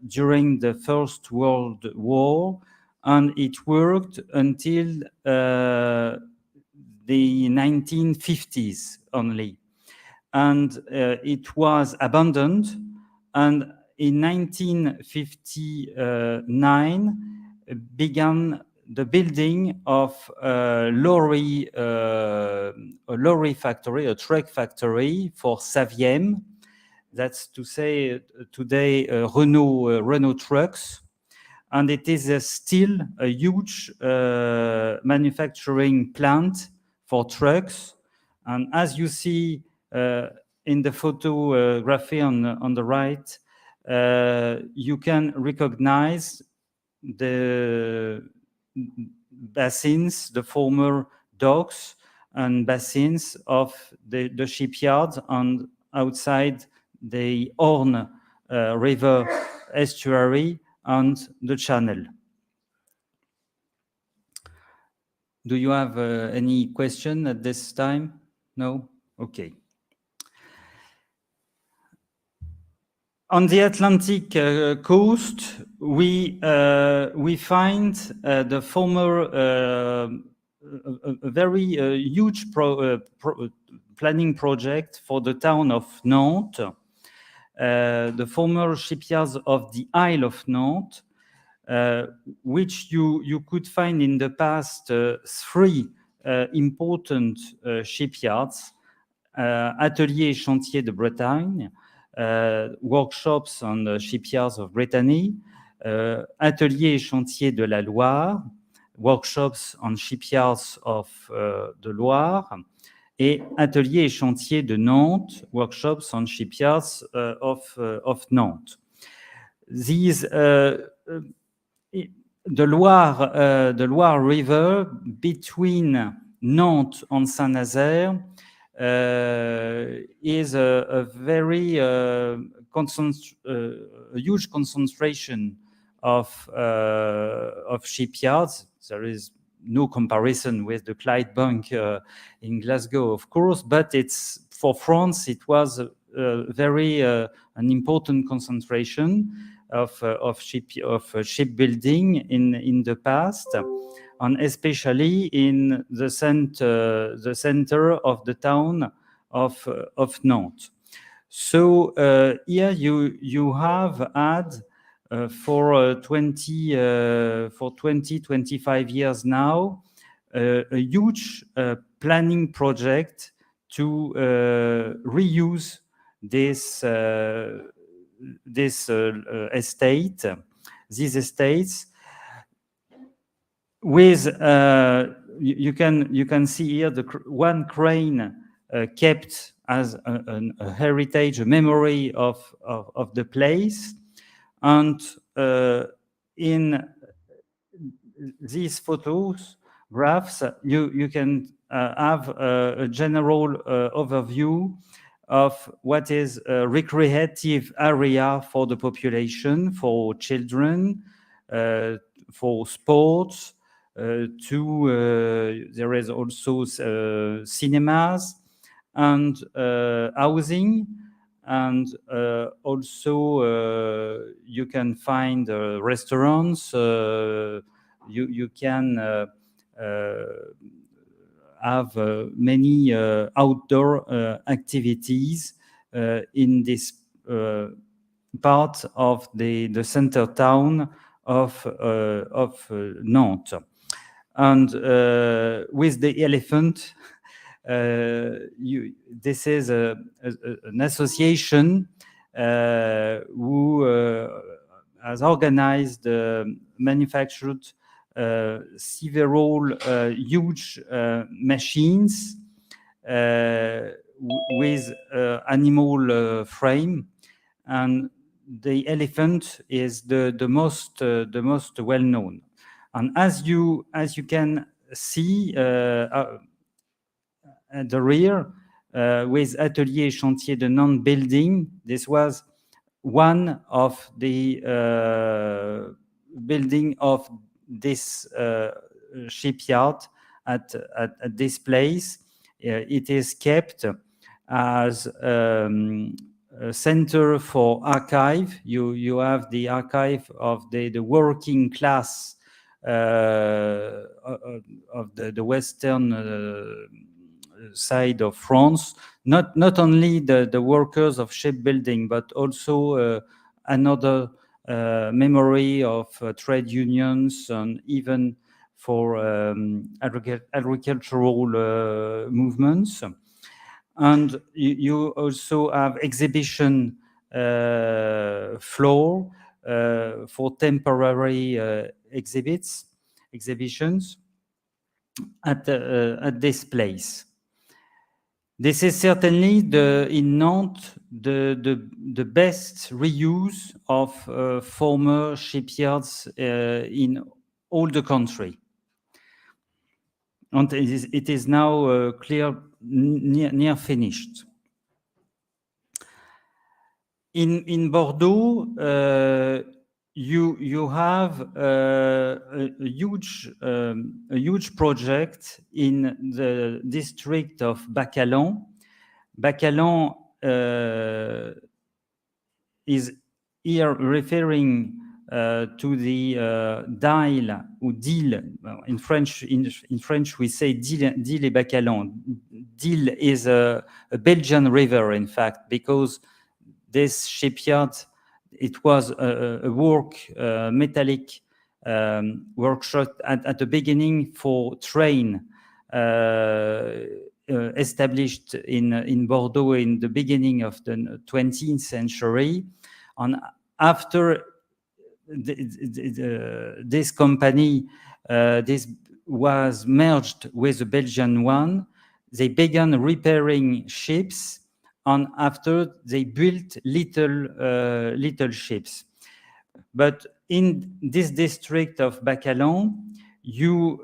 S13: during the First World War, and it worked until the 1950s only. And it was abandoned, and in 1959 began the building of a lorry factory, a truck factory for Saviem. That's to say today Renault trucks. And it is still a huge manufacturing plant for trucks. And as you see in the photography on the right, you can recognize the basins, the former docks and basins of the shipyards, and outside the Orne River estuary and the channel. Do you have any question at this time? No? Okay. On the Atlantic coast, we find the former a very huge planning project for the town of Nantes, the former shipyards of the Isle of Nantes, which you could find in the past three important shipyards, Atelier et Chantier de Bretagne, workshops on the shipyards of Brittany, Atelier et Chantier de la Loire, workshops on shipyards of the Loire, et Atelier et Chantier de Nantes, workshops on shipyards of Nantes. These the Loire River between Nantes and Saint-Nazaire is a very huge concentration of shipyards. There is no comparison with the Clydebank in Glasgow, of course, but it's for France. It was very an important concentration of shipbuilding in the past, and especially in the center of the town of Nantes. So here you have had for 25 years now a huge planning project to reuse this these estates with you can see here the one crane kept as a heritage, a memory of the place, and in these photographs you can have a general overview of what is a recreative area for the population, for children, for sports. There is also cinemas and housing, and also you can find restaurants. You can have many outdoor activities in this part of the center town of Nantes. And with the elephant, this is an association who has organized, manufactured several huge machines with animal frame, and the elephant is the most well known. And as you can see at the rear, with Atelier Chantier de Nantes building, this was one of the building of this shipyard at this place. It is kept as a center for archive. You have the archive of the working class of the western side of France, not only the workers of shipbuilding, but also another memory of trade unions and even for agricultural movements. And you also have exhibition floor for temporary exhibitions at this place. This is certainly in Nantes the best reuse of former shipyards in all the country. And it is now near finished. In Bordeaux, you have a huge project in the district of Bacalan. Bacalan is here referring to the Dyle or Dyle. In French, we say Dyle et Bacalan. Dyle is a Belgian river, in fact, because this shipyard, it was a metallic workshop at the beginning for train established in Bordeaux in the beginning of the 20th century. And after this company, this was merged with the Belgian one, they began repairing ships, and after they built little ships. But in this district of Bacalan, you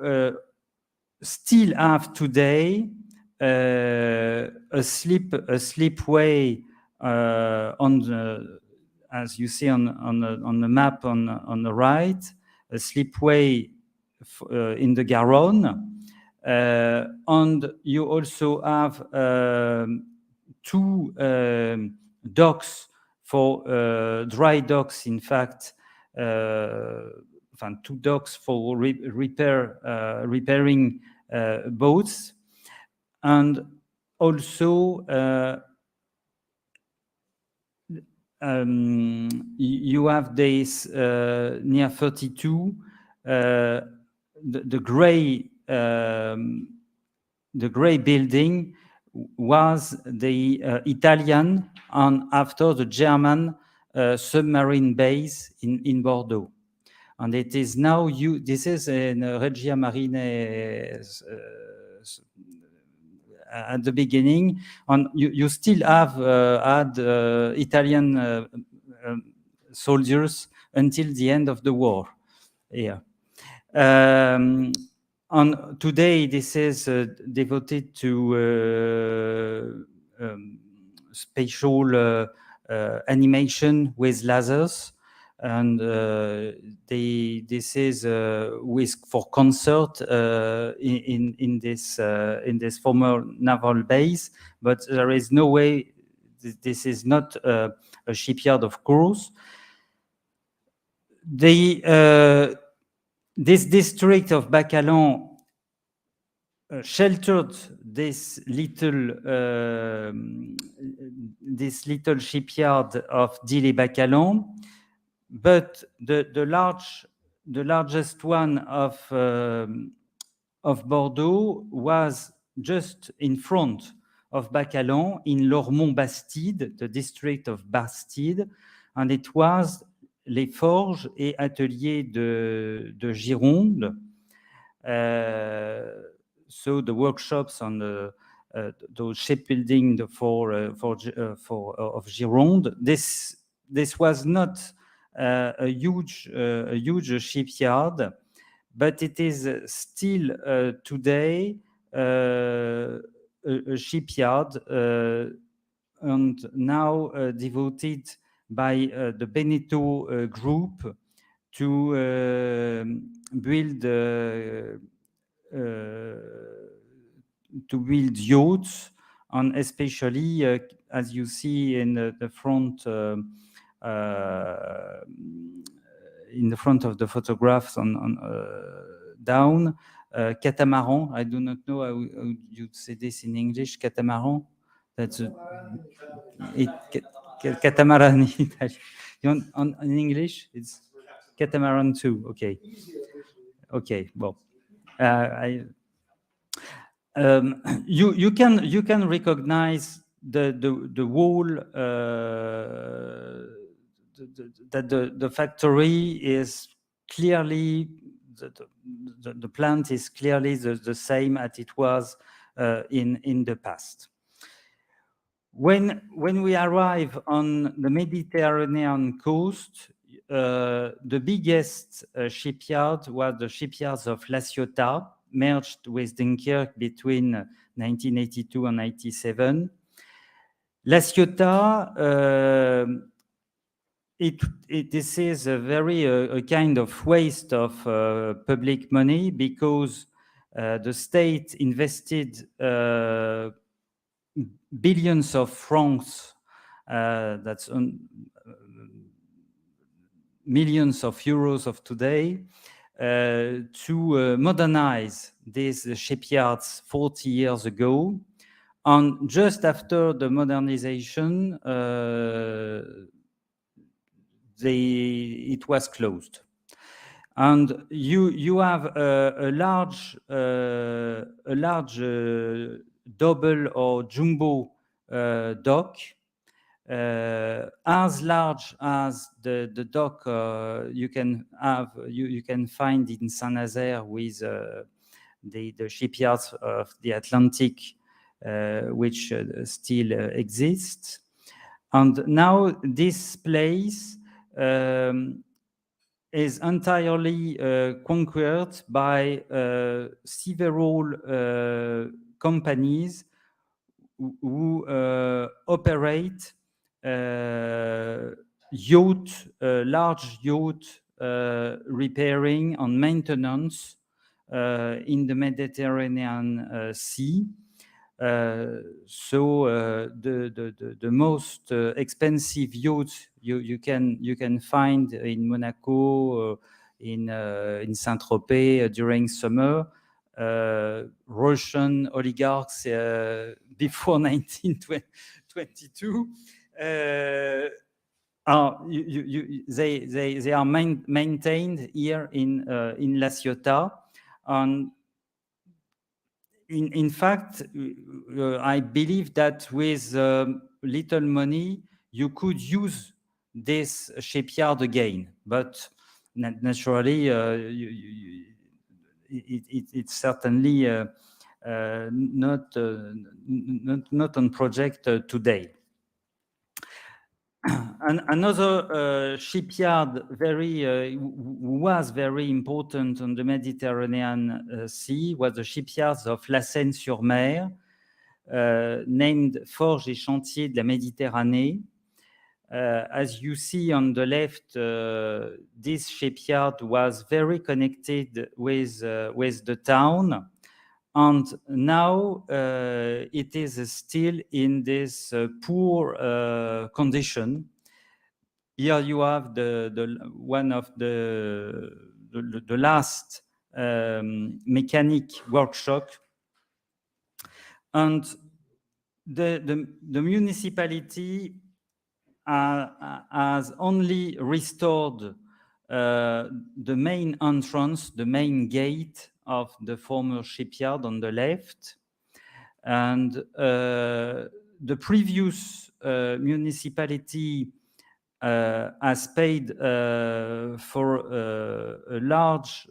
S13: still have today a slipway as you see on the map on the right, a slipway in the Garonne, and you also have two docks for dry docks, in fact, two docks for repairing boats, and also you have this near 32 the gray building was the Italian and after the German submarine base in Bordeaux. And it is now, this is in Regia Marine at the beginning, and you still have had Italian soldiers until the end of the war. Yeah. And today, this is devoted to spatial animation with lasers, and this is for concert in this former naval base. But there is no way this is not a shipyard, of course. This district of Bacalan sheltered this little shipyard of Dyle et Bacalan, but the largest one of Bordeaux was just in front of Bacalan in Lormont-Bastide, the district of Bastide, and it was les forges et ateliers de Gironde. So the workshops on those shipbuilding of Gironde. This was not a huge shipyard, but it is still today a shipyard and now devoted by the Beneteau group to build yachts, and especially as you see in the front in the front of the photographs on down, catamaran. I do not know how you say this in English. Catamaran. That's catamaran in Italian. In English, it's catamaran too. Okay. Okay. Well, you can recognize the wall that the factory is clearly the plant is clearly the same as it was in the past. When we arrive on the Mediterranean coast, the biggest shipyard was the shipyards of La Ciotat, merged with Dunkirk between 1982 and 1997. La Ciotat, this is a very a kind of waste of public money, because the state invested billions of francs, that's millions of euros of today, to modernize these shipyards 40 years ago. And just after the modernization, it was closed. And you have a large double or jumbo dock, as large as the dock you can find in Saint-Nazaire with the shipyards of the Atlantic, which still exists. And now this place is entirely conquered by several companies who operate large yacht repairing and maintenance in the Mediterranean Sea. So the most expensive yachts you can find in Monaco, in Saint-Tropez during summer, Russian oligarchs before 1922. They are maintained here in La Ciotat. And in fact, I believe that with little money, you could use this shipyard again. But naturally, it's certainly not on project today. Another shipyard was very important on the Mediterranean Sea was the shipyards of La Seine-sur-Mer, named Forges et Chantiers de la Méditerranée. As you see on the left, this shipyard was very connected with the town. And now it is still in this poor condition. Here you have one of the last mechanic workshop, and the municipality has only restored the main entrance, the main gate of the former shipyard on the left. And the previous municipality has paid for a large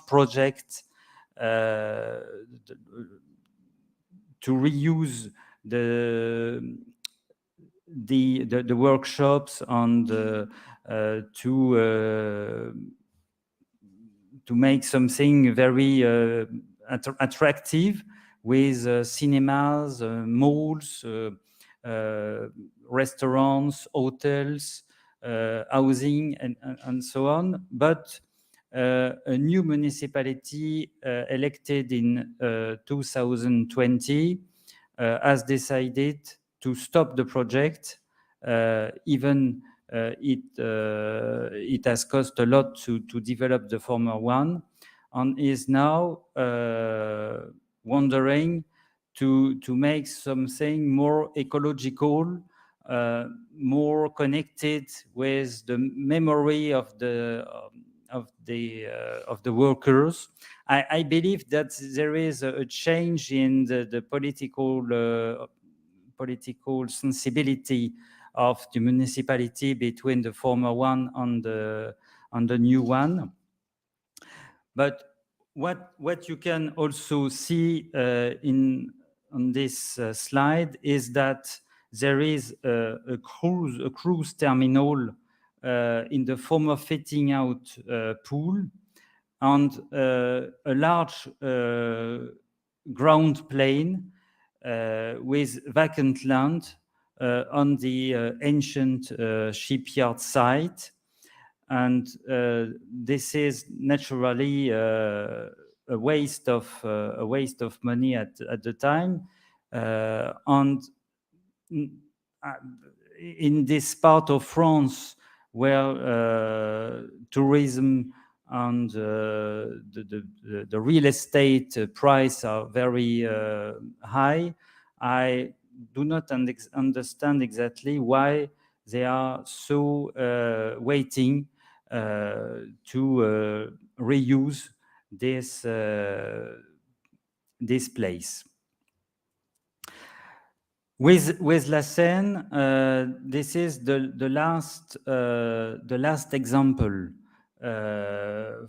S13: project to reuse the workshops and to make something very attractive with cinemas, malls, restaurants, hotels, housing, and so on. But a new municipality elected in 2020 has decided to stop the project, even it has cost a lot to develop the former one, and is now wondering to make something more ecological, more connected with the memory of the workers. I believe that there is a change in the political sensibility of the municipality between the former one and the new one. But what you can also see on this slide is that there is a cruise terminal in the former fitting out pool, and a large ground plane with vacant land on the ancient shipyard site. And this is naturally a waste of money at the time. And in this part of France, where tourism and the real estate price are very high, I do not understand exactly why they are so waiting to reuse this place. With La Seine, this is the last example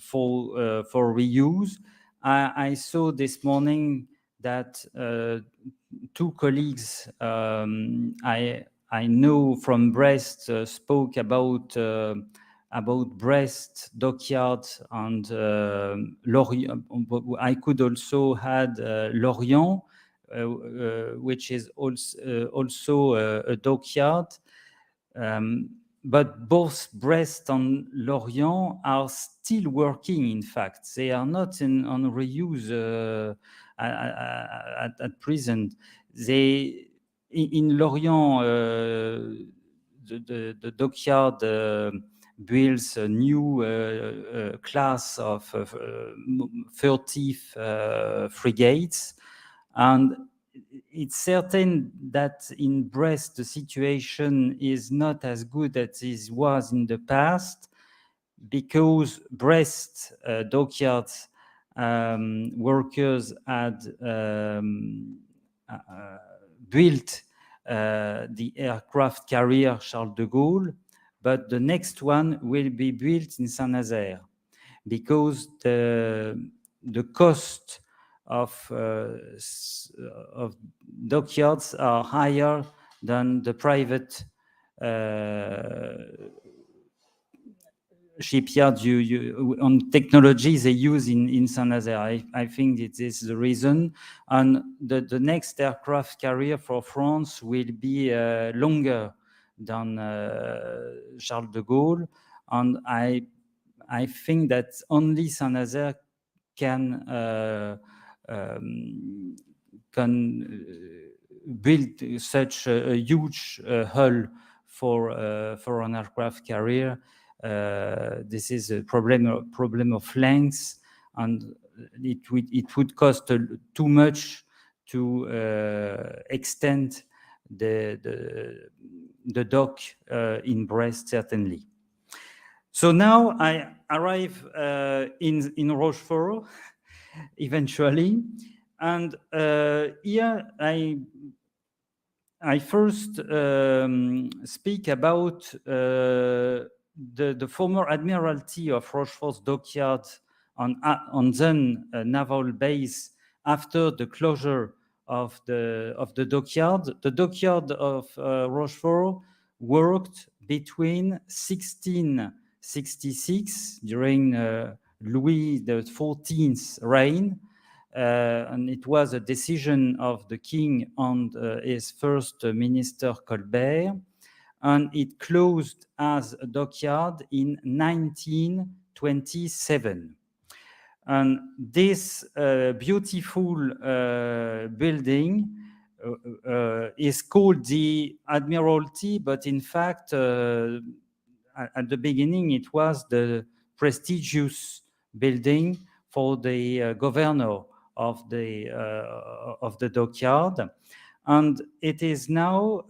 S13: for reuse. I saw this morning that two colleagues I know from Brest spoke about Brest dockyard and Lorient. I could also add Lorient, which is also a dockyard. But both Brest and Lorient are still working. In fact, they are not on reuse at present. In Lorient, the dockyard builds a new class of 30 frigates, and it's certain that in Brest the situation is not as good as it was in the past, because Brest dockyards workers had built the aircraft carrier Charles de Gaulle, but the next one will be built in Saint-Nazaire, because the cost of dockyards are higher than the private shipyards on technology they use in Saint-Nazaire. I think it is the reason. And the next aircraft carrier for France will be longer than Charles de Gaulle, and I think that only Saint-Nazaire can build such a huge hull for an aircraft carrier. This is a problem of length, and it would cost too much to extend the dock in Brest, certainly. So now I arrive in Rochefort eventually, and here I first speak about the former Admiralty of Rochefort's dockyard on then naval base after the closure of the dockyard. The dockyard of Rochefort worked between 1666, during Louis XIV's reign, and it was a decision of the king and his first minister Colbert, and it closed as a dockyard in 1927. And this beautiful building is called the Admiralty, but in fact, at the beginning, it was the prestigious building for the governor of the dockyard. And it is now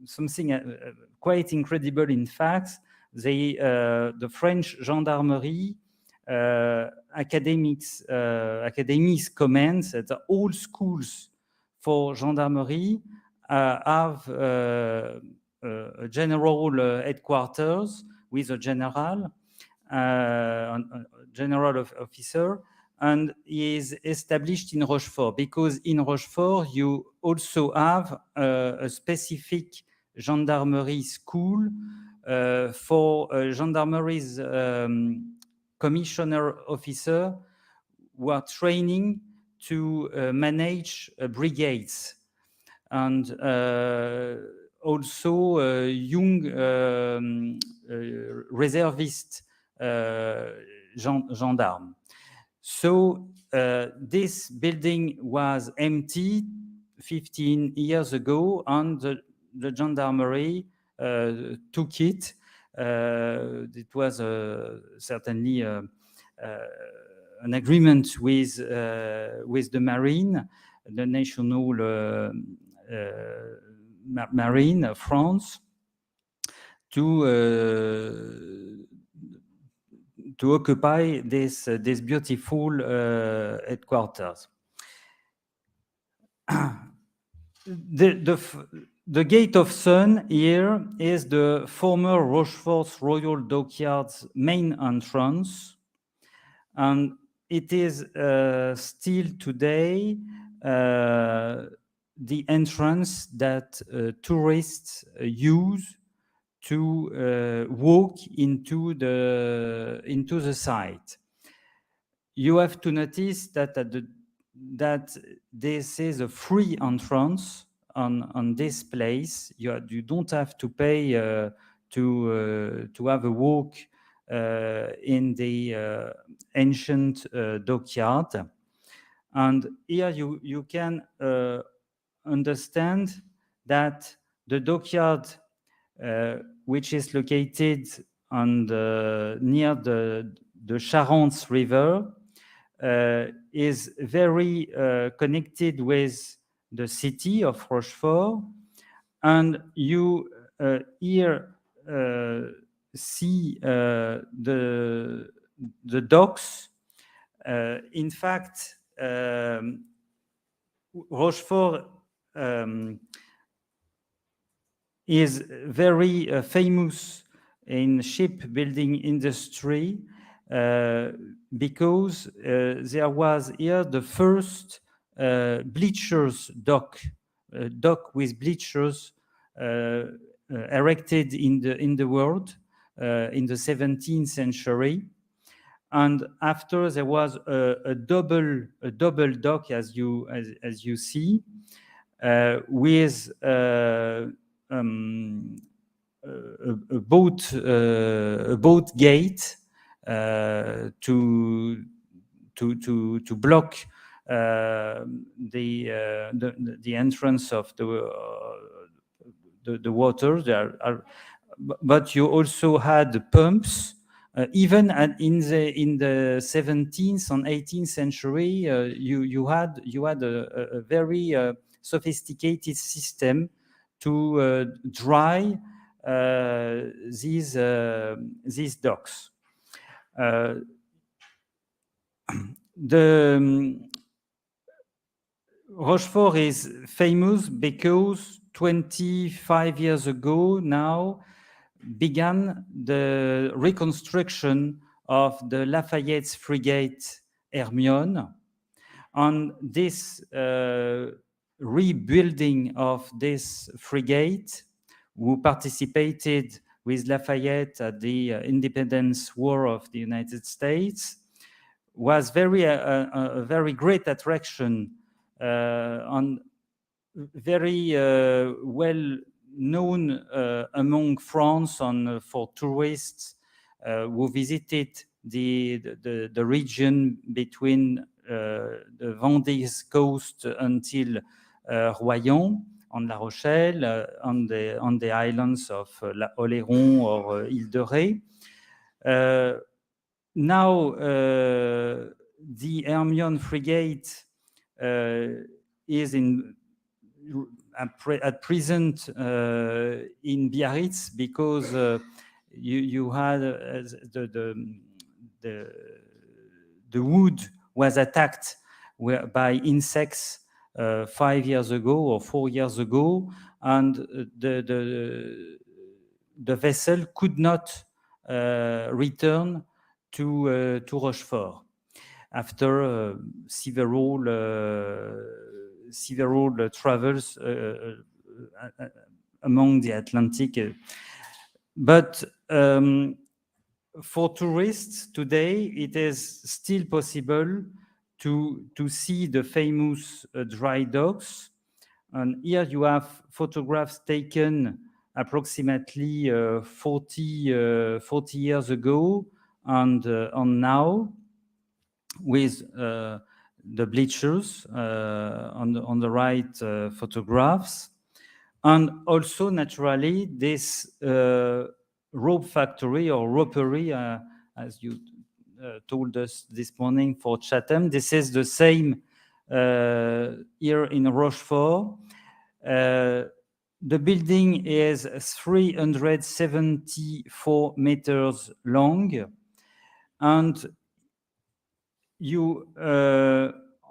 S13: something quite incredible, in fact. The French gendarmerie academies comments that all schools for gendarmerie have a general headquarters with a general officer, and is established in Rochefort, because in Rochefort you also have a specific gendarmerie school for gendarmerie's commissioner officer who are training to manage brigades, and also young reservist gendarme. So this building was empty 15 years ago, and the gendarmerie took it. It was certainly an agreement with the Marine, the National Marine of France, to occupy this beautiful headquarters. The Gate of Sun here is the former Rochefort's Royal Dockyards main entrance, and it is still today the entrance that tourists use to walk into the site. You have to notice that that this is a free entrance on this place. You don't have to pay to have a walk in the ancient dockyard. And here you can understand that the dockyard, which is located on near the Charente River, is very connected with the city of Rochefort, and you here see the docks. In fact, Rochefort is very famous in shipbuilding industry because there was here the first bleachers dock with bleachers erected in the world in the 17th century. And after, there was a double dock, as you see, with a boat gate to block the entrance of the water. But you also had pumps. Even in the 17th and 18th century, you had a very sophisticated system to dry these docks. Rochefort is famous because 25 years ago now began the reconstruction of the Lafayette's frigate Hermione. On this rebuilding of this frigate, who participated with Lafayette at the Independence War of the United States, was a very great attraction and very well known among France and for tourists who visited the region between the Vendée coast until Royan on La Rochelle, on the islands of La Oléron or Île de Ré. Now, the Hermione frigate is at present in Biarritz because you had the wood was attacked by insects 5 years ago or 4 years ago, and the vessel could not return to Rochefort after several travels among the Atlantic. But for tourists today, it is still possible to see the famous dry docks. And here you have photographs taken approximately 40 years ago and now, with the bleachers on the right photographs. And also, naturally, this rope factory or ropery, as you told us this morning for Chatham, this is the same here in Rochefort. The building is 374 meters long, and you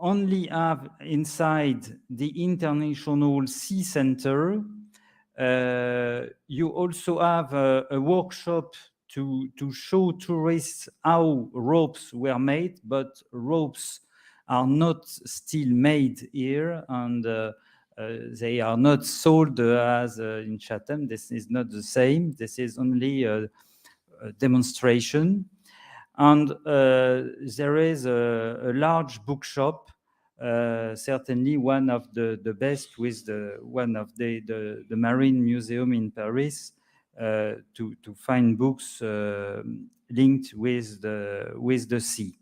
S13: only have inside the International Sea Center. You also have a workshop to show tourists how ropes were made, but ropes are not still made here, and they are not sold as in Chatham. This is not the same. This is only a demonstration. And there is a large bookshop, certainly one of the best, with one of the Marine Museum in Paris, to find books linked with the sea.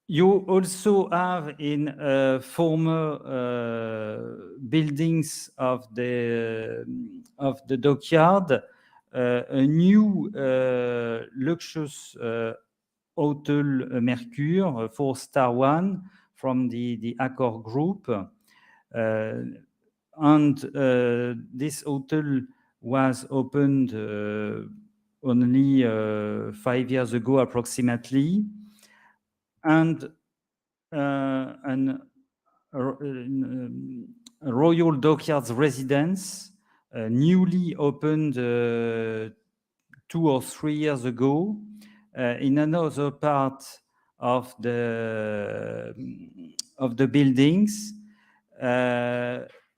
S13: You also have in former buildings of the dockyard a new luxurious Hotel Mercure, 4-star one from the Accor Group. And this hotel was opened only 5 years ago approximately. And a Royal Dockyards residence newly opened 2 or 3 years ago in another part of the buildings,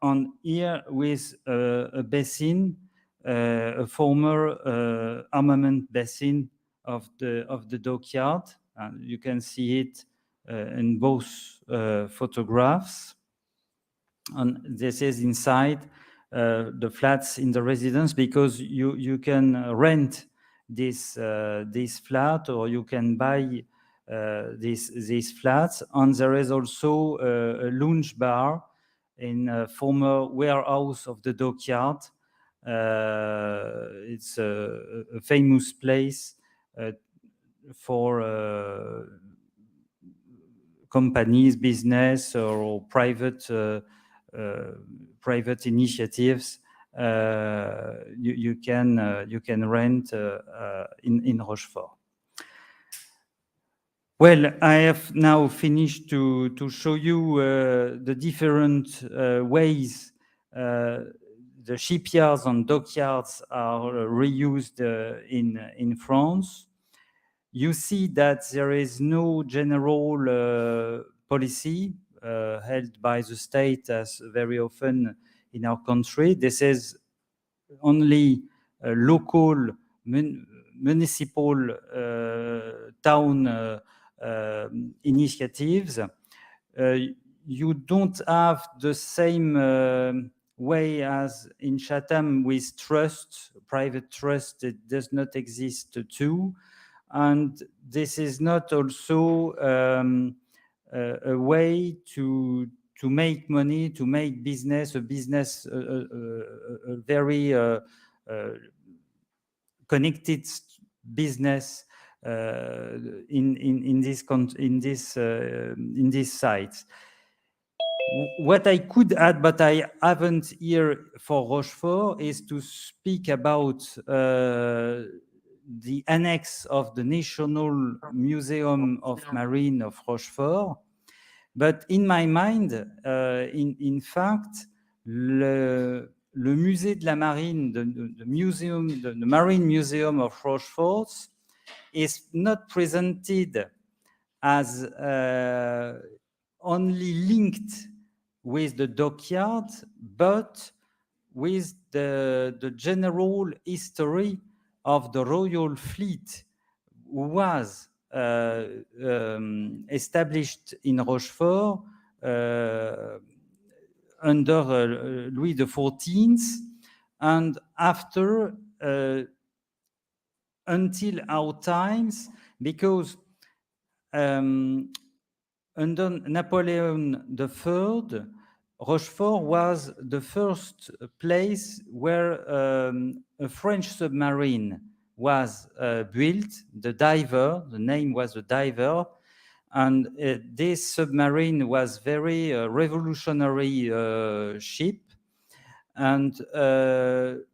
S13: on here with a basin, a former armament basin of the dockyard. You can see it in both photographs. And this is inside the flats in the residence, because you can rent this flat, or you can buy these flats. And there is also a lounge bar in a former warehouse of the dockyard. It's a famous place for companies, business, or private initiatives. You can rent in Rochefort. Well, I have now finished to show you the different ways the shipyards and dockyards are reused in France. You see that there is no general policy held by the state, as very often in our country. This is only local municipal town initiatives, you don't have the same way as in Chatham with trust, private trust. It does not exist too. And this is not also a way to make money, to make business, a very connected business in these sites. What I could add, but I haven't here for Rochefort, is to speak about the annex of the National Museum of Marine of Rochefort. But in my mind, in fact, le musée de la Marine, the Marine Museum of Rochefort, is not presented as only linked with the dockyard, but with the general history of the Royal Fleet, who was established in Rochefort under Louis XIV, and after until our times, because under Napoleon III, Rochefort was the first place where a French submarine was built, the Diver. The name was the Diver. And this submarine was very revolutionary ship. And the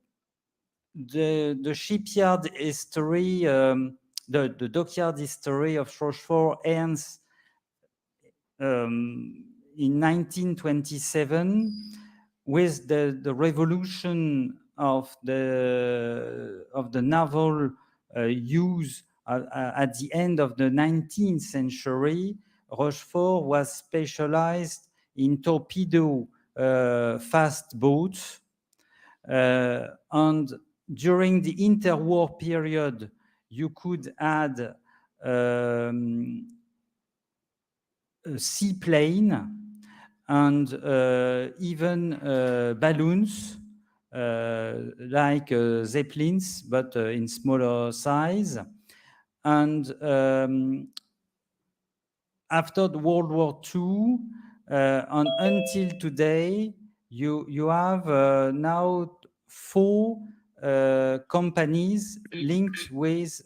S13: shipyard history, the dockyard history of Rochefort ends in 1927 with the revolution of the naval use at the end of the 19th century. Rochefort was specialized in torpedo fast boats, and during the interwar period, you could add a seaplane and even balloons like Zeppelins, but in smaller size. And after the World War II, and until today, you have now 4 companies linked with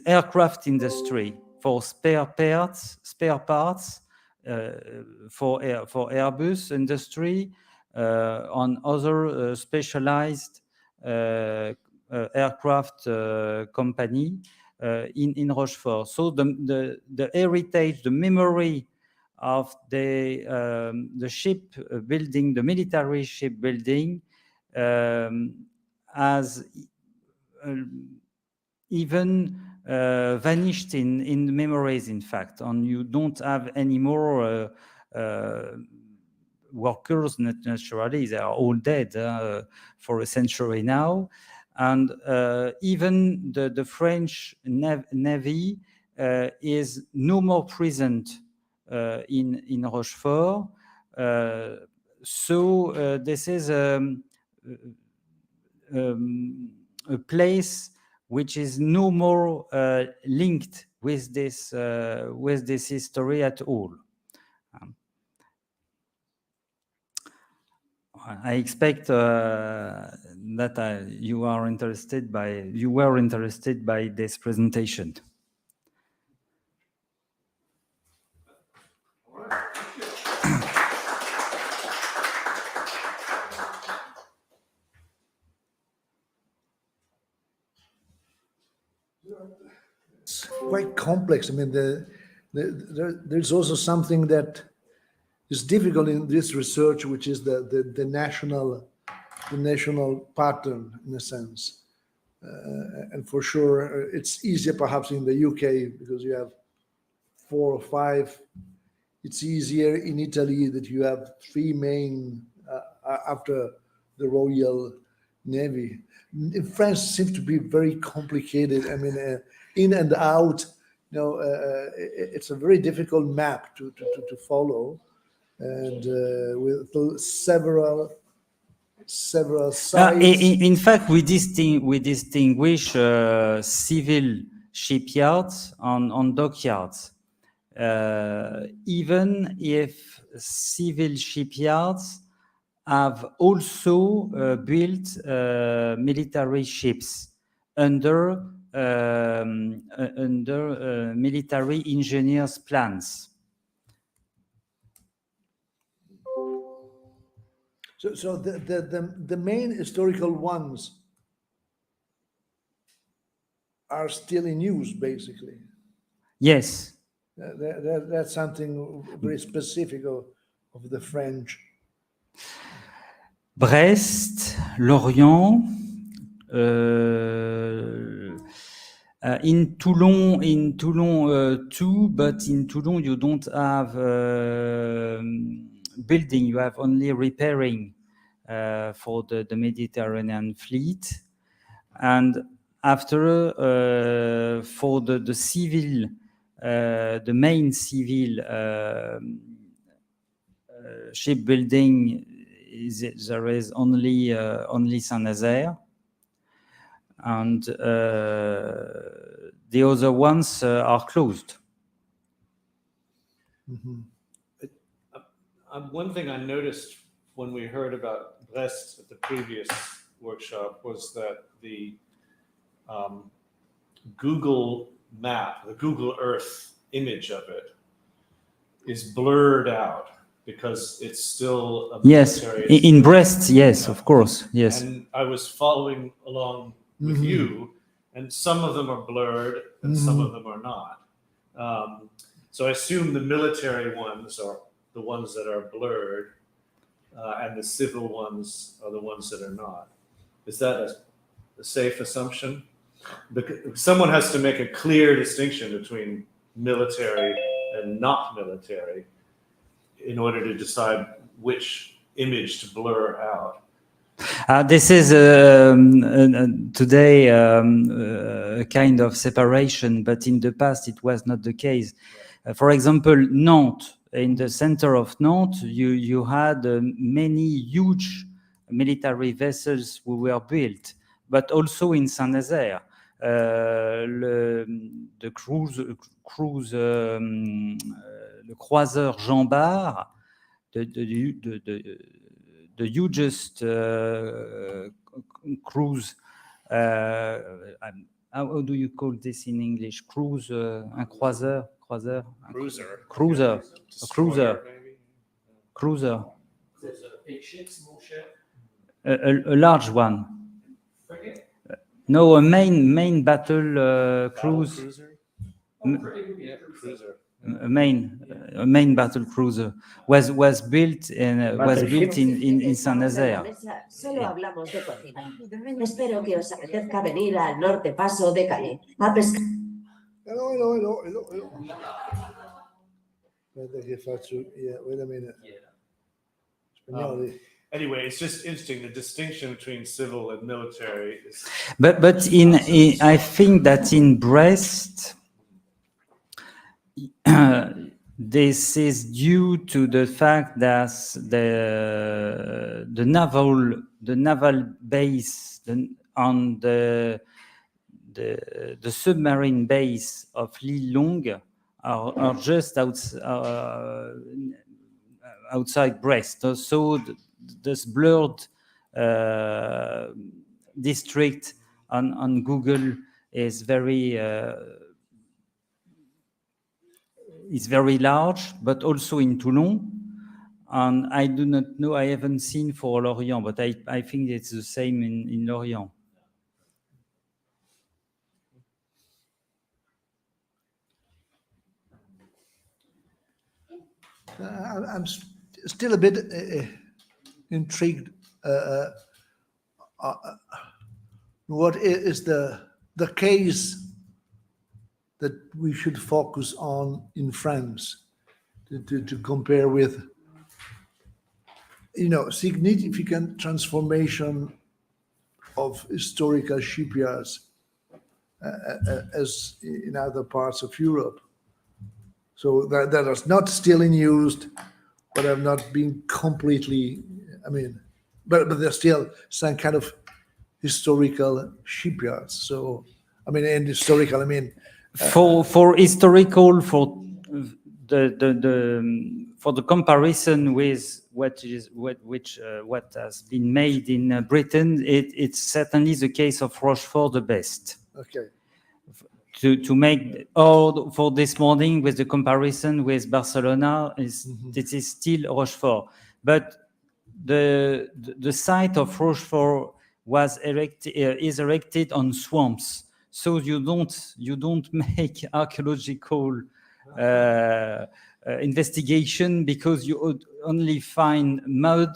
S13: aircraft industry for spare parts for Airbus industry, on other specialized aircraft company in Rochefort. So the heritage, the memory of the ship building, the military ship building, has even vanished in the memories, in fact, and you don't have any more workers. Naturally, they are all dead for a century now. And even the French Navy is no more present in Rochefort. So this is a place which is no more linked with this history at all. I expect that you were interested by this presentation.
S1: It's quite complex. I mean, there's also something that is difficult in this research, which is the national pattern, in a sense. And for sure, it's easier perhaps in the UK because you have 4 or 5. It's easier in Italy that you have 3 main after the Royal Navy. In France, seems to be very complicated. I mean, in and out. It's a very difficult map to follow, and with several sites.
S13: In fact, we distinguish civil shipyards on dockyards. Even if civil shipyards have also built military ships under military engineers' plans.
S1: So the main historical ones are still in use, basically.
S13: Yes.
S1: That's something very specific of the French.
S13: Brest, Lorient, in Toulon too, but in Toulon you don't have building, you have only repairing for the Mediterranean fleet. And after, for the civil, the main civil shipbuilding, there is only Saint-Nazaire, and the other ones are closed.
S1: Mm-hmm.
S5: One thing I noticed when we heard about Brest at the previous workshop was that the Google map, the Google Earth image of it is blurred out because it's still a military.
S13: Yes, in Brest, yes, of course, yes.
S5: And I was following along with
S1: Mm-hmm.
S5: you, and some of them are blurred and some of them are not. So I assume the military ones are the ones that are blurred, and the civil ones are the ones that are not. Is that a safe assumption? Because someone has to make a clear distinction between military and not military in order to decide which image to blur out.
S13: This is today a kind of separation, but in the past it was not the case. For example, Nantes, in the center of Nantes, you had many huge military vessels who were built, but also in Saint-Nazaire. Le croiseur Jean Bart, the hugest cruise. How do you call this in English? Cruise, un croiseur,
S5: Cruiser.
S13: Cruiser, a cruiser,
S5: Maybe.
S13: cruiser,
S9: Big ship, small ship,
S13: a large one.
S9: frigate.
S13: No, a main battle cruise.
S5: Cruiser?
S9: Yeah,
S5: Cruiser.
S13: A main battle cruiser was built in Saint-Nazaire.
S14: Solo hablamos de cocina. Espero que os apetezca venir al norte paso de Calais a pescar.
S1: Hello. Yeah, wait a minute.
S5: Anyway, it's just interesting, the distinction between civil and military is.
S13: But I think that in Brest, this is due to the fact that the naval base on the submarine base of L'Île Longue are just outside Brest. So this blurred district on Google is very large, but also in Toulon. And I do not know, I haven't seen for Lorient, but I think it's the same in Lorient.
S1: I'm still a bit intrigued. What is the case that we should focus on in France to compare with significant transformation of historical shipyards as in other parts of Europe. So that are not still in use, but have not been completely, but there's still some kind of historical shipyards. So, and historical,
S13: for historical, for the comparison with what has been made in Britain, it's certainly the case of Rochefort the best.
S1: Okay.
S13: To make, or for this morning with the comparison with Barcelona, this is still Rochefort, but the site of Rochefort is erected on swamps, so you don't make archaeological investigation, because you would only find mud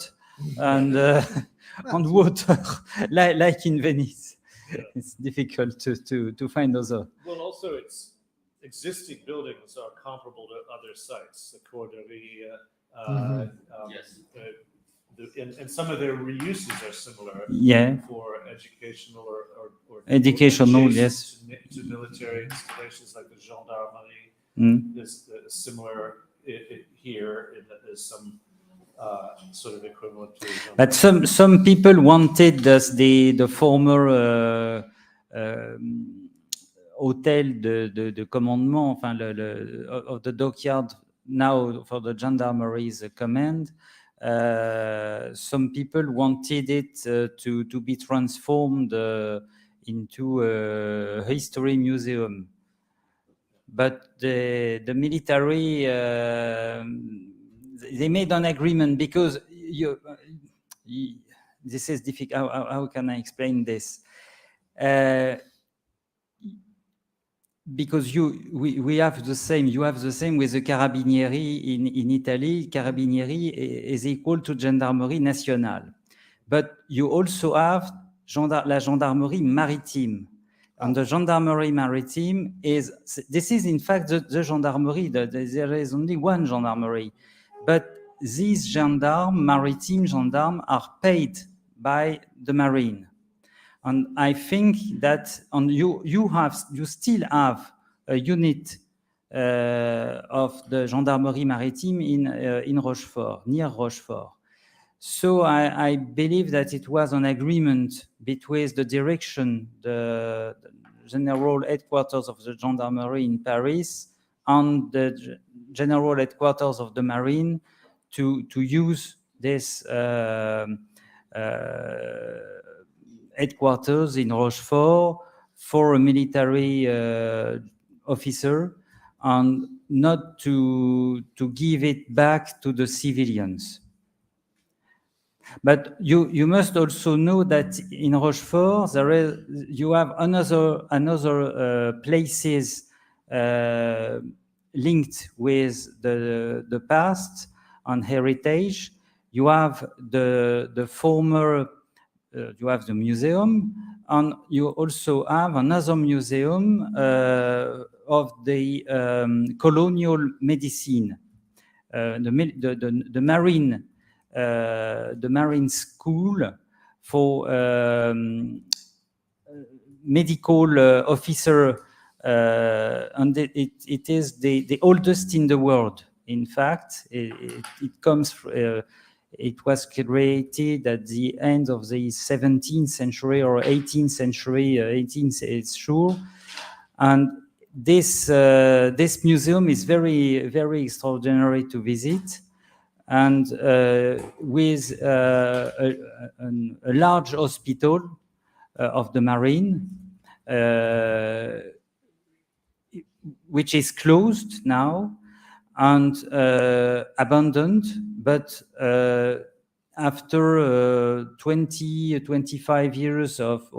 S13: and and water like in Venice. It's difficult to find other.
S5: Well, also its existing buildings are comparable to other sites, the Corderie.
S2: Yes.
S5: And some of their reuses are similar.
S13: Yeah.
S5: For educational or
S13: educational, yes.
S5: To military installations like the gendarmerie. There's similar here. There's some sort of equivalent to.
S13: But some people wanted the former hôtel de commandement, enfin of the dockyard now for the gendarmerie's command. Some people wanted it to be transformed into a history museum, but the military they made an agreement, because this is difficult. How can I explain this? Because we have the same. You have the same with the Carabinieri in Italy. Carabinieri is equal to Gendarmerie Nationale, but you also have la Gendarmerie Maritime. And the Gendarmerie Maritime is in fact the Gendarmerie. There is only one Gendarmerie, but these maritime gendarmes are paid by the Marine. And I think that you still have a unit of the Gendarmerie Maritime in Rochefort, near Rochefort. So I believe that it was an agreement between the direction, the general headquarters of the Gendarmerie in Paris, and the general headquarters of the Marine to use this headquarters in Rochefort for a military officer, and not to give it back to the civilians. But you must also know that in Rochefort you have another places linked with the past and heritage. You have the former. You have the museum, and you also have another museum of the colonial medicine, the marine school for medical officer, and it is the oldest in the world. In fact, it comes. It was created at the end of the 17th century or 18th century. 18th, it's sure. And this museum is very, very extraordinary to visit, and with a large hospital of the Marine, which is closed now and abandoned, but after 25 years of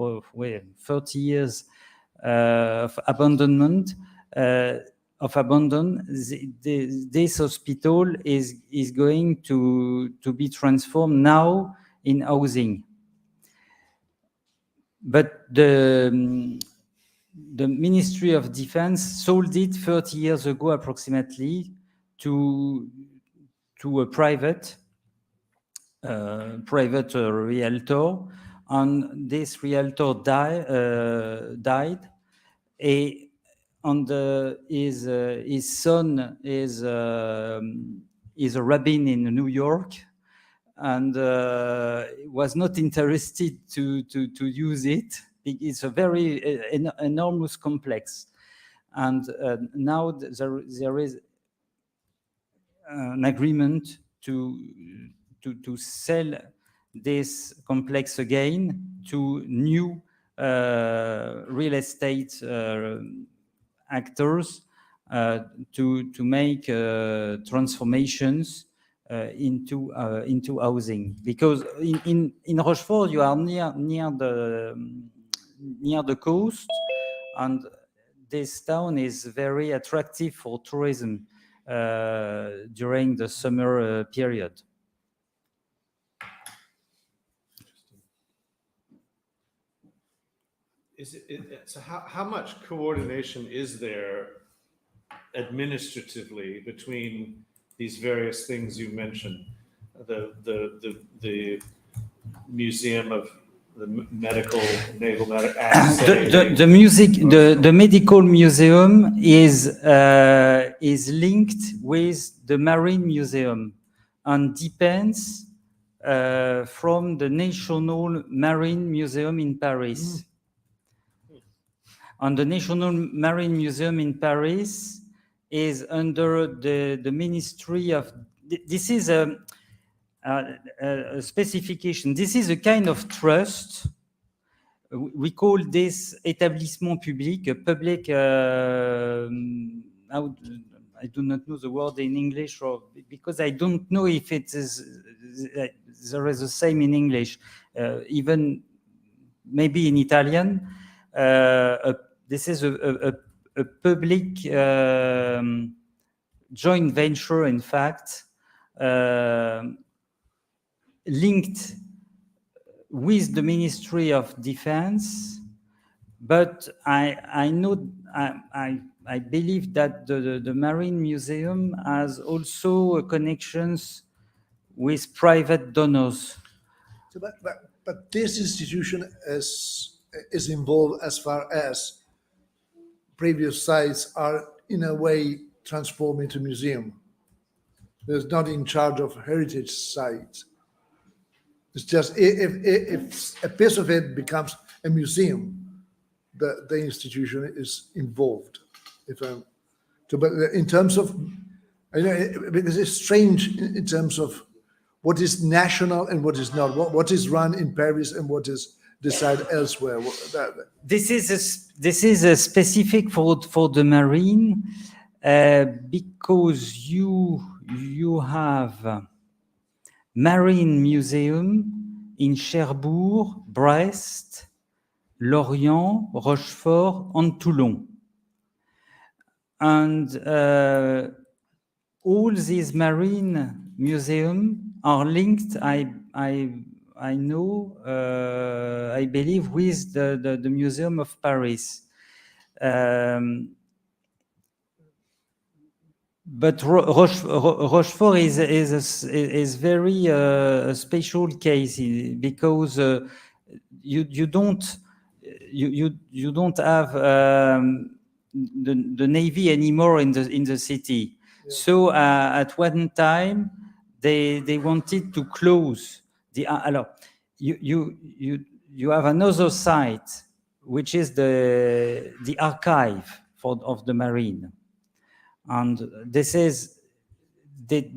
S13: 30 years of abandonment, this hospital is going to be transformed now in housing. But the Ministry of Defense sold it 30 years ago approximately to a private, private realtor, and this realtor died. His son is a rabbin in New York, and was not interested to use it. It's a very enormous complex, and now there is an agreement to sell this complex again to new real estate actors to make transformations into housing, because in Rochefort you are near the coast, and this town is very attractive for tourism during the summer period.
S5: So how much coordination is there administratively between these various things you mentioned? The museum of the medical naval matter.
S13: The medical museum is linked with the marine museum and depends from the National Marine Museum in Paris. And the National Marine Museum in Paris is under the Ministry of. This is a specification. This is a kind of trust. We call this établissement public, a public. I do not know the word in English, or because I don't know if it is there is the same in English, even maybe in Italian. This is a public joint venture, in fact, linked with the Ministry of Defense, but I believe that the Marine Museum has also connections with private donors.
S1: So, but this institution is involved as far as previous sites are in a way transformed into museum. There's not in charge of heritage sites. It's just if a piece of it becomes a museum, the institution is involved. But in terms of, because it's strange in terms of what is national and what is not, what is run in Paris and what is decided elsewhere.
S13: This is a specific for the marine, because you have Marine Museum in Cherbourg, Brest, Lorient, Rochefort, and Toulon. And all these marine museums are linked, I know, I believe, with the Museum of Paris. But Rochefort is very a special case, because you don't have the navy anymore in the city. Yeah. So at one time they wanted to close the. You have another site, which is the archive of the marine. And this is the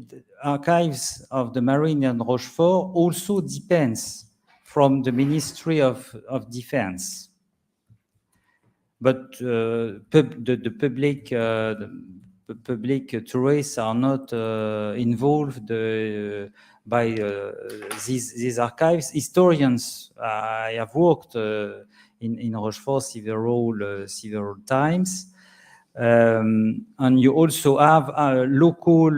S13: archives of the Marine and Rochefort also depends from the Ministry of Defense. But the public tourists are not involved by these archives. Historians, I have worked in Rochefort several times. And you also have local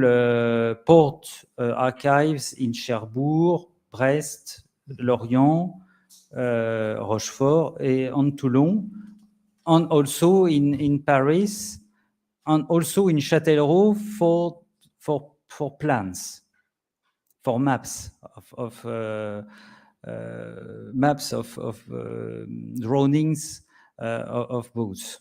S13: port archives in Cherbourg, Brest, Lorient, Rochefort, and Toulon, and also in Paris, and also in Châtellerault for plans, for maps of drawings of boats.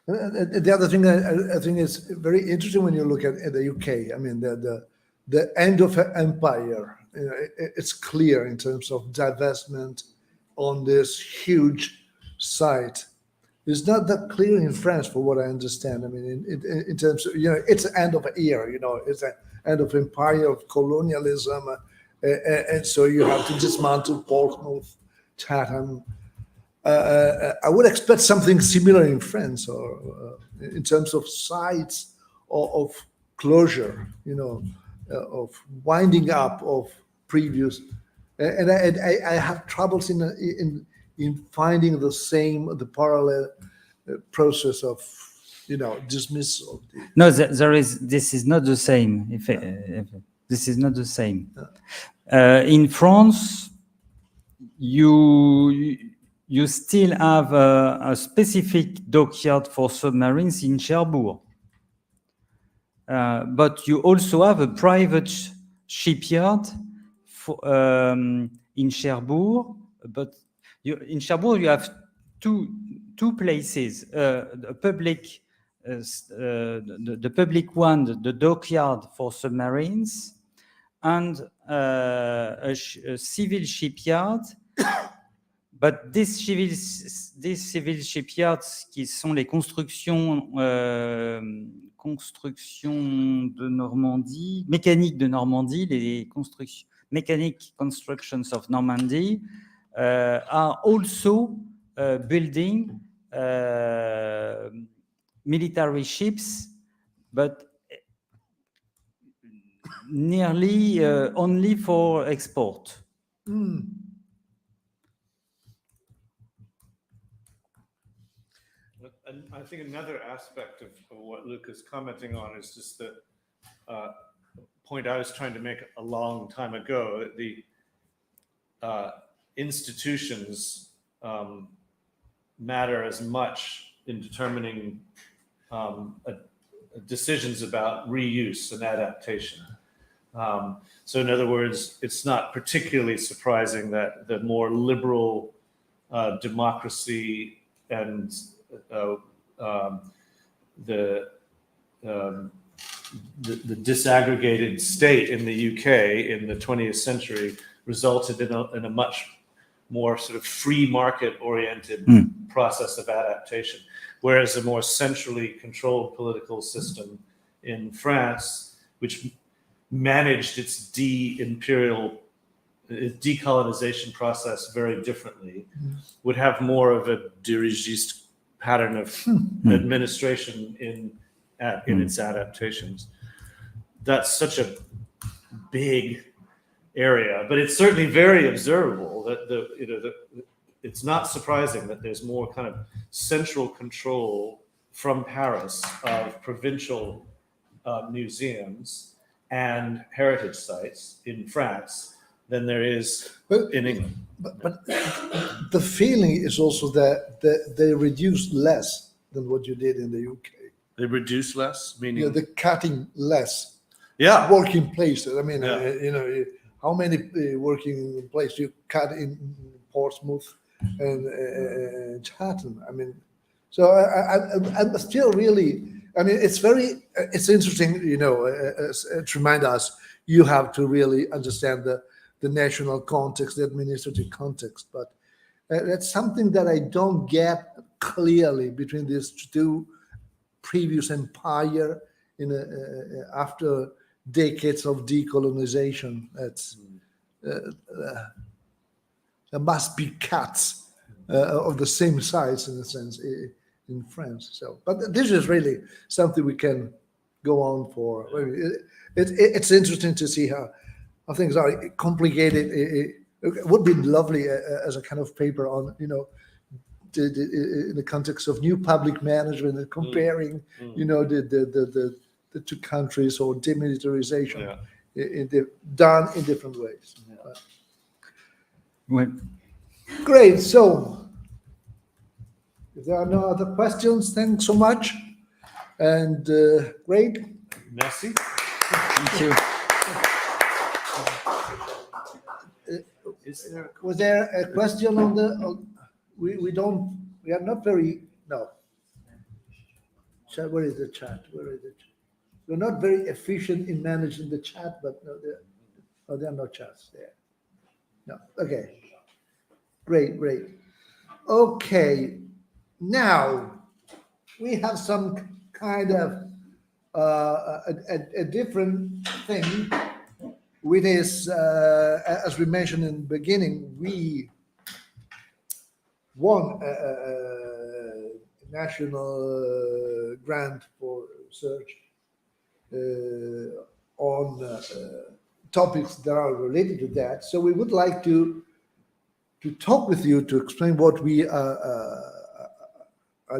S1: The other thing I think is very interesting when you look at the UK. I mean, the end of an empire. It's clear in terms of divestment on this huge site. It's not that clear in France, for what I understand. I mean, in terms of, it's the end of an era. It's the end of empire, of colonialism, and so you have to dismantle Portsmouth, Chatham. I would expect something similar in France, or in terms of sites or of closure, of winding up of previous. And I have troubles in finding the parallel process of, dismissal.
S13: No, this is not the same. This is not the same. In France, you still have a specific dockyard for submarines in Cherbourg. But you also have a private shipyard in Cherbourg. But in Cherbourg, you have two places: the public one, the dockyard for submarines, and a civil shipyard. But these civil shipyards, qui sont les constructions de Normandie, mécaniques de Normandie, les mechanic constructions of Normandy, are also building military ships, but nearly only for export.
S5: And I think another aspect of what Luke is commenting on is just the point I was trying to make a long time ago. The institutions matter as much in determining decisions about reuse and adaptation. So in other words, it's not particularly surprising that the more liberal democracy and the disaggregated state in the UK in the 20th century resulted in a much more sort of free market oriented process of adaptation, whereas a more centrally controlled political system in France, which managed its decolonization process very differently, would have more of a dirigiste pattern of administration in its adaptations. That's such a big area, but it's certainly very observable that it's not surprising that there's more kind of central control from Paris of provincial museums and heritage sites in France than there is in England.
S1: But the feeling is also that they reduced less than what you did in the UK.
S5: They reduce less, meaning
S1: the cutting less.
S5: Yeah,
S1: working places. I mean, how many working places you cut in Portsmouth and Chatham? I mean, so I'm still really. I mean, it's interesting, to remind us, you have to really understand the national context, the administrative context. But that's something that I don't get clearly between these two previous empire after decades of decolonization. That's there must be cuts of the same size in a sense in France. So, but this is really something we can go on for. It's interesting to see how things are complicated. It would be lovely as a kind of paper on, in the context of new public management and comparing, the two countries, or demilitarization done in different ways.
S13: Well,
S1: great. So If there are no other questions, thanks so much. And great.
S5: Merci.
S2: Thank you.
S1: Was there a question on the? We are not very. No. Chat. Where is the chat? Where is it? We're not very efficient in managing the chat, but no, there are no chats there. No. Okay. Great. Okay. Now we have some kind of a different thing, which is, as we mentioned in the beginning, we won a national grant for research on topics that are related to that. So we would like to talk with you to explain what we are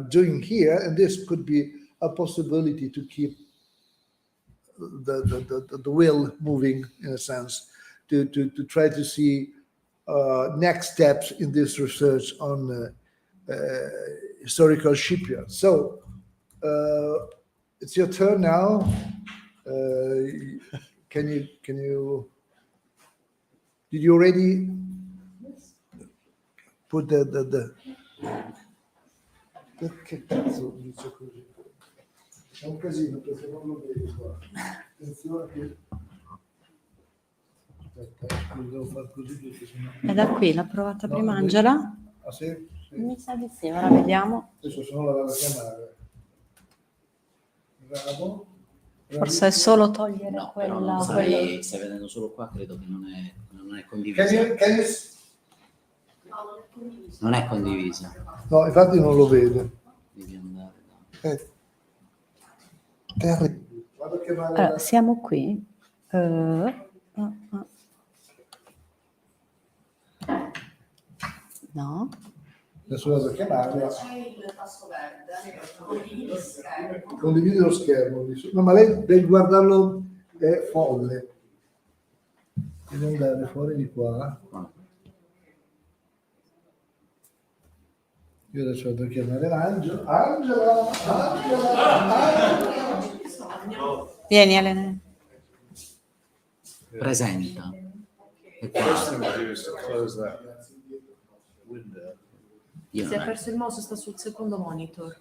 S1: doing here, and this could be a possibility to keep the wheel moving, in a sense, to try to see next steps in this research on historical shipyards. So it's your turn now. Can you did you already put the che cazzo dice così? È un casino perché non lo vedi qua. Attenzione che... Aspetta, devo fare così perché sennò...
S15: È da qui, l'ha provata
S1: No,
S15: prima
S1: lei-
S15: Angela?
S1: Ah sì? Sì.
S15: Mi sa di sì, ora vediamo.
S1: Adesso se no la vado a chiamare. Bravo.
S15: Forse è solo togliere
S3: No,
S15: quella...
S3: però
S15: quella-
S3: stai vedendo solo qua, credo che non è condivisa.
S1: Can you...
S3: Non è condivisa.
S1: No, infatti non lo vedo.
S3: Devi andare
S1: Vado a chiamare...
S15: Allora, siamo qui. No.
S1: Adesso vado a chiamarla.
S14: C'è il tasto verde, condividi lo schermo.
S1: Condividi lo schermo. No, ma lei deve guardarlo, è folle. Deve andare fuori di qua. Io adesso vado a chiamare Angela. Angela!
S15: Vieni Elena.
S3: Presenta.
S5: First thing to do is to close that window.
S3: Io
S4: Si è
S3: non è-
S4: perso il mouse, sta sul secondo monitor.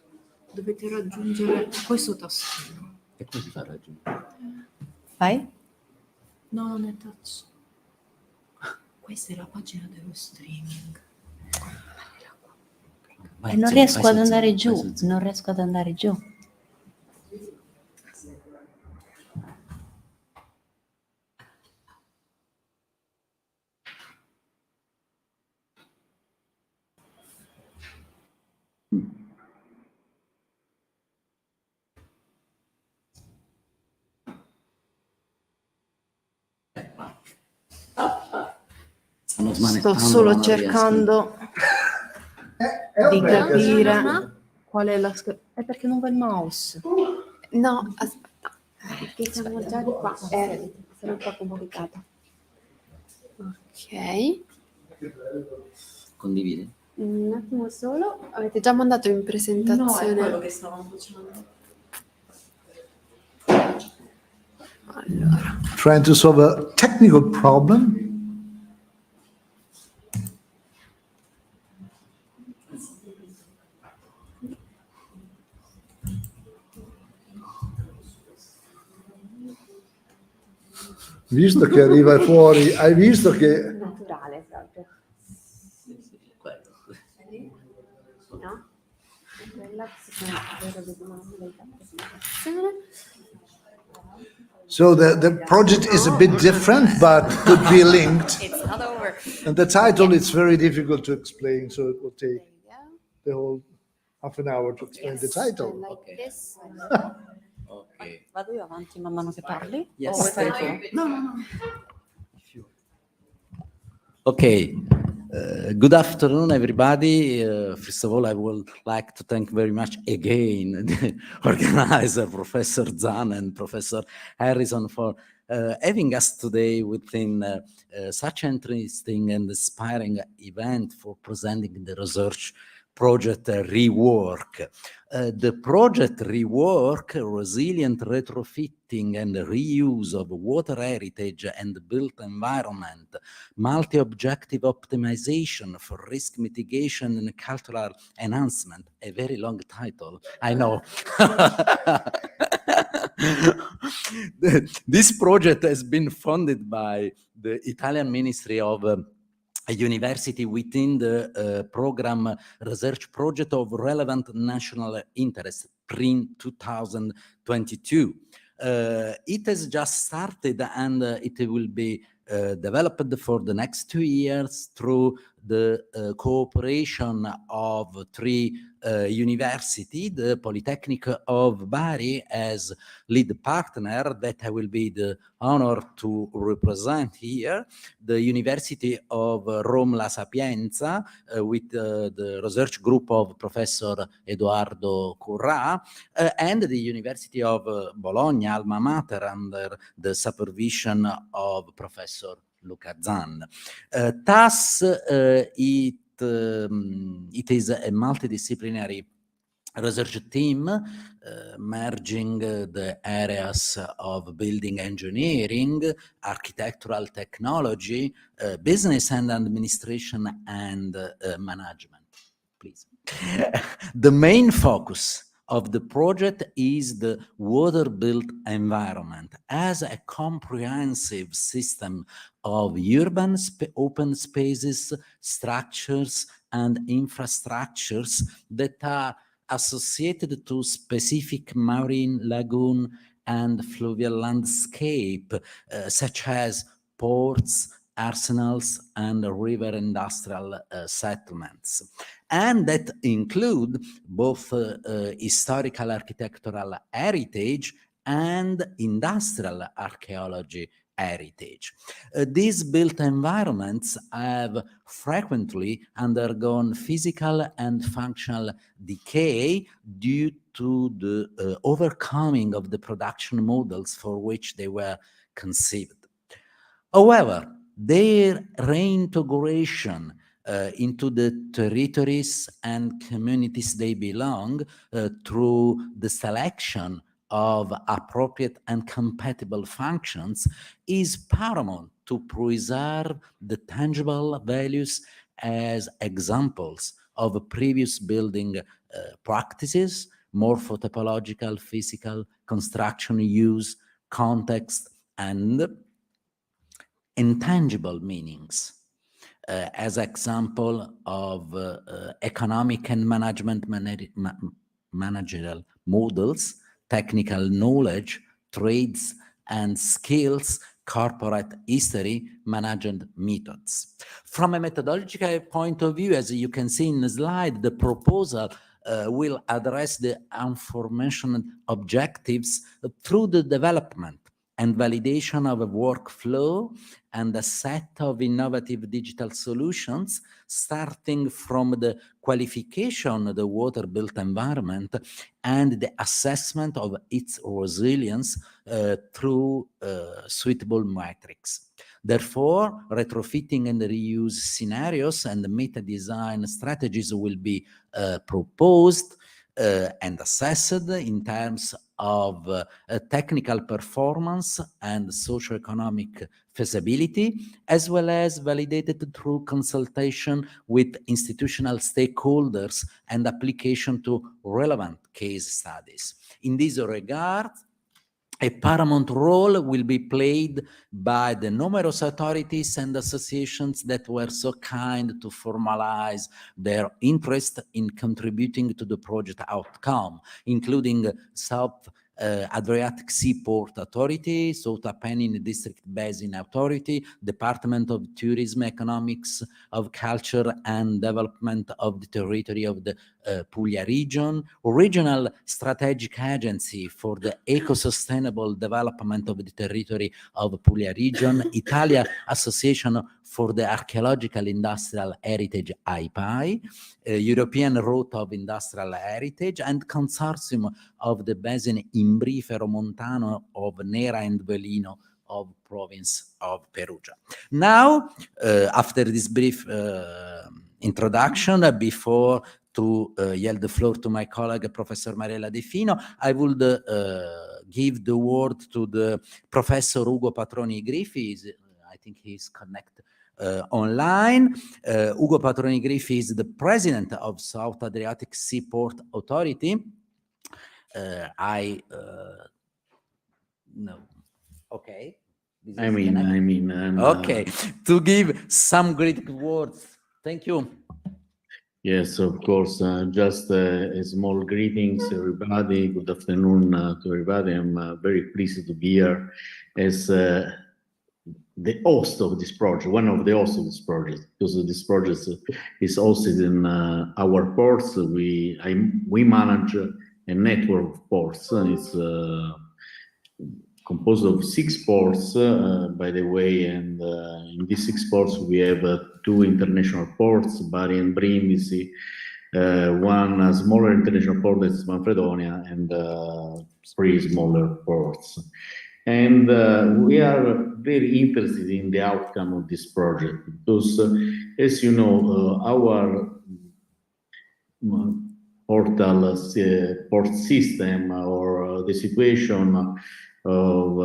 S4: Dovete raggiungere questo tastino.
S3: E così fa raggiungere.
S15: Vai.
S4: No, non è touch. Questa è la pagina dello streaming.
S15: E non riesco ad andare giù, non riesco ad andare giù.
S3: Stanno
S15: Sto
S3: smanettando,
S15: solo
S3: non riesco.
S15: cercando di capire qual è la... È perché non va il mouse.
S4: No, aspetta. Perché siamo già di qua. Sono un po' complicata. Ok.
S3: Condividi?
S4: Un attimo solo. Avete già mandato in presentazione?
S14: No, è quello che stavamo facendo.
S4: Allora.
S1: Trying to solve a technical problem. Visto che arriva fuori, hai visto che...
S4: Naturale proprio. No? Quella che si
S1: So the project is a bit different, but could be linked.
S4: It's not over.
S1: And the title is very difficult to explain, so it will take the whole half an hour to explain the title.
S4: Like this.
S15: Vado io avanti man mano che parli?
S3: Yes,
S15: O vuoi fare
S3: thank
S15: tu?
S3: you. No. Okay. Good afternoon, everybody. First of all, I would like to thank very much again the organizer, Professor Zahn and Professor Harrison, for having us today within such an interesting and inspiring event for presenting the research project rework. The project rework, resilient retrofitting and reuse of water heritage and built environment, multi-objective optimization for risk mitigation and cultural enhancement. A very long title, I know. This project has been funded by the Italian Ministry of a university within the program research project of relevant national interest, PRIN 2022. It has just started and it will be developed for the next 2 years through the cooperation of 3 universities, the Polytechnic of Bari as lead partner that I will be the honor to represent here, the University of Rome La Sapienza with the research group of Professor Edoardo Currà, and the University of Bologna, alma mater, under the supervision of Professor Luca Zan. Thus, it is a multidisciplinary research team merging the areas of building engineering, architectural technology, business and administration, and management. Please. The main focus of the project is the water-built environment as a comprehensive system of urban open spaces, structures, and infrastructures that are associated to specific marine, lagoon, and fluvial landscape, such as ports, arsenals, and river industrial settlements, and that include both historical architectural heritage and industrial archaeology heritage. These built environments have frequently undergone physical and functional decay due to the overcoming of the production models for which they were conceived. However, their reintegration into the territories and communities they belong through the selection of appropriate and compatible functions is paramount to preserve the tangible values as examples of previous building practices, morphotopological, physical, construction use, context, and intangible meanings. As example of economic and management managerial models, technical knowledge, trades and skills, corporate history, management methods. From a methodological point of view, as you can see in the slide, the proposal will address the aforementioned objectives through the development and validation of a workflow and a set of innovative digital solutions, starting from the qualification of the water-built environment and the assessment of its resilience through suitable metrics. Therefore, retrofitting and reuse scenarios and meta-design strategies will be proposed and assessed in terms of technical performance and socioeconomic feasibility, as well as validated through consultation with institutional stakeholders and application to relevant case studies. In this regard, a paramount role will be played by the numerous authorities and associations that were so kind to formalize their interest in contributing to the project outcome, including South Adriatic Seaport Authority, South Apennine District Basin Authority, Department of Tourism, Economics of Culture and Development of the Territory of the Puglia region, Regional Strategic Agency for the Eco-Sustainable Development of the Territory of Puglia region, Italia Association for the Archaeological Industrial Heritage IPAI, European Route of Industrial Heritage, and Consortium of the Basin Imbrifero Montano of Nera and Velino of province of Perugia. Now, after this brief introduction, before to yield the floor to my colleague, Professor Mariella De Fino, I would give the word to the Professor Ugo Patroni Griffi. I think he's connected online. Ugo Patroni Griffi is the president of South Adriatic Seaport Authority. No. Okay. Okay. To give some great words. Thank you.
S16: Yes, of course. Just a small greetings, everybody. Good afternoon to everybody. I'm very pleased to be here as the host of this project, one of the hosts of this project, because this project is hosted in our ports. We manage a network of ports. It's composed of 6 ports, by the way, and in these 6 ports we have 2 international ports, Bari and Brindisi, one smaller international port that's Manfredonia, and 3 smaller ports. And we are very interested in the outcome of this project because, as you know, our port system or the situation of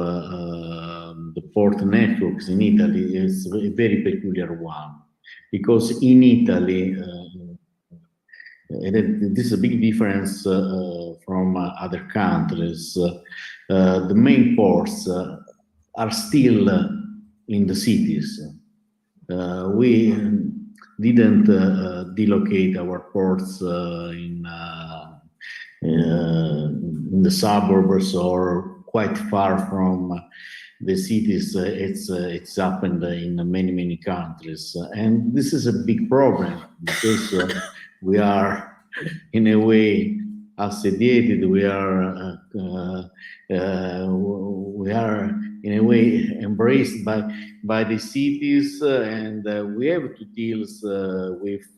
S16: the port networks in Italy is a very peculiar one, because in Italy, this is a big difference from other countries. The main ports are still in the cities. We didn't delocate our ports in the suburbs or quite far from the cities. It's happened in many countries, and this is a big problem because we are in a way assediated. We are in a way embraced by the cities, and we have to deal with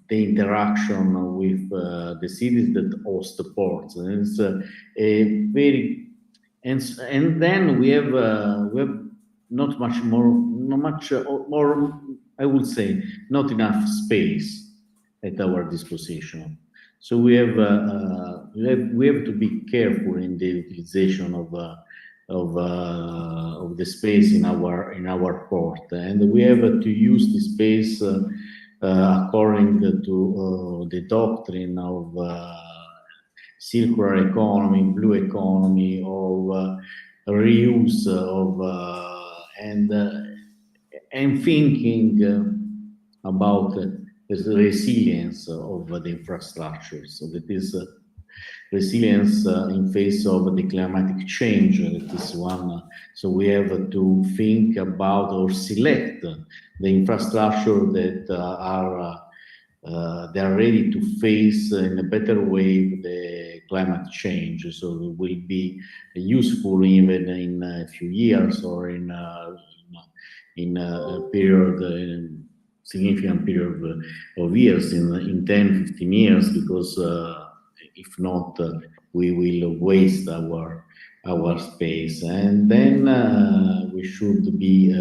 S16: the interaction with the cities that host the ports, and it's a very and then we have not much more, I would say, not enough space at our disposition. So we have to be careful in the utilization of the space in our port, and we have to use the space according to the doctrine of circular economy, blue economy, of reuse of and thinking about the resilience of the infrastructure. So that is resilience in face of the climatic change. That is one. So we have to think about or select the infrastructure that they are ready to face in a better way the climate change. So it will be useful even in a few years or in a period, significant period of years, in 10, 15 years, because if not, we will waste our space. And then we should be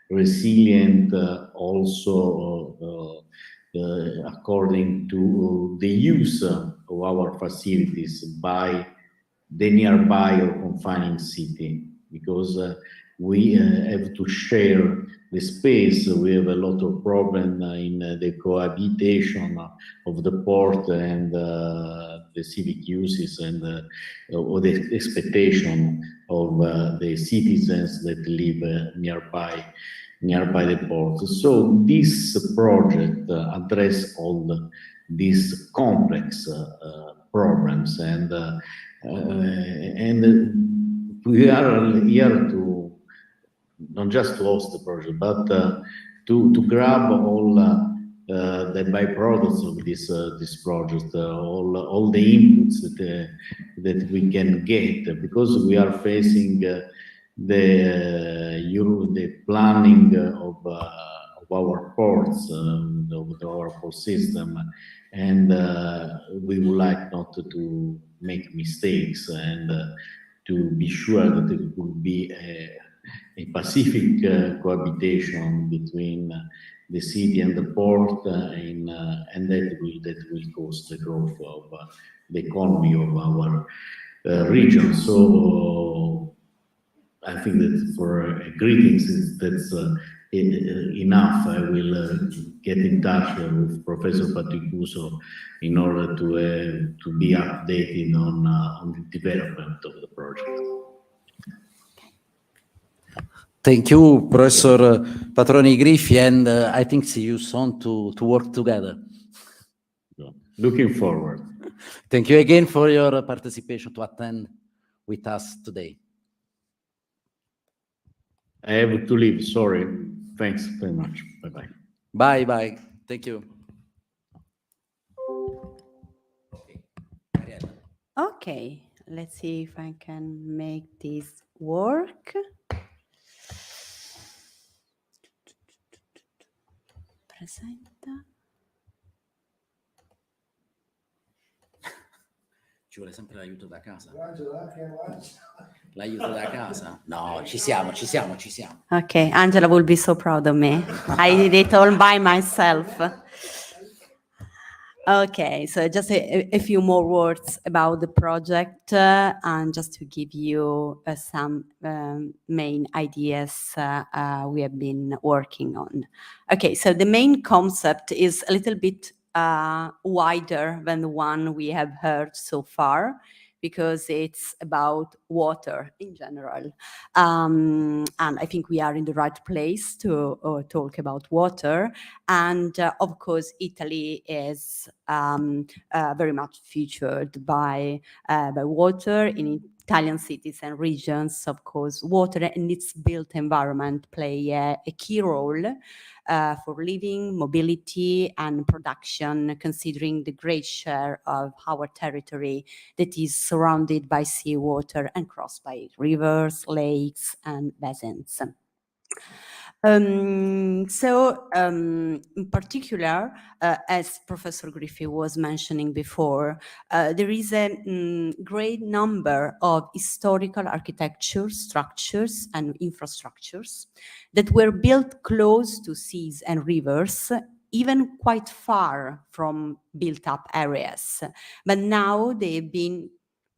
S16: resilient also according to the use of our facilities by the nearby or confining city, because we have to share the space. We have a lot of problem in the cohabitation of the port and the civic uses and or the expectation of the citizens that live nearby the port. So this project address all these complex problems, and we are here to not just to host the project, but to grab all the byproducts of this project, all the inputs that we can get, because we are facing the planning of our ports, of our port system, and we would like not to make mistakes, and to be sure that it will be a pacific cohabitation between the city and the port, and that will cause the growth of the economy of our region. So I think that for greetings, that's enough. I will get in touch with Professor Faticuso in order to be updated on the development of the project.
S3: Thank you, Professor Patroni Griffi, and I think see you soon to work together.
S16: Looking forward.
S3: Thank you again for your participation to attend with us today.
S16: I have to leave, sorry. Thanks very much. Bye-bye.
S3: Bye-bye. Thank you.
S17: Okay, let's see if I can make this work. Presenta.
S3: Ci vuole sempre l'aiuto da casa. L'aiuto da casa? No, ci siamo.
S17: Okay, Angela will be so proud of me. I did it all by myself. Okay, so just a few more words about the project and just to give you some main ideas we have been working on. Okay, so the main concept is a little bit wider than the one we have heard so far, because it's about water in general. And I think we are in the right place to talk about water. And of course, Italy is very much featured by water in Italian cities and regions. Of course, water and its built environment play a key role for living, mobility, and production, considering the great share of our territory that is surrounded by seawater and crossed by rivers, lakes, and basins. In particular, as Professor Griffi was mentioning before, there is a great number of historical architecture structures and infrastructures that were built close to seas and rivers, even quite far from built-up areas. But now they've been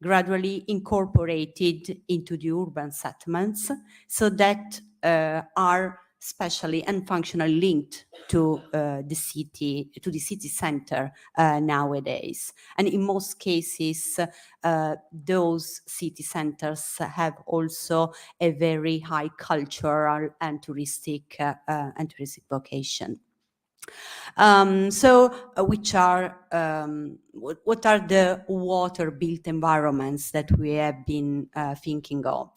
S17: gradually incorporated into the urban settlements, so that are specially and functionally linked to the city center nowadays. And in most cases, those city centers have also a very high cultural and touristic vocation. Which are what are the water-built environments that we have been thinking of?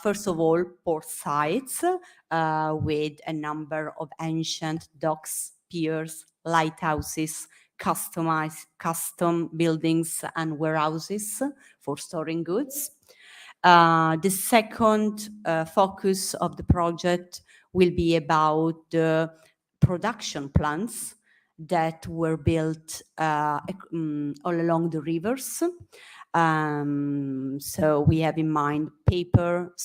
S17: First of all, port sites with a number of ancient docks, piers, lighthouses, custom buildings and warehouses for storing goods. The second focus of the project will be about the production plants that were built all along the rivers. So we have in mind paper,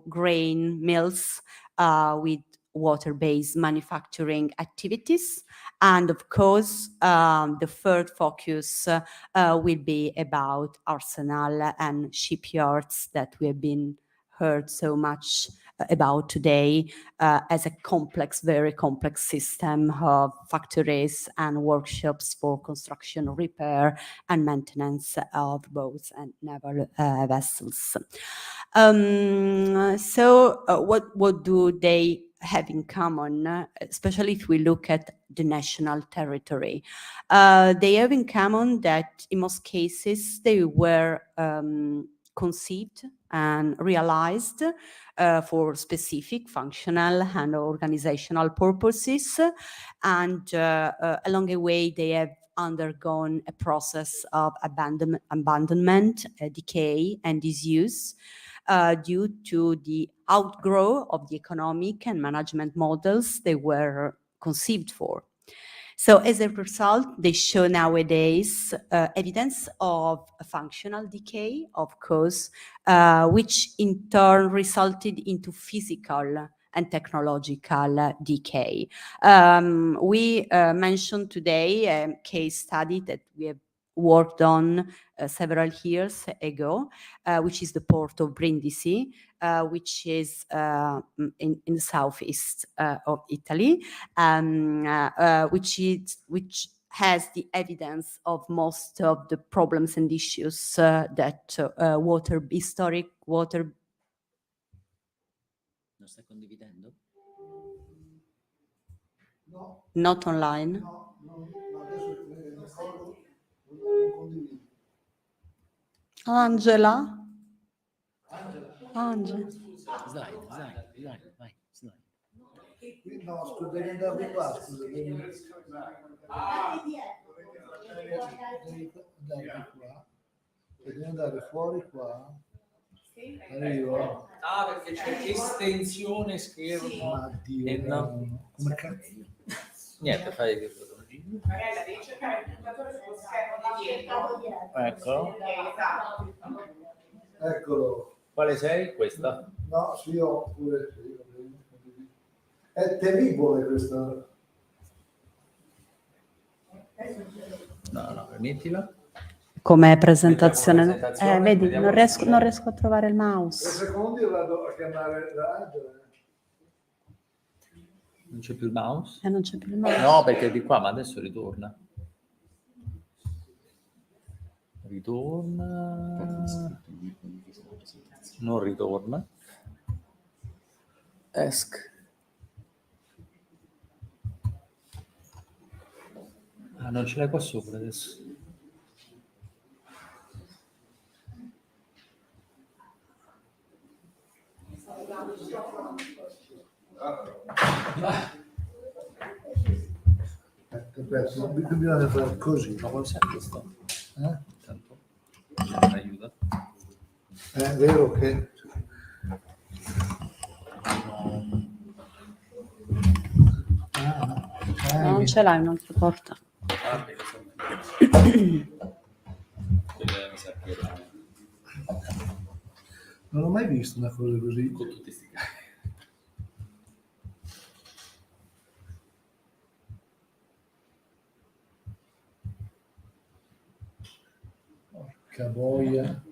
S17: grain mills with water-based manufacturing activities. And of course, the third focus will be about arsenal and shipyards that we have been heard so much about today as a complex, very complex system of factories and workshops for construction, repair, and maintenance of boats and naval vessels. What do they have in common, especially if we look at the national territory? They have in common that in most cases they were conceived and realized for specific functional and organizational purposes. And along the way, they have undergone a process of abandonment, decay, and disuse due to the outgrowth of the economic and management models they were conceived for. So as a result, they show nowadays evidence of a functional decay, of course, which in turn resulted into physical and technological decay. We mentioned today a case study that we have worked on several years ago, which is the port of Brindisi, which is in the southeast of Italy, which has the evidence of most of the problems and issues that historic water.
S3: Lo stai condividendo?
S1: No.
S17: Not online.
S1: No, adesso
S17: Angela? Angela.
S3: Slide, vai, slide.
S1: No, scusa, devi andare di qua, scusa. Devi andare qua. Devi andare fuori qua. Arrivo.
S2: Ah, perché c'è estensione schermo.
S1: Ma Dio,
S2: e
S1: no. Come cazzo?
S2: Niente, fai che
S18: Magari devi cercare il puntatore sullo schermo di dietro.
S2: Ecco.
S1: Eccolo.
S2: Quale sei? Questa?
S1: No, sì, io pure. È terribile questo.
S2: No, mettila.
S17: Come presentazione.
S2: Presentazione,
S17: Vedi,
S2: vediamo
S17: non riesco,
S2: se-
S17: non riesco a trovare il
S1: 3
S17: mouse.
S1: secondi e vado a chiamare Angela.
S2: Non c'è più il mouse?
S17: Non c'è più il mouse.
S2: No, perché è di qua, ma adesso ritorna. Ritorna. Non ritorna. Esc. Ah, non ce l'hai qua sopra adesso.
S1: Aspetta, bisogna fare così.
S2: Ma come sai questo? Tanto aiuta.
S1: È vero che
S17: Non ce l'hai un'altra porta.
S2: Ah, perché sono- mi sa che
S1: non ho mai visto una cosa così.
S2: con tutti sti casi.
S1: Porca boia.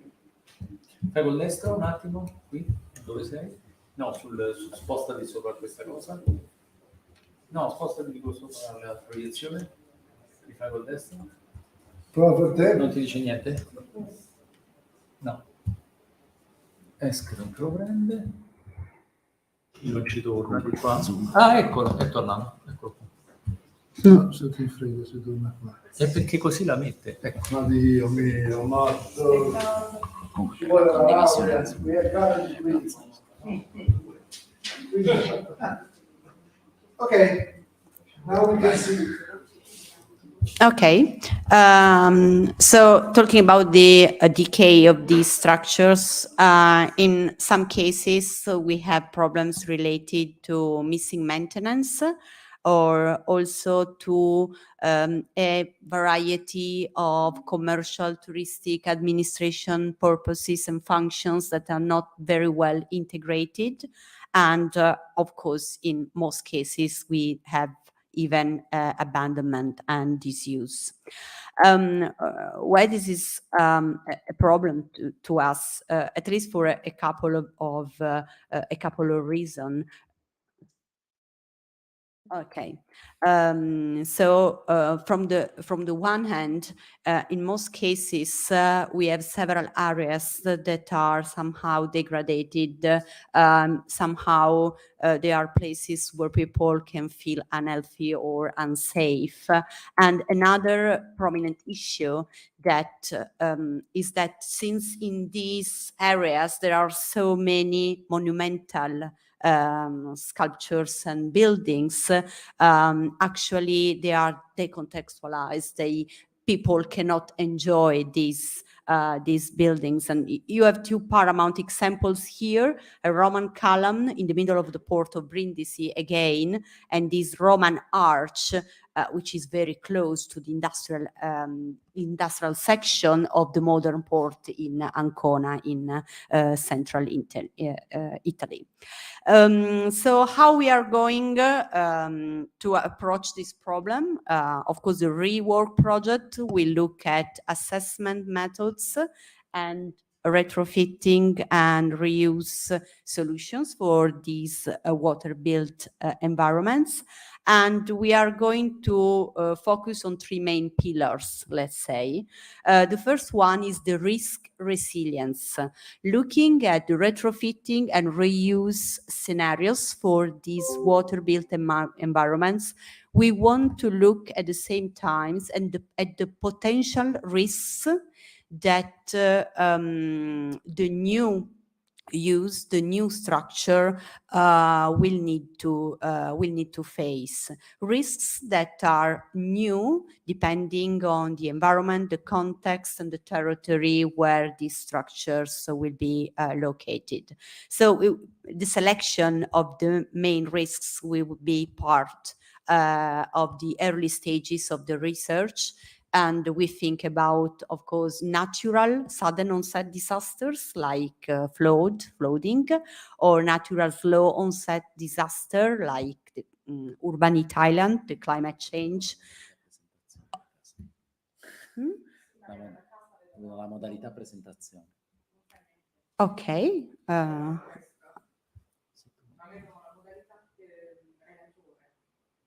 S2: Fai col destro un attimo, qui, dove sei? No, spostati sopra questa cosa. No, spostati di questo sopra la proiezione. Li fai col destro.
S1: Prova per te.
S2: Non ti dice niente? No. Esc non te lo prende. Non ci torna di qua. Ah, eccolo, è tornato. Eccolo qua.
S1: No, se ti frega, si torna qua.
S2: È perché così la mette. Ecco.
S1: Ma Dio mio, matto. Ci vuole la laurea, mi è caro di qui. Ok, now we can see.
S17: Okay, so talking about the decay of these structures, in some cases we have problems related to missing maintenance or also to a variety of commercial, touristic, administration purposes and functions that are not very well integrated. And of course, in most cases, we have even abandonment and disuse. Why this is a problem to us, at least for a couple of reasons. Okay, so from the one hand, in most cases, we have several areas that are somehow degraded. Somehow, there are places where people can feel unhealthy or unsafe. And another prominent issue that is that since in these areas there are so many monumental sculptures and buildings, actually they are decontextualized. People cannot enjoy these buildings. And you have two paramount examples here, a Roman column in the middle of the port of Brindisi again, and this Roman arch which is very close to the industrial section of the modern port in Ancona in central Italy. So how we are going to approach this problem? Of course, the rework project will look at assessment methods and retrofitting and reuse solutions for these water-built environments. And we are going to focus on three main pillars, let's say. The first one is the risk resilience, looking at the retrofitting and reuse scenarios for these water-built environments. We want to look at the same times and at the potential risks that the new structure will need to face. Risks that are new depending on the environment, the context, and the territory where these structures will be located. So the selection of the main risks will be part of the early stages of the research. And we think about, of course, natural sudden onset disasters like flooding, or natural slow onset disaster like the urban heat island, the climate change.
S3: La modalità presentazione.
S17: Ok.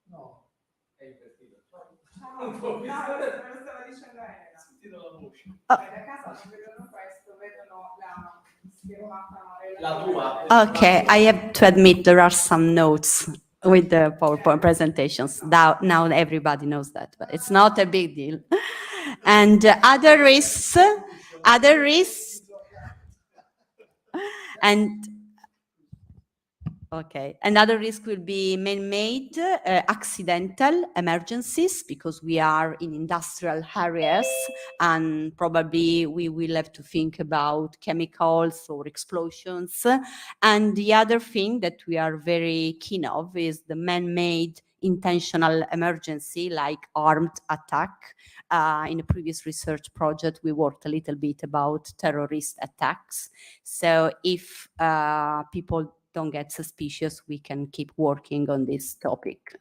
S9: No, è invertito. No, stava dicendo Elena. Sentito la voce. Da casa non vedono questo, vedono la schermata. La tua.
S17: Okay, I have to admit there are some notes with the PowerPoint presentations. Now everybody knows that, but it's not a big deal. And other risks, and okay, another risk will be man-made, accidental emergencies, because we are in industrial areas and probably we will have to think about chemicals or explosions. And the other thing that we are very keen of is the man-made intentional emergency, like armed attack. In a previous research project, we worked a little bit about terrorist attacks. So if people don't get suspicious, we can keep working on this topic.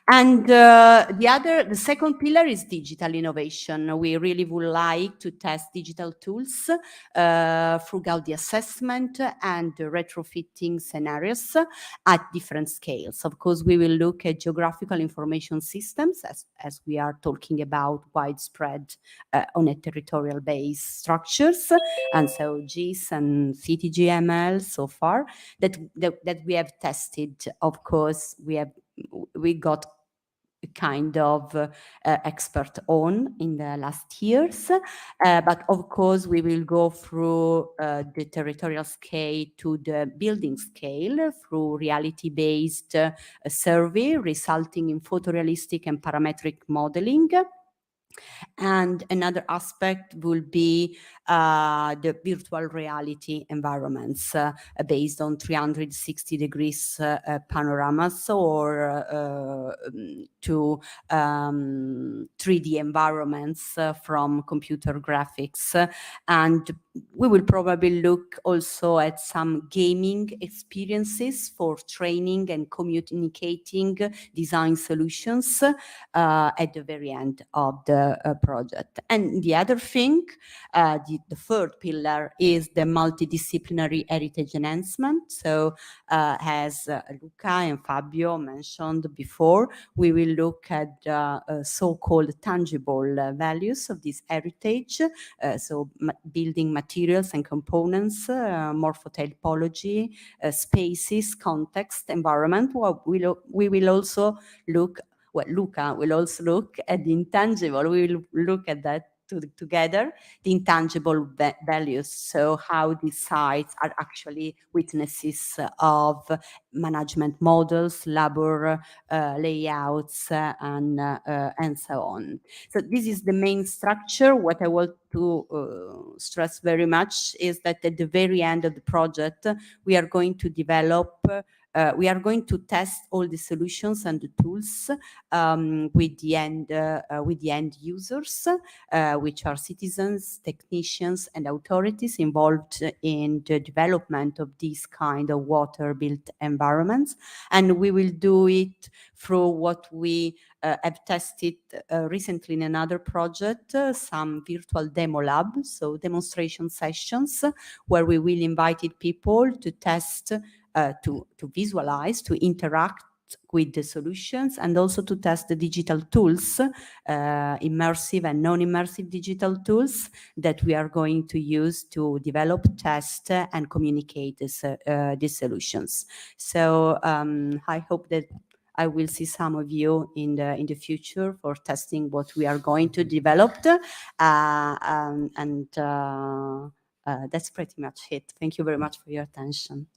S17: And the second pillar is digital innovation. We really would like to test digital tools throughout the assessment and the retrofitting scenarios at different scales. Of course, we will look at geographical information systems as we are talking about widespread on a territorial base structures. And so GIS and CTGML so far that we have tested. Of course, we got a kind of expert on in the last years, but of course we will go through the territorial scale to the building scale through reality-based survey resulting in photorealistic and parametric modeling. And another aspect will be the virtual reality environments based on 360 degrees panoramas or to 3D environments from computer graphics. And we will probably look also at some gaming experiences for training and communicating design solutions at the very end of the project. And the other thing, the third pillar, is the multidisciplinary heritage enhancement. So as Luca and Fabio mentioned before, we will look at so-called tangible values of this heritage, so building materials and components, morphotypology, spaces, context, environment. We will also look, well, Luca will also look at the intangible. We will look at that together, the intangible values. So how these sites are actually witnesses of management models, labor layouts, and so on. So this is the main structure. What I want to stress very much is that at the very end of the project, we are going to develop We are going to test all the solutions and the tools with the end users, which are citizens, technicians, and authorities involved in the development of these kind of water-built environments. And we will do it through what we have tested recently in another project, some virtual demo lab, so demonstration sessions, where we will invite people to test, to visualize, to interact with the solutions, and also to test the digital tools, immersive and non-immersive digital tools that we are going to use to develop, test, and communicate these solutions. So I hope that I will see some of you in the future for testing what we are going to develop, and that's pretty much it. Thank you very much for your attention.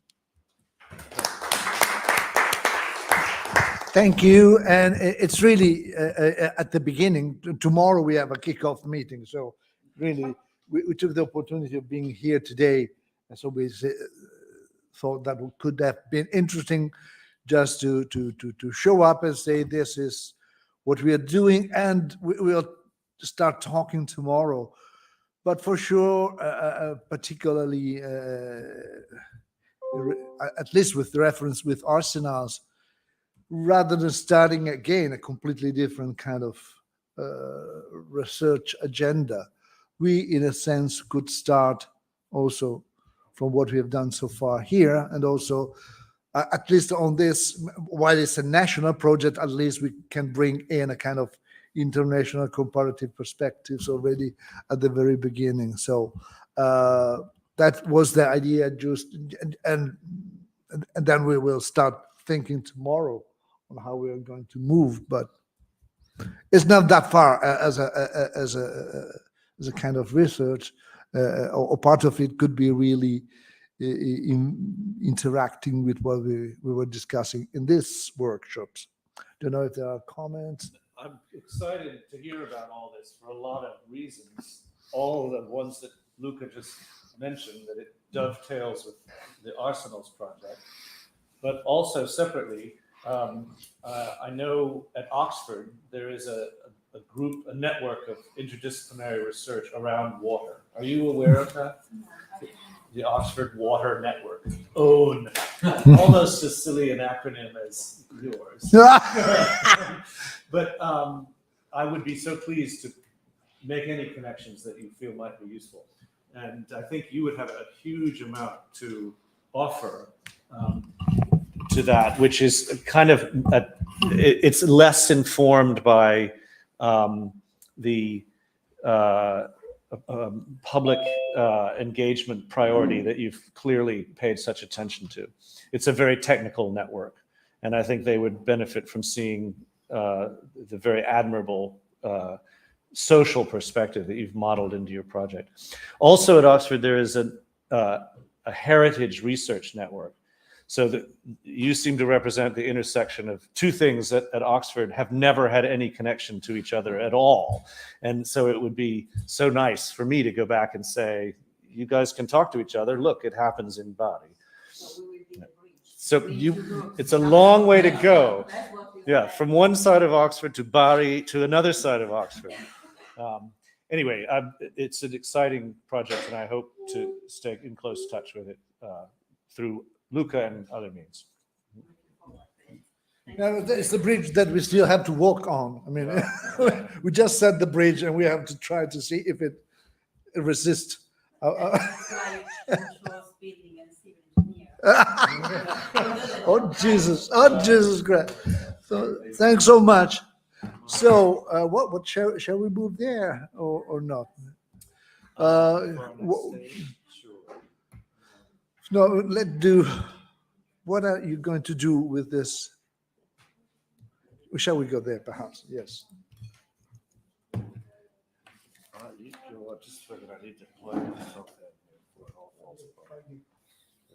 S1: Thank you. And it's really at the beginning. Tomorrow we have a kickoff meeting. So really, we took the opportunity of being here today. And so we thought that could have been interesting just to show up and say, this is what we are doing. And we'll start talking tomorrow. But for sure, particularly, at least with the reference with arsenals, rather than starting again a completely different kind of research agenda, we, in a sense, could start also from what we have done so far here, and also, at least on this, while it's a national project, at least we can bring in a kind of international comparative perspectives already at the very beginning. So that was the idea, just and then we will start thinking tomorrow on how we are going to move, but it's not that far as a kind of research, or part of it could be really interacting with what we were discussing in these workshops. Don't know if there are comments.
S5: I'm excited to hear about all this for a lot of reasons, all the ones that Luca just mentioned, that it dovetails with the Arsenals project, but also separately, I know at Oxford there is a group, a network of interdisciplinary research around water. Are you aware of that? The Oxford Water Network. OWN. Almost as silly an acronym as yours. But I would be so pleased to make any connections that you feel might be useful. And I think you would have a huge amount to offer to that, which is kind of, it's less informed by the public engagement priority that you've clearly paid such attention to. It's a very technical network, and I think they would benefit from seeing the very admirable social perspective that you've modeled into your project. Also at Oxford, there is a heritage research network. So that you seem to represent the intersection of two things that at Oxford have never had any connection to each other at all. And so it would be so nice for me to go back and say, you guys can talk to each other. Look, it happens in Bari. So it's a long way to go. Yeah, from one side of Oxford to Bari to another side of Oxford. Anyway, it's an exciting project, and I hope to stay in close touch with it through Luca and other means.
S1: Yeah, it's the bridge that we still have to walk on. I mean, we just set the bridge, and we have to try to see if it resists. Oh Jesus! Oh Jesus Christ! So thanks so much. So what shall we move there or not? No, let's do. What are you going to do with this? Shall we go there, perhaps? Yes.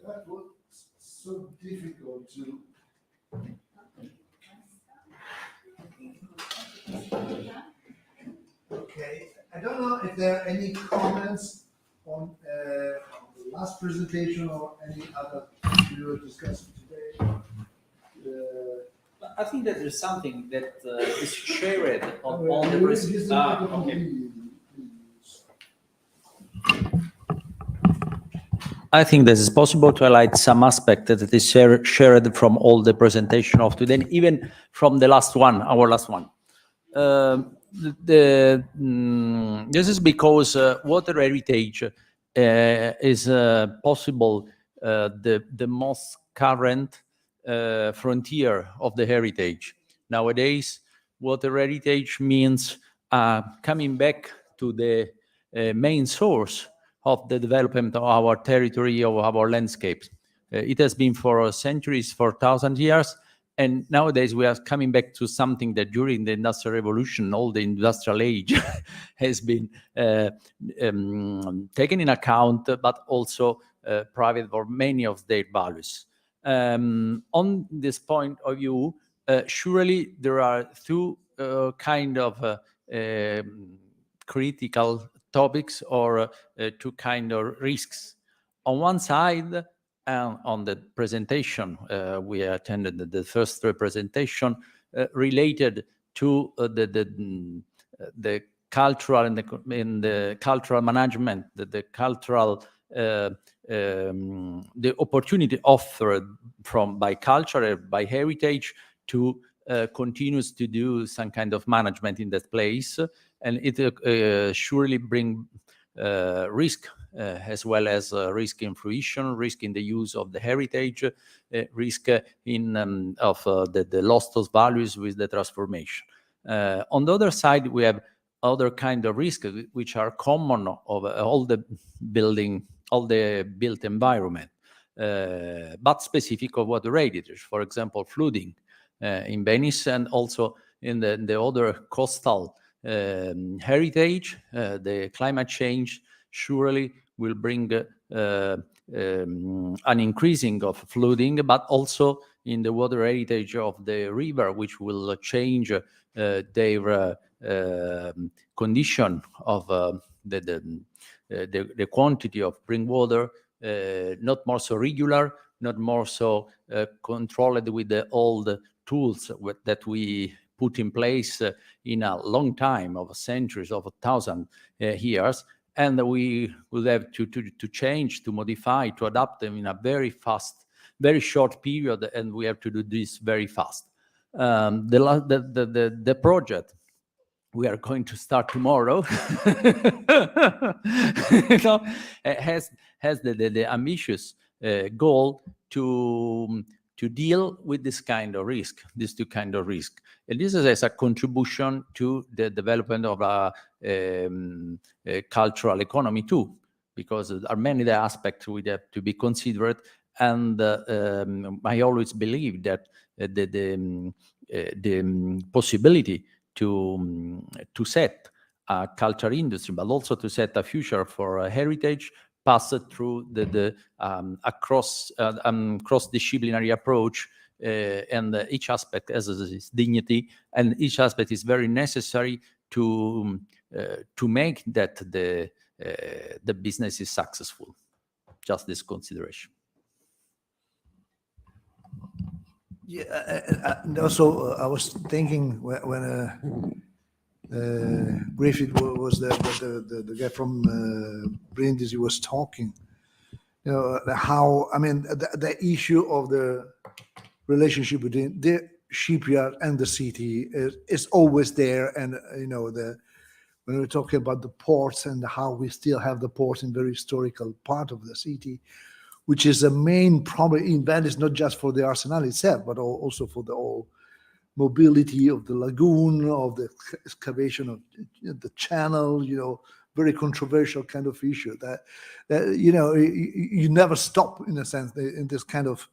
S1: That was so difficult to. Okay, I don't know if there are any comments on the last presentation or any other we were discussing today.
S2: I think that there's something that is shared on all the present. I think that it's possible to highlight some aspect that is shared from all the presentation of today, even from the last one, our last one. This is because water heritage is possible the most current frontier of the heritage. Nowadays, water heritage means coming back to the main source of the development of our territory, of our landscapes. It has been for centuries, for 1,000 years, and nowadays we are coming back to something that during the Industrial Revolution, all the industrial age has been taken in account, but also private for many of their values. On this point of view, surely there are two kind of critical topics or two kind of risks. On one side, on the presentation, we attended the first presentation related to the cultural and the cultural management, the cultural the opportunity offered by culture, by heritage, to continues to do some kind of management in that place, and it surely bring risk as well as risk in fruition, risk in the use of the heritage, risk in of the lost of values with the transformation. On the other side, we have other kind of risks which are common of all the built environment, but specific of water heritage. For example, flooding in Venice, and also in the other coastal heritage. The climate change surely will bring an increasing of flooding, but also in the water heritage of the river, which will change their condition of the quantity of spring water, not more so regular, not more so controlled with the old tools that we put in place in a long time, of centuries, of 1,000 years, and we will have to change, to modify, to adapt them in a very fast, very short period, and we have to do this very fast. The project we are going to start tomorrow has the ambitious goal to deal with this kind of risk, these two kind of risk. And this is as a contribution to the development of a cultural economy too, because there are many aspects we have to be considered. And I always believe that the possibility to set a culture industry, but also to set a future for heritage, pass through the cross-disciplinary approach, and each aspect has its dignity, and each aspect is very necessary to make that the business is successful. Just this consideration.
S1: Yeah, and also I was thinking when Griffith was the guy from Brindisi was talking, you know, how, I mean, the issue of the relationship between the shipyard and the city is always there. And, you know, when we're talking about the ports and how we still have the ports in very historical part of the city, which is a main problem in Venice, not just for the arsenal itself, but also for the whole mobility of the lagoon, of the excavation of the channel, you know, very controversial kind of issue that you know, you never stop, in a sense, in this kind of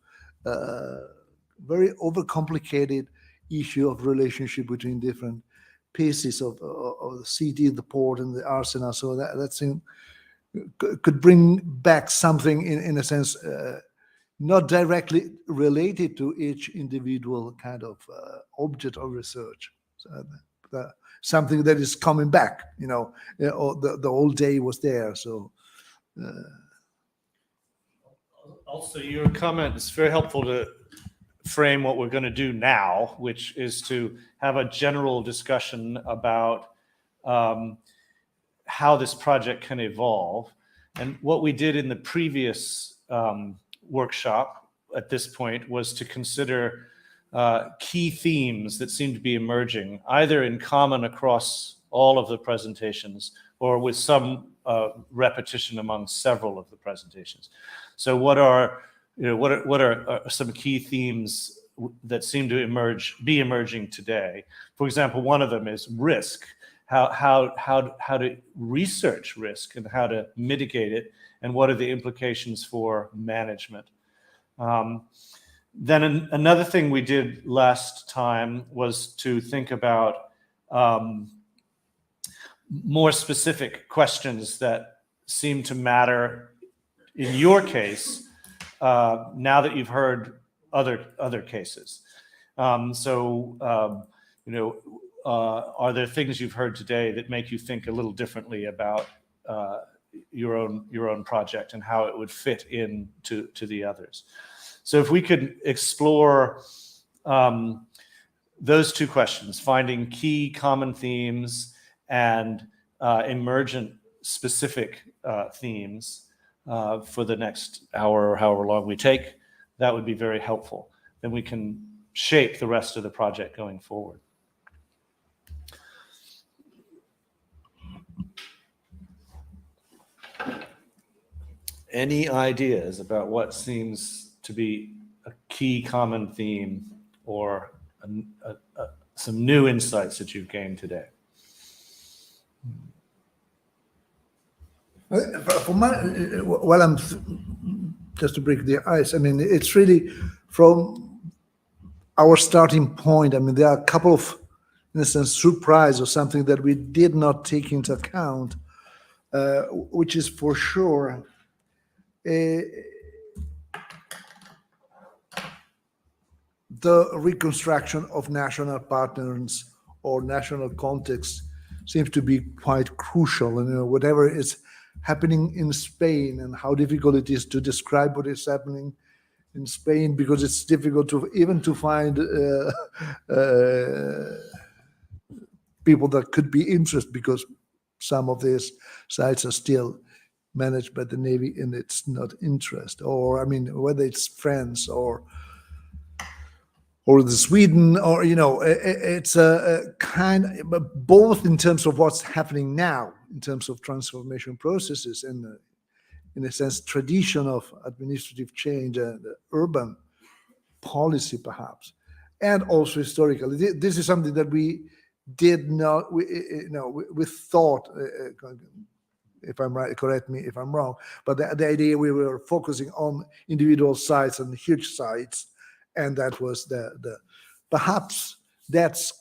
S1: very overcomplicated issue of relationship between different pieces of the city, the port, and the arsenal. So that thing could bring back something in a sense not directly related to each individual kind of object of research. So something that is coming back, you know, the whole day was there. So
S5: also your comment is very helpful frame what we're going to do now, which is to have a general discussion about how this project can evolve. And what we did in the previous workshop at this point was to consider key themes that seem to be emerging, either in common across all of the presentations or with some repetition among several of the presentations. So what are some key themes that seem to be emerging today? For example, one of them is risk. How to research risk and how to mitigate it, and what are the implications for management. Then another thing we did last time was to think about more specific questions that seem to matter in your case now that you've heard other cases. Are there things you've heard today that make you think a little differently about your own project and how it would fit in to the others? So if we could explore those two questions, finding key common themes and emergent specific themes for the next hour or however long we take, that would be very helpful. Then we can shape the rest of the project going forward. Any ideas about what seems to be a key common theme or some new insights that you've gained today?
S1: Well, I'm just to break the ice. I mean, it's really from our starting point. I mean, there are a couple of, in a sense, surprise or something that we did not take into account, which is for sure the reconstruction of national patterns or national context seems to be quite crucial. And whatever is happening in Spain and how difficult it is to describe what is happening in Spain, because it's difficult to even to find people that could be interested, because some of these sites are still managed by the Navy and it's not interest, or I mean, whether it's France or the Sweden, or it's a kind, but both in terms of what's happening now, in terms of transformation processes and in a sense tradition of administrative change and urban policy perhaps, and also historically. This is something that we did not, we thought, if I'm right, correct me if I'm wrong, but the idea we were focusing on individual sites and huge sites, and that was the perhaps that's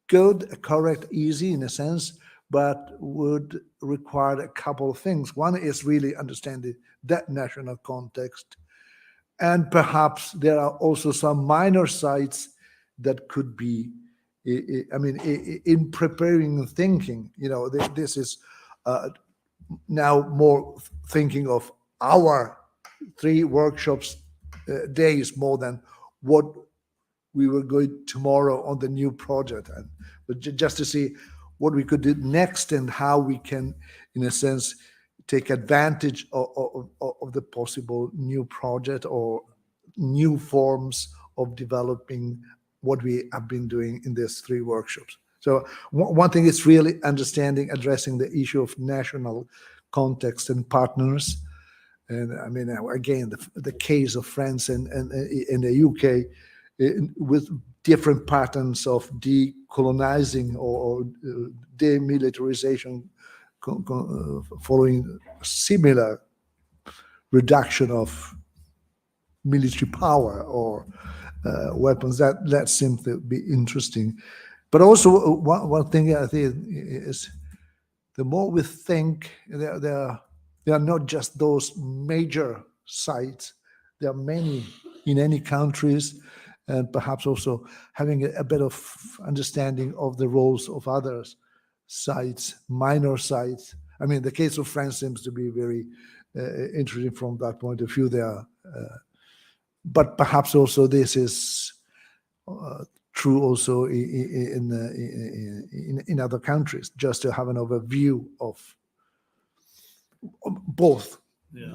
S1: good, correct, easy in a sense, but would require a couple of things. One is really understanding that national context, and perhaps there are also some minor sites that could be, I mean, in preparing and thinking, this is now more thinking of our 3 workshops days more than what we were going tomorrow on the new project, but just to see what we could do next and how we can, in a sense, take advantage of the possible new project or new forms of developing what we have been doing in these 3 workshops. So one thing is really understanding, addressing the issue of national context and partners. And I mean, again, the case of France and the UK with different patterns of decolonizing or demilitarization following similar reduction of military power or weapons. That seems to be interesting. But also one thing I think is the more we think, there are not just those major sites. There are many in any countries, and perhaps also having a bit of understanding of the roles of other sites, minor sites. I mean, the case of France seems to be very interesting from that point of view there. But perhaps also this is true also in other countries, just to have an overview of both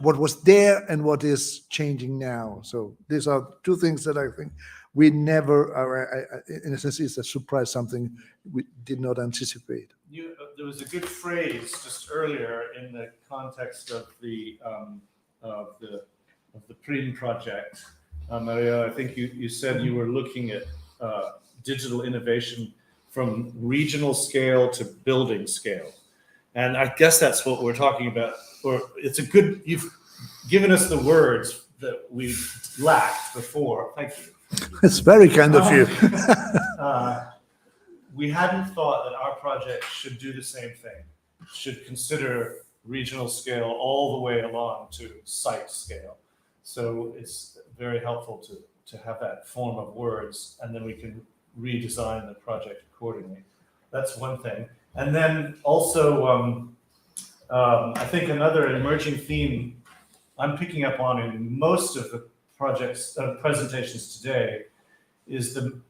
S1: what was there and what is changing now. So these are two things that I think we never are, in a sense, it's a surprise, something we did not anticipate.
S5: There was a good phrase just earlier in the context of the PRIM project. Maria, I think you said you were looking at digital innovation from regional scale to building scale. And I guess that's what we're talking about. Or you've given us the words that we lacked before. Thank you.
S1: It's very kind of you.
S5: We hadn't thought that our project should do the same thing, should consider regional scale all the way along to site scale. So it's very helpful to have that form of words, and then we can redesign the project accordingly. That's one thing. And then also, I think another emerging theme I'm picking up on in most of the presentations today is the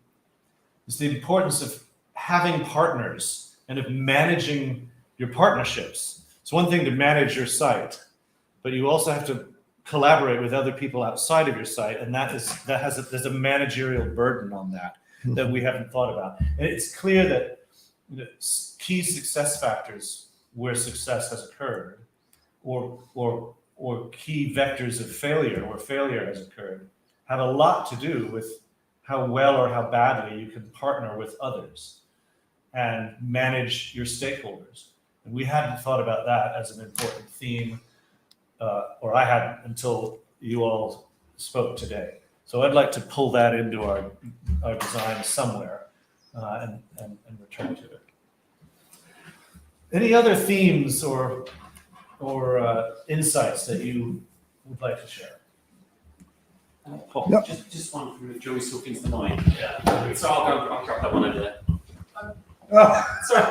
S5: importance of having partners and of managing your partnerships. It's one thing to manage your site, but you also have to collaborate with other people outside of your site, and there's a managerial burden on that that we haven't thought about. And it's clear that key success factors where success has occurred, or key vectors of failure where failure has occurred, have a lot to do with how well or how badly you can partner with others and manage your stakeholders. And we hadn't thought about that as an important theme, or I hadn't until you all spoke today. So I'd like to pull that into our design somewhere and return to it. Any other themes or insights that you would like to share?
S7: Paul, just one from Joey's talking to the mic. Yeah. So I'll grab that one over there. Sorry.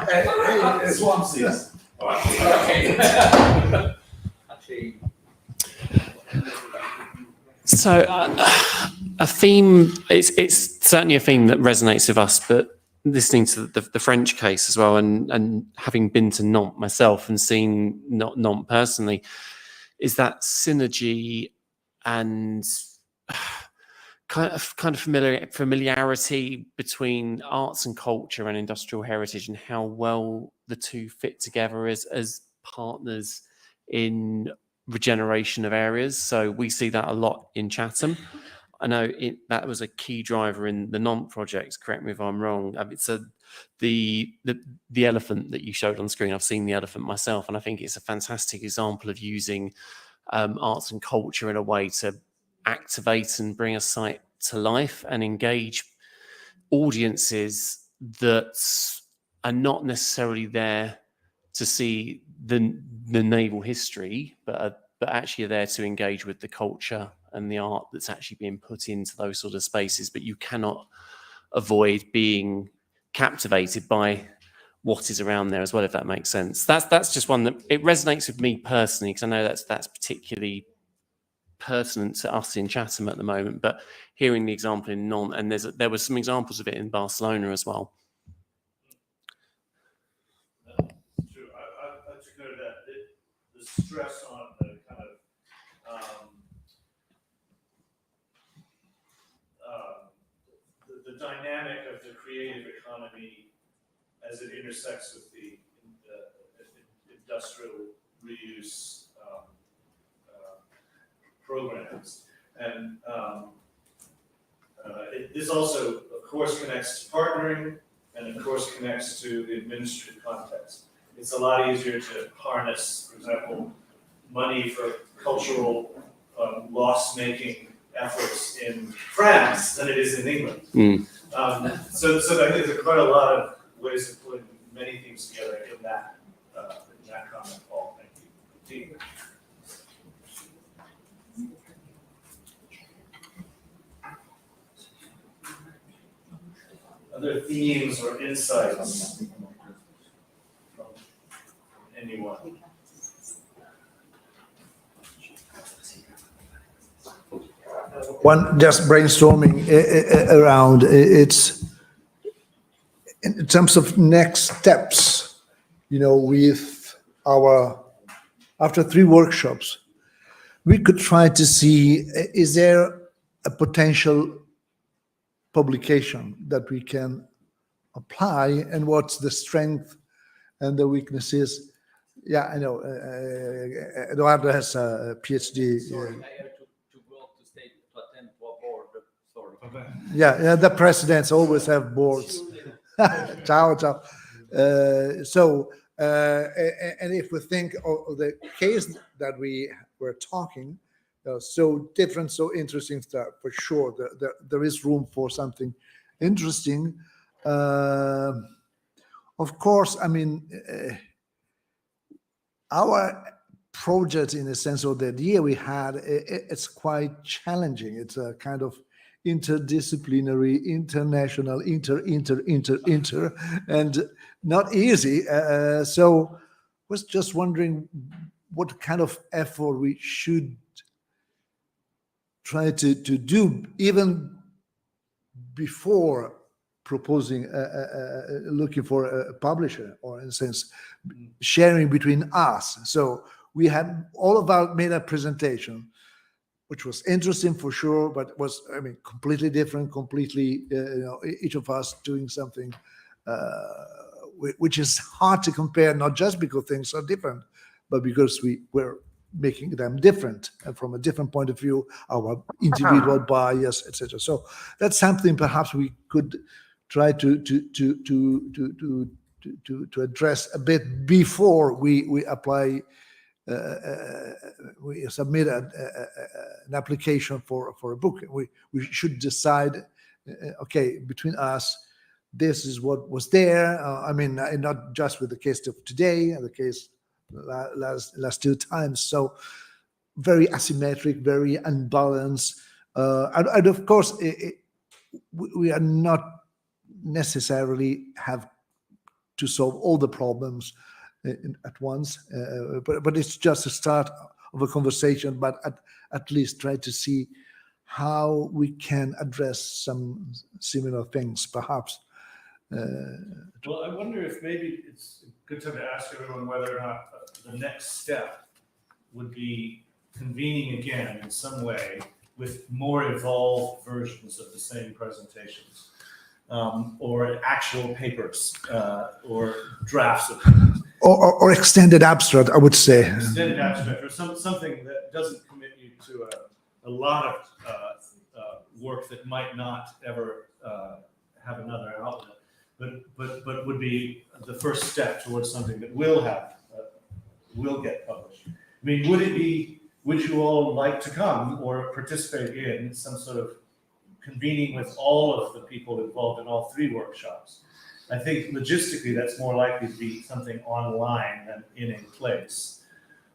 S1: It's one seat.
S7: All right. Okay. Actually. So a theme, it's certainly a theme that resonates with us, but listening to the French case as well, and having been to Nantes myself and seen Nantes personally, is that synergy and kind of familiarity between arts and culture and industrial heritage, and how well the two fit together as partners in regeneration of areas. So we see that a lot in Chatham. I know that was a key driver in the Nantes project. Correct me if I'm wrong. It's the elephant that you showed on screen. I've seen the elephant myself, and I think it's a fantastic example of using arts and culture in a way to activate and bring a site to life and engage audiences that are not necessarily there to see the naval history, but actually are there to engage with the culture and the art that's actually being put into those sort of spaces. But you cannot avoid being captivated by what is around there as well, if that makes sense. That's just one that it resonates with me personally, because I know that's particularly pertinent to us in Chatham at the moment. But hearing the example in Nantes, and there were some examples of it in Barcelona as well.
S5: True. I took note of that. The stress on the kind of the dynamic of the creative economy as it intersects with the industrial reuse programs. And this also, of course, connects to partnering, and of course connects to the administrative context. It's a lot easier to harness, for example, money for cultural loss-making efforts in France than it is in England. So I think there's quite a lot of ways of putting many things together in that comment, Paul. Thank you. Other themes or insights from anyone?
S1: one just brainstorming around it's in terms of next steps, with after 3 workshops, we could try to see, is there a potential publication that we can apply, and what's the strength and the weaknesses? Yeah, I know. Eduardo has a PhD.
S2: Sorry, I have to go to state to attend to a board. Sorry.
S1: Yeah, the presidents always have boards. Ciao, ciao. And if we think of the case that we were talking, so different, so interesting stuff, for sure, there is room for something interesting. Of course, I mean, our project, in the sense of the idea we had, it's quite challenging. It's a kind of interdisciplinary, international, inter, and not easy. So was just wondering what kind of effort we should try to do, even before proposing, looking for a publisher, or in a sense, sharing between us. So we had all of our made a presentation, which was interesting for sure, but was, I mean, completely different, completely, each of us doing something which is hard to compare, not just because things are different, but because we were making them different, and from a different point of view, our individual bias, etc. So that's something perhaps we could try to address a bit before we apply. We submit an application for a book. We should decide, okay, between us, this is what was there. I mean, not just with the case of today, and the case last 2 times. So very asymmetric, very unbalanced, and of course, we are not necessarily have to solve all the problems at once, but it's just a start of a conversation, but at least try to see how we can address some similar things, perhaps.
S5: Well, I wonder if maybe it's a good time to ask everyone whether or not the next step would be convening again in some way with more evolved versions of the same presentations, or actual papers, or drafts of papers.
S1: Or extended abstract, I would say.
S5: Extended abstract, or something that doesn't commit you to a lot of work that might not ever have another outlet, but would be the first step towards something that will get published. I mean, would you all like to come or participate in some sort of convening with all of the people involved in all 3 workshops? I think logistically that's more likely to be something online than in a place.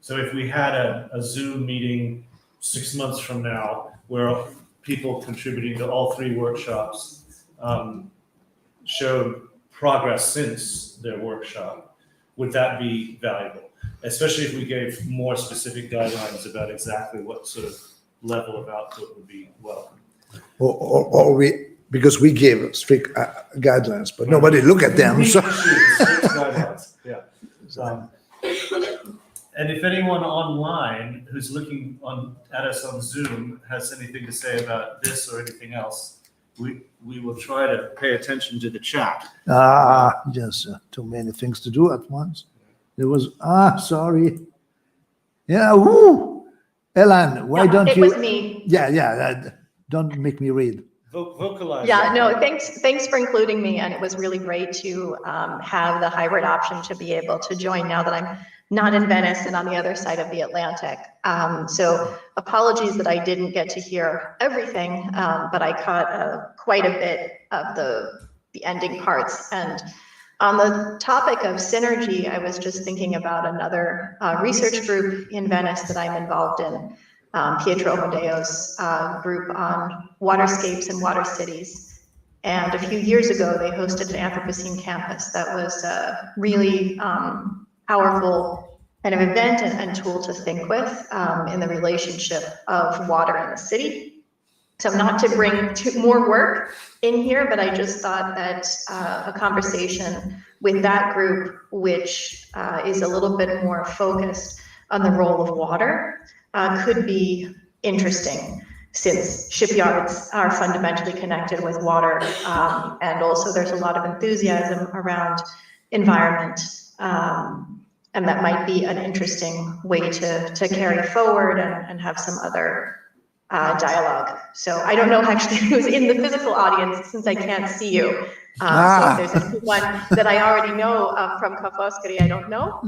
S5: So if we had a Zoom meeting 6 months from now where people contributing to all 3 workshops showed progress since their workshop, would that be valuable? Especially if we gave more specific guidelines about exactly what sort of level of output would be welcome.
S1: Or we, because we gave strict guidelines, but nobody look at them. So.
S5: Strict guidelines, yeah. And if anyone online who's looking at us on Zoom has anything to say about this or anything else, we will try to pay attention to the chat.
S1: Just too many things to do at once. There was, sorry. Yeah, woo! Elan, why don't you?
S19: It was me.
S1: Yeah, don't make me read.
S5: Vocalize.
S19: Yeah, no, thanks for including me, and it was really great to have the hybrid option to be able to join now that I'm not in Venice and on the other side of the Atlantic. So apologies that I didn't get to hear everything, but I caught quite a bit of the ending parts. And on the topic of synergy, I was just thinking about another research group in Venice that I'm involved in. Pietro Modeo's group on waterscapes and water cities. And a few years ago, they hosted an Anthropocene campus that was a really powerful kind of event and tool to think with in the relationship of water in the city So not to bring more work in here, but I just thought that a conversation with that group, which is a little bit more focused on the role of water, could be interesting, since shipyards are fundamentally connected with water, and also there's a lot of enthusiasm around environment, and that might be an interesting way to carry forward and have some other dialogue. So I don't know actually who's in the physical audience, since I can't see you. So if there's anyone that I already know from Kafoskari, I don't know.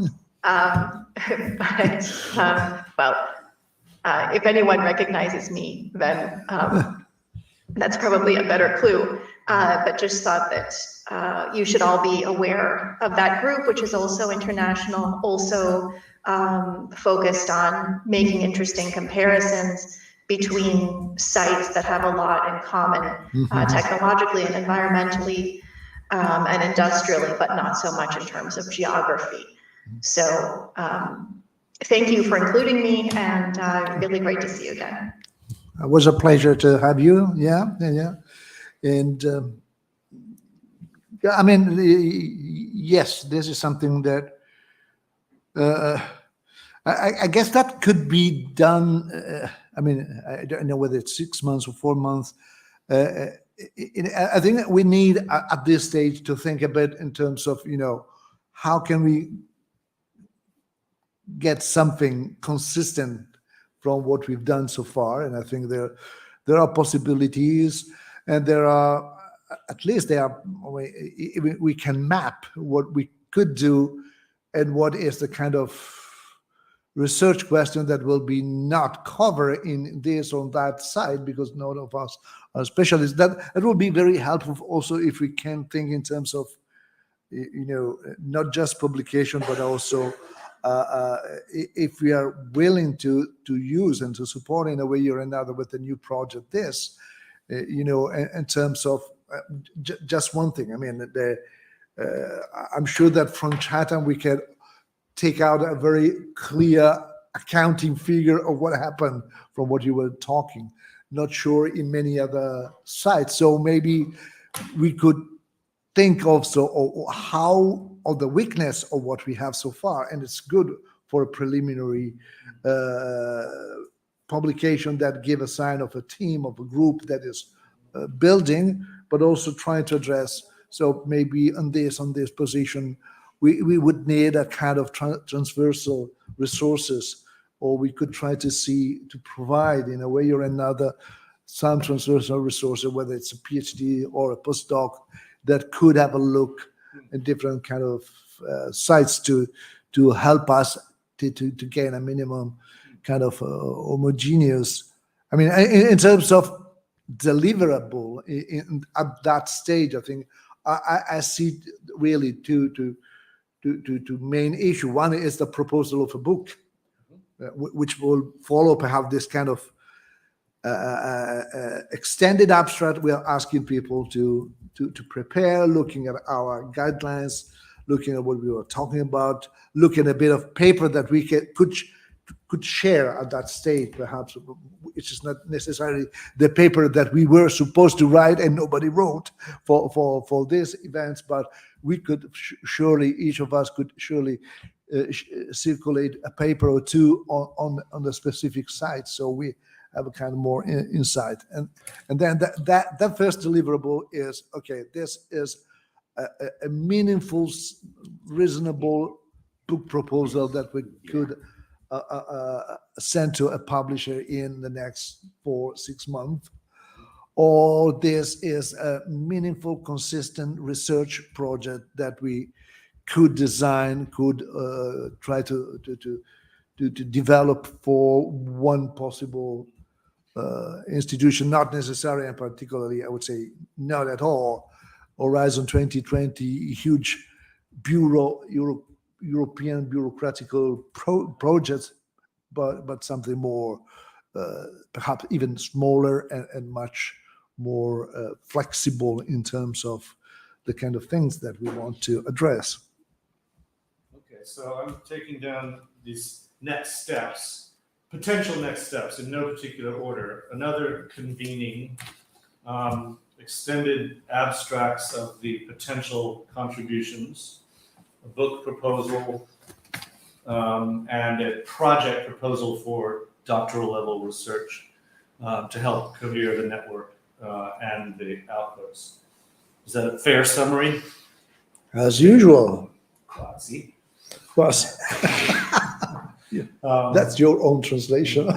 S19: If anyone recognizes me, then that's probably a better clue. But just thought that you should all be aware of that group, which is also international, also focused on making interesting comparisons between sites that have a lot in common, technologically and environmentally, and industrially, but not so much in terms of geography. So thank you for including me, and really great to see you again.
S1: It was a pleasure to have you. Yeah. And I mean, yes, this is something that I guess that could be done. I mean, I don't know whether it's 6 months or 4 months. I think that we need at this stage to think a bit in terms of, how can we get something consistent from what we've done so far. And I think there are possibilities, and there are, at least we can map what we could do and what is the kind of research question that will be not covered in this or that side, because none of us are specialists. That will be very helpful also if we can think in terms of, not just publication, but also if we are willing to use and to support in a way or another with a new project, in terms of just one thing. I mean, I'm sure that from Chatham we can take out a very clear accounting figure of what happened from what you were talking. Not sure in many other sites. So maybe we could think also of the weakness of what we have so far, and it's good for a preliminary publication that give a sign of a team, of a group that is building, but also trying to address. So maybe on this position, we would need a kind of transversal resources, or we could try to provide in a way or another some transversal resources, whether it's a PhD or a postdoc, that could have a look at different kind of sites to help us to gain a minimum kind of homogeneous. I mean, in terms of deliverable at that stage, I think I see really two main issue. One is the proposal of a book, which will follow perhaps this kind of extended abstract. We are asking people to prepare, looking at our guidelines, looking at what we were talking about, looking at a bit of paper that we could share at that stage, perhaps, which is not necessarily the paper that we were supposed to write and nobody wrote for these events, but we could surely, each of us could surely circulate a paper or two on the specific site, so we have a kind of more insight. And then that first deliverable is, okay, this is a meaningful, reasonable book proposal that we could send to a publisher in the next 4-6 months, or this is a meaningful, consistent research project that we could design, could try to develop for one possible institution, not necessarily and particularly, I would say, not at all, Horizon 2020, huge European bureaucratical projects, but something more, perhaps even smaller and much more flexible in terms of the kind of things that we want to address.
S5: Okay, so I'm taking down these next steps potential next steps in no particular order. Another convening, extended abstracts of the potential contributions, a book proposal, and a project proposal for doctoral level research to help cohere the network and the outputs. Is that a fair summary?
S1: As usual.
S5: Quasi.
S1: Quasi. That's your own translation.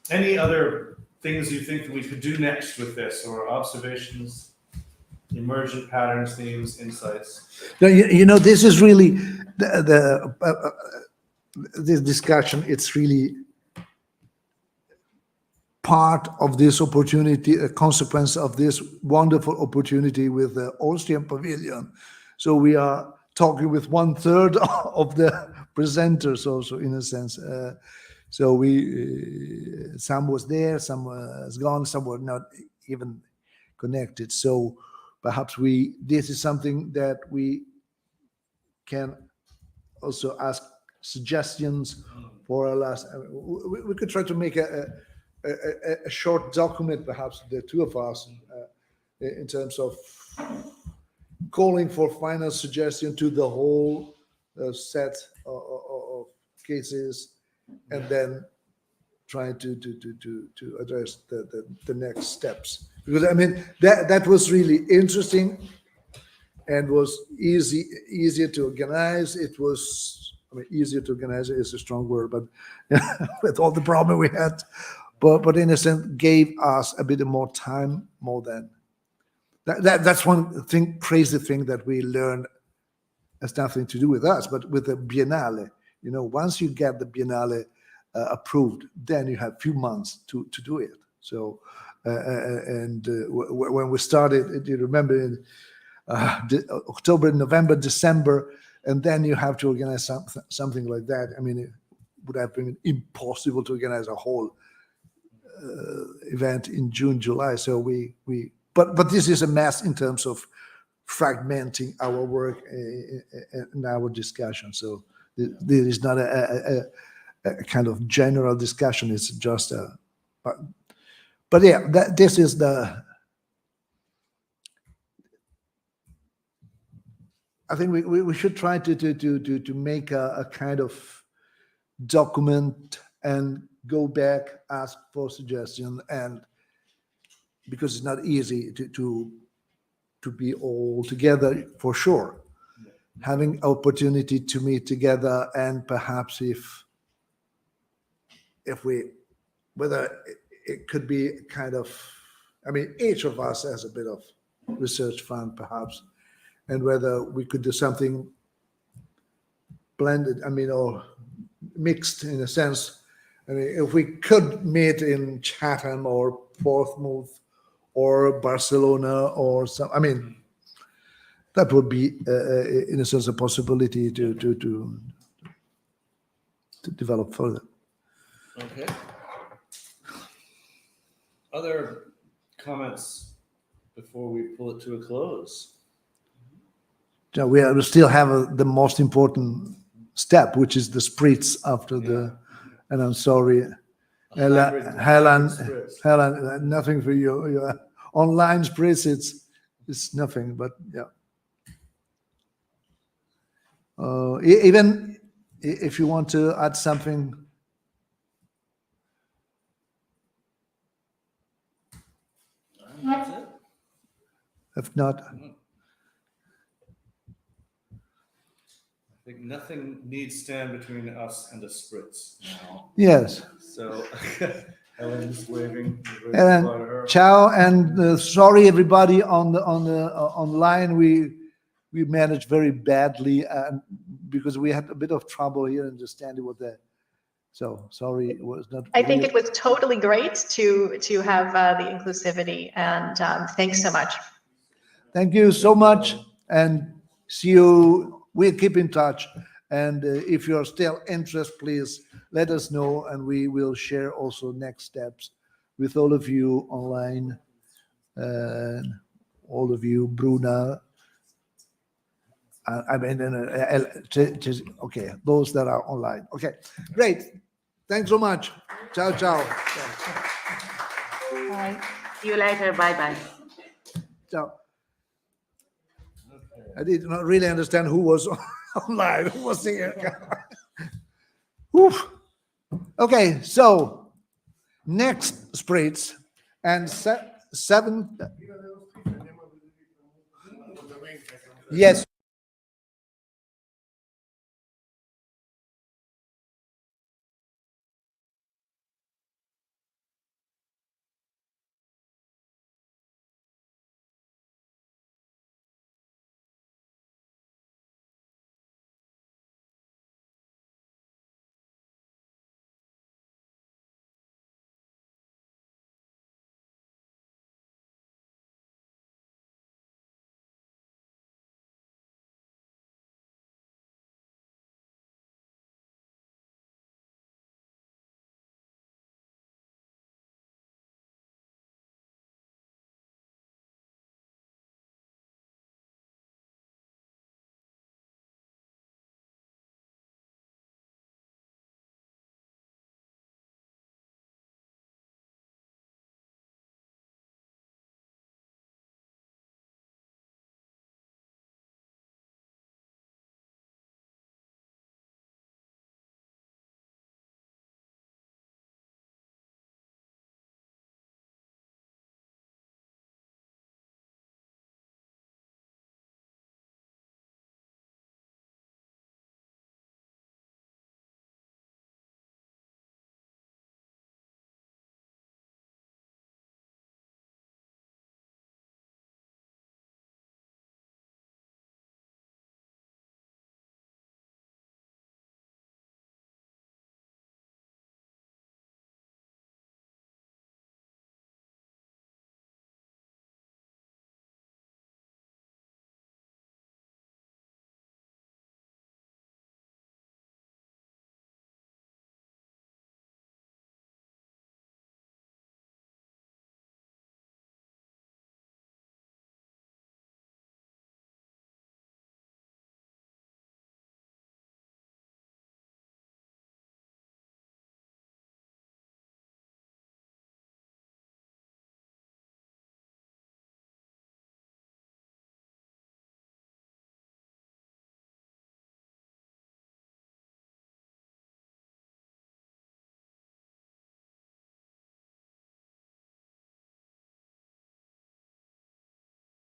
S5: Any other things you think that we could do next with this, or observations, emergent patterns, themes, insights?
S1: No, you know, this is really this discussion. It's really part of this opportunity, a consequence of this wonderful opportunity with the Austrian Pavilion. So we are talking with 1/3 of the presenters also, in a sense. So some was there, some was gone, some were not even connected. So perhaps this is something that we can also ask suggestions for our last. We could try to make a short document, perhaps the two of us, in terms of calling for final suggestion to the whole set of cases, and then trying to address the next steps. Because I mean that was really interesting and was easier to organize. It was, I mean, easier to organize is a strong word, but with all the problem we had, but in a sense gave us a bit more time, more than that's one thing, crazy thing that we learned has nothing to do with us, but with the Biennale. You know, once you get the Biennale approved, then you have few months to do it. So, when we started, do you remember in October, November, December, and then you have to organize something like that. I mean, it would have been impossible to organize a whole event in June, July. So but this is a mess in terms of fragmenting our work and our discussion. So there is not a kind of general discussion. It's just but yeah, this is the. I think we should try to make a kind of document and go back, ask for suggestion, and because it's not easy to be all together for sure. Having opportunity to meet together, and perhaps if whether it could be kind of, I mean, each of us has a bit of research fund perhaps, and whether we could do something blended, I mean, or mixed in a sense. I mean, if we could meet in Chatham or Portsmouth or Barcelona or some, I mean, that would be, in a sense, a possibility to develop further.
S5: Okay. Other comments before we pull it to a close?
S1: So we still have the most important step, which is the spritz after the, and I'm sorry, Helen, nothing for you. Your online spritz, it's nothing, but yeah. Even if you want to add something.
S5: That's it.
S1: If not.
S5: I think nothing needs stand between us and a spritz now.
S1: Yes.
S5: So Helen's waving.
S1: And ciao, and sorry everybody on the online. We managed very badly because we had a bit of trouble here understanding what the. So sorry, it was not.
S19: I think it was totally great to have the inclusivity, and thanks so much.
S1: Thank you so much, and see you. We'll keep in touch, and if you're still interested, please let us know, and we will share also next steps with all of you online, and all of you, Bruna, I mean, okay, those that are online. Okay, great. Thanks so much. Ciao, ciao.
S14: Bye. See you later. Bye-bye.
S1: Ciao. I did not really understand who was online, who was here. Oof. Okay, so next spritz and seven. Yes.